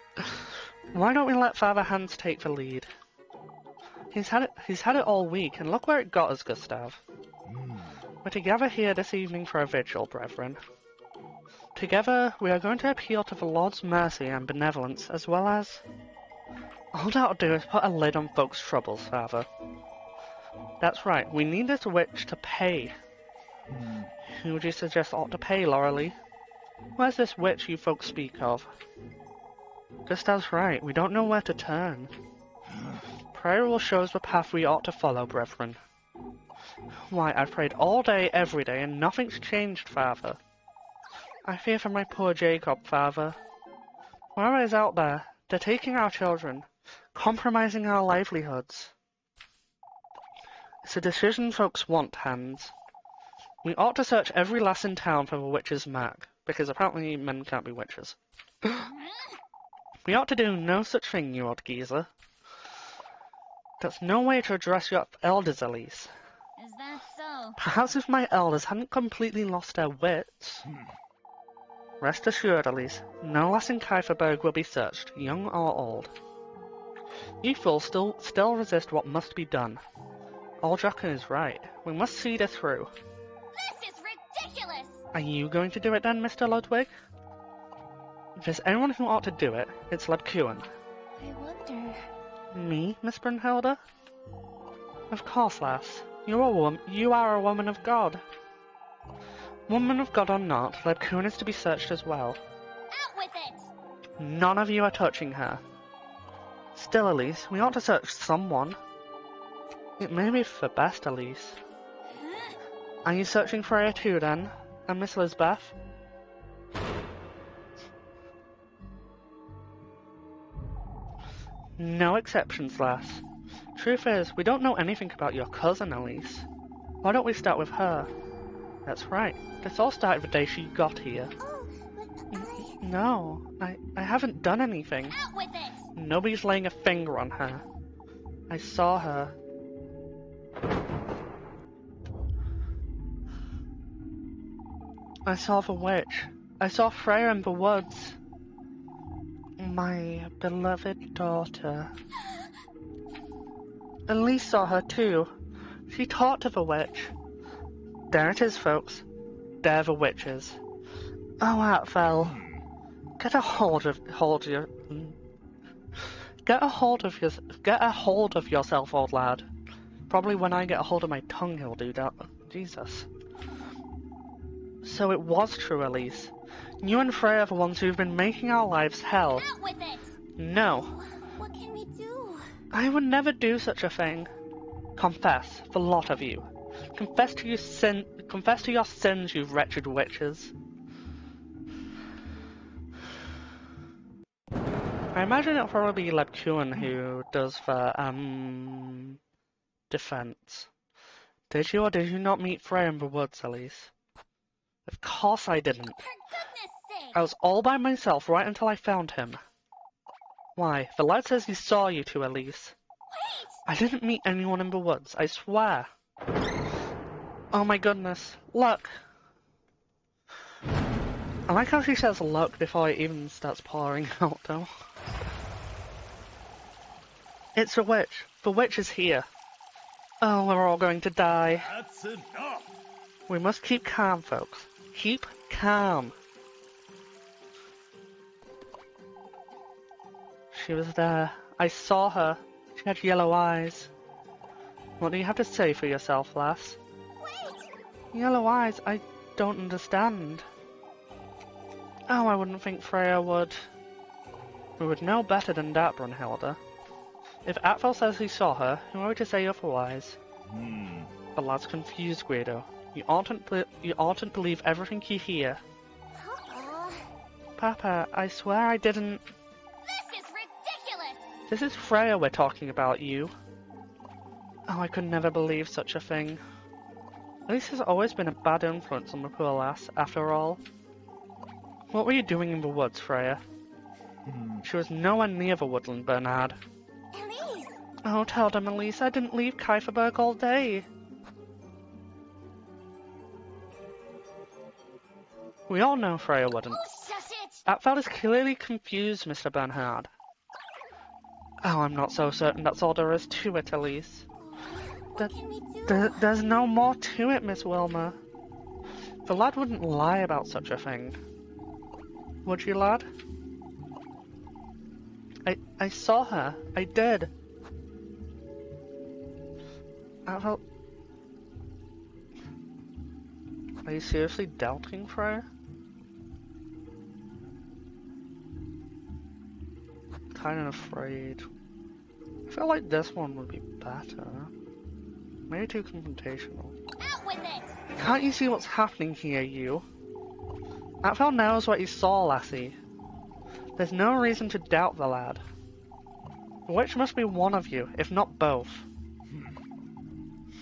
[SPEAKER 1] Why don't we let Father Hans take the lead? He's had it all week, and look where it got us, Gustav. We're together here this evening for a vigil, brethren. Together, we are going to appeal to the Lord's mercy and benevolence, as well as... All that'll do is put a lid on folks' troubles, Father. That's right, we need this witch to pay. Who would you suggest ought to pay, Laurelie? Where's this witch you folks speak of? Gustav's right, we don't know where to turn. Prayer will show us the path we ought to follow, brethren. Why, I've prayed all day, every day, and nothing's changed, Father. I fear for my poor Jacob, Father. Whoever is out there, they're taking our children, compromising our livelihoods. It's a decision folks want, Hans. We ought to search every lass in town for the witch's mark, because apparently men can't be witches. We ought to do no such thing, you old geezer. That's no way to address your elders, Elise.
[SPEAKER 2] Is that so?
[SPEAKER 1] Perhaps if my elders hadn't completely lost their wits. Rest assured, Elise, no lass in Kieferberg will be searched, young or old. You fools still resist what must be done. Old Jockin is right. We must see this through.
[SPEAKER 2] This is ridiculous!
[SPEAKER 1] Are you going to do it then, Mr. Ludwig? If there's anyone who ought to do it, it's Lebkuchen.
[SPEAKER 2] I wonder...
[SPEAKER 1] Me, Miss Brunhilde? Of course, lass. You are a woman of God. Woman of God or not, Lebkuchen is to be searched as well.
[SPEAKER 2] Out with it!
[SPEAKER 1] None of you are touching her. Still, Elise, we ought to search someone. It may be for best, Elise. Are you searching Freya too, then? And Miss Lisbeth? No exceptions, lass. Truth is, we don't know anything about your cousin, Elise. Why don't we start with her? That's right. This all started the day she got here.
[SPEAKER 2] Oh, but
[SPEAKER 1] No, I haven't done anything.
[SPEAKER 2] Out with it!
[SPEAKER 1] Nobody's laying a finger on her. I saw her. I saw the witch. I saw Freya in the woods. My beloved daughter. Elise saw her too. She talked to the witch. There it is, folks. They're the witches. Oh, Atfel. Get a hold of yourself, old lad. Probably when I get a hold of my tongue, he'll do that. Jesus. So it was true, Elise. You and Freya are the ones who've been making our lives hell.
[SPEAKER 2] Out with it!
[SPEAKER 1] No.
[SPEAKER 2] What can we do?
[SPEAKER 1] I would never do such a thing. Confess, the lot of you. Confess to your sins, you wretched witches. I imagine it'll probably be Lebkuchen who does the, defense. Did you or did you not meet Freya in the woods, Elise? Of course I didn't.
[SPEAKER 2] For goodness sake!
[SPEAKER 1] I was all by myself right until I found him. Why, the lad says he saw you two, Elise.
[SPEAKER 2] Wait!
[SPEAKER 1] I didn't meet anyone in the woods, I swear. Oh my goodness, look! I like how she says look before it even starts pouring out, though. It's a witch. The witch is here. Oh, we're all going to die.
[SPEAKER 3] That's enough.
[SPEAKER 1] We must keep calm, folks. Keep calm. She was there. I saw her. She had yellow eyes. What do you have to say for yourself, lass?
[SPEAKER 2] Wait!
[SPEAKER 1] Yellow eyes? I don't understand. Oh, I wouldn't think Freya would. We would know better than that, Brunhilde. If Atfel says he saw her, who are we to say otherwise? The lad's confused, Guido. You oughtn't believe everything you hear.
[SPEAKER 2] Uh-oh.
[SPEAKER 1] Papa, I swear I didn't...
[SPEAKER 2] This is ridiculous!
[SPEAKER 1] This is Freya we're talking about, you. Oh, I could never believe such a thing. Elise has always been a bad influence on the poor lass, after all. What were you doing in the woods, Freya? She was nowhere near the woodland, Bernard.
[SPEAKER 2] Elise!
[SPEAKER 1] Oh, tell them, Elise, I didn't leave Kieferberg all day. We all know Freya wouldn't.
[SPEAKER 2] Oh, shush it!
[SPEAKER 1] Atfel is clearly confused, Mr. Bernhard. Oh, I'm not so certain that's all there is to it, Elise.
[SPEAKER 2] What can we do?
[SPEAKER 1] There's no more to it, Miss Wilmer. The lad wouldn't lie about such a thing. Would you, lad? I saw her. I did. Atfel... Are you seriously doubting, Freya? Kind of afraid. I feel like this one would be better. Maybe too confrontational.
[SPEAKER 2] Out with it!
[SPEAKER 1] Can't you see what's happening here, you? Atfel knows what he saw, lassie. There's no reason to doubt the lad. The witch must be one of you, if not both.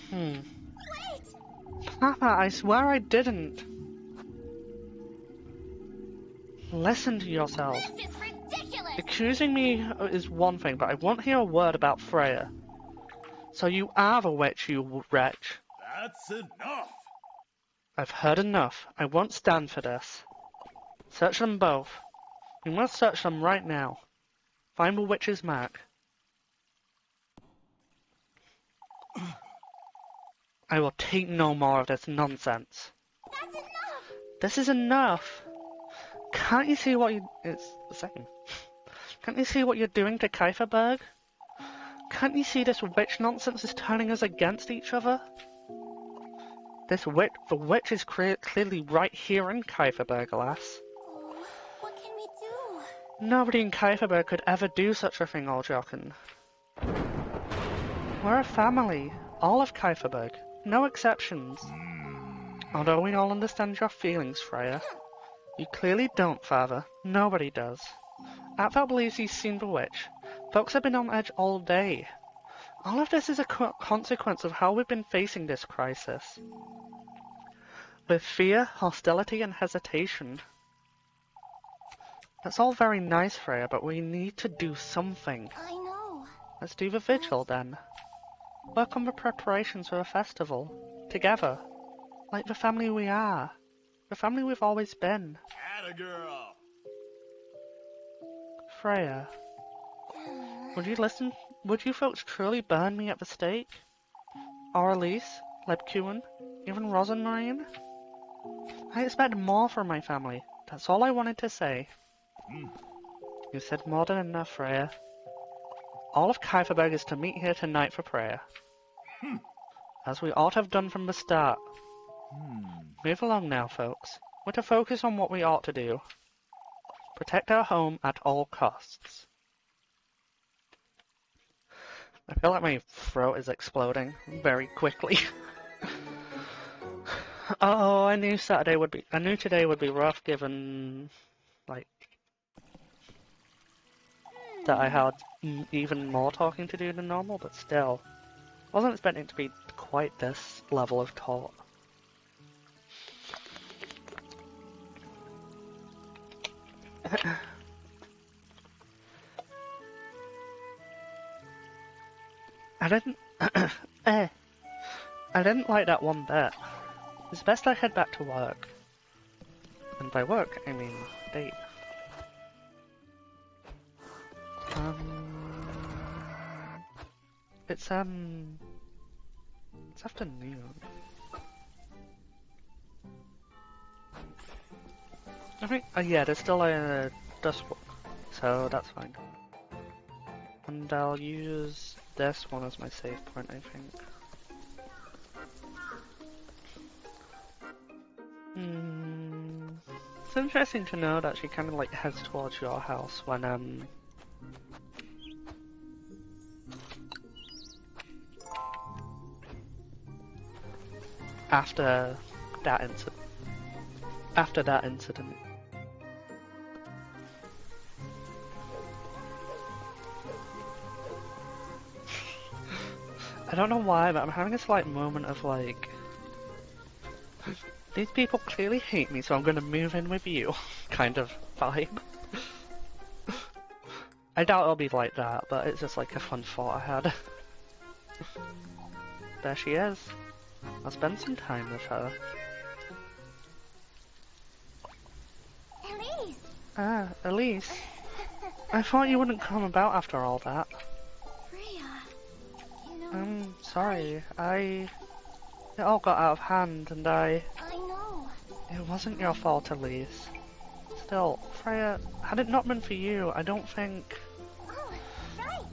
[SPEAKER 1] Hmm.
[SPEAKER 2] Wait!
[SPEAKER 1] Papa, I swear I didn't. Listen to yourself.
[SPEAKER 2] This is ridiculous!
[SPEAKER 1] Accusing me is one thing, but I won't hear a word about Freya. So you are the witch, you wretch.
[SPEAKER 3] That's enough!
[SPEAKER 1] I've heard enough. I won't stand for this. Search them both. We must search them right now. Find the witch's mark. I will take no more of this nonsense.
[SPEAKER 2] That's enough!
[SPEAKER 1] This is enough. Can't you see what you... It's the same. Can't you see what you're doing to Kieferberg? Can't you see this witch nonsense is turning us against each other? The witch is clearly right here in Kieferberg, alas.
[SPEAKER 2] Oh, what can we do?
[SPEAKER 1] Nobody in Kieferberg could ever do such a thing, Oljockin. We're a family, all of Kieferberg, no exceptions. Although we all understand your feelings, Freya. You clearly don't, Father. Nobody does. Atfel believes he's seen the witch. Folks have been on edge all day. All of this is a consequence of how we've been facing this crisis. With fear, hostility, and hesitation. That's all very nice, Freya, but we need to do something.
[SPEAKER 2] I know.
[SPEAKER 1] Let's do the vigil, then. Work on the preparations for a festival. Together. Like the family we are. The family we've always been.
[SPEAKER 3] Atta girl!
[SPEAKER 1] Freya. Would you listen? Would you folks truly burn me at the stake? Or Elise, Lebkuin, even Rosenmarine? I expect more from my family. That's all I wanted to say. You said more than enough, Freya. All of Kieferberg is to meet here tonight for prayer. As we ought to have done from the start. Move along now, folks. We're to focus on what we ought to do. Protect our home at all costs. I feel like my throat is exploding very quickly. Oh, I knew today would be rough given, like, that I had even more talking to do than normal, but still. Wasn't expecting it to be quite this level of talk. I didn't I didn't like that one bit. It's best I head back to work. And by work, I mean date. It's afternoon. I think, yeah, there's still a dust book, so that's fine. And I'll use this one as my save point, I think. It's interesting to know that she kind of like heads towards your house when after that incident. I don't know why, but I'm having a slight moment of like, these people clearly hate me, so I'm gonna move in with you, kind of vibe. I doubt it'll be like that, but it's just like a fun thought I had. There she is. I'll spend some time with her.
[SPEAKER 2] Elise!
[SPEAKER 1] Ah, Elise. I thought you wouldn't come about after all that.
[SPEAKER 2] Freya. You know...
[SPEAKER 1] I'm sorry. It all got out of hand, and
[SPEAKER 2] I know.
[SPEAKER 1] It wasn't your fault, Elise. Still, Freya, had it not been for you, I don't think...
[SPEAKER 2] Oh, right.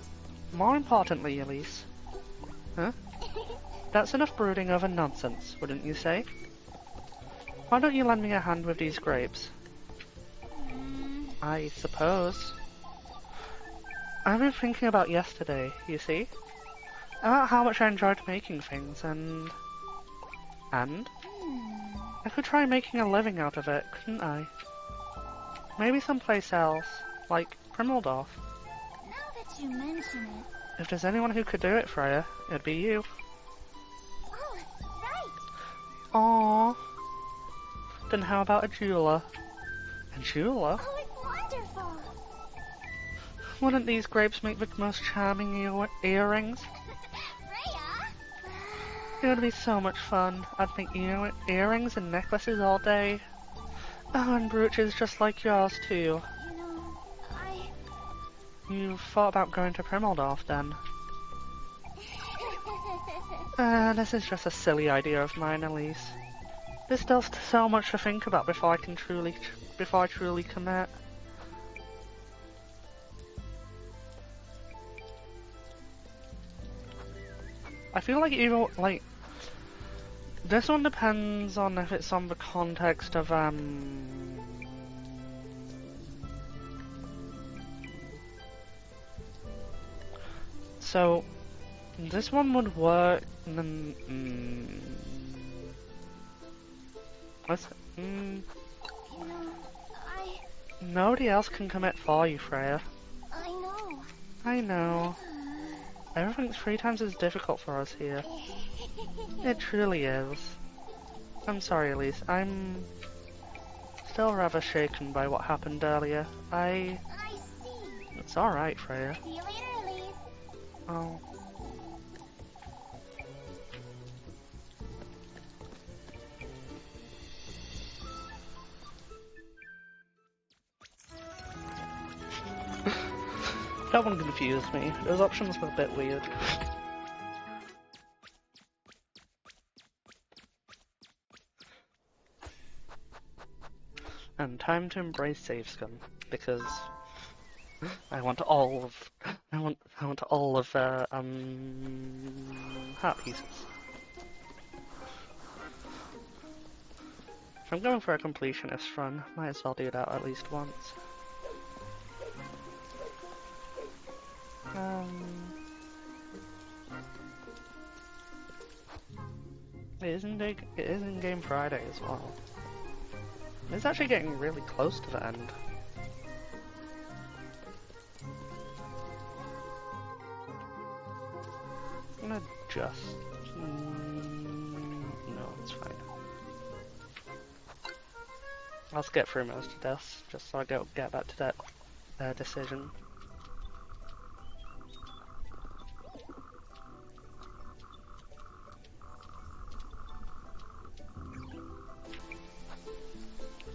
[SPEAKER 1] More importantly, Elise. Huh? That's enough brooding over nonsense, wouldn't you say? Why don't you lend me a hand with these grapes? I suppose. I've been thinking about yesterday, you see? About how much I enjoyed making things, and I could try making a living out of it, couldn't I? Maybe someplace else, like Primaldorf.
[SPEAKER 2] Now that you mention it...
[SPEAKER 1] If there's anyone who could do it, Freya, it'd be you. Aww. Then how about a jeweler? A jeweler?
[SPEAKER 2] Oh, it's wonderful.
[SPEAKER 1] Wouldn't these grapes make the most charming earrings?
[SPEAKER 2] Freya?
[SPEAKER 1] It would be so much fun. I'd make earrings and necklaces all day. Oh, and brooches just like yours too.
[SPEAKER 2] You know,
[SPEAKER 1] You thought about going to Primaldorf then? This is just a silly idea of mine, Elise. There's still so much to think about before I truly commit. I feel like this one depends on if it's on the context of so this one would work.
[SPEAKER 2] you know,
[SPEAKER 1] Nobody else can commit for you, Freya.
[SPEAKER 2] I know.
[SPEAKER 1] I know. Everything's 3 times as difficult for us here. It truly is. I'm sorry, Elise. I'm still rather shaken by what happened earlier.
[SPEAKER 2] I see.
[SPEAKER 1] It's alright, Freya.
[SPEAKER 2] See you later, Elise.
[SPEAKER 1] Oh. That one confused me. Those options were a bit weird. And time to embrace save scum, because I want all of heart pieces. If I'm going for a completionist run, might as well do that at least once. It is in Game Friday as well. It's actually getting really close to the end. I'm gonna just... no, it's fine. I'll skip through most of this, just so I get back to that decision.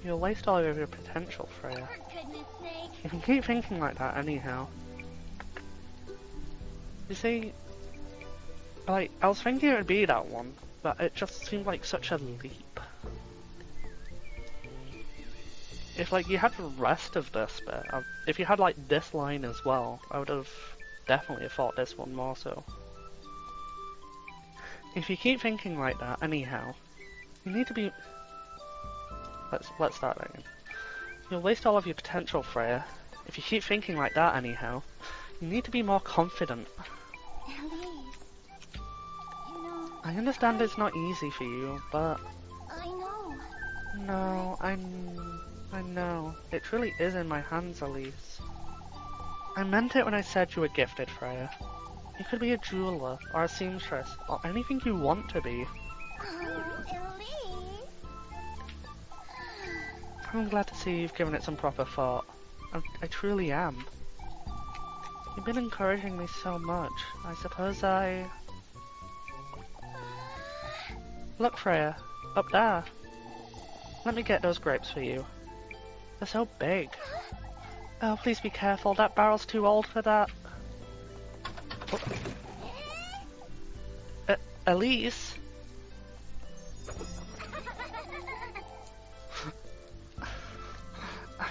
[SPEAKER 1] You'll waste all of your potential, Freya.
[SPEAKER 2] For goodness sake.
[SPEAKER 1] You can keep thinking like that anyhow. You see, like, I was thinking it would be that one, but it just seemed like such a leap. If, like, you had the rest of this bit, if you had, like, this line as well, I would have definitely thought this one more so. If you keep thinking like that anyhow, you need to be... Let's start that again. You'll waste all of your potential, Freya. If you keep thinking like that anyhow, you need to be more confident.
[SPEAKER 2] Elise. You know,
[SPEAKER 1] I understand it's not easy for you, but...
[SPEAKER 2] I know.
[SPEAKER 1] No, I know. It truly is in my hands, Elise. I meant it when I said you were gifted, Freya. You could be a jeweler, or a seamstress, or anything you want to be.
[SPEAKER 2] Oh, Elise.
[SPEAKER 1] I'm glad to see you've given it some proper thought. I truly am. You've been encouraging me so much. I suppose Look, Freya. Up there. Let me get those grapes for you. They're so big. Oh, please be careful. That barrel's too old for that. Elise?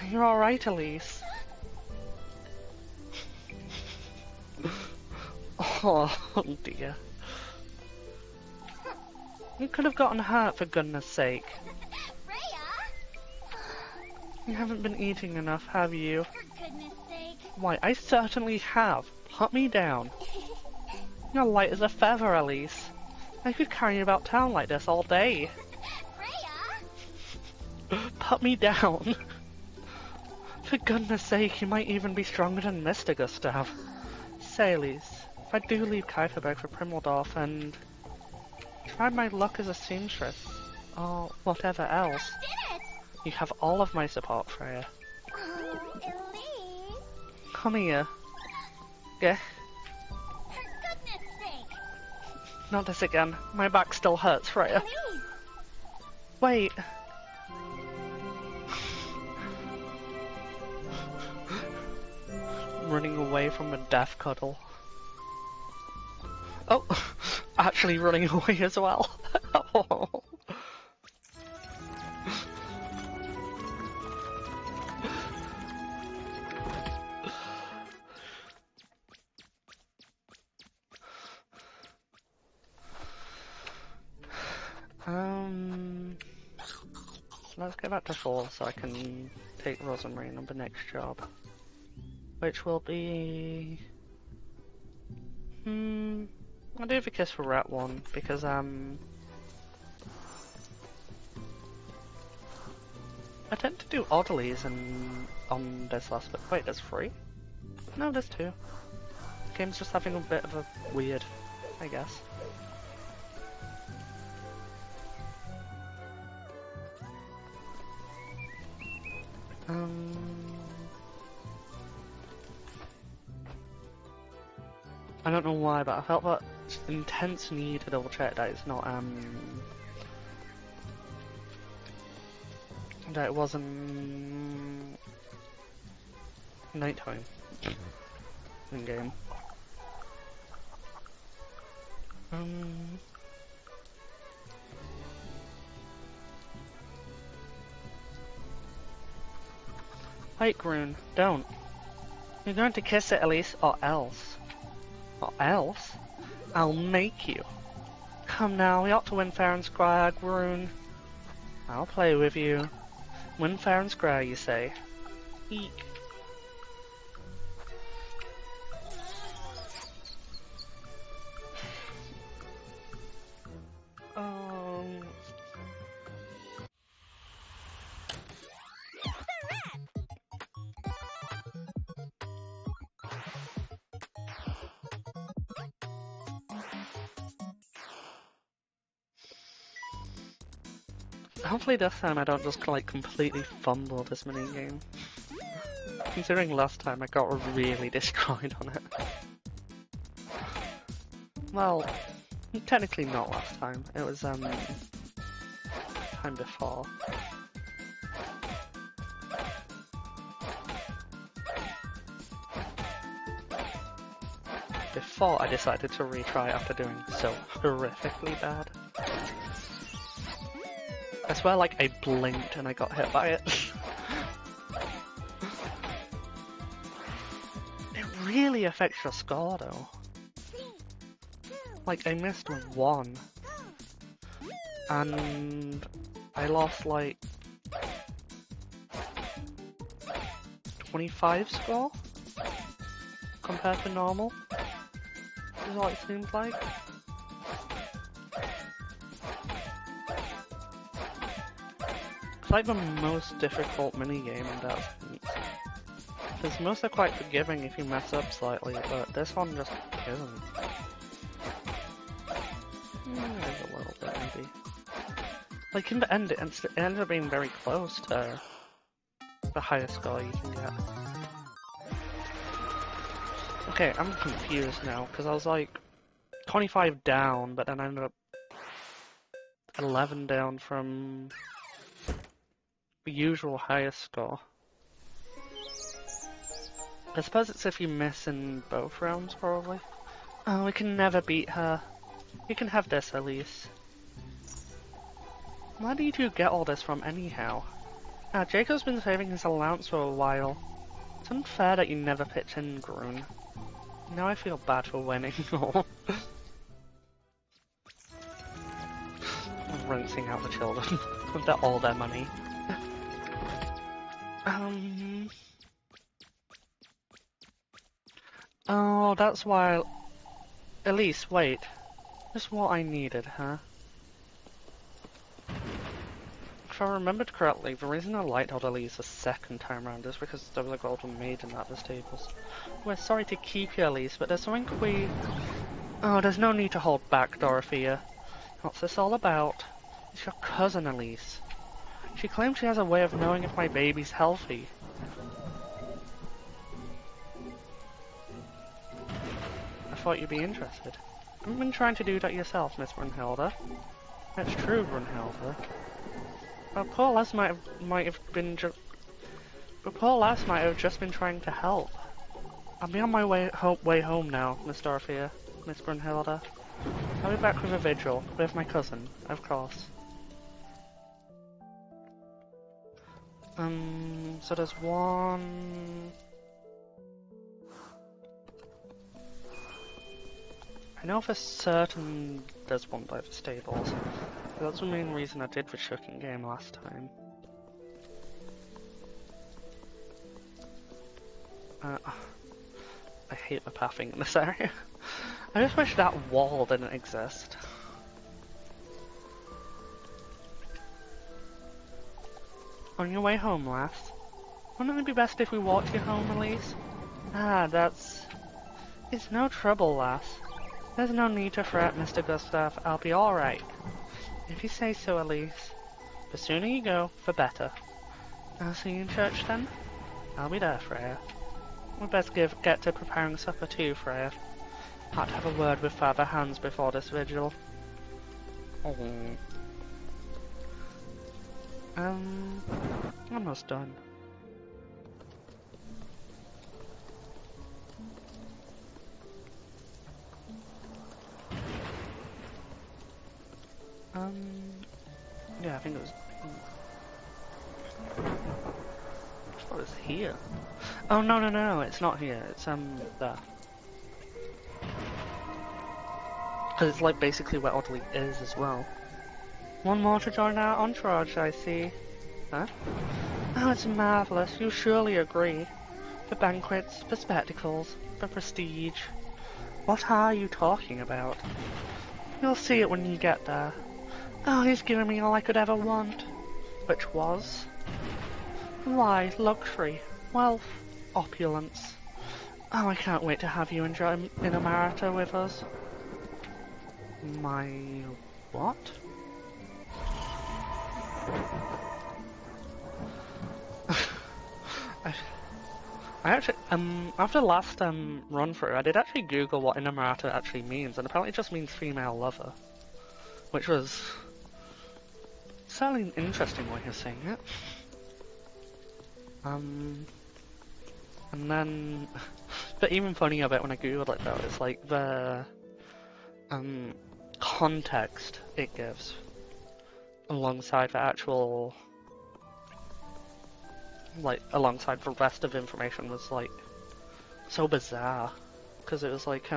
[SPEAKER 1] You're alright, Elise. Oh dear. You could have gotten hurt, for goodness sake.
[SPEAKER 2] Freya?
[SPEAKER 1] You haven't been eating enough, have you?
[SPEAKER 2] For goodness sake.
[SPEAKER 1] Why, I certainly have. Put me down. You're light as a feather, Elise. I could carry you about town like this all day.
[SPEAKER 2] Freya?
[SPEAKER 1] Put me down. For goodness sake, you might even be stronger than Mr. Gustav. Say, Elise, if I do leave Kuiperberg for Primaldorf and try my luck as a seamstress, or whatever else.
[SPEAKER 2] I did it!
[SPEAKER 1] You have all of my support, Freya.
[SPEAKER 2] Oh, Elise!
[SPEAKER 1] Come here. Yeah,
[SPEAKER 2] For goodness sake!
[SPEAKER 1] not this again. My back still hurts, Freya.
[SPEAKER 2] Elise!
[SPEAKER 1] Wait. Running away from a death cuddle. Oh, actually running away as well. Oh. Let's get back to 4 so I can take Rosemary on the next job. Which will be... I'll do the Kiss for Rat one, because, I tend to do oddities on this last bit. Wait, there's 3? No, there's 2. The game's just having a bit of a weird, I guess. I don't know why, but I felt that intense need to double check that it's not, that it wasn't nighttime in game. Wait, Groon, don't. You're going to kiss it, Elise, or else. Or else? I'll make you. Come now, we ought to win fair and square, Groon. I'll play with you. Win fair and square, you say. Eek. Hopefully this time I don't just like completely fumble this minigame. Considering last time I got really destroyed on it. Well, technically not last time. It was time before. Before I decided to retry after doing so horrifically bad. I swear, like, I blinked and I got hit by it. It really affects your score, though. Like, I missed 1. And I lost, like, 25 score? Compared to normal? Is what it seems like. It's like the most difficult minigame in that sense. Because most are quite forgiving if you mess up slightly, but this one just isn't. Maybe a little bit, maybe. Like in the end, it ends up being very close to the highest score you can get. Okay, I'm confused now, because I was like 25 down, but then I ended up 11 down from the usual highest score. I suppose it's if you miss in both rounds, probably. Oh, we can never beat her. You can have this, Elise. Where did you get all this from, anyhow? Jacob's been saving his allowance for a while. It's unfair that you never pitch in, Groon. Now I feel bad for winning. Rinsing out the children with all their money. Oh, that's why... Elise, wait. Just what I needed, huh? If I remembered correctly, the reason I liked Elise the second time around is because there was a golden maiden at this tables. We're sorry to keep you, Elise, but there's something we... Oh, there's no need to hold back, Dorothea. What's this all about? It's your cousin, Elise. She claims she has a way of knowing if my baby's healthy. I thought you'd be interested. Haven't been trying to do that yourself, Miss Brunhilde. That's true, Brunhilde. But poor Les might have just been trying to help. I'll be on my way home now, Miss Dorothea, Miss Brunhilde. I'll be back with a vigil, with my cousin, of course. So there's one... I know for certain there's one by the stables. That's the main reason I did the shucking game last time. I hate the pathing in this area. I just wish that wall didn't exist. On your way home, lass. Wouldn't it be best if we walked you home, Elise? It's no trouble, lass. There's no need to fret, Mr. Gustav. I'll be alright. If you say so, Elise. The sooner you go, the better. I'll see you in church then? I'll be there, Freya. We'd best get to preparing supper too, Freya. Had to have a word with Father Hans before this vigil. Oh. Almost done. Yeah, I think it was... I thought it was here. Oh, no, it's not here. It's, there. Because it's, like, basically where Audley is as well. One more to join our entourage, I see. Huh? Oh, it's marvellous. You surely agree. The banquets, the spectacles, the prestige. What are you talking about? You'll see it when you get there. Oh, he's given me all I could ever want. Which was? Why, luxury, wealth, opulence. Oh, I can't wait to have you enjoy Inamaritta with us. My... what? I actually, after the last run through, I did actually Google what Inamaritta actually means, and apparently it just means female lover. Which was certainly an interesting way of saying it. And then, but even funnier about when I googled it though, it's like the context it gives alongside the actual, like alongside the rest of the information was like so bizarre, because it was like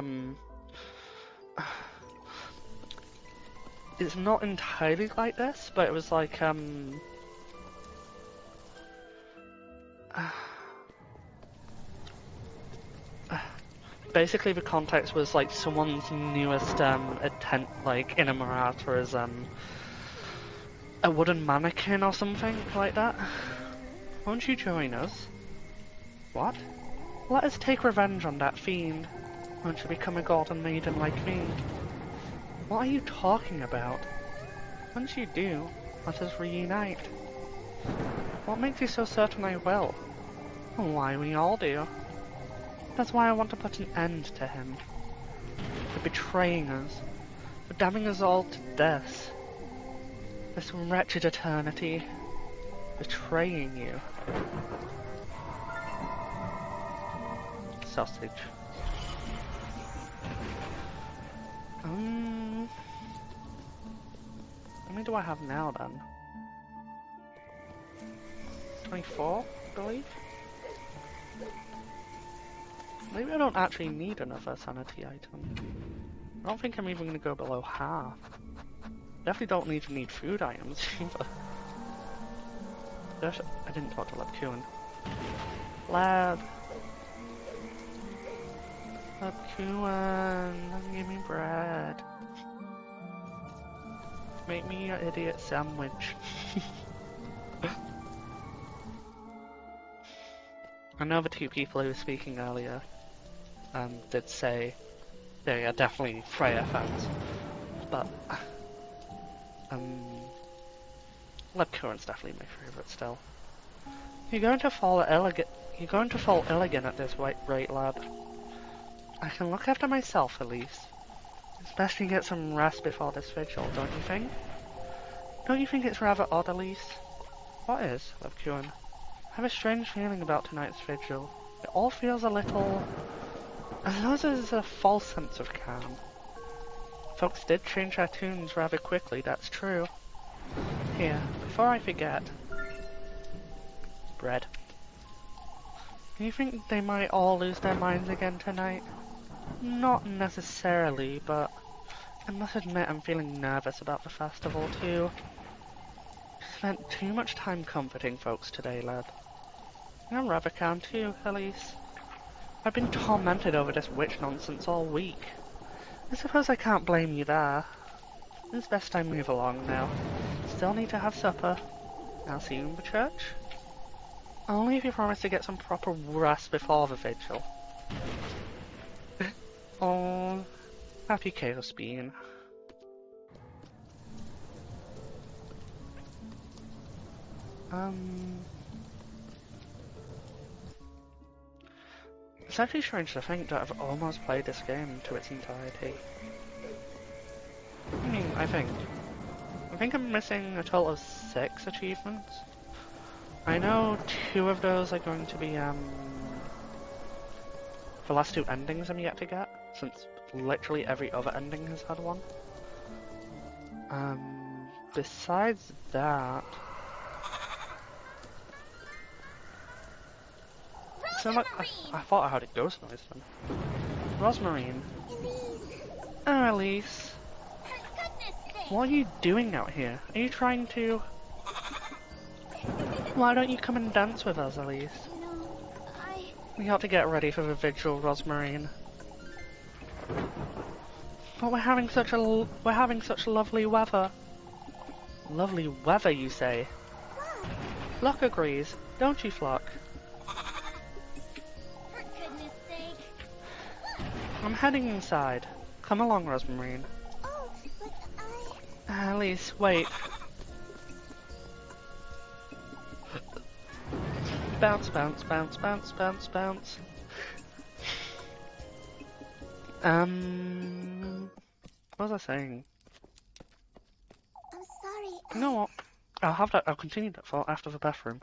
[SPEAKER 1] it's not entirely like this, but it was like basically the context was like someone's newest attempt, like Inamaritta is a wooden mannequin or something like that. Won't you join us? What? Let us take revenge on that fiend. Won't you become a golden maiden like me? What are you talking about? Once you do, let us reunite. What makes you so certain I will? Why, we all do. That's why I want to put an end to him. For betraying us. For damning us all to death. This wretched eternity. Betraying you. Sausage. How many do I have now then? 24, I believe? Maybe I don't actually need another sanity item. I don't think I'm even going to go below half. Definitely don't even need food items either. I didn't talk to Lab Kuhn. Lab Kuhn, give me bread. Make me your idiot sandwich. I know the two people who were speaking earlier did say they are definitely Freya fans, but Current's definitely my favourite still. You're going to fall elegant. You're going to fall ill again at this rate, lad. I can look after myself, Elise. It's best you get some rest before this vigil, don't you think? Don't you think it's rather odd, Elise? What is, Love-Curn? I have a strange feeling about tonight's vigil. It all feels a little... as though there's a false sense of calm. Folks did change their tunes rather quickly, that's true. Here, before I forget... bread. Do you think they might all lose their minds again tonight? Not necessarily, but I must admit I'm feeling nervous about the festival too. Spent too much time comforting folks today, lad. I'm rather calm too, Elise. I've been tormented over this witch nonsense all week. I suppose I can't blame you there. It's best I move along now. Still need to have supper. I'll see you in the church. Only if you promise to get some proper rest before the vigil. Oh, happy chaos being. It's actually strange to think that I've almost played this game to its entirety. I think I'm missing a total of 6 achievements. I know 2 of those are going to be, the last 2 endings I'm yet to get, since literally every other ending has had one. Besides that... So like, I thought I heard a ghost noise then. Rosmarine.
[SPEAKER 2] Elise,
[SPEAKER 1] Oh, Elise.
[SPEAKER 2] for goodness sake.
[SPEAKER 1] What are you doing out here? Are you trying to... Why don't you come and dance with us, Elise? We ought to get ready for the vigil, Rosmarine. But we're having such lovely weather. Lovely weather, you say? Flock agrees, don't you, Flock?
[SPEAKER 2] For goodness sake.
[SPEAKER 1] I'm heading inside. Come along, Rosmarine.
[SPEAKER 2] Oh, but I...
[SPEAKER 1] Elise, wait. Bounce, bounce, bounce, bounce, bounce, bounce. What was I saying?
[SPEAKER 2] I'm sorry.
[SPEAKER 1] You know what? I'll continue that thought after the bathroom.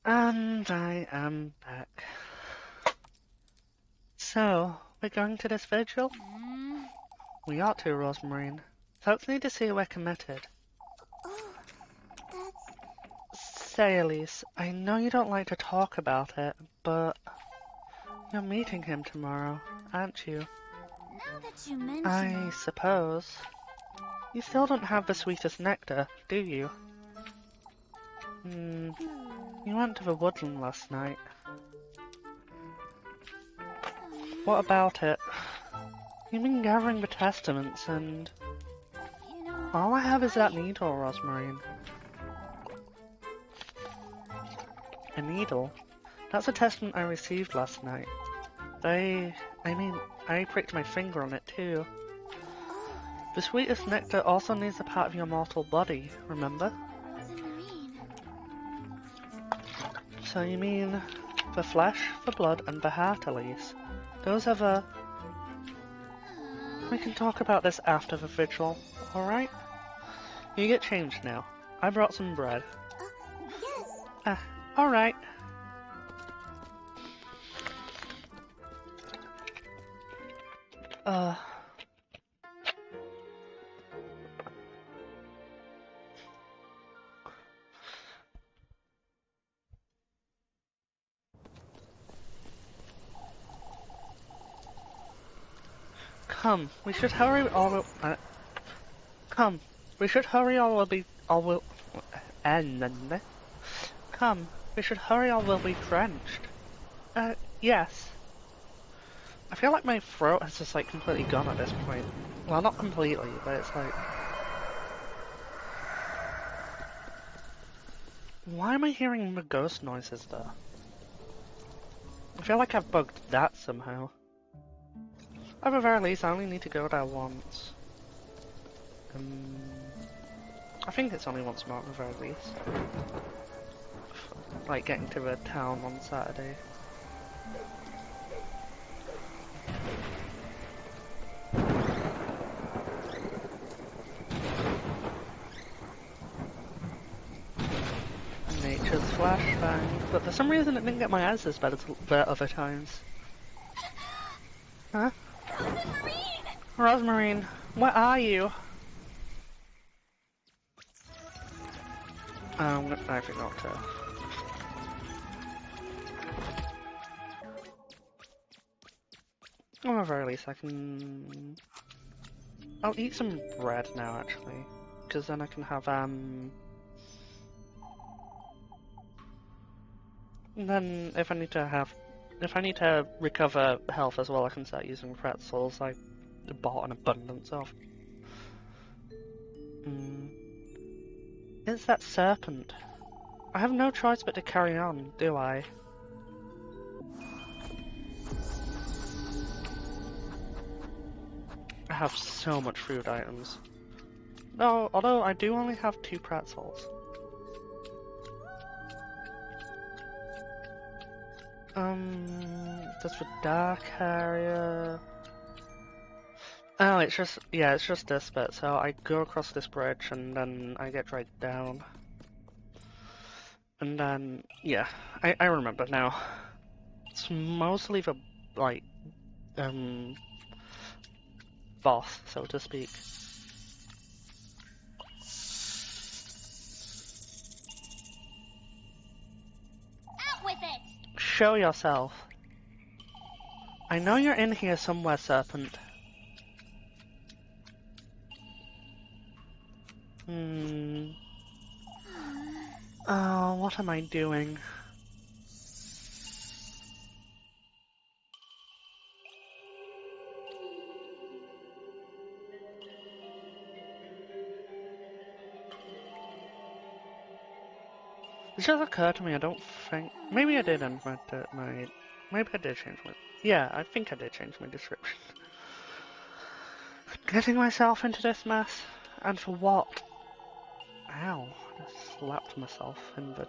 [SPEAKER 1] And I am back. So, we're going to this vigil? We ought to, Rosmarine. Folks need to see we're committed.
[SPEAKER 2] Oh, that's...
[SPEAKER 1] Say, Elise, I know you don't like to talk about it, but you're meeting him tomorrow, aren't you?
[SPEAKER 2] Now that you mention
[SPEAKER 1] I
[SPEAKER 2] it,
[SPEAKER 1] suppose. You still don't have the sweetest nectar, do you? You went to the woodland last night. What about it? You've been gathering the testaments and...
[SPEAKER 2] you know,
[SPEAKER 1] all I have is that needle, Rosmarine. A needle? That's a testament I received last night. I pricked my finger on it too. The sweetest nectar also needs a part of your mortal body, remember?
[SPEAKER 2] the marine.
[SPEAKER 1] So you mean the flesh, the blood, and the heart, Elise? Those are the... We can talk about this after the vigil, alright? You get changed now. I brought some bread.
[SPEAKER 2] Yes.
[SPEAKER 1] Alright. Come, we should hurry come, we should hurry or we'll be... Come, we should hurry or we'll be drenched. Yes. I feel like my throat has just, like, completely gone at this point. Well, not completely, but it's like... Why am I hearing the ghost noises, though? I feel like I've bugged that somehow. At the very least, I only need to go there once. I think it's only once more at the very least. Like, getting to the town on Saturday. Nature's flashbang, but for some reason it didn't get my answers better the other times. Huh? Rosmarine, where are you? I forgot to. At the very least I can... I'll eat some bread now, actually. Because then I can have, And then if I need to recover health as well, I can start using pretzels I bought an abundance of. It's that serpent. I have no choice but to carry on, do I? I have so much food items. No, although I do only have 2 pretzels. That's the dark area. Oh, it's just this bit. So I go across this bridge and then I get dragged down. And then, yeah, I remember now. It's mostly the, like, boss, so to speak.
[SPEAKER 2] Out with it.
[SPEAKER 1] Show yourself. I know you're in here somewhere, Serpent. Oh, what am I doing? It just occurred to me, I don't think... Maybe I did end my... Maybe I did change my... Yeah, I think I did change my description. Getting myself into this mess? And for what? Ow. I just slapped myself in the...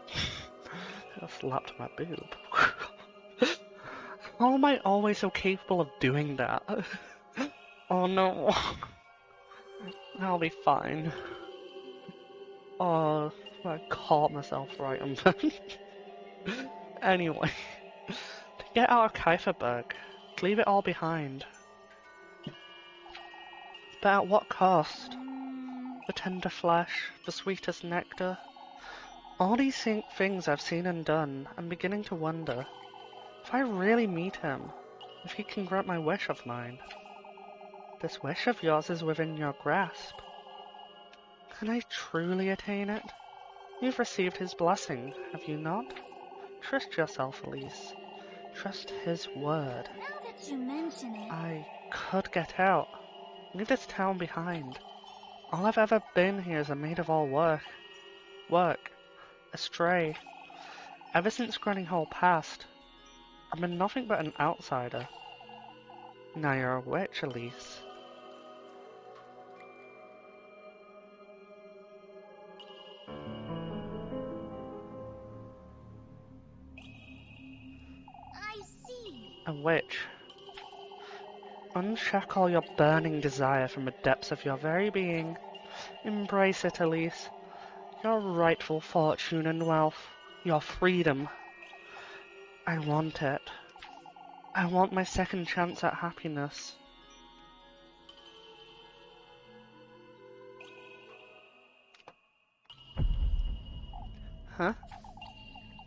[SPEAKER 1] I slapped my boob. How am I always so capable of doing that? Oh no. I'll be fine. Oh, I caught myself right on that. Anyway, to get out of Kieferberg, to leave it all behind. But at what cost? The tender flesh, the sweetest nectar. All these things I've seen and done, I'm beginning to wonder if I really meet him, if he can grant my wish of mine. This wish of yours is within your grasp. Can I truly attain it? You've received his blessing, have you not? Trust yourself, Elise. Trust his word.
[SPEAKER 2] Now that you mention it,
[SPEAKER 1] I could get out. Leave this town behind. All I've ever been here is a maid of all work. Astray. Ever since Granny Hall passed, I've been nothing but an outsider. Now you're a witch, Elise.
[SPEAKER 2] I see.
[SPEAKER 1] A witch. Uncheck all your burning desire from the depths of your very being. Embrace it, Elise. Your rightful fortune and wealth. Your freedom. I want it. I want my second chance at happiness. Huh?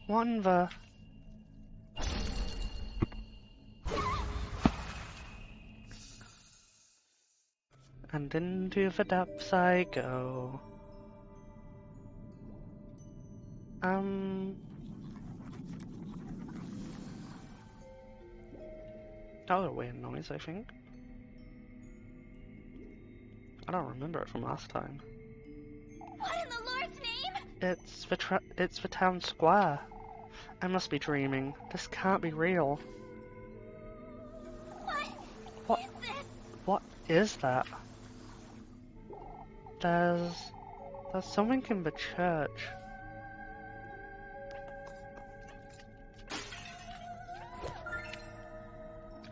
[SPEAKER 1] What in the... And into the depths I go. That was a weird noise, I think. I don't remember it from last time.
[SPEAKER 2] What in the Lord's name?
[SPEAKER 1] It's the town square. I must be dreaming. This can't be real.
[SPEAKER 2] What is this?
[SPEAKER 1] What is that? There's something in the church.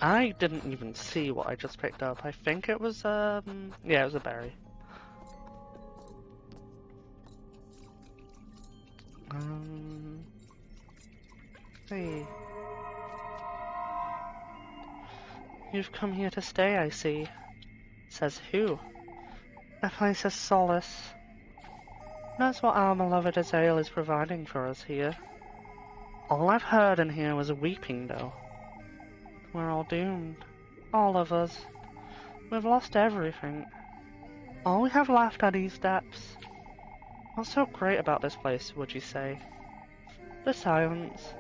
[SPEAKER 1] I didn't even see what I just picked up. I think it was, yeah, it was a berry. Hey. You've come here to stay, I see. Says who? A place of solace. That's what our beloved Azale is providing for us here. All I've heard in here was weeping, though. We're all doomed. All of us. We've lost everything. All we have left are these depths. What's so great about this place, would you say? The silence.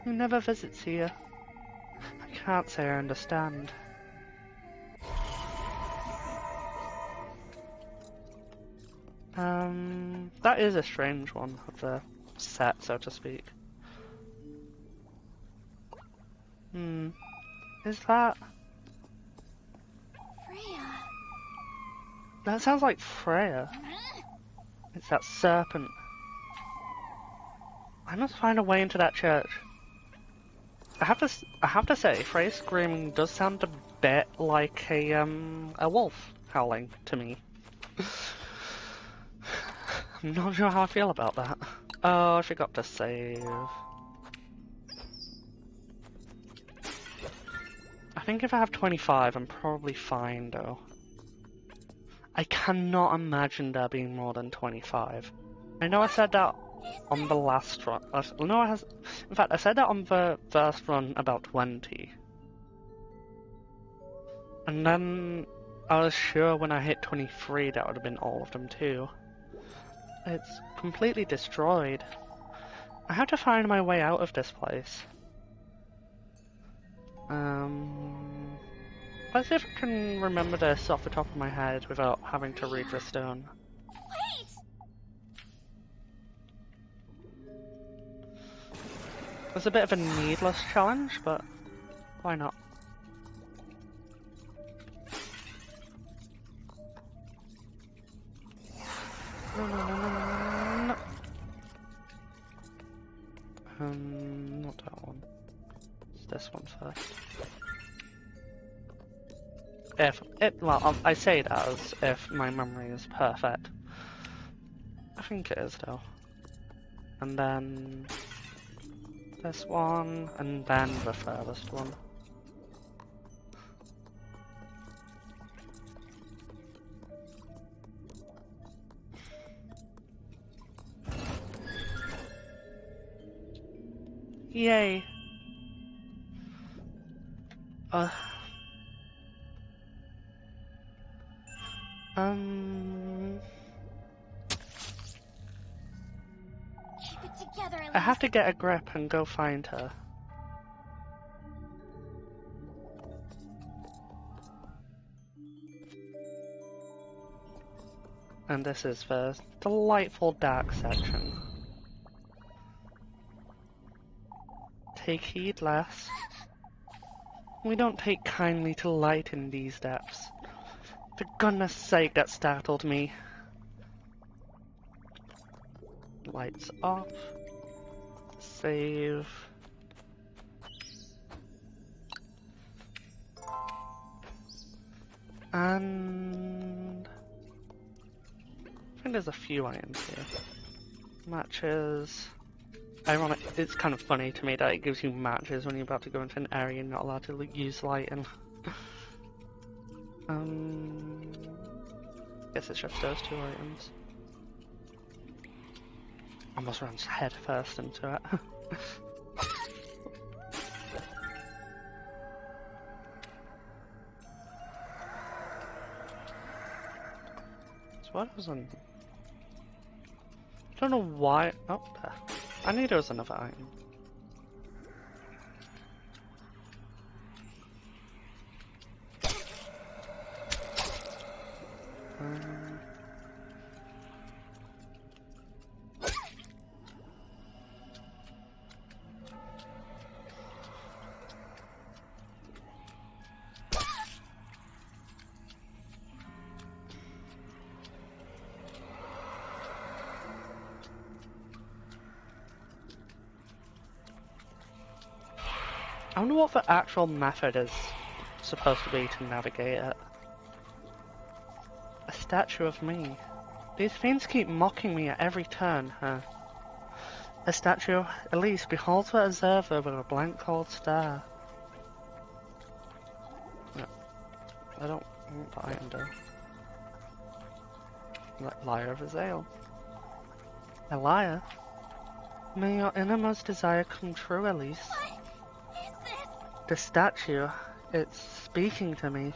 [SPEAKER 1] Who never visits here? I can't say I understand. That is a strange one of the set, so to speak. Is that...
[SPEAKER 2] Freya.
[SPEAKER 1] That sounds like Freya. It's that serpent. I must find a way into that church. I have to say, Freya's screaming does sound a bit like a wolf howling to me. I'm not sure how I feel about that. Oh, I forgot to save. I think if I have 25, I'm probably fine, though. I cannot imagine there being more than 25. I know I said that on the last run. In fact, I said that on the first run about 20. And then I was sure when I hit 23 that would have been all of them too. It's completely destroyed. I have to find my way out of this place. Let's see if I can remember this off the top of my head without having to read the stone.
[SPEAKER 2] Wait!
[SPEAKER 1] It's a bit of a needless challenge, but why not? No. Not that one. It's this one first. Well, I say that as if my memory is perfect. I think it is though. And then this one, and then the furthest one. Yay!
[SPEAKER 2] Keep it together, Elise.
[SPEAKER 1] I have to get a grip and go find her. And this is the delightful dark section. Take heed, lass. We don't take kindly to light in these depths. For goodness sake, that startled me. Lights off. Save. And I think there's a few items here. Matches. Ironic. It's kind of funny to me that it gives you matches when you're about to go into an area and not allowed to use lighting. Guess it's just those two items. Almost runs head first into it. So what was on? I don't know why. Oh, there. I knew there was another item. I wonder what the actual method is supposed to be to navigate it. A statue of me. These fiends keep mocking me at every turn, huh? A statue, Elise, beholds the observer with a blank cold stare. No, I don't want the item though. Liar of Azale. A liar? May your innermost desire come true, Elise.
[SPEAKER 2] What is this?
[SPEAKER 1] The statue, it's speaking to me.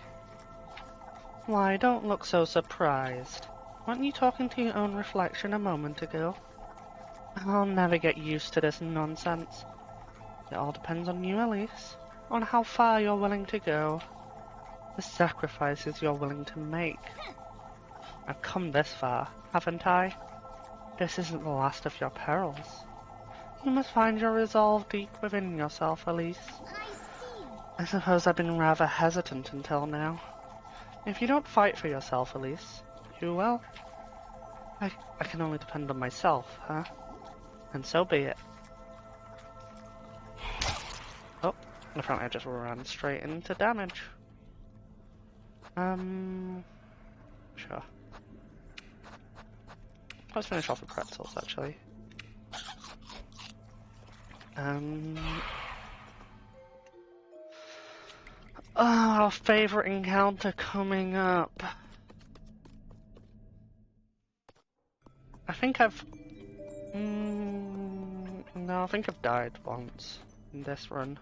[SPEAKER 1] Why, don't look so surprised. Weren't you talking to your own reflection a moment ago? I'll never get used to this nonsense. It all depends on you, Elise. On how far you're willing to go. The sacrifices you're willing to make. I've come this far, haven't I? This isn't the last of your perils. You must find your resolve deep within yourself, Elise.
[SPEAKER 2] I see.
[SPEAKER 1] I suppose I've been rather hesitant until now. If you don't fight for yourself, Elise, you will. I can only depend on myself, huh? And so be it. Oh, apparently I just ran straight into damage. Sure. Let's finish off with pretzels, actually. Oh, our favourite encounter coming up. I think I've... no, I think I've died once in this run.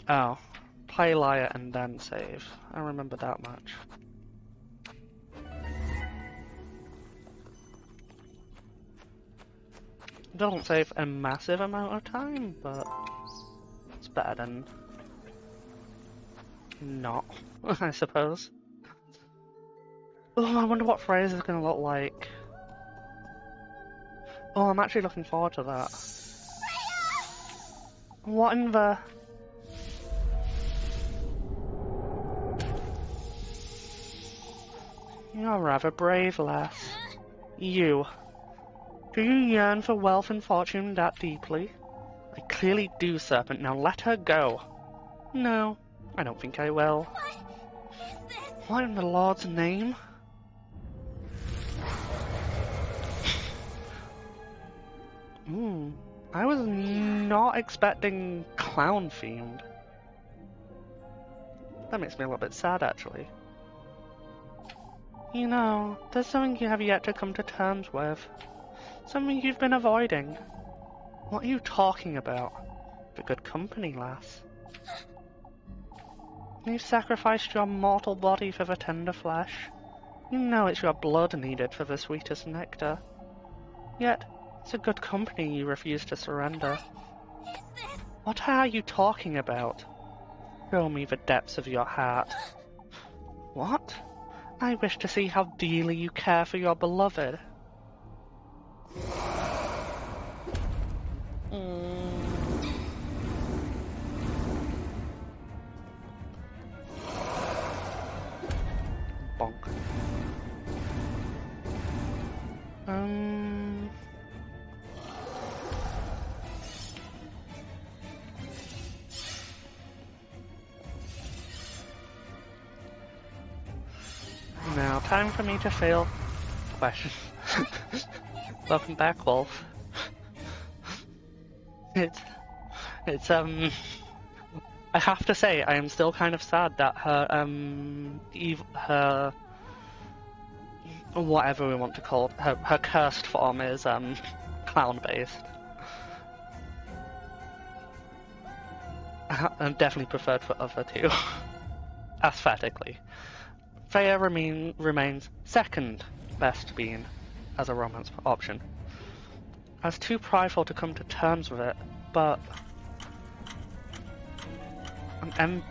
[SPEAKER 1] Oh, play liar and then save. I remember that much. It doesn't save a massive amount of time, but it's better than not, I suppose. Oh, I wonder what Fraser's gonna look like. Oh, I'm actually looking forward to that. What in the... You're rather brave, lass. You. Do you yearn for wealth and fortune that deeply? I clearly do, Serpent. Now let her go. No, I don't think I will.
[SPEAKER 2] What is this?
[SPEAKER 1] What in the Lord's name? I was not expecting clown themed. That makes me a little bit sad, actually. You know, there's something you have yet to come to terms with. Something you've been avoiding. What are you talking about? The good company, lass. You sacrificed your mortal body for the tender flesh. You know it's your blood needed for the sweetest nectar. Yet, it's a good company you refuse to surrender.
[SPEAKER 2] What is this?
[SPEAKER 1] What are you talking about? Show me the depths of your heart. What? I wish to see how dearly you care for your beloved. Bonk. Now, time for me to fail question. Welcome back, Wolf. It's I have to say, I am still kind of sad that her her whatever we want to call it, her cursed form is clown based. I'm definitely preferred for other two, aesthetically. Freya remains second best being as a romance option. I was too prideful to come to terms with it, but I'm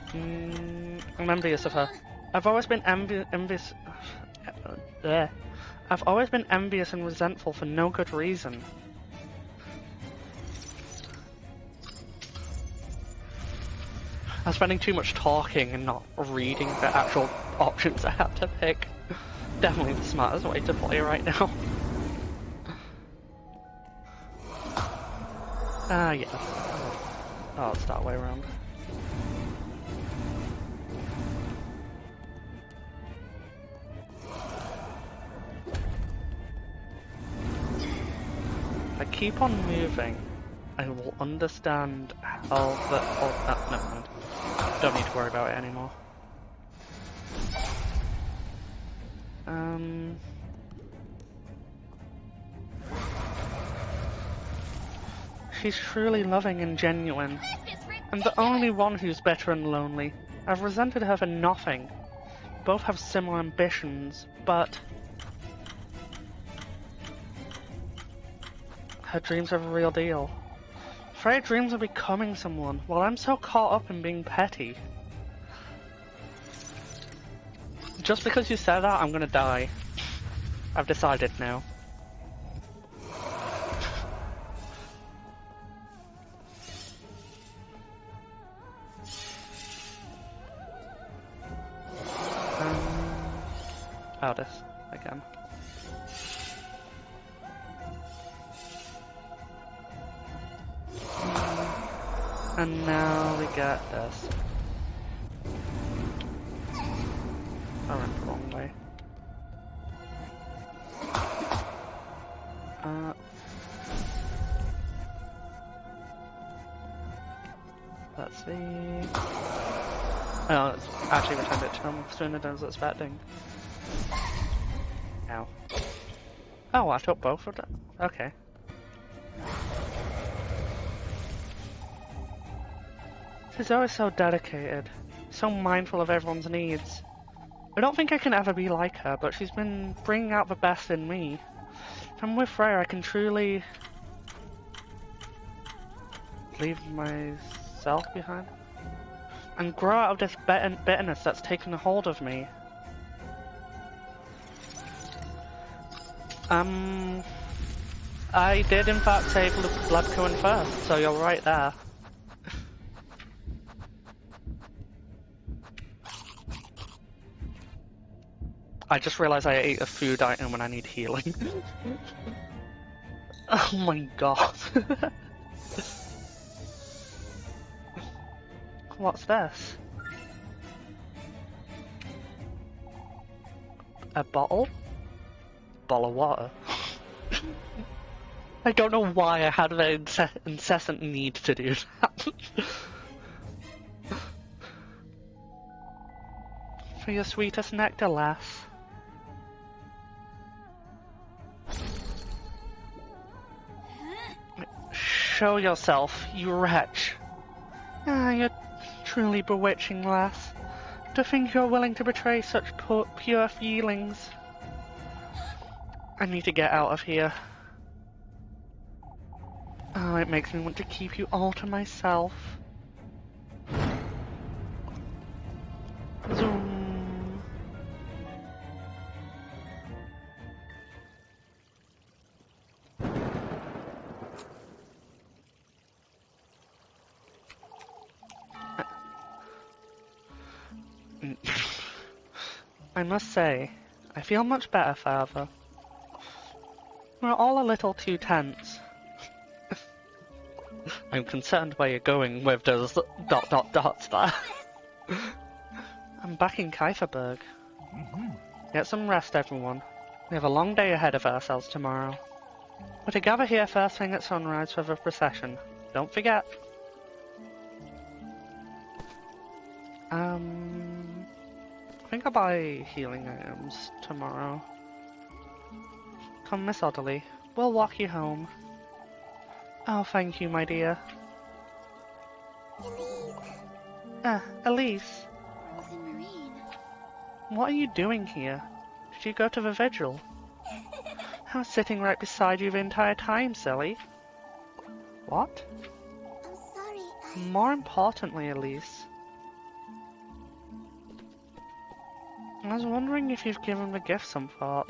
[SPEAKER 1] envious of her. I've always been envious. I've always been envious and resentful for no good reason. I'm spending too much talking and not reading the actual options I have to pick. Definitely the smartest way to play right now. Yeah. Oh, it's that way around. If I keep on moving, I will understand how the... Oh, never mind. Don't need to worry about it anymore. She's truly loving and genuine. I'm the only one who's bitter and lonely. I've resented her for nothing. Both have similar ambitions, but... her dreams are the real deal. Freya dreams of becoming someone, while I'm so caught up in being petty. Just because you said that, I'm gonna die. I've decided now. Oh, this again. And now we get this. I went the wrong way. Let's see. Oh, it's actually returned it to him sooner than I was expecting. Ow. Oh, I took both of them? Okay. She's always so dedicated, so mindful of everyone's needs. I don't think I can ever be like her, but she's been bringing out the best in me. If I'm with Freya, I can truly leave myself behind and grow out of this bitterness that's taken a hold of me. I did in fact save Bloodcoin first, so you're right there. I just realized I ate a food item when I need healing. Oh my god. What's this? A bottle? Bottle of water. I don't know why I had the incessant need to do that. For your sweetest nectar, lass. Show yourself, you wretch. Ah, you're truly bewitching, lass. To think you're willing to betray such pure feelings. I need to get out of here. Oh, it makes me want to keep you all to myself. Zoom. I must say, I feel much better, Father. We're all a little too tense. I'm concerned where you're going with those ... there. I'm back in Kieferberg. Get some rest, everyone. We have a long day ahead of ourselves tomorrow. We're to gather here first thing at sunrise for the procession. Don't forget. I think I'll buy healing items tomorrow. Come, Miss Otterly. We'll walk you home. Oh, thank you, my dear. Elise.
[SPEAKER 2] Cousin Marine.
[SPEAKER 1] What are you doing here? Did you go to the vigil? I was sitting right beside you the entire time, silly. What?
[SPEAKER 2] I'm sorry,
[SPEAKER 1] More importantly, Elise, I was wondering if you've given the gift some thought.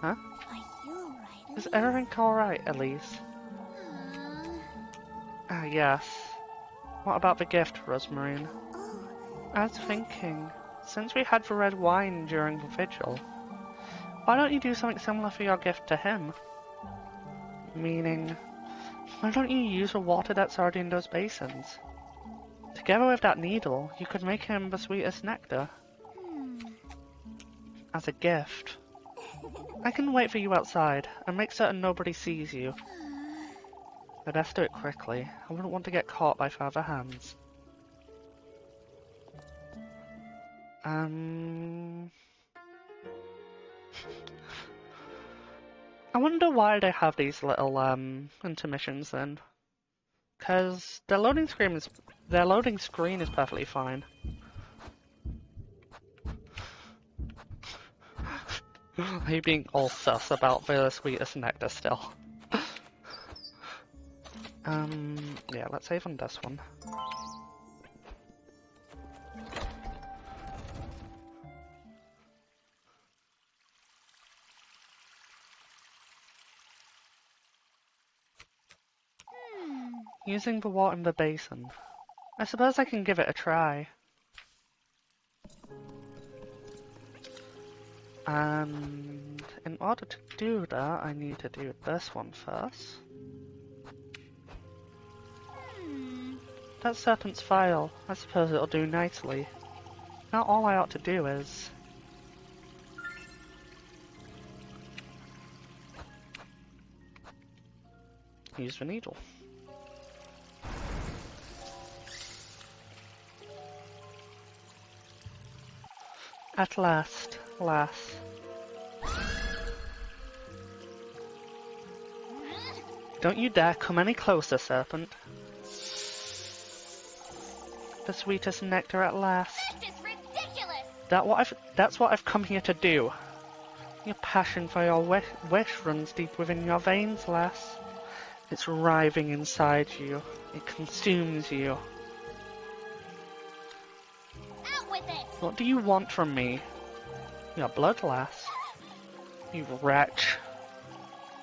[SPEAKER 1] Huh?
[SPEAKER 2] Are you alright?
[SPEAKER 1] Is everything alright, Elise? Ah, yes. What about the gift, Rosemarine?
[SPEAKER 2] Oh,
[SPEAKER 1] I was thinking, since we had the red wine during the vigil, why don't you do something similar for your gift to him? Meaning, why don't you use the water that's already in those basins? Together with that needle, you could make him the sweetest nectar. As a gift. I can wait for you outside, and make certain nobody sees you. I'd best do it quickly. I wouldn't want to get caught by Father Hands. I wonder why they have these little intermissions then. Cause their loading screen is perfectly fine. Are you being all sus about the sweetest nectar still? Yeah, let's save on this one. Using the water in the basin. I suppose I can give it a try. And in order to do that, I need to do this one first. That serpent's file. I suppose it'll do nicely. Now all I ought to do is... use the needle. At last, lass. Don't you dare come any closer, serpent. The sweetest nectar at last.
[SPEAKER 2] this is ridiculous!
[SPEAKER 1] That's what I've come here to do. Your passion for your wish runs deep within your veins, lass. It's writhing inside you. It consumes you.
[SPEAKER 2] Out with it!
[SPEAKER 1] What do you want from me? Your blood, lass. You wretch.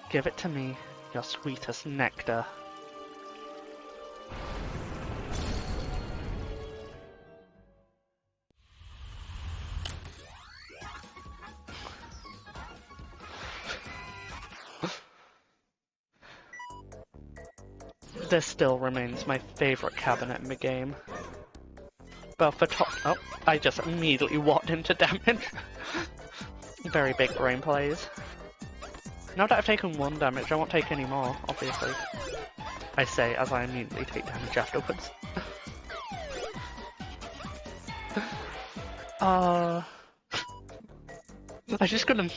[SPEAKER 1] Give it to me, your sweetest nectar. This still remains my favourite cabinet in the game. But for top... Oh, I just immediately walked into damage. Very big brain plays. Now that I've taken 1 damage, I won't take any more, obviously. I say as I immediately take damage afterwards. I just gonna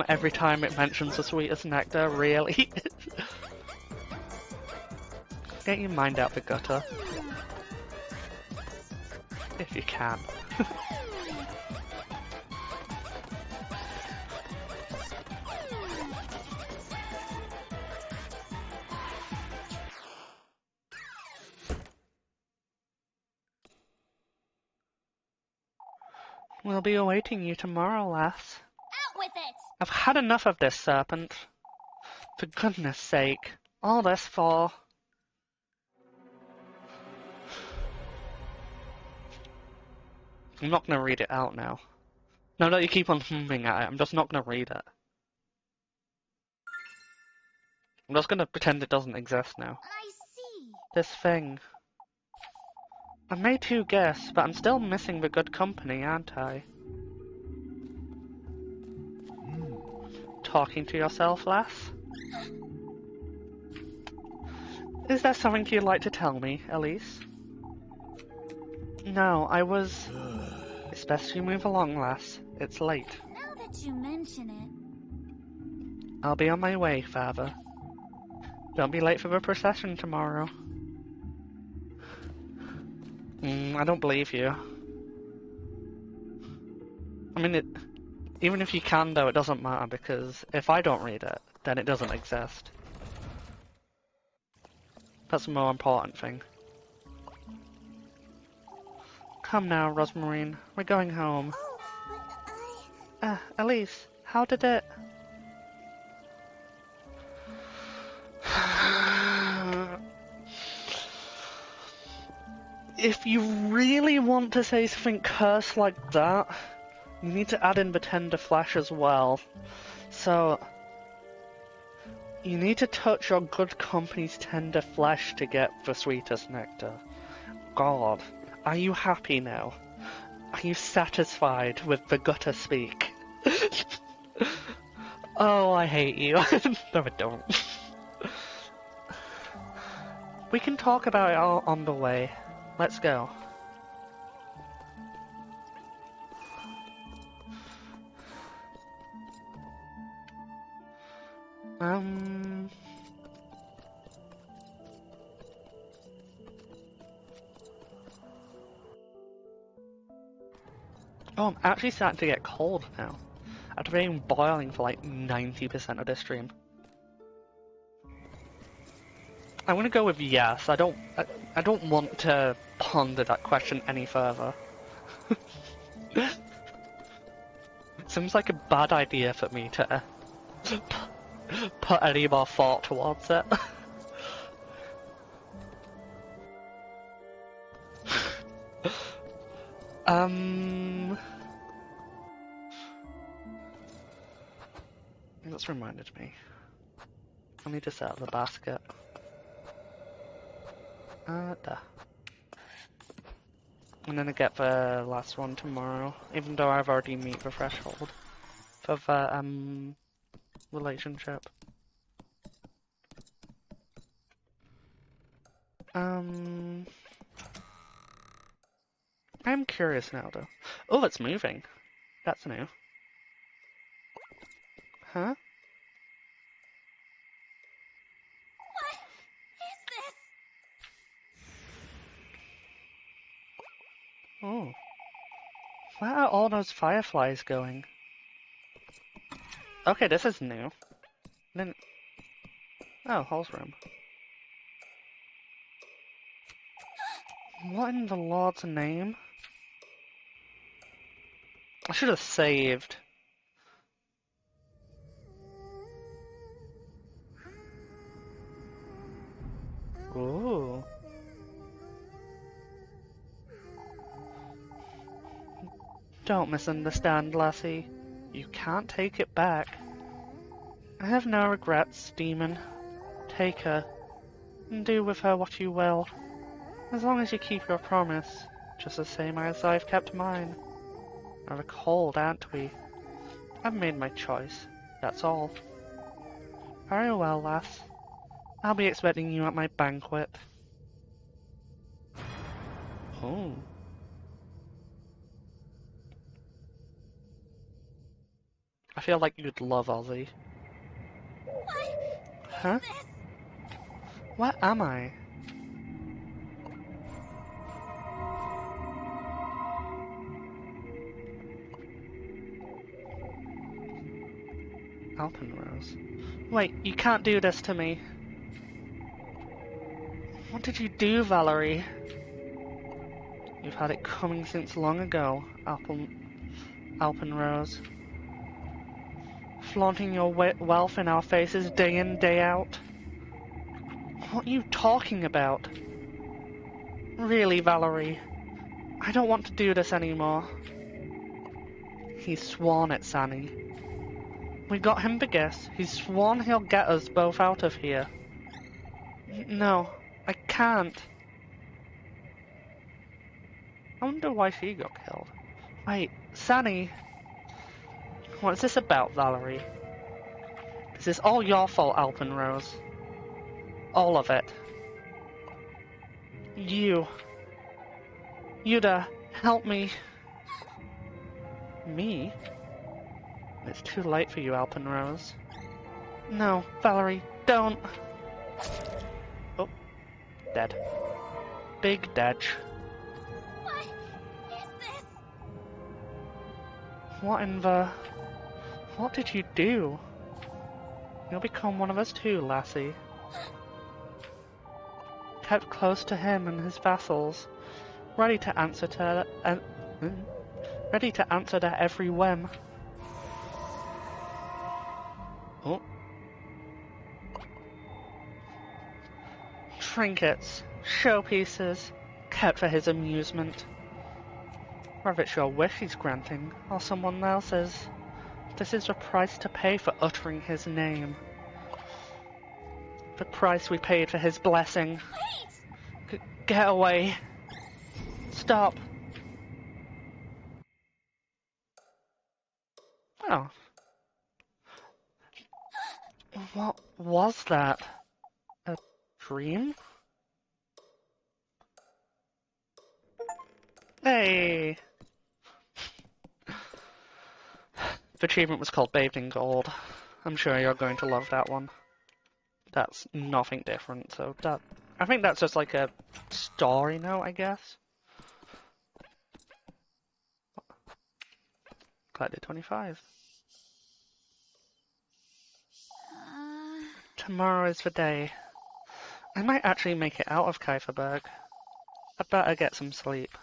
[SPEAKER 1] every time it mentions the sweetest nectar, really? Get your mind out the gutter. If you can. We'll be awaiting you tomorrow, lass.
[SPEAKER 2] Out with it!
[SPEAKER 1] I've had enough of this serpent. For goodness sake. All this for... I'm not gonna read it out now. No, you keep on humming at it. I'm just not gonna read it. I'm just gonna pretend it doesn't exist now.
[SPEAKER 2] I see.
[SPEAKER 1] This thing. I made 2 guess, but I'm still missing the good company, aren't I? Talking to yourself, lass? Is there something you'd like to tell me, Elise? No, I was... It's best you move along, lass. It's late.
[SPEAKER 2] Now that you mention it...
[SPEAKER 1] I'll be on my way, father. Don't be late for the procession tomorrow. I don't believe you. I mean, even if you can, though, it doesn't matter, because if I don't read it, then it doesn't exist. That's the more important thing. Come now, Rosmarine. We're going home.
[SPEAKER 2] Oh, but
[SPEAKER 1] Elise, how did it... If you really want to say something cursed like that, you need to add in the tender flesh as well. So, you need to touch your good company's tender flesh to get the sweetest nectar. God, are you happy now? Are you satisfied with the gutter speak? Oh, I hate you. No, I don't. We can talk about it all on the way. Let's go. Oh, I'm actually starting to get cold now. After being boiling for like 90% of this stream. I'm gonna go with yes. I don't want to ponder that question any further. Seems like a bad idea for me to put any more thought towards it. That's reminded me. I need to set up the basket. There. I'm gonna get the last one tomorrow, even though I've already met the threshold for the, relationship. I'm curious now, though. Oh, it's moving. That's new. Huh?
[SPEAKER 2] what is this?
[SPEAKER 1] Oh. Where are all those fireflies going? Okay, this is new. Then... Oh, Hall's room. What in the Lord's name? I should have saved. Ooh. Don't misunderstand, lassie. You can't take it back. I have no regrets, demon. Take her, and do with her what you will. As long as you keep your promise, just the same as I've kept mine. We're cold, aren't we? I've made my choice, that's all. Very well, lass. I'll be expecting you at my banquet. Oh. I feel like you'd love Ozzy. Huh? Where am I? Alpenrose. Wait, you can't do this to me. What did you do, Valerie? You've had it coming since long ago, Alpenrose. Flaunting your wealth in our faces day in, day out. What are you talking about? Really, Valerie? I don't want to do this anymore. He's sworn it, Sanny. We got him the guess. He's sworn he'll get us both out of here. No, I can't. I wonder why she got killed. Wait, Sanny. What's this about, Valerie? This is all your fault, Alpenrose. All of it. Yuda, help me. Me? It's too late for you, Alpenrose. No, Valerie, don't. Oh, dead. Big dead.
[SPEAKER 2] What is this?
[SPEAKER 1] What in the... What did you do? You'll become one of us too, lassie. Kept close to him and his vassals, ready to answer to every whim. Oh. Trinkets, showpieces, kept for his amusement. Whether it's your wish he's granting, or someone else's, this is the price to pay for uttering his name. The price we paid for his blessing.
[SPEAKER 2] Wait!
[SPEAKER 1] Get away. Stop. Oh. What was that? A dream? Hey! The achievement was called Bathed in Gold. I'm sure you're going to love that one. That's nothing different, so that... I think that's just like a story note, I guess. Collected 25. Tomorrow is the day. I might actually make it out of Kieferberg. I'd better get some sleep.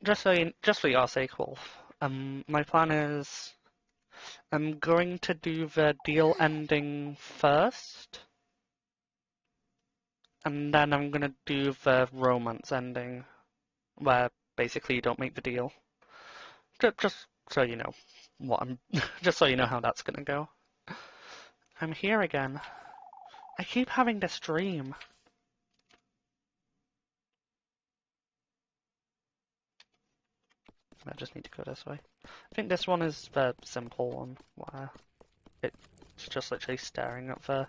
[SPEAKER 1] Just for your sake, Wolf. My plan is I'm going to do the deal ending first, and then I'm gonna do the romance ending, where basically you don't make the deal. Just so you know what I'm. Just so you know how that's gonna go. I'm here again. I keep having this dream. I just need to go this way. I think this one is the simple one, where it's just literally staring at the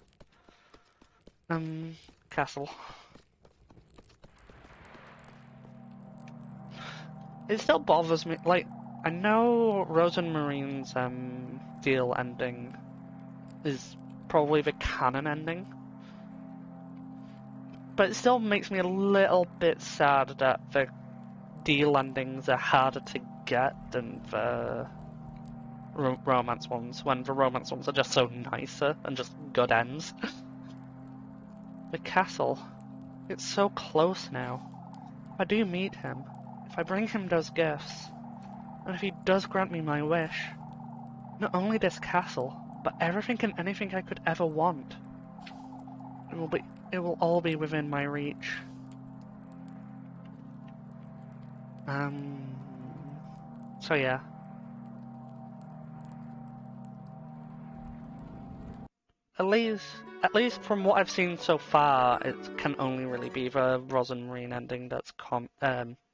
[SPEAKER 1] castle. It still bothers me, like, I know Rose and Marine's deal ending is probably the canon ending, but it still makes me a little bit sad that the deal endings are harder to get than the romance ones, when the romance ones are just so nicer and just good ends. The castle, it's so close now. If I do meet him, if I bring him those gifts, and if he does grant me my wish, not only this castle, but everything and anything I could ever want, it will all be within my reach. So yeah. At least from what I've seen so far, it can only really be the Rose and Marine ending that's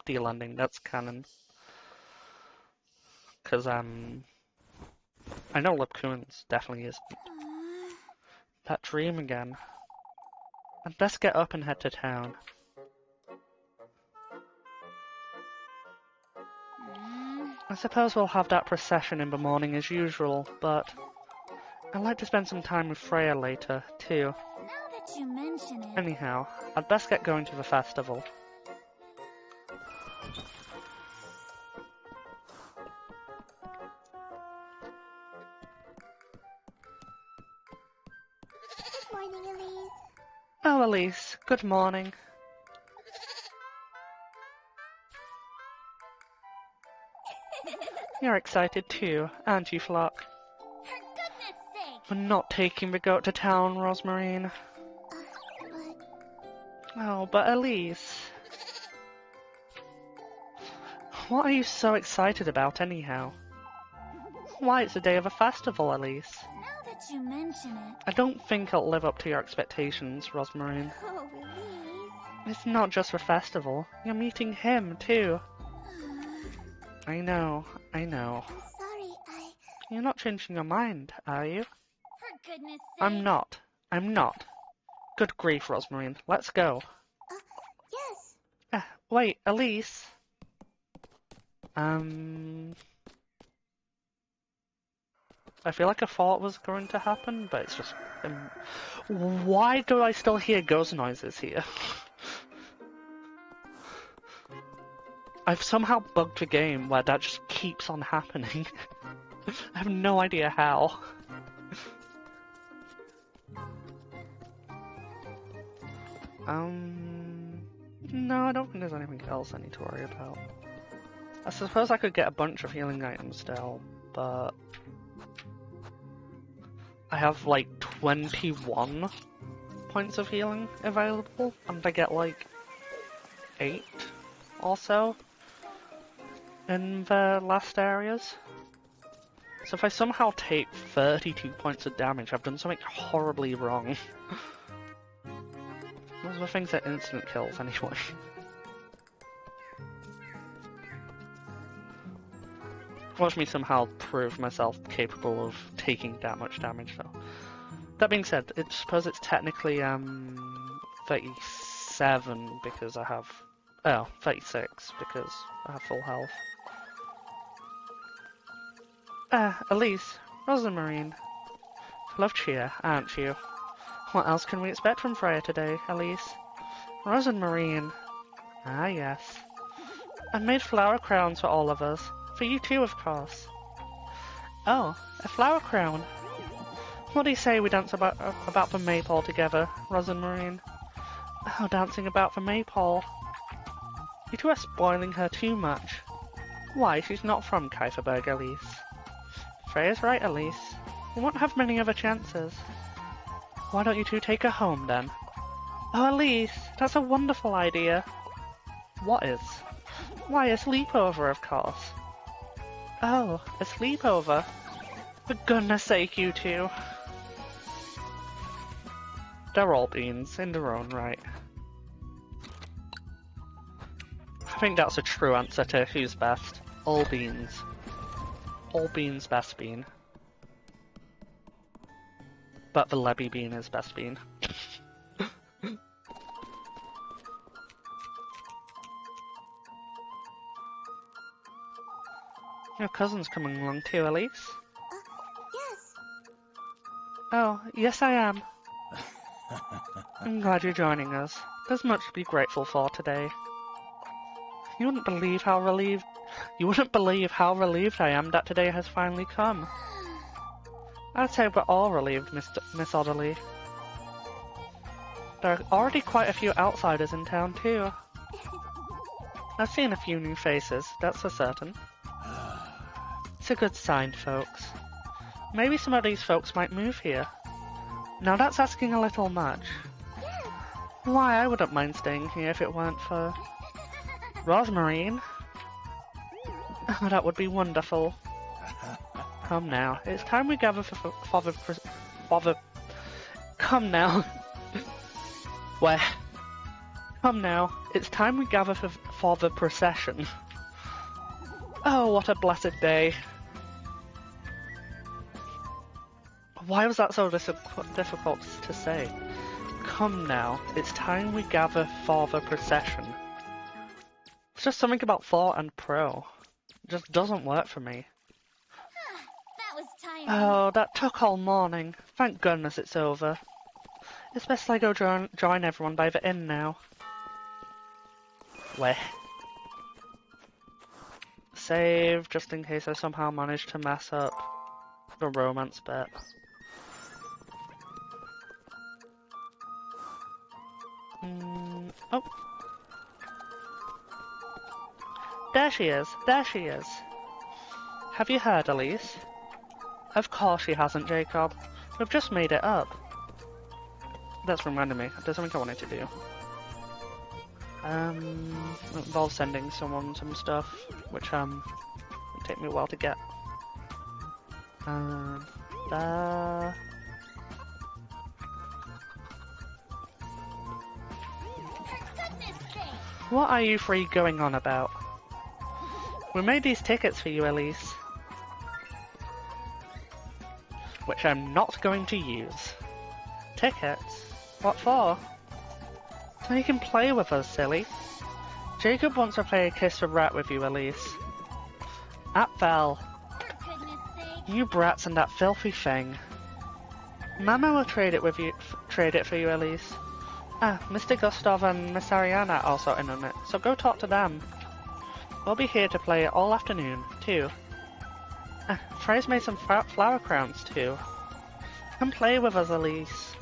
[SPEAKER 1] deal ending that's canon. Because I know Lipcoon's definitely isn't. That dream again. I'd best get up and head to town. I suppose we'll have that procession in the morning as usual, but I'd like to spend some time with Freya later, too.
[SPEAKER 2] Now that you mention it...
[SPEAKER 1] Anyhow, I'd best get going to the festival. Oh, Elise, good morning. You're excited too, aren't you, Flock?
[SPEAKER 2] For goodness sake!
[SPEAKER 1] We're not taking the goat to town, Rosmarine.
[SPEAKER 2] But
[SPEAKER 1] Oh, but Elise... What are you so excited about, anyhow? Why, it's the day of a festival, Elise.
[SPEAKER 2] now that you mention it...
[SPEAKER 1] I don't think it'll live up to your expectations, Rosmarine.
[SPEAKER 2] Oh, Elise...
[SPEAKER 1] It's not just a festival. You're meeting him, too. I know.
[SPEAKER 2] I'm sorry,
[SPEAKER 1] You're not changing your mind, are you?
[SPEAKER 2] For goodness sake...
[SPEAKER 1] I'm not. Good grief, Rosmarine. Let's go.
[SPEAKER 2] Yes.
[SPEAKER 1] Wait, Elise. I feel like I thought it was going to happen, but it's just... why do I still hear ghost noises here? I've somehow bugged the game where that just keeps on happening. I have no idea how. No, I don't think there's anything else I need to worry about. I suppose I could get a bunch of healing items still, but... I have like 21 points of healing available, and I get like 8 or so in the last areas. So if I somehow take 32 points of damage, I've done something horribly wrong. Those are the things that instant kills anyway. Watch me somehow prove myself capable of taking that much damage though. That being said, I suppose it's technically 37 because I have... Oh, 36 because I have full health. Elise, Rosmarine. Love cheer, aren't you? What else can we expect from Freya today, Elise? Rosmarine. Ah, yes. I've made flower crowns for all of us. For you too, of course. Oh, a flower crown. What do you say we dance about the maypole together, Rosmarine? Oh, dancing about the maypole. You two are spoiling her too much. Why, she's not from Kieferberg, Elise. Freya's right, Elise. We won't have many other chances. Why don't you two take her home, then? Oh, Elise, that's a wonderful idea. What is? Why, a sleepover, of course. Oh, a sleepover? For goodness sake, you two. They're all beans, in their own right. I think that's a true answer to who's best. All beans. All beans best bean. But the Lebby bean is best bean. Your cousin's coming along too, Elise?
[SPEAKER 2] Yes.
[SPEAKER 1] Oh, yes I am. I'm glad you're joining us. There's much to be grateful for today. You wouldn't believe how relieved I am that today has finally come. I'd say we're all relieved, Miss Otterly. There are already quite a few outsiders in town too. I've seen a few new faces, that's for certain. It's a good sign, folks. Maybe some of these folks might move here. Now that's asking a little much. Why, I wouldn't mind staying here if it weren't for... Rosmarine? Oh, that would be wonderful. Come now, it's time we gather for the... Come now. Where? Come now, it's time we gather for the procession. Oh, what a blessed day. Why was that so difficult to say? Come now, it's time we gather for the procession. It's just something about for and pro. It just doesn't work for me.
[SPEAKER 2] That was tiring.
[SPEAKER 1] Oh, that took all morning. Thank goodness it's over. It's best I go join everyone by the inn now. Where? Save, just in case I somehow manage to mess up the romance bit. Oh. There she is. There she is. Have you heard, Elise? Of course she hasn't, Jacob. We've just made it up. That's reminded me. There's something I wanted to do. It involves sending someone some stuff, which will take me a while to get. There. What are you three going on about? We made these tickets for you, Elise. Which I'm not going to use. Tickets? What for? So you can play with us, silly. Jacob wants to play a Kiss the Rat with you, Elise. Apfel. You brats and that filthy thing. Mama will trade it for you, Elise. Ah, Mr. Gustav and Miss Ariana are also in on it, so go talk to them. We'll be here to play all afternoon, too. Ah, Freya's made some flower crowns, too. Come play with us, Elise.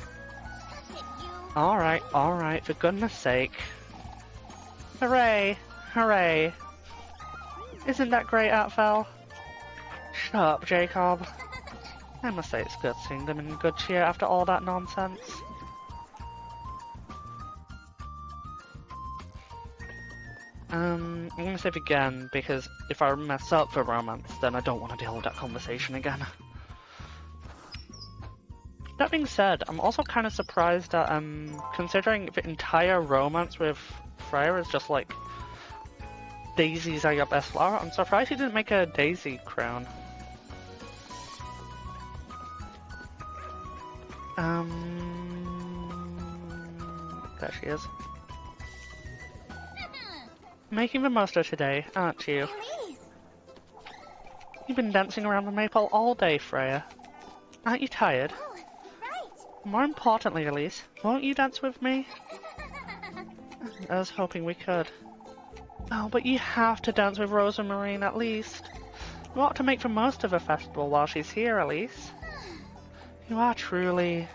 [SPEAKER 1] Alright, for goodness sake. Hooray! Hooray! Isn't that great, Apfel? Shut up, Jacob. I must say it's good seeing them in good cheer after all that nonsense. I'm gonna save again, because if I mess up for romance, then I don't want to deal with that conversation again. That being said, I'm also kind of surprised that, considering the entire romance with Freya is just like, daisies are your best flower, I'm surprised he didn't make a daisy crown. There she is. Making the most of today, aren't you? You've been dancing around the maple all day, Freya. Aren't you tired? More importantly, Elise, won't you dance with me? I was hoping we could. Oh, but you have to dance with Rosa Marine at least. You ought to make the most of the festival while she's here, Elise. You are truly...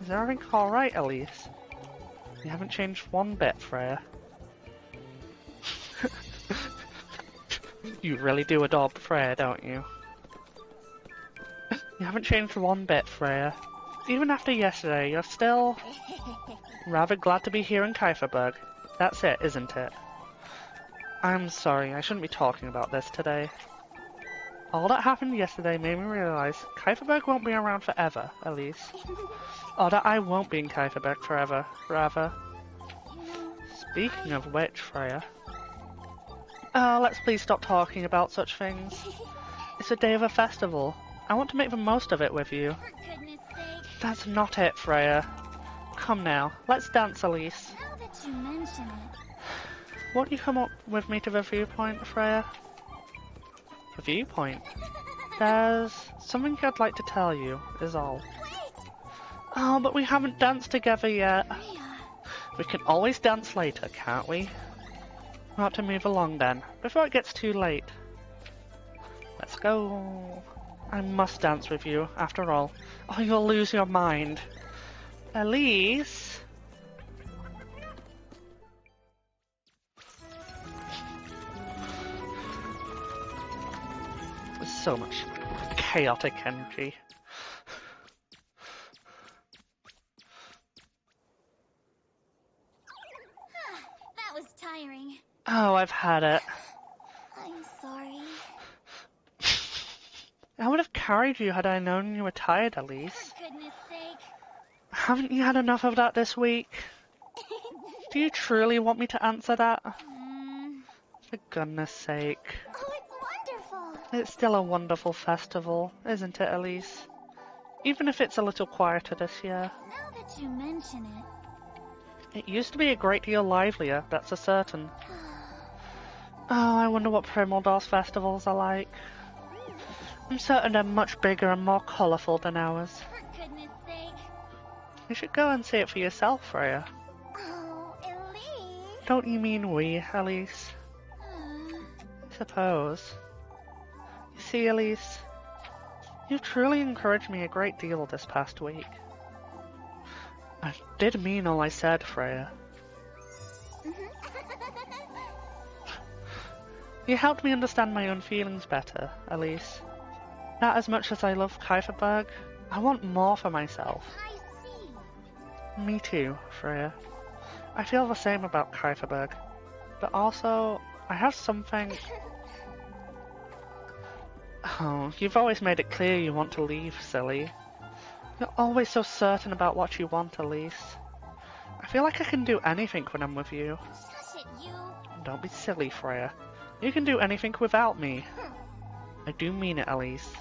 [SPEAKER 1] Is everything alright, Elise? You haven't changed one bit, Freya. You really do adore Freya, don't you? You haven't changed one bit, Freya. Even after yesterday, you're still... rather glad to be here in Kieferberg. That's it, isn't it? I'm sorry, I shouldn't be talking about this today. All that happened yesterday made me realize Kieferberg won't be around forever, Elise. Or that I won't be in Kieferberg forever, rather. Speaking of which, Freya... Oh, let's please stop talking about such things. It's a day of a festival. I want to make the most of it with you.
[SPEAKER 2] For goodness sake.
[SPEAKER 1] That's not it, Freya. Come now, let's dance, Elise.
[SPEAKER 2] Now that you mention it.
[SPEAKER 1] Won't you come up with me to the viewpoint, Freya? The viewpoint? There's something I'd like to tell you, is all.
[SPEAKER 2] Wait!
[SPEAKER 1] Oh, but we haven't danced together yet.
[SPEAKER 2] Freya.
[SPEAKER 1] We can always dance later, can't we? We'll have to move along then, before it gets too late. Let's go. I must dance with you, after all. Oh, you'll lose your mind. Elise? There's so much chaotic energy.
[SPEAKER 2] That was tiring.
[SPEAKER 1] Oh, I've had it.
[SPEAKER 2] I'm sorry.
[SPEAKER 1] I would have carried you had I known you were tired, Elise.
[SPEAKER 2] For goodness sake.
[SPEAKER 1] Haven't you had enough of that this week? Do you truly want me to answer that? For goodness sake.
[SPEAKER 2] Oh, it's wonderful.
[SPEAKER 1] It's still a wonderful festival, isn't it, Elise? Even if it's a little quieter this year.
[SPEAKER 2] Now that you mention it.
[SPEAKER 1] It used to be a great deal livelier, that's a certain. Oh, I wonder what Primaldor's festivals are like. I'm certain they're much bigger and more colourful than ours.
[SPEAKER 2] For goodness sake.
[SPEAKER 1] You should go and see it for yourself, Freya.
[SPEAKER 2] Oh, Elise.
[SPEAKER 1] Don't you mean we, Elise? I suppose. You see, Elise, you've truly encouraged me a great deal this past week. I did mean all I said, Freya. You helped me understand my own feelings better, Elise. Not as much as I love Kieferberg, I want more for myself.
[SPEAKER 2] I see.
[SPEAKER 1] Me too, Freya. I feel the same about Kieferberg. But also, I have something... Oh, you've always made it clear you want to leave, silly. You're always so certain about what you want, Elise. I feel like I can do anything when I'm with you.
[SPEAKER 2] Shush it, you.
[SPEAKER 1] Don't be silly, Freya. You can do anything without me. I do mean it, Elise.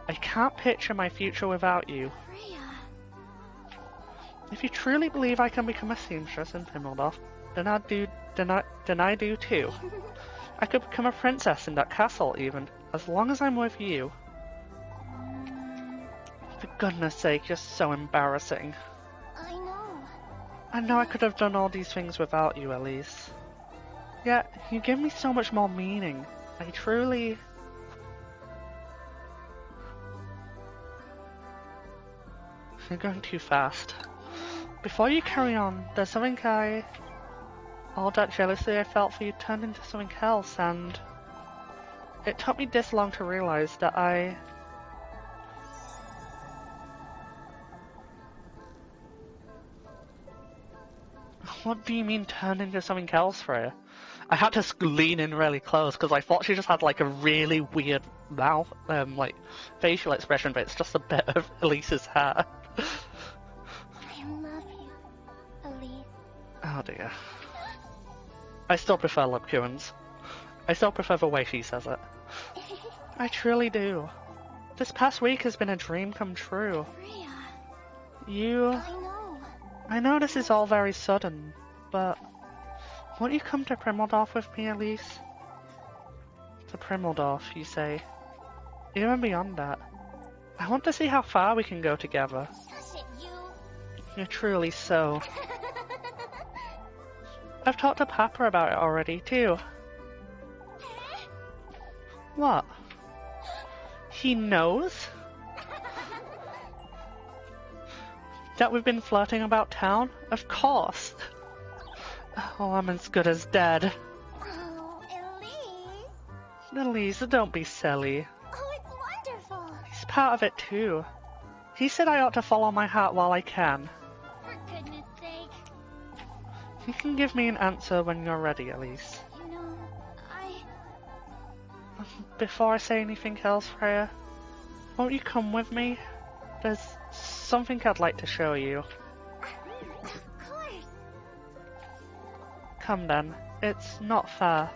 [SPEAKER 1] I can't picture my future without you.
[SPEAKER 2] Freya.
[SPEAKER 1] If you truly believe I can become a seamstress in Pimmildorf, then I do too. I could become a princess in that castle even, as long as I'm with you. For goodness sake, you're so embarrassing.
[SPEAKER 2] I know.
[SPEAKER 1] I know I could have done all these things without you, Elise. Yet, you give me so much more meaning. I truly... You're going too fast. Before you carry on, there's something all that jealousy I felt for you turned into something else, and... It took me this long to realize that What do you mean turned into something else, Freya? I had to lean in really close because I thought she just had like a really weird mouth, like facial expression, but it's just a bit of Elise's hair.
[SPEAKER 2] I love you, Elise.
[SPEAKER 1] Oh dear. I still prefer Lubcuins. I still prefer the way she says it. I truly do. This past week has been a dream come true.
[SPEAKER 2] Freya.
[SPEAKER 1] I know this is all very sudden, but won't you come to Primmildorf with me, Elise? To Primmildorf, you say. Even beyond that. I want to see how far we can go together.
[SPEAKER 2] Shush it, you.
[SPEAKER 1] You're truly so. I've talked to Papa about it already, too. What? He knows? That we've been flirting about town? Of course. Oh, I'm as good as dead.
[SPEAKER 2] Oh, Elise.
[SPEAKER 1] Elise, don't be silly.
[SPEAKER 2] Oh, it's wonderful.
[SPEAKER 1] He's part of it too. He said I ought to follow my heart while I can.
[SPEAKER 2] For goodness sake.
[SPEAKER 1] You can give me an answer when you're ready, Elise.
[SPEAKER 2] You know,
[SPEAKER 1] Before I say anything else, Freya, won't you come with me? There's something I'd like to show you.
[SPEAKER 2] Of course.
[SPEAKER 1] Come then, it's not far.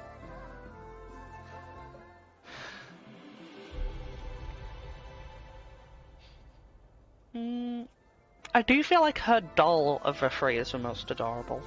[SPEAKER 1] I do feel like her doll of the three is the most adorable.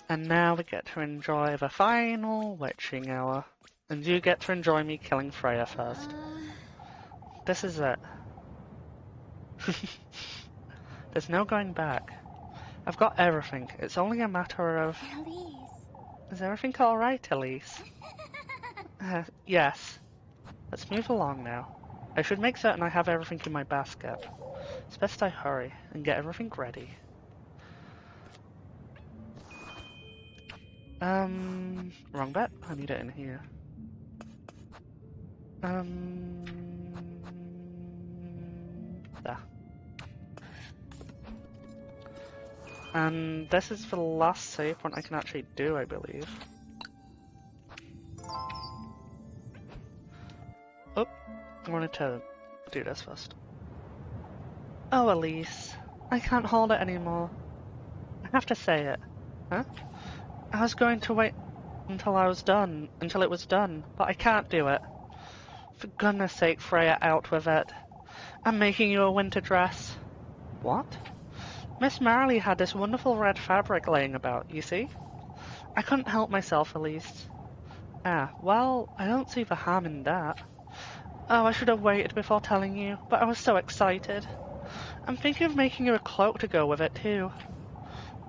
[SPEAKER 1] And now we get to enjoy the final witching hour. And you get to enjoy me killing Freya first. This is it. There's no going back. I've got everything. It's only a matter of...
[SPEAKER 2] Elise.
[SPEAKER 1] Is everything alright, Elise? Yes. Let's move along now. I should make certain I have everything in my basket. It's best I hurry and get everything ready. Wrong bet. I need it in here. There. And this is the last save point I can actually do, I believe. Oh, I wanted to do this first. Oh, Elise, I can't hold it anymore. I have to say it. Huh? I was going to wait until it was done, but I can't do it. For goodness sake, Freya, out with it. I'm making you a winter dress. What? Miss Marley had this wonderful red fabric laying about, you see? I couldn't help myself, Elise. Ah, well, I don't see the harm in that. Oh, I should have waited before telling you, but I was so excited. I'm thinking of making you a cloak to go with it, too.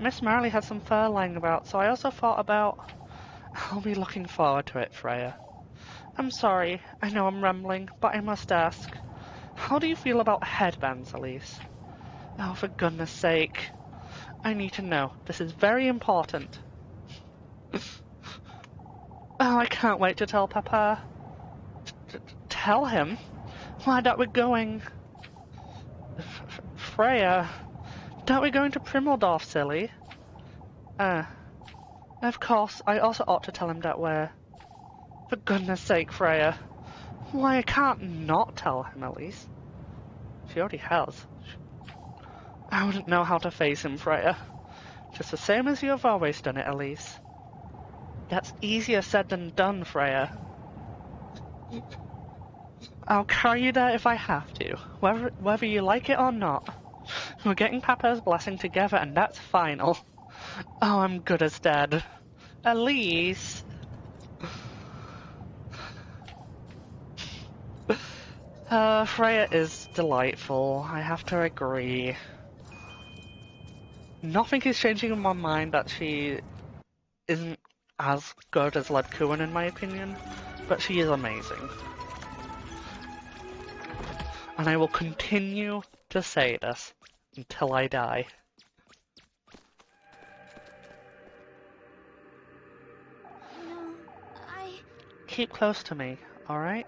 [SPEAKER 1] Miss Marley had some fur lying about, so I also thought about... I'll be looking forward to it, Freya. I'm sorry, I know I'm rambling, but I must ask. How do you feel about headbands, Elise? Oh, for goodness sake. I need to know. This is very important. Oh, I can't wait to tell Papa. Tell him? Why, that we're going... Freya, that we're going to Primmeldorf, silly. Of course, I also ought to tell him that we're... For goodness sake, Freya. Why, I can't not tell him, Elise. She already has. I wouldn't know how to face him, Freya. Just the same as you have always done it, Elise. That's easier said than done, Freya. I'll carry you there if I have to, whether you like it or not. We're getting Papa's blessing together, and that's final. Oh, I'm good as dead. Elise! Freya is delightful, I have to agree. Nothing is changing in my mind that she isn't as good as Ledkuin in my opinion, but she is amazing. And I will continue to say this until I die.
[SPEAKER 2] No,
[SPEAKER 1] Keep close to me, alright?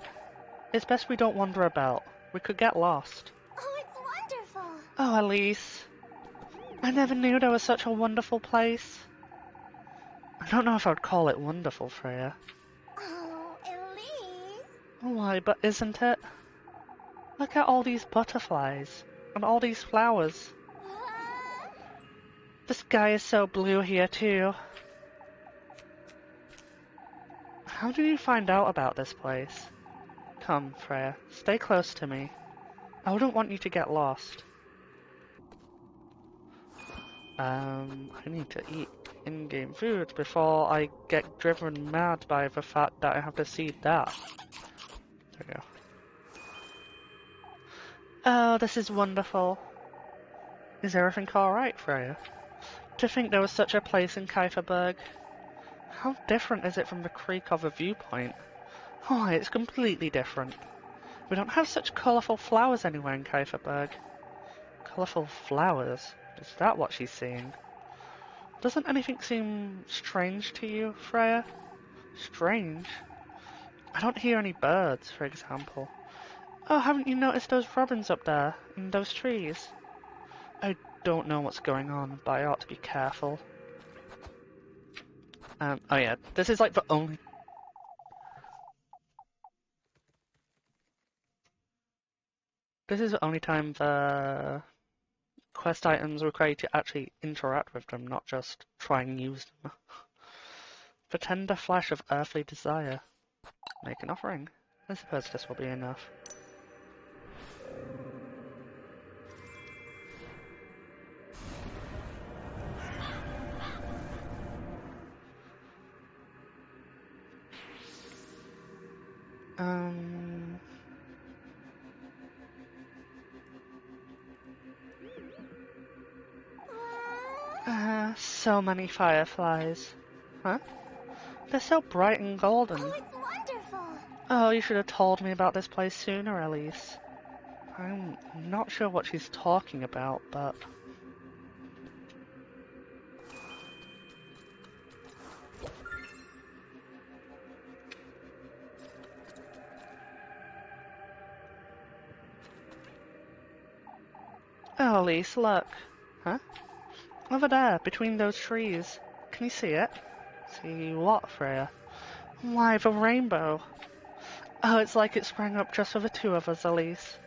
[SPEAKER 1] It's best we don't wander about. We could get lost.
[SPEAKER 2] Oh, it's wonderful!
[SPEAKER 1] Oh, Elise. I never knew there was such a wonderful place. I don't know if I'd call it wonderful, Freya.
[SPEAKER 2] Oh, Elise!
[SPEAKER 1] Why, but isn't it? Look at all these butterflies, and all these flowers. The sky is so blue here, too. How did you find out about this place? Come, Freya, stay close to me. I wouldn't want you to get lost. I need to eat in-game food before I get driven mad by the fact that I have to see that. There we go. Oh, this is wonderful. Is everything alright, Freya? To think there was such a place in Kieferberg. How different is it from the creek of a viewpoint? Why, it's completely different. We don't have such colourful flowers anywhere in Kieferberg. Colourful flowers? Is that what she's seeing? Doesn't anything seem strange to you, Freya? Strange? I don't hear any birds, for example. Oh, haven't you noticed those robins up there, in those trees? I don't know what's going on, but I ought to be careful. Oh yeah, this is like the only... This is the only time the quest items require you to actually interact with them, not just try and use them. The tender flash of earthly desire. Make an offering. I suppose this will be enough. So many fireflies. Huh? They're so bright and golden.
[SPEAKER 2] Oh, it's wonderful!
[SPEAKER 1] Oh, you should have told me about this place sooner, Elise. I'm not sure what she's talking about, but... Oh, Elise, look. Huh? Over there, between those trees. Can you see it? See what, Freya? Why, the rainbow. Oh, it's like it sprang up just for the two of us, Elise.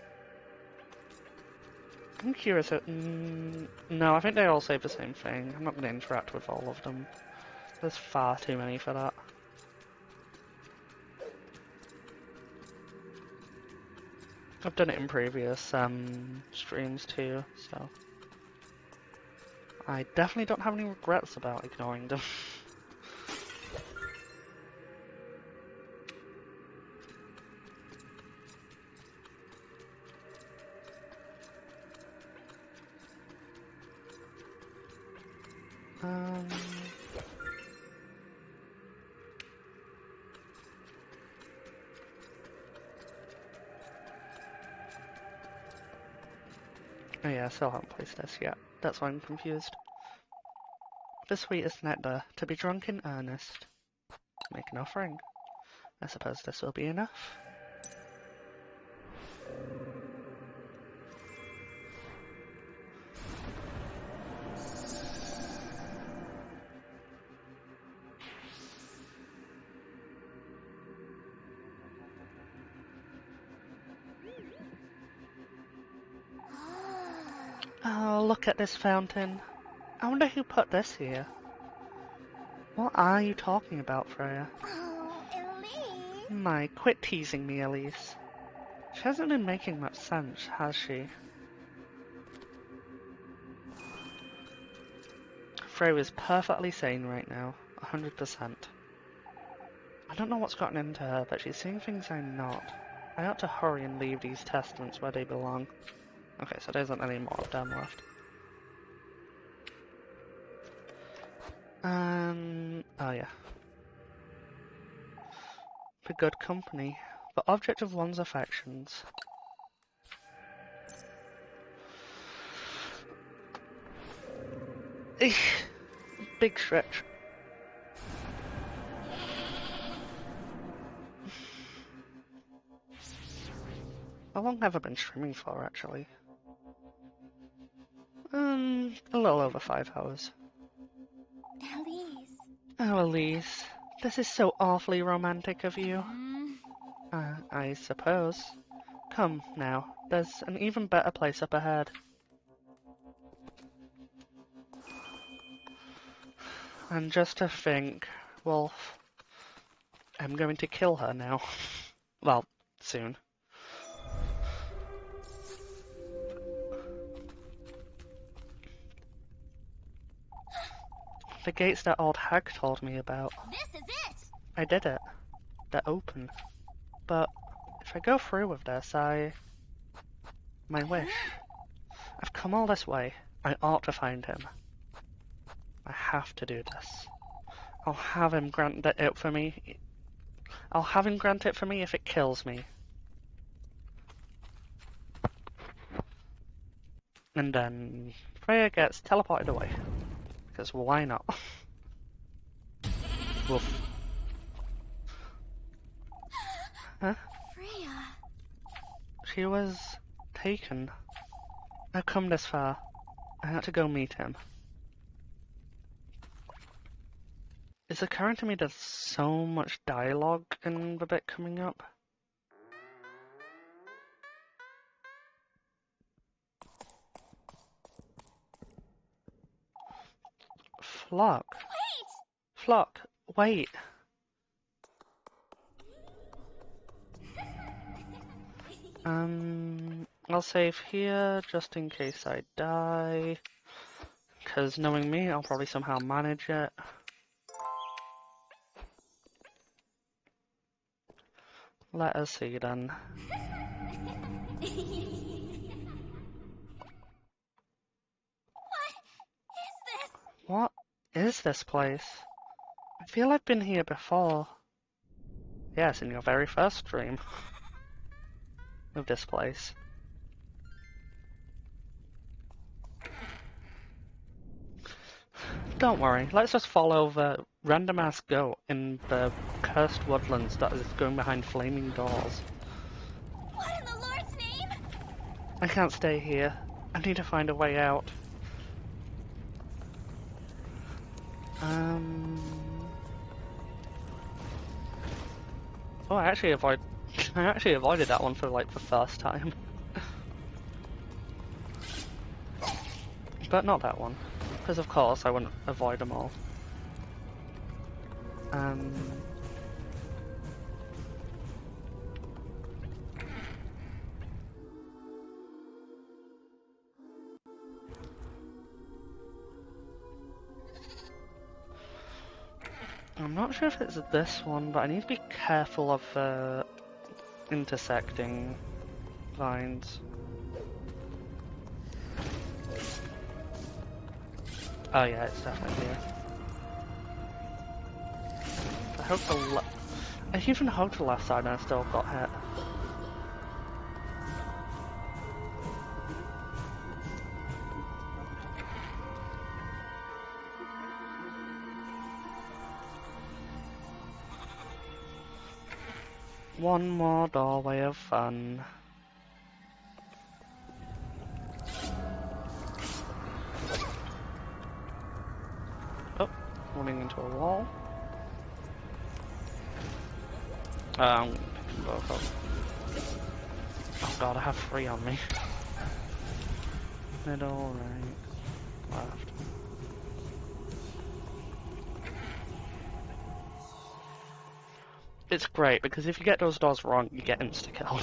[SPEAKER 1] I'm curious. No, I think they all say the same thing. I'm not going to interact with all of them. There's far too many for that. I've done it in previous streams too, so I definitely don't have any regrets about ignoring them. Oh yeah, I still haven't placed this yet. That's why I'm confused. The sweetest nectar, to be drunk in earnest. Make an offering. I suppose this will be enough. Oh, look at this fountain. I wonder who put this here. What are you talking about, Freya?
[SPEAKER 2] Oh, Elise.
[SPEAKER 1] My, quit teasing me, Elise. She hasn't been making much sense, has she? Freya is perfectly sane right now. 100%. I don't know what's gotten into her, but she's seeing things I'm not. I ought to hurry and leave these testaments where they belong. Okay, so there isn't any more of them left. Oh yeah. For good company. The object of one's affections. Eesh. Big stretch. How long have I been streaming for, actually? A little over 5 hours.
[SPEAKER 2] Elise.
[SPEAKER 1] Oh, Elise. This is so awfully romantic of you. I suppose. Come, now. There's an even better place up ahead. And just to think, Wolf, I'm going to kill her now. Well, soon. The gates that old hag told me about.
[SPEAKER 2] This is it.
[SPEAKER 1] I did it. They're open. But if I go through with this, my wish. I've come all this way. I ought to find him. I have to do this. I'll have him grant it for me. I'll have him grant it for me if it kills me. And then Freya gets teleported away. Because why not? Woof. Huh?
[SPEAKER 2] Freya.
[SPEAKER 1] She was taken. I've come this far. I had to go meet him. It's occurring to me there's so much dialogue in the bit coming up. Flock.
[SPEAKER 2] Wait.
[SPEAKER 1] Flock, wait. I'll save here just in case I die. Because knowing me, I'll probably somehow manage it. Let us see then. What is this place? I feel I've been here before. Yes, in your very first stream. Of this place. Don't worry, let's just follow the random ass goat in the cursed woodlands that is going behind flaming doors.
[SPEAKER 2] What in the Lord's name?
[SPEAKER 1] I can't stay here. I need to find a way out. Oh, I actually avoided that one for like the first time. But not that one. Because of course I wouldn't avoid them all. I'm not sure if it's this one, but I need to be careful of intersecting vines. Oh yeah, it's definitely here. I hope I even hope the left side and I still got hit. One more doorway of fun. Oh, running into a wall. I'm picking both up. Oh god, I have 3 on me. Middle, right, left. It's great because if you get those doors wrong, you get insta-kill.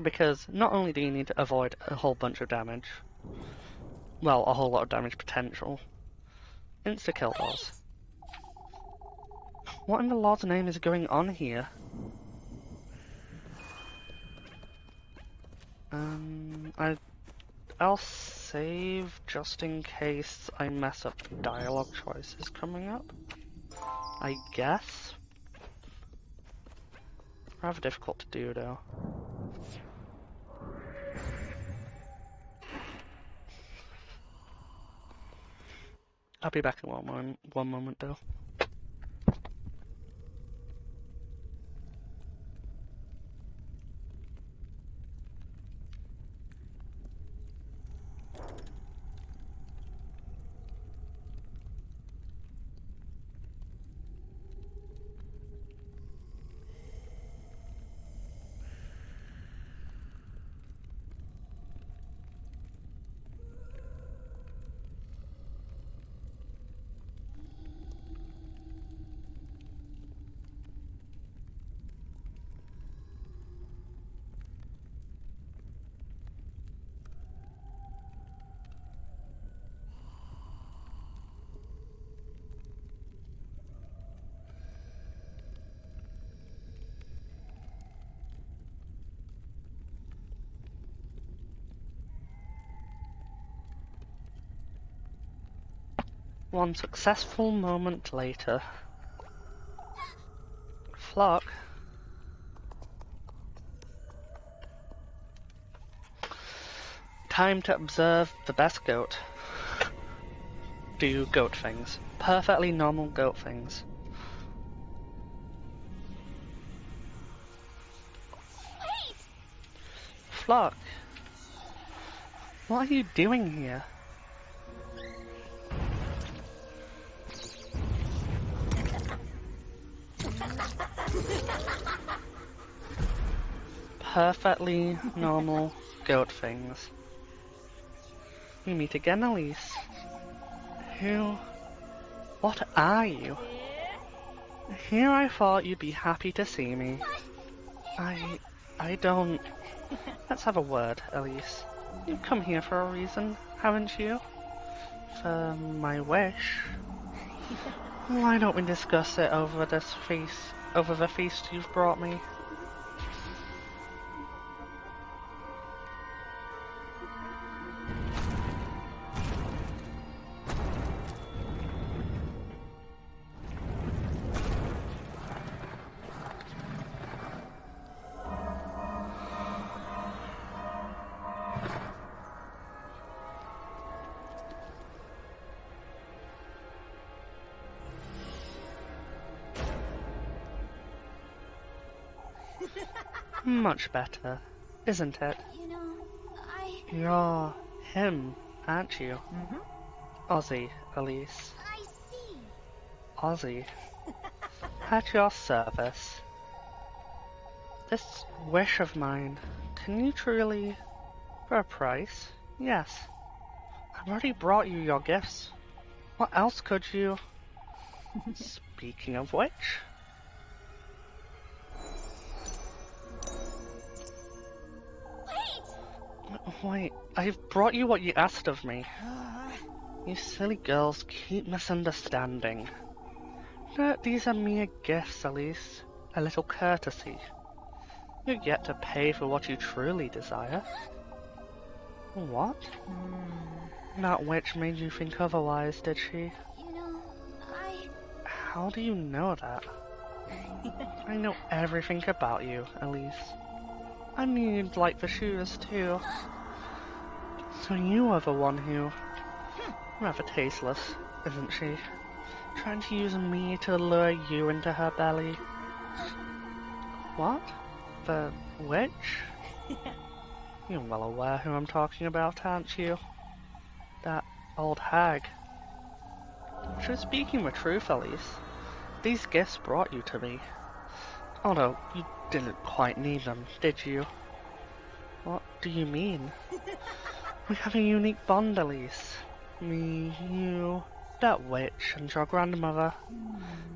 [SPEAKER 1] Because not only do you need to avoid a whole bunch of damage, well, a whole lot of damage potential, insta-kill those. What in the Lord's name is going on here? I'll save just in case I mess up dialogue choices coming up. I guess. Rather difficult to do though. I'll be back in one moment though. One successful moment later. Flock. Time to observe the best goat. Do goat things. Perfectly normal goat things.
[SPEAKER 2] Wait!
[SPEAKER 1] Flock. What are you doing here? Perfectly normal goat things. We meet again, Elise. Who? What are you? Here I thought you'd be happy to see me. I don't... Let's have a word, Elise. You've come here for a reason, haven't you? For my wish. Why don't we discuss it over this feast, over the feast you've brought me? Much better, isn't it?
[SPEAKER 2] You know,
[SPEAKER 1] You're him, aren't you?
[SPEAKER 2] Mm-hmm.
[SPEAKER 1] Ozzy, Elise.
[SPEAKER 2] I see.
[SPEAKER 1] Ozzy. At your service. This wish of mine, can you truly... For a price? Yes. I've already brought you your gifts. What else could you... Speaking of which... Wait, I've brought you what you asked of me. You silly girls keep misunderstanding. No, these are mere gifts, Elise. A little courtesy. You're yet to pay for what you truly desire. What? That witch made you think otherwise, did she?
[SPEAKER 2] You know,
[SPEAKER 1] How do you know that? I know everything about you, Elise. I knew you'd like the shoes, too. So you are the one who... Rather tasteless, isn't she? Trying to use me to lure you into her belly. What? The witch? You're well aware who I'm talking about, aren't you? That old hag. She was speaking the truth, Elise. These gifts brought you to me. Although, you didn't quite need them, did you? What do you mean? We have a unique bond, Elise. Me, you, that witch, and your grandmother.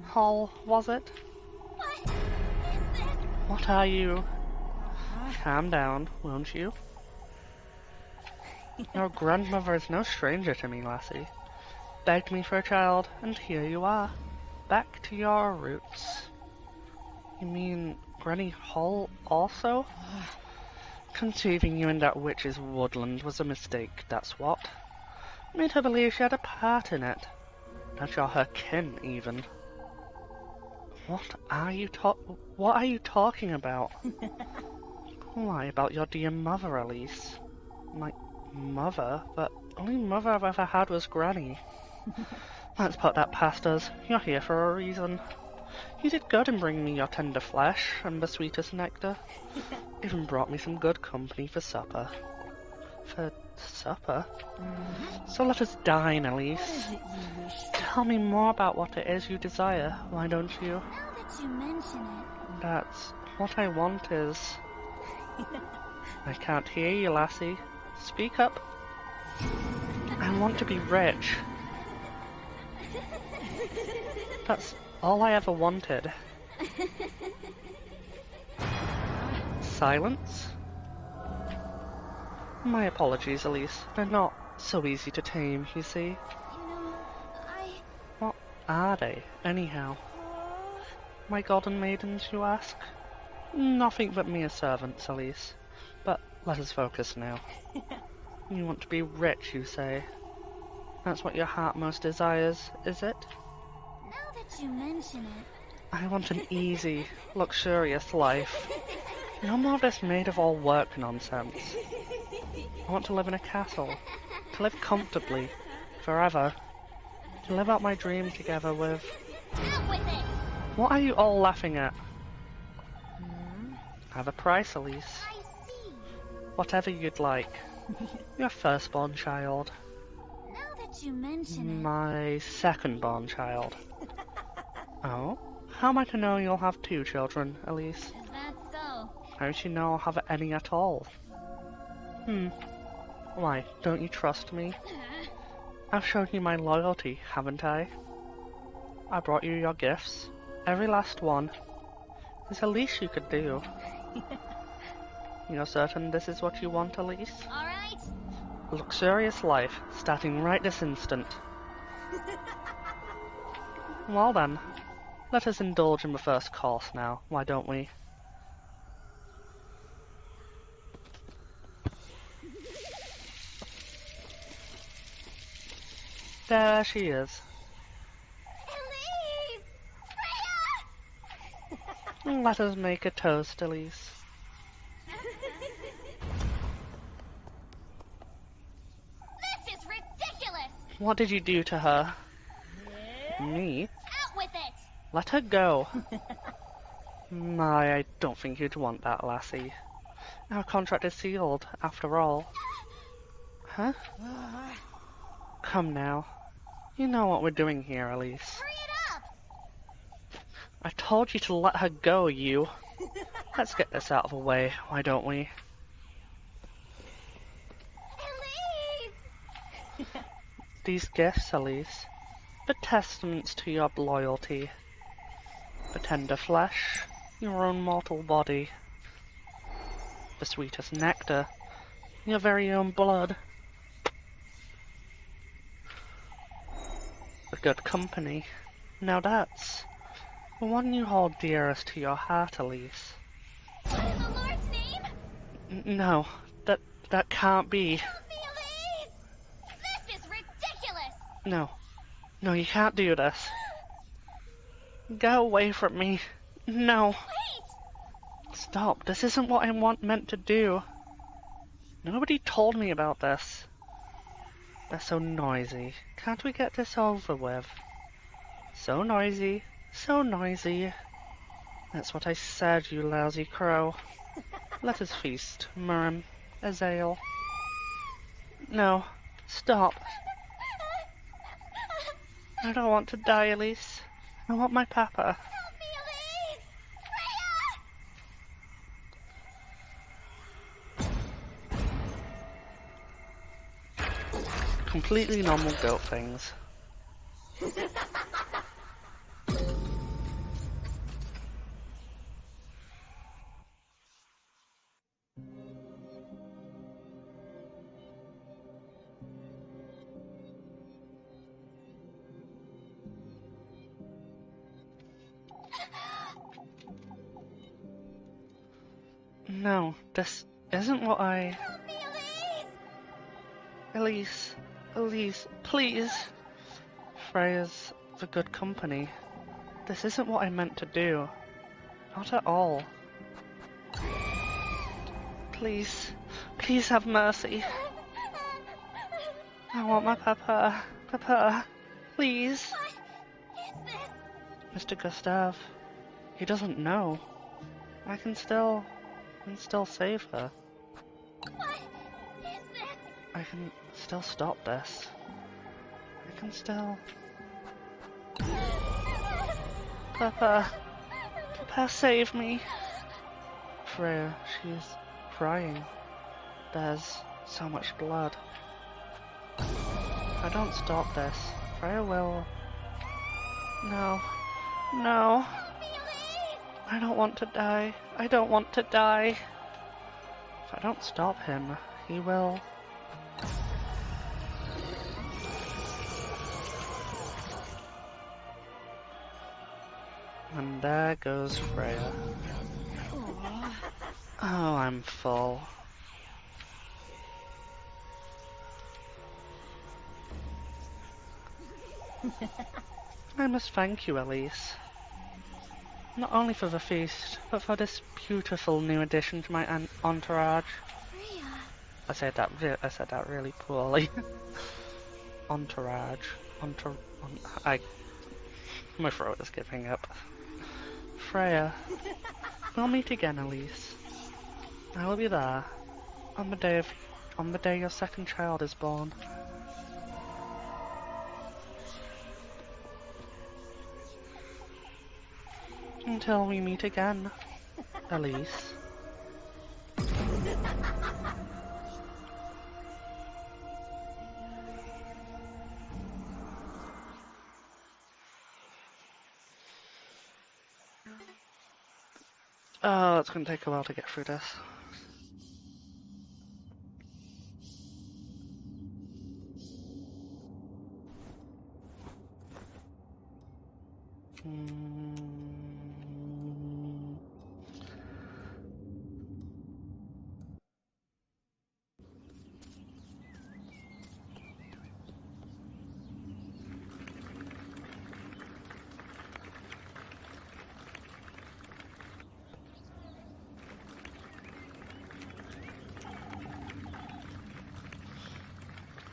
[SPEAKER 1] Hall, was it?
[SPEAKER 2] What is this?
[SPEAKER 1] What are you? Calm down, won't you? Your grandmother is no stranger to me, lassie. Begged me for a child, and here you are. Back to your roots. You mean Granny Hall also? Conceiving you in that witch's woodland was a mistake, that's what. Made her believe she had a part in it. That you're her kin, even. What are you talking about? Why, about your dear mother, Elise. My mother? The only mother I've ever had was Granny. Let's put that past us. You're here for a reason. You did good in bringing me your tender flesh and the sweetest nectar. Even brought me some good company for supper. For supper? So let us dine, Elise.
[SPEAKER 2] What is it you wish?
[SPEAKER 1] Tell me more about what it is you desire, why don't you?
[SPEAKER 2] Now that you mention it,
[SPEAKER 1] That's what I want is... I can't hear you, lassie. Speak up. I want to be rich. That's all I ever wanted. Silence? My apologies, Elise. They're not so easy to tame, you see.
[SPEAKER 2] you know,
[SPEAKER 1] What are they, anyhow? My golden maidens, you ask? Nothing but mere servants, Elise. But let us focus now. You want to be rich, you say? That's what your heart most desires, is it?
[SPEAKER 2] now that you mention it,
[SPEAKER 1] I want an easy, luxurious life. No more of this maid-of-all-work nonsense. I want to live in a castle. To live comfortably. Forever. To live out my dream together with...
[SPEAKER 2] out with it!
[SPEAKER 1] What are you all laughing at? Have a price, Elise.
[SPEAKER 2] I see.
[SPEAKER 1] Whatever you'd like. Your firstborn child.
[SPEAKER 2] Now that you mention
[SPEAKER 1] My second-born child. Oh? How am I to know you'll have 2 children, Elise?
[SPEAKER 2] it, is that so?
[SPEAKER 1] How do you know I'll have any at all? Why, don't you trust me? I've shown you my loyalty, haven't I? I brought you your gifts. Every last one. It's the least you could do. You're certain this is what you want, Elise?
[SPEAKER 2] All right.
[SPEAKER 1] A luxurious life, starting right this instant. Well then, let us indulge in the first course now, why don't we? There she is.
[SPEAKER 2] Elise! Freya!
[SPEAKER 1] Let us make a toast, Elise.
[SPEAKER 2] This is ridiculous!
[SPEAKER 1] What did you do to her? Me?
[SPEAKER 2] Out with it!
[SPEAKER 1] Let her go. My, I don't think you'd want that, lassie. Our contract is sealed, after all. Huh? Come now. You know what we're doing here, Elise.
[SPEAKER 2] Hurry it up!
[SPEAKER 1] I told you to let her go, you. Let's get this out of the way, why don't we?
[SPEAKER 2] Elise!
[SPEAKER 1] These gifts, Elise, the testaments to your loyalty. The tender flesh, your own mortal body. The sweetest nectar, your very own blood. The good company. Now that's the one you hold dearest to your heart, Elise.
[SPEAKER 2] What in the Lord's name?
[SPEAKER 1] No, that can't be.
[SPEAKER 2] Help me, Elise! This is ridiculous!
[SPEAKER 1] No, you can't do this. Go away from me. No.
[SPEAKER 2] Wait!
[SPEAKER 1] Stop, this isn't what I meant to do. Nobody told me about this. They're so noisy. Can't we get this over with? So noisy, so noisy. That's what I said, you lousy crow. Let us feast, Miriam, Azael. No, stop. I don't want to die, Elise. I want my papa.
[SPEAKER 2] Help me, Elise!
[SPEAKER 1] Completely normal goat things. No, this isn't what I...
[SPEAKER 2] Help me, Elise!
[SPEAKER 1] Elise, Elise, please. Freya's the good company. This isn't what I meant to do. Not at all. Please, please have mercy. I want my papa. Papa, please.
[SPEAKER 2] What is this?
[SPEAKER 1] Mr. Gustave, he doesn't know. I can still save her.
[SPEAKER 2] What is this?
[SPEAKER 1] I can still stop this. I can still... Papa, Papa, save me. Freya, she's crying. There's so much blood. If I don't stop this, Freya will... No. No.
[SPEAKER 2] Help me, Elise!
[SPEAKER 1] I don't want to die. I don't want to die. If I don't stop him, he will... And there goes Freya. Oh, I'm full. I must thank you, Elise. Not only for the feast, but for this beautiful new addition to my entourage.
[SPEAKER 2] Freya.
[SPEAKER 1] I said that really poorly. Entourage. My throat is giving up. Freya, we'll meet again, Elise. I will be there on the day your second child is born. Until we meet again, Elise. Oh, it's gonna take a while to get through this.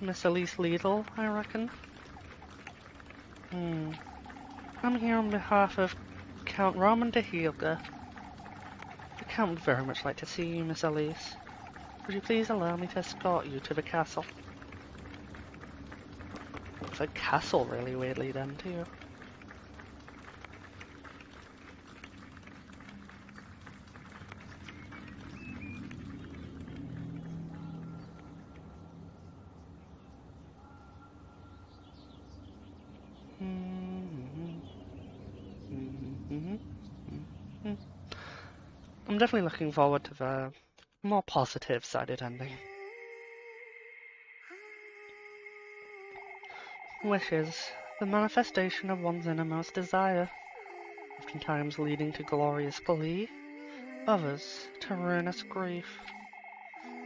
[SPEAKER 1] Miss Elise Liedel, I reckon. I'm here on behalf of Count Roman de Hilda. The Count would very much like to see you, Miss Elise. Would you please allow me to escort you to the castle? The castle really weirdly then, too. I'm definitely looking forward to the more positive-sided ending. Wishes, the manifestation of one's innermost desire, oftentimes leading to glorious glee, others to ruinous grief.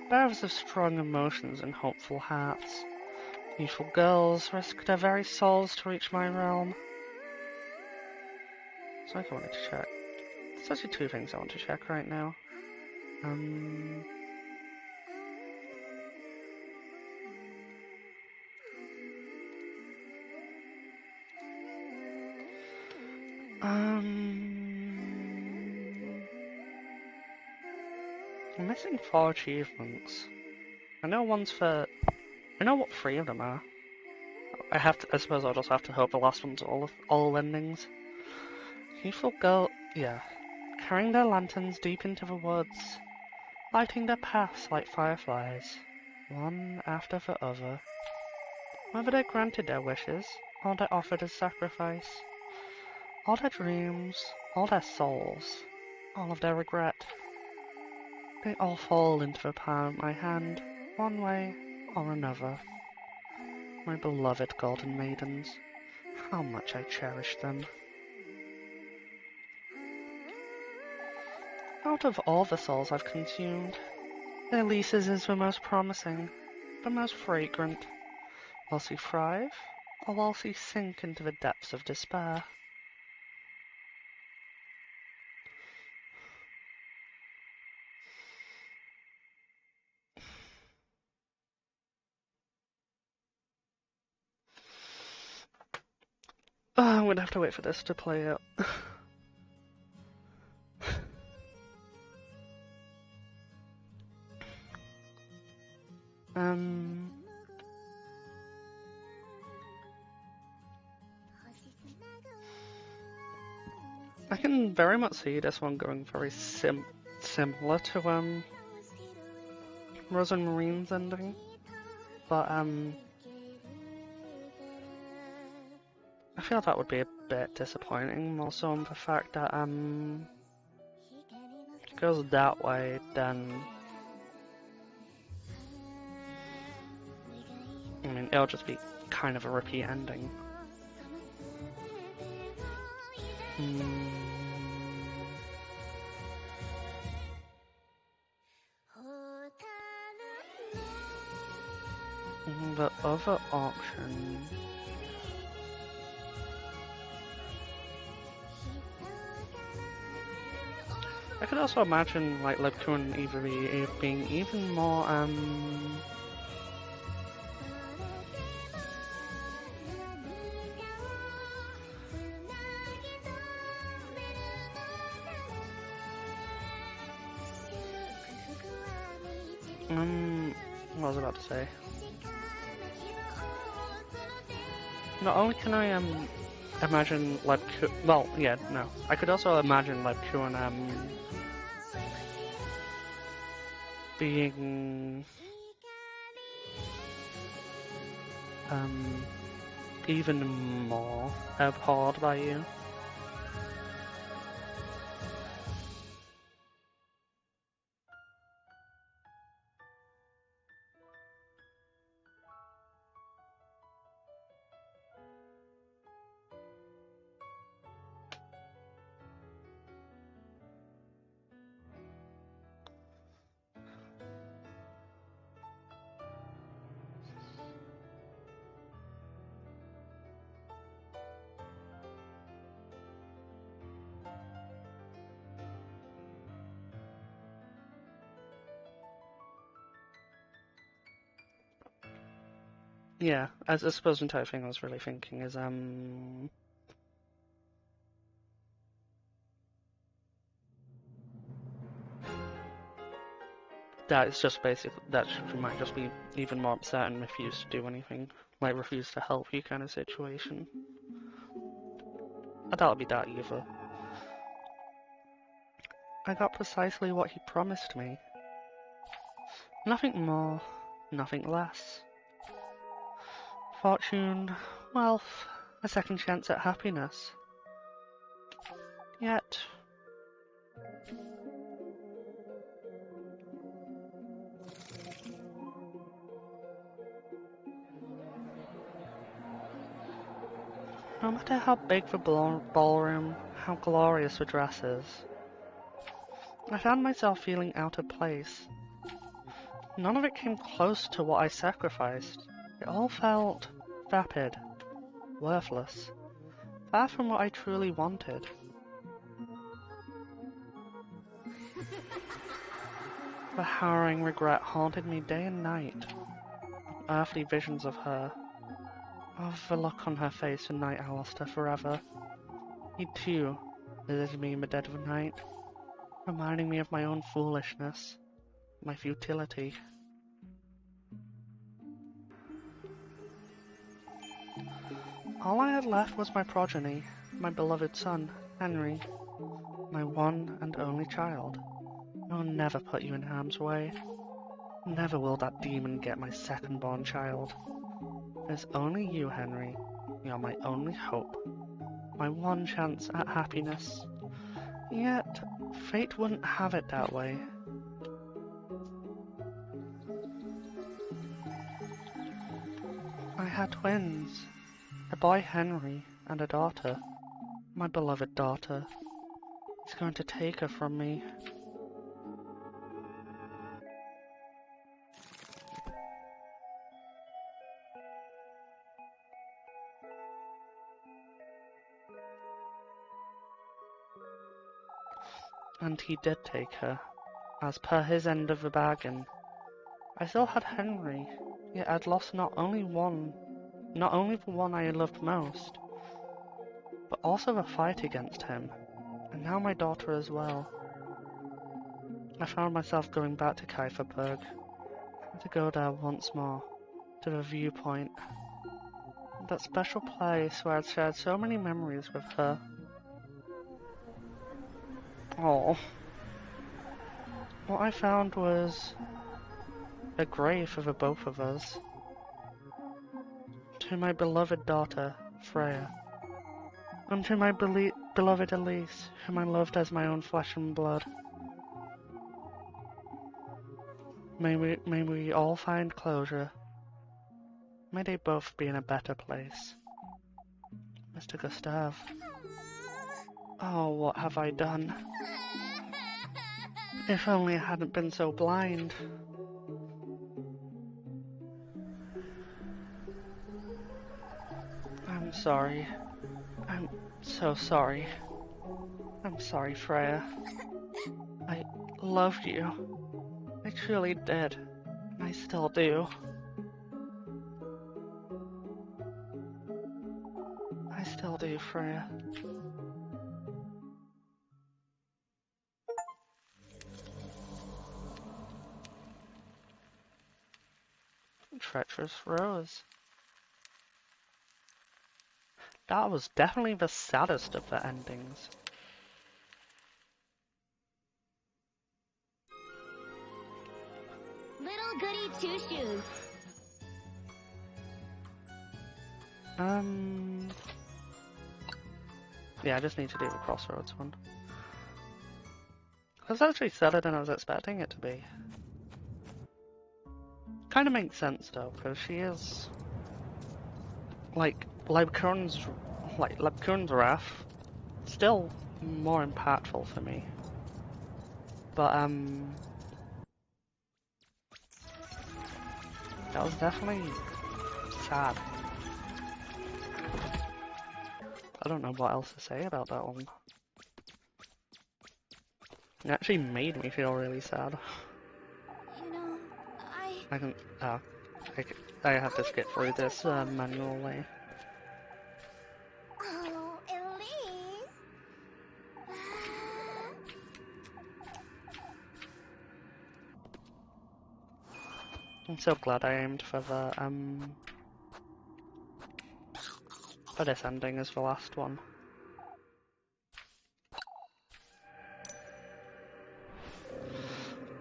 [SPEAKER 1] Bearers of strong emotions and hopeful hearts, youthful girls risk their very souls to reach my realm. So I wanted to check. There's actually two things I want to check right now. I'm missing 4 achievements. I know one's for... I know what 3 of them are. I suppose I'll just have to hope the last one's all endings. Youthful girl... yeah. Carrying their lanterns deep into the woods. Lighting their paths like fireflies. One after the other. Whether they granted their wishes, or they offered as sacrifice. All their dreams, all their souls, all of their regret. They all fall into the palm of my hand, one way or another. My beloved golden maidens, how much I cherish them. Out of all the souls I've consumed, Elise's is the most promising, the most fragrant. Will she thrive, or will she sink into the depths of despair? I'm gonna have to wait for this to play out. I can very much see this one going very similar to Rose and Marine's ending, but I feel that would be a bit disappointing, more so on the fact that if it goes that way, then I mean it'll just be kind of a repeat ending. The other option... I could also imagine like Libkun either being even more what was I about to say? Not only can I imagine Libkun, well, yeah, no. I could also imagine Libkun being even more abhorred by you. Yeah, I suppose the entire thing I was really thinking is that it's just basically that she might just be even more upset and refuse to do anything, like refuse to help you kind of situation. I doubt it'll be that either. I got precisely what he promised me. Nothing more, nothing less. Fortune, wealth, a second chance at happiness. Yet... no matter how big the ballroom, how glorious the dresses, I found myself feeling out of place. None of it came close to what I sacrificed. It all felt vapid, worthless, far from what I truly wanted. The harrowing regret haunted me day and night. Earthly visions of her, of the look on her face the night I lost her forever. He too visited me in the dead of night, reminding me of my own foolishness, my futility. All I had left was my progeny, my beloved son, Henry, my one and only child. I will never put you in harm's way. Never will that demon get my second-born child. There's only you, Henry. You're my only hope, my one chance at happiness. Yet, fate wouldn't have it that way. I had twins, a boy Henry and a daughter, my beloved daughter. He's going to take her from me. And he did take her, as per his end of the bargain. I still had Henry, yet I'd lost not only the one I loved most, but also the fight against him, and now my daughter as well. I found myself going back to Kieferberg, to go there once more, to the viewpoint. That special place where I'd shared so many memories with her. Oh. What I found was a grave for the both of us. To my beloved daughter, Freya, and to my beloved Elise, whom I loved as my own flesh and blood. May we all find closure. May they both be in a better place. Mr. Gustave. Oh, what have I done? If only I hadn't been so blind. I'm sorry. I'm so sorry. I'm sorry, Freya. I loved you. I truly did. And I still do. I still do, Freya. Treacherous Rose. That was definitely the saddest of the endings.
[SPEAKER 2] Little Goody Two Shoes.
[SPEAKER 1] Yeah, I just need to do the Crossroads one. It's actually sadder than I was expecting it to be. Kind of makes sense though, because she is like Labcorn's Wrath, still more impactful for me. But that was definitely sad. I don't know what else to say about that one. It actually made me feel really sad.
[SPEAKER 2] You know,
[SPEAKER 1] I can, I have to skip through this manually.
[SPEAKER 2] Oh, Elise.
[SPEAKER 1] I'm so glad I aimed for the, for this ending as the last one.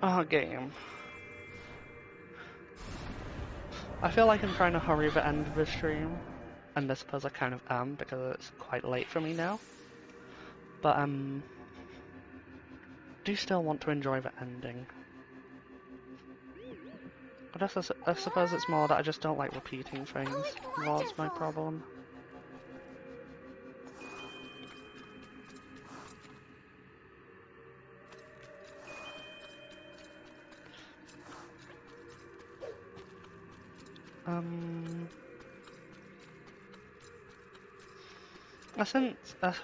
[SPEAKER 1] Oh, game. I feel like I'm trying to hurry the end of the stream, and I suppose I kind of am because it's quite late for me now. But do still want to enjoy the ending. I suppose it's more that I just don't like repeating things. What's my problem?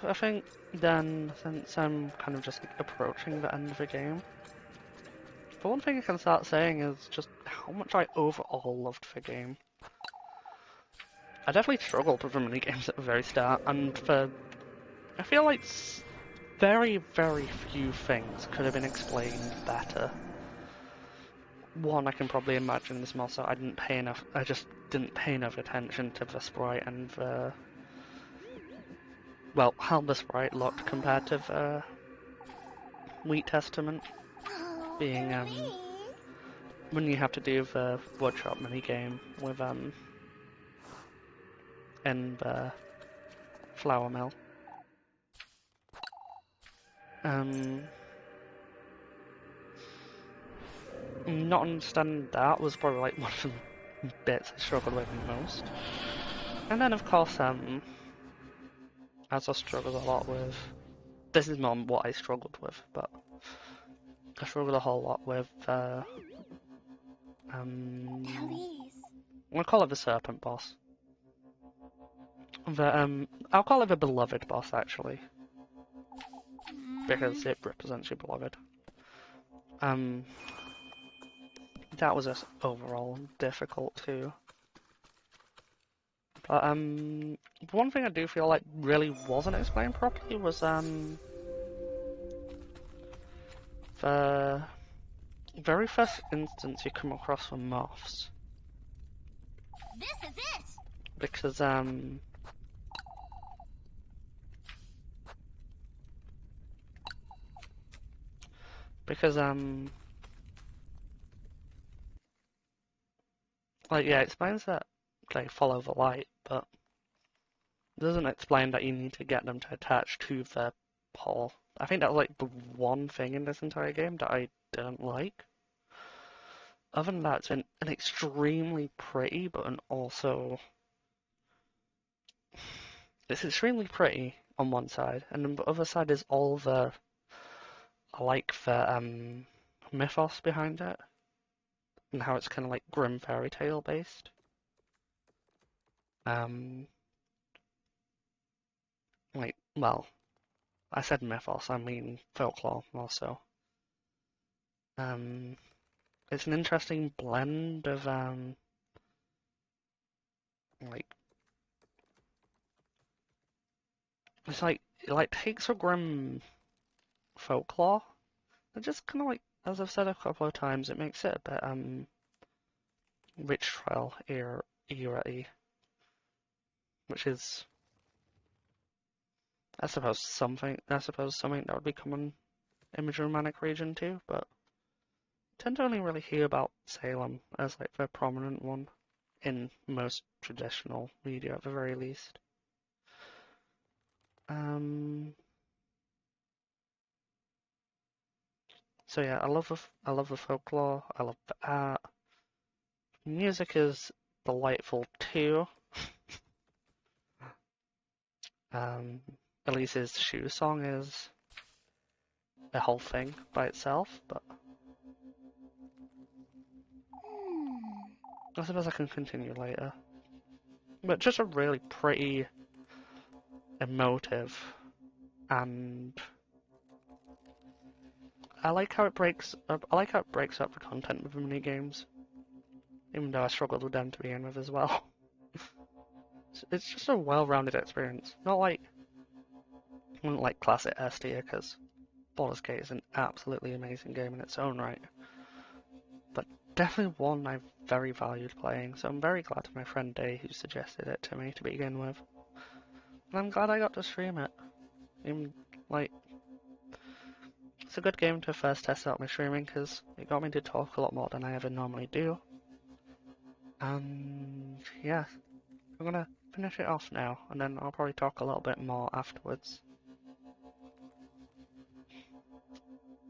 [SPEAKER 1] I think then, since I'm kind of just like, approaching the end of the game, the one thing I can start saying is just how much I overall loved the game. I definitely struggled with the minigames at the very start, and the I feel like very, very few things could have been explained better. One, I can probably imagine this more so I just didn't pay enough attention to the sprite and how the sprite looked compared to the Wheat Testament,
[SPEAKER 2] Oh,
[SPEAKER 1] being,
[SPEAKER 2] Elise.
[SPEAKER 1] when you have to do the woodshop minigame with, in the flour mill. Not understanding that was probably like one of the bits I struggled with the most. And then of course, as I struggled a lot with, this is not what I struggled with, but I struggled a whole lot with,
[SPEAKER 2] Elise.
[SPEAKER 1] I'll call it the serpent boss. I'll call it the beloved boss actually, because it represents your beloved. That was just overall difficult too. But one thing I do feel like really wasn't explained properly was the very first instance you come across the moths.
[SPEAKER 2] This is it.
[SPEAKER 1] Because because like yeah, it explains that they follow the light, but it doesn't explain that you need to get them to attach to the pole. I think that's like the one thing in this entire game that I didn't like. Other than that, it's an extremely pretty, but also it's extremely pretty on one side, and then the other side is all the I like the mythos behind it, and how it's kind of like grim fairy tale based. Um, I said mythos, I mean folklore also. Um, it's an interesting blend of like it takes a grim folklore. It just kind of like, as I've said a couple of times, it makes it a bit Betrayal era-y, which is something that would be common in the Germanic region too, but I tend to only really hear about Salem as like the prominent one in most traditional media at the very least. So yeah, I love the folklore, I love the art. Music is delightful too. Elise's shoe song is a whole thing by itself, but I suppose I can continue later. But just a really pretty, emotive, and I like how it breaks up the content with the mini games, even though I struggled with them to begin with as well. It's just a well-rounded experience. Not like classic S tier, because Baldur's Gate is an absolutely amazing game in its own right, but definitely one I very valued playing. So I'm very glad to my friend Day who suggested it to me to begin with, and I'm glad I got to stream it. Even it's a good game to first test out my streaming because it got me to talk a lot more than I ever normally do. And yeah, I'm gonna finish it off now, and then I'll probably talk a little bit more afterwards.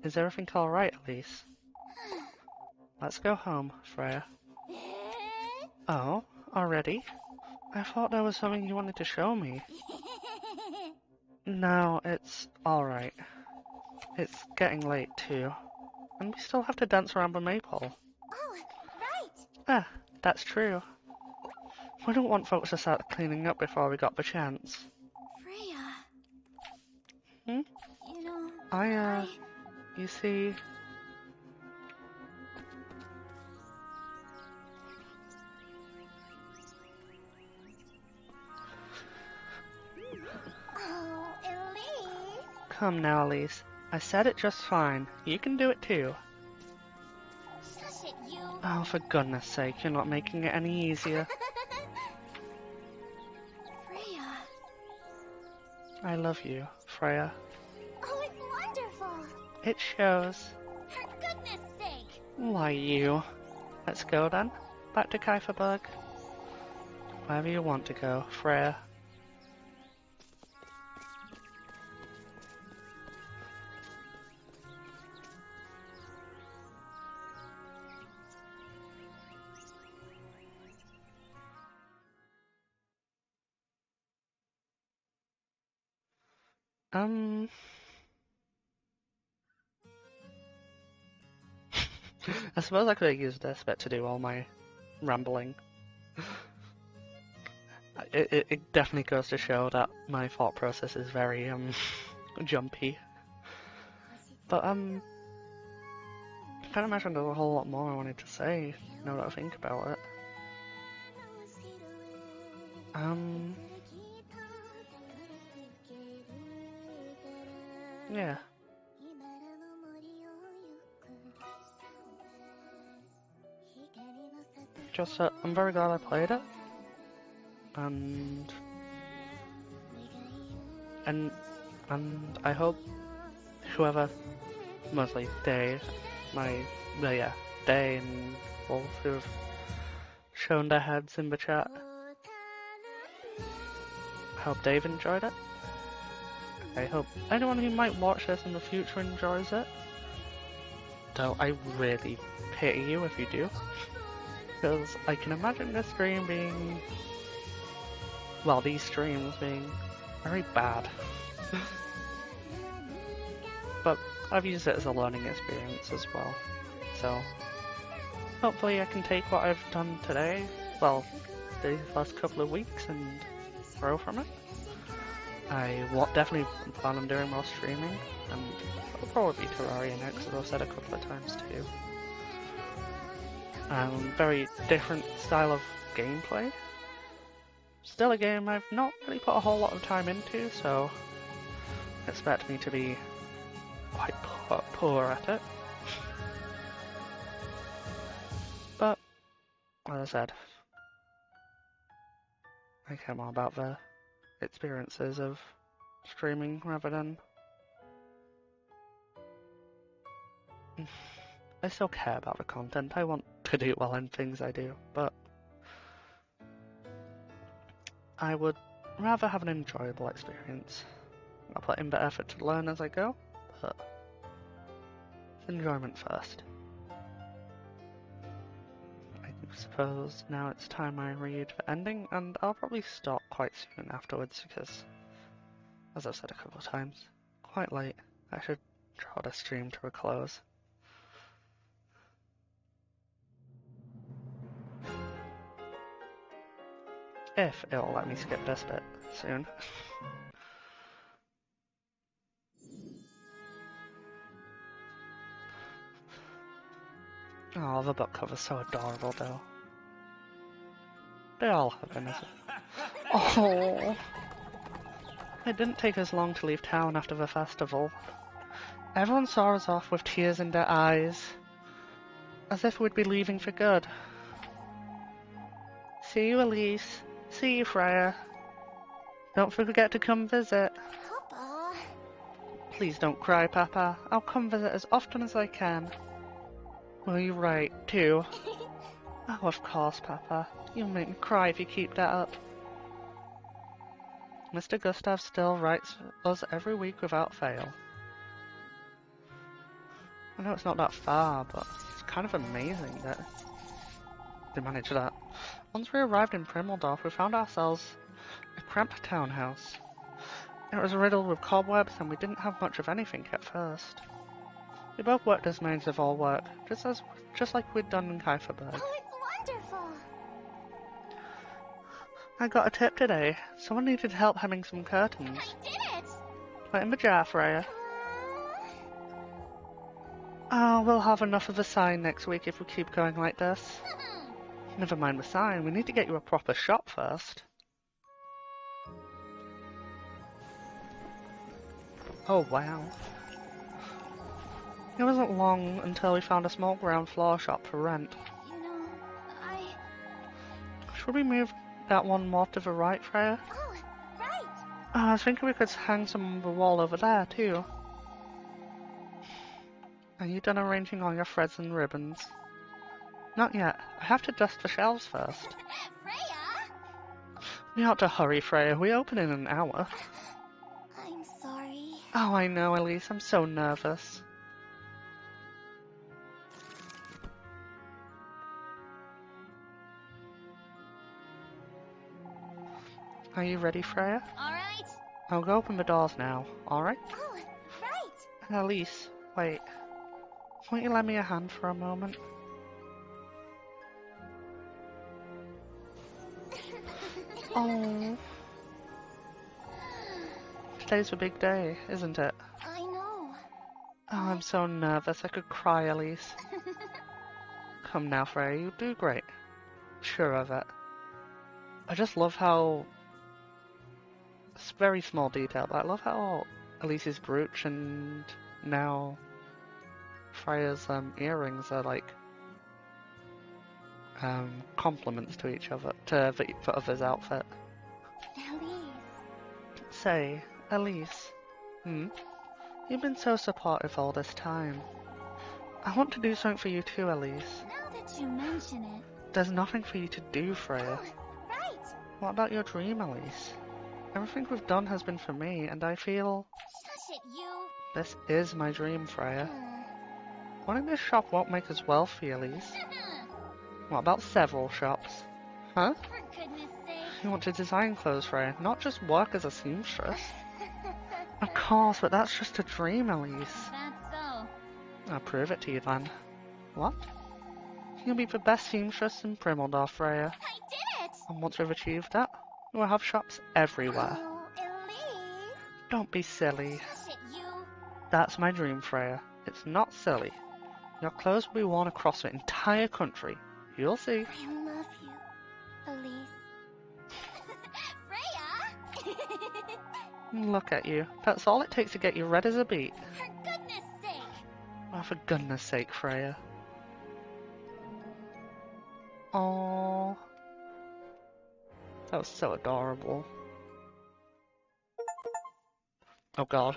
[SPEAKER 1] Is everything alright, Elise? Let's go home, Freya. Oh, already? I thought there was something you wanted to show me. No, it's alright. It's getting late too, and we still have to dance around the maypole.
[SPEAKER 2] Oh, right.
[SPEAKER 1] Ah, that's true. We don't want folks to start cleaning up before we got the chance.
[SPEAKER 2] Freya.
[SPEAKER 1] Hmm?
[SPEAKER 2] You know,
[SPEAKER 1] You see...
[SPEAKER 2] Oh, Elise.
[SPEAKER 1] Come now, Elise. I said it just fine. You can do it too.
[SPEAKER 2] Shush it, you.
[SPEAKER 1] Oh, for goodness sake, you're not making it any easier.
[SPEAKER 2] Freya.
[SPEAKER 1] I love you, Freya.
[SPEAKER 2] Oh, it's wonderful.
[SPEAKER 1] It shows.
[SPEAKER 2] For goodness sake.
[SPEAKER 1] Why you? Let's go then. Back to Kieferberg. Wherever you want to go, Freya. I suppose I could have used this bit to do all my rambling. It definitely goes to show that my thought process is very jumpy. But I can't imagine there's a whole lot more I wanted to say now that I think about it. Yeah. Just I'm very glad I played it, and I hope whoever, mostly Day, Day and Wolf who have shown their heads in the chat. I hope Dave enjoyed it. I hope anyone who might watch this in the future enjoys it. Though I really pity you if you do. Because I can imagine this stream being... well, these streams being very bad. But I've used it as a learning experience as well. So, hopefully I can take what I've done today, well, these last couple of weeks, and grow from it. I definitely plan on doing more streaming, and it'll probably be Terraria next, as I've said a couple of times too. Very different style of gameplay. Still a game I've not really put a whole lot of time into, so expect me to be quite poor at it. But, as I said, I care more about the experiences of streaming rather than... I still care about the content. I want to do well in things I do, but I would rather have an enjoyable experience. I'll put in the effort to learn as I go, but it's enjoyment first. I suppose now it's time I read the ending, and I'll probably stop quite soon afterwards because, as I've said a couple of times, quite late. I should draw the stream to a close. If it'll let me skip this bit soon. Oh, the book cover's so adorable though. They all have innocent. Oh! It didn't take us long to leave town after the festival. Everyone saw us off with tears in their eyes, as if we'd be leaving for good. See you, Elise. See you, Freya. Don't forget to come visit.
[SPEAKER 2] Papa.
[SPEAKER 1] Please don't cry, Papa. I'll come visit as often as I can. Will you write, too? Oh, of course, Papa. You'll make me cry if you keep that up. Mr. Gustav still writes us every week without fail. I know it's not that far, but it's kind of amazing that they managed that. Once we arrived in Primeldorf, we found ourselves a cramped townhouse. It was riddled with cobwebs, and we didn't have much of anything at first. We both worked as maids of all work, just like we'd done in Kieferberg.
[SPEAKER 2] Oh, it's wonderful.
[SPEAKER 1] I got a tip today. Someone needed help hemming some curtains.
[SPEAKER 2] I did it.
[SPEAKER 1] Put in the jar, Freya. Oh, we'll have enough of the sign next week if we keep going like this. Never mind the sign, we need to get you a proper shop first. Oh wow. It wasn't long until we found a small ground floor shop for rent.
[SPEAKER 2] You know,
[SPEAKER 1] Should we move that one more to the right, Freya?
[SPEAKER 2] Oh, right!
[SPEAKER 1] I was thinking we could hang some on the wall over there, too. Are you done arranging all your threads and ribbons? Not yet. I have to dust the shelves first.
[SPEAKER 2] Freya!
[SPEAKER 1] We ought to hurry, Freya. We open in an hour.
[SPEAKER 2] I'm sorry.
[SPEAKER 1] Oh, I know, Elise. I'm so nervous. Are you ready, Freya?
[SPEAKER 2] Alright.
[SPEAKER 1] I'll go open the doors now, alright?
[SPEAKER 2] Oh, right!
[SPEAKER 1] Elise, wait. Won't you lend me a hand for a moment? Oh. Today's a big day, isn't it?
[SPEAKER 2] I know.
[SPEAKER 1] Oh, I'm so nervous. I could cry, Elise. Come now, Freya. You'll do great. Sure of it. I just love how... It's a very small detail, but I love how Elise's brooch and now Freya's earrings are like compliments to each other, to the other's outfit.
[SPEAKER 2] Elise.
[SPEAKER 1] Say, Elise. You've been so supportive all this time. I want to do something for you too, Elise.
[SPEAKER 2] Now that you mention it.
[SPEAKER 1] There's nothing for you to do, Freya.
[SPEAKER 2] Oh, right!
[SPEAKER 1] What about your dream, Elise? Everything we've done has been for me, and I feel...
[SPEAKER 2] Shush it, you!
[SPEAKER 1] This is my dream, Freya. Running this shop won't make us wealthy, Elise. What about several shops? Huh?
[SPEAKER 2] For goodness sake.
[SPEAKER 1] You want to design clothes, Freya, not just work as a seamstress. Of course, but that's just a dream, Elise.
[SPEAKER 2] That's so.
[SPEAKER 1] I'll prove it to you then. What? You'll be the best seamstress in Primeldorf, Freya.
[SPEAKER 2] I did it!
[SPEAKER 1] And once we've achieved that, we'll have shops everywhere.
[SPEAKER 2] Oh, Elise.
[SPEAKER 1] Don't be silly.
[SPEAKER 2] Shush it, you!
[SPEAKER 1] That's my dream, Freya. It's not silly. Your clothes will be worn across the entire country. You'll see.
[SPEAKER 2] I love you, Elise. Freya!
[SPEAKER 1] Look at you. That's all it takes to get you red as a beet.
[SPEAKER 2] For goodness sake!
[SPEAKER 1] Oh, for goodness sake, Freya. Aww. That was so adorable. Oh god.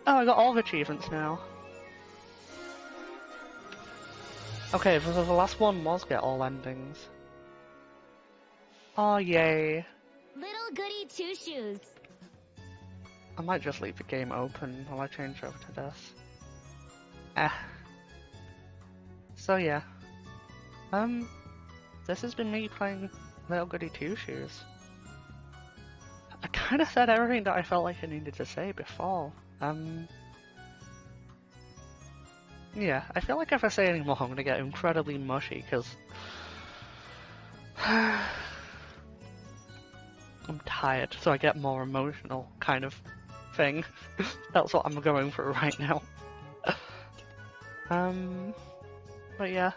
[SPEAKER 1] Oh, I got all the achievements now. Okay, the last one was get all endings. Oh, yay.
[SPEAKER 2] Little Goody Two Shoes.
[SPEAKER 1] I might just leave the game open while I change over to this. So yeah. This has been me playing Little Goody Two Shoes. I kinda said everything that I felt like I needed to say before. Yeah, I feel like if I say any more I'm gonna get incredibly mushy, because I'm tired, so I get more emotional kind of thing. That's what I'm going through right now. But yeah.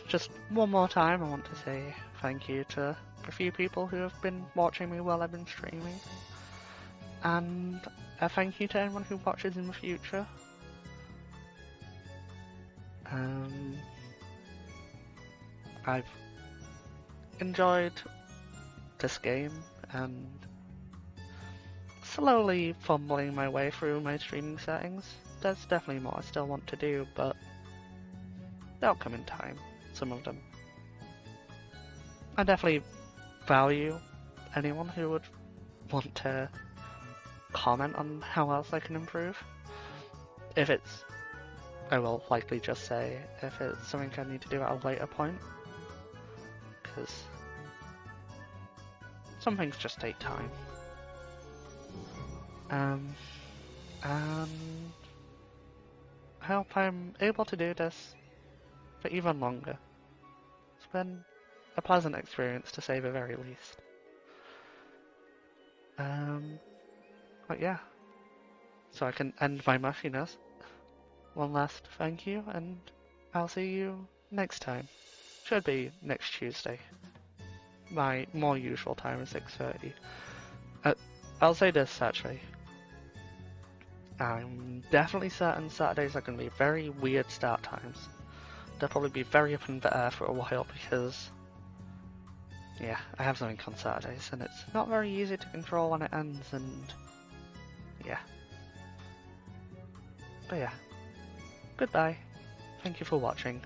[SPEAKER 1] Just one more time I want to say thank you to a few people who have been watching me while I've been streaming. And a thank you to anyone who watches in the future. I've enjoyed this game and slowly fumbling my way through my streaming settings. There's definitely more I still want to do, but they'll come in time, some of them. I definitely value anyone who would want to comment on how else I can improve. If it's, I will likely just say if it's something I need to do at a later point, because some things just take time. And I hope I'm able to do this for even longer. It's been a pleasant experience to say the very least. But yeah, so I can end my mushiness. One last thank you, and I'll see you next time. Should be next Tuesday. My more usual time is 6:30. I'll say this actually. I'm definitely certain Saturdays are going to be very weird start times. They'll probably be very up in the air for a while because, yeah, I have something on Saturdays and it's not very easy to control when it ends and, yeah. But yeah, goodbye. Thank you for watching.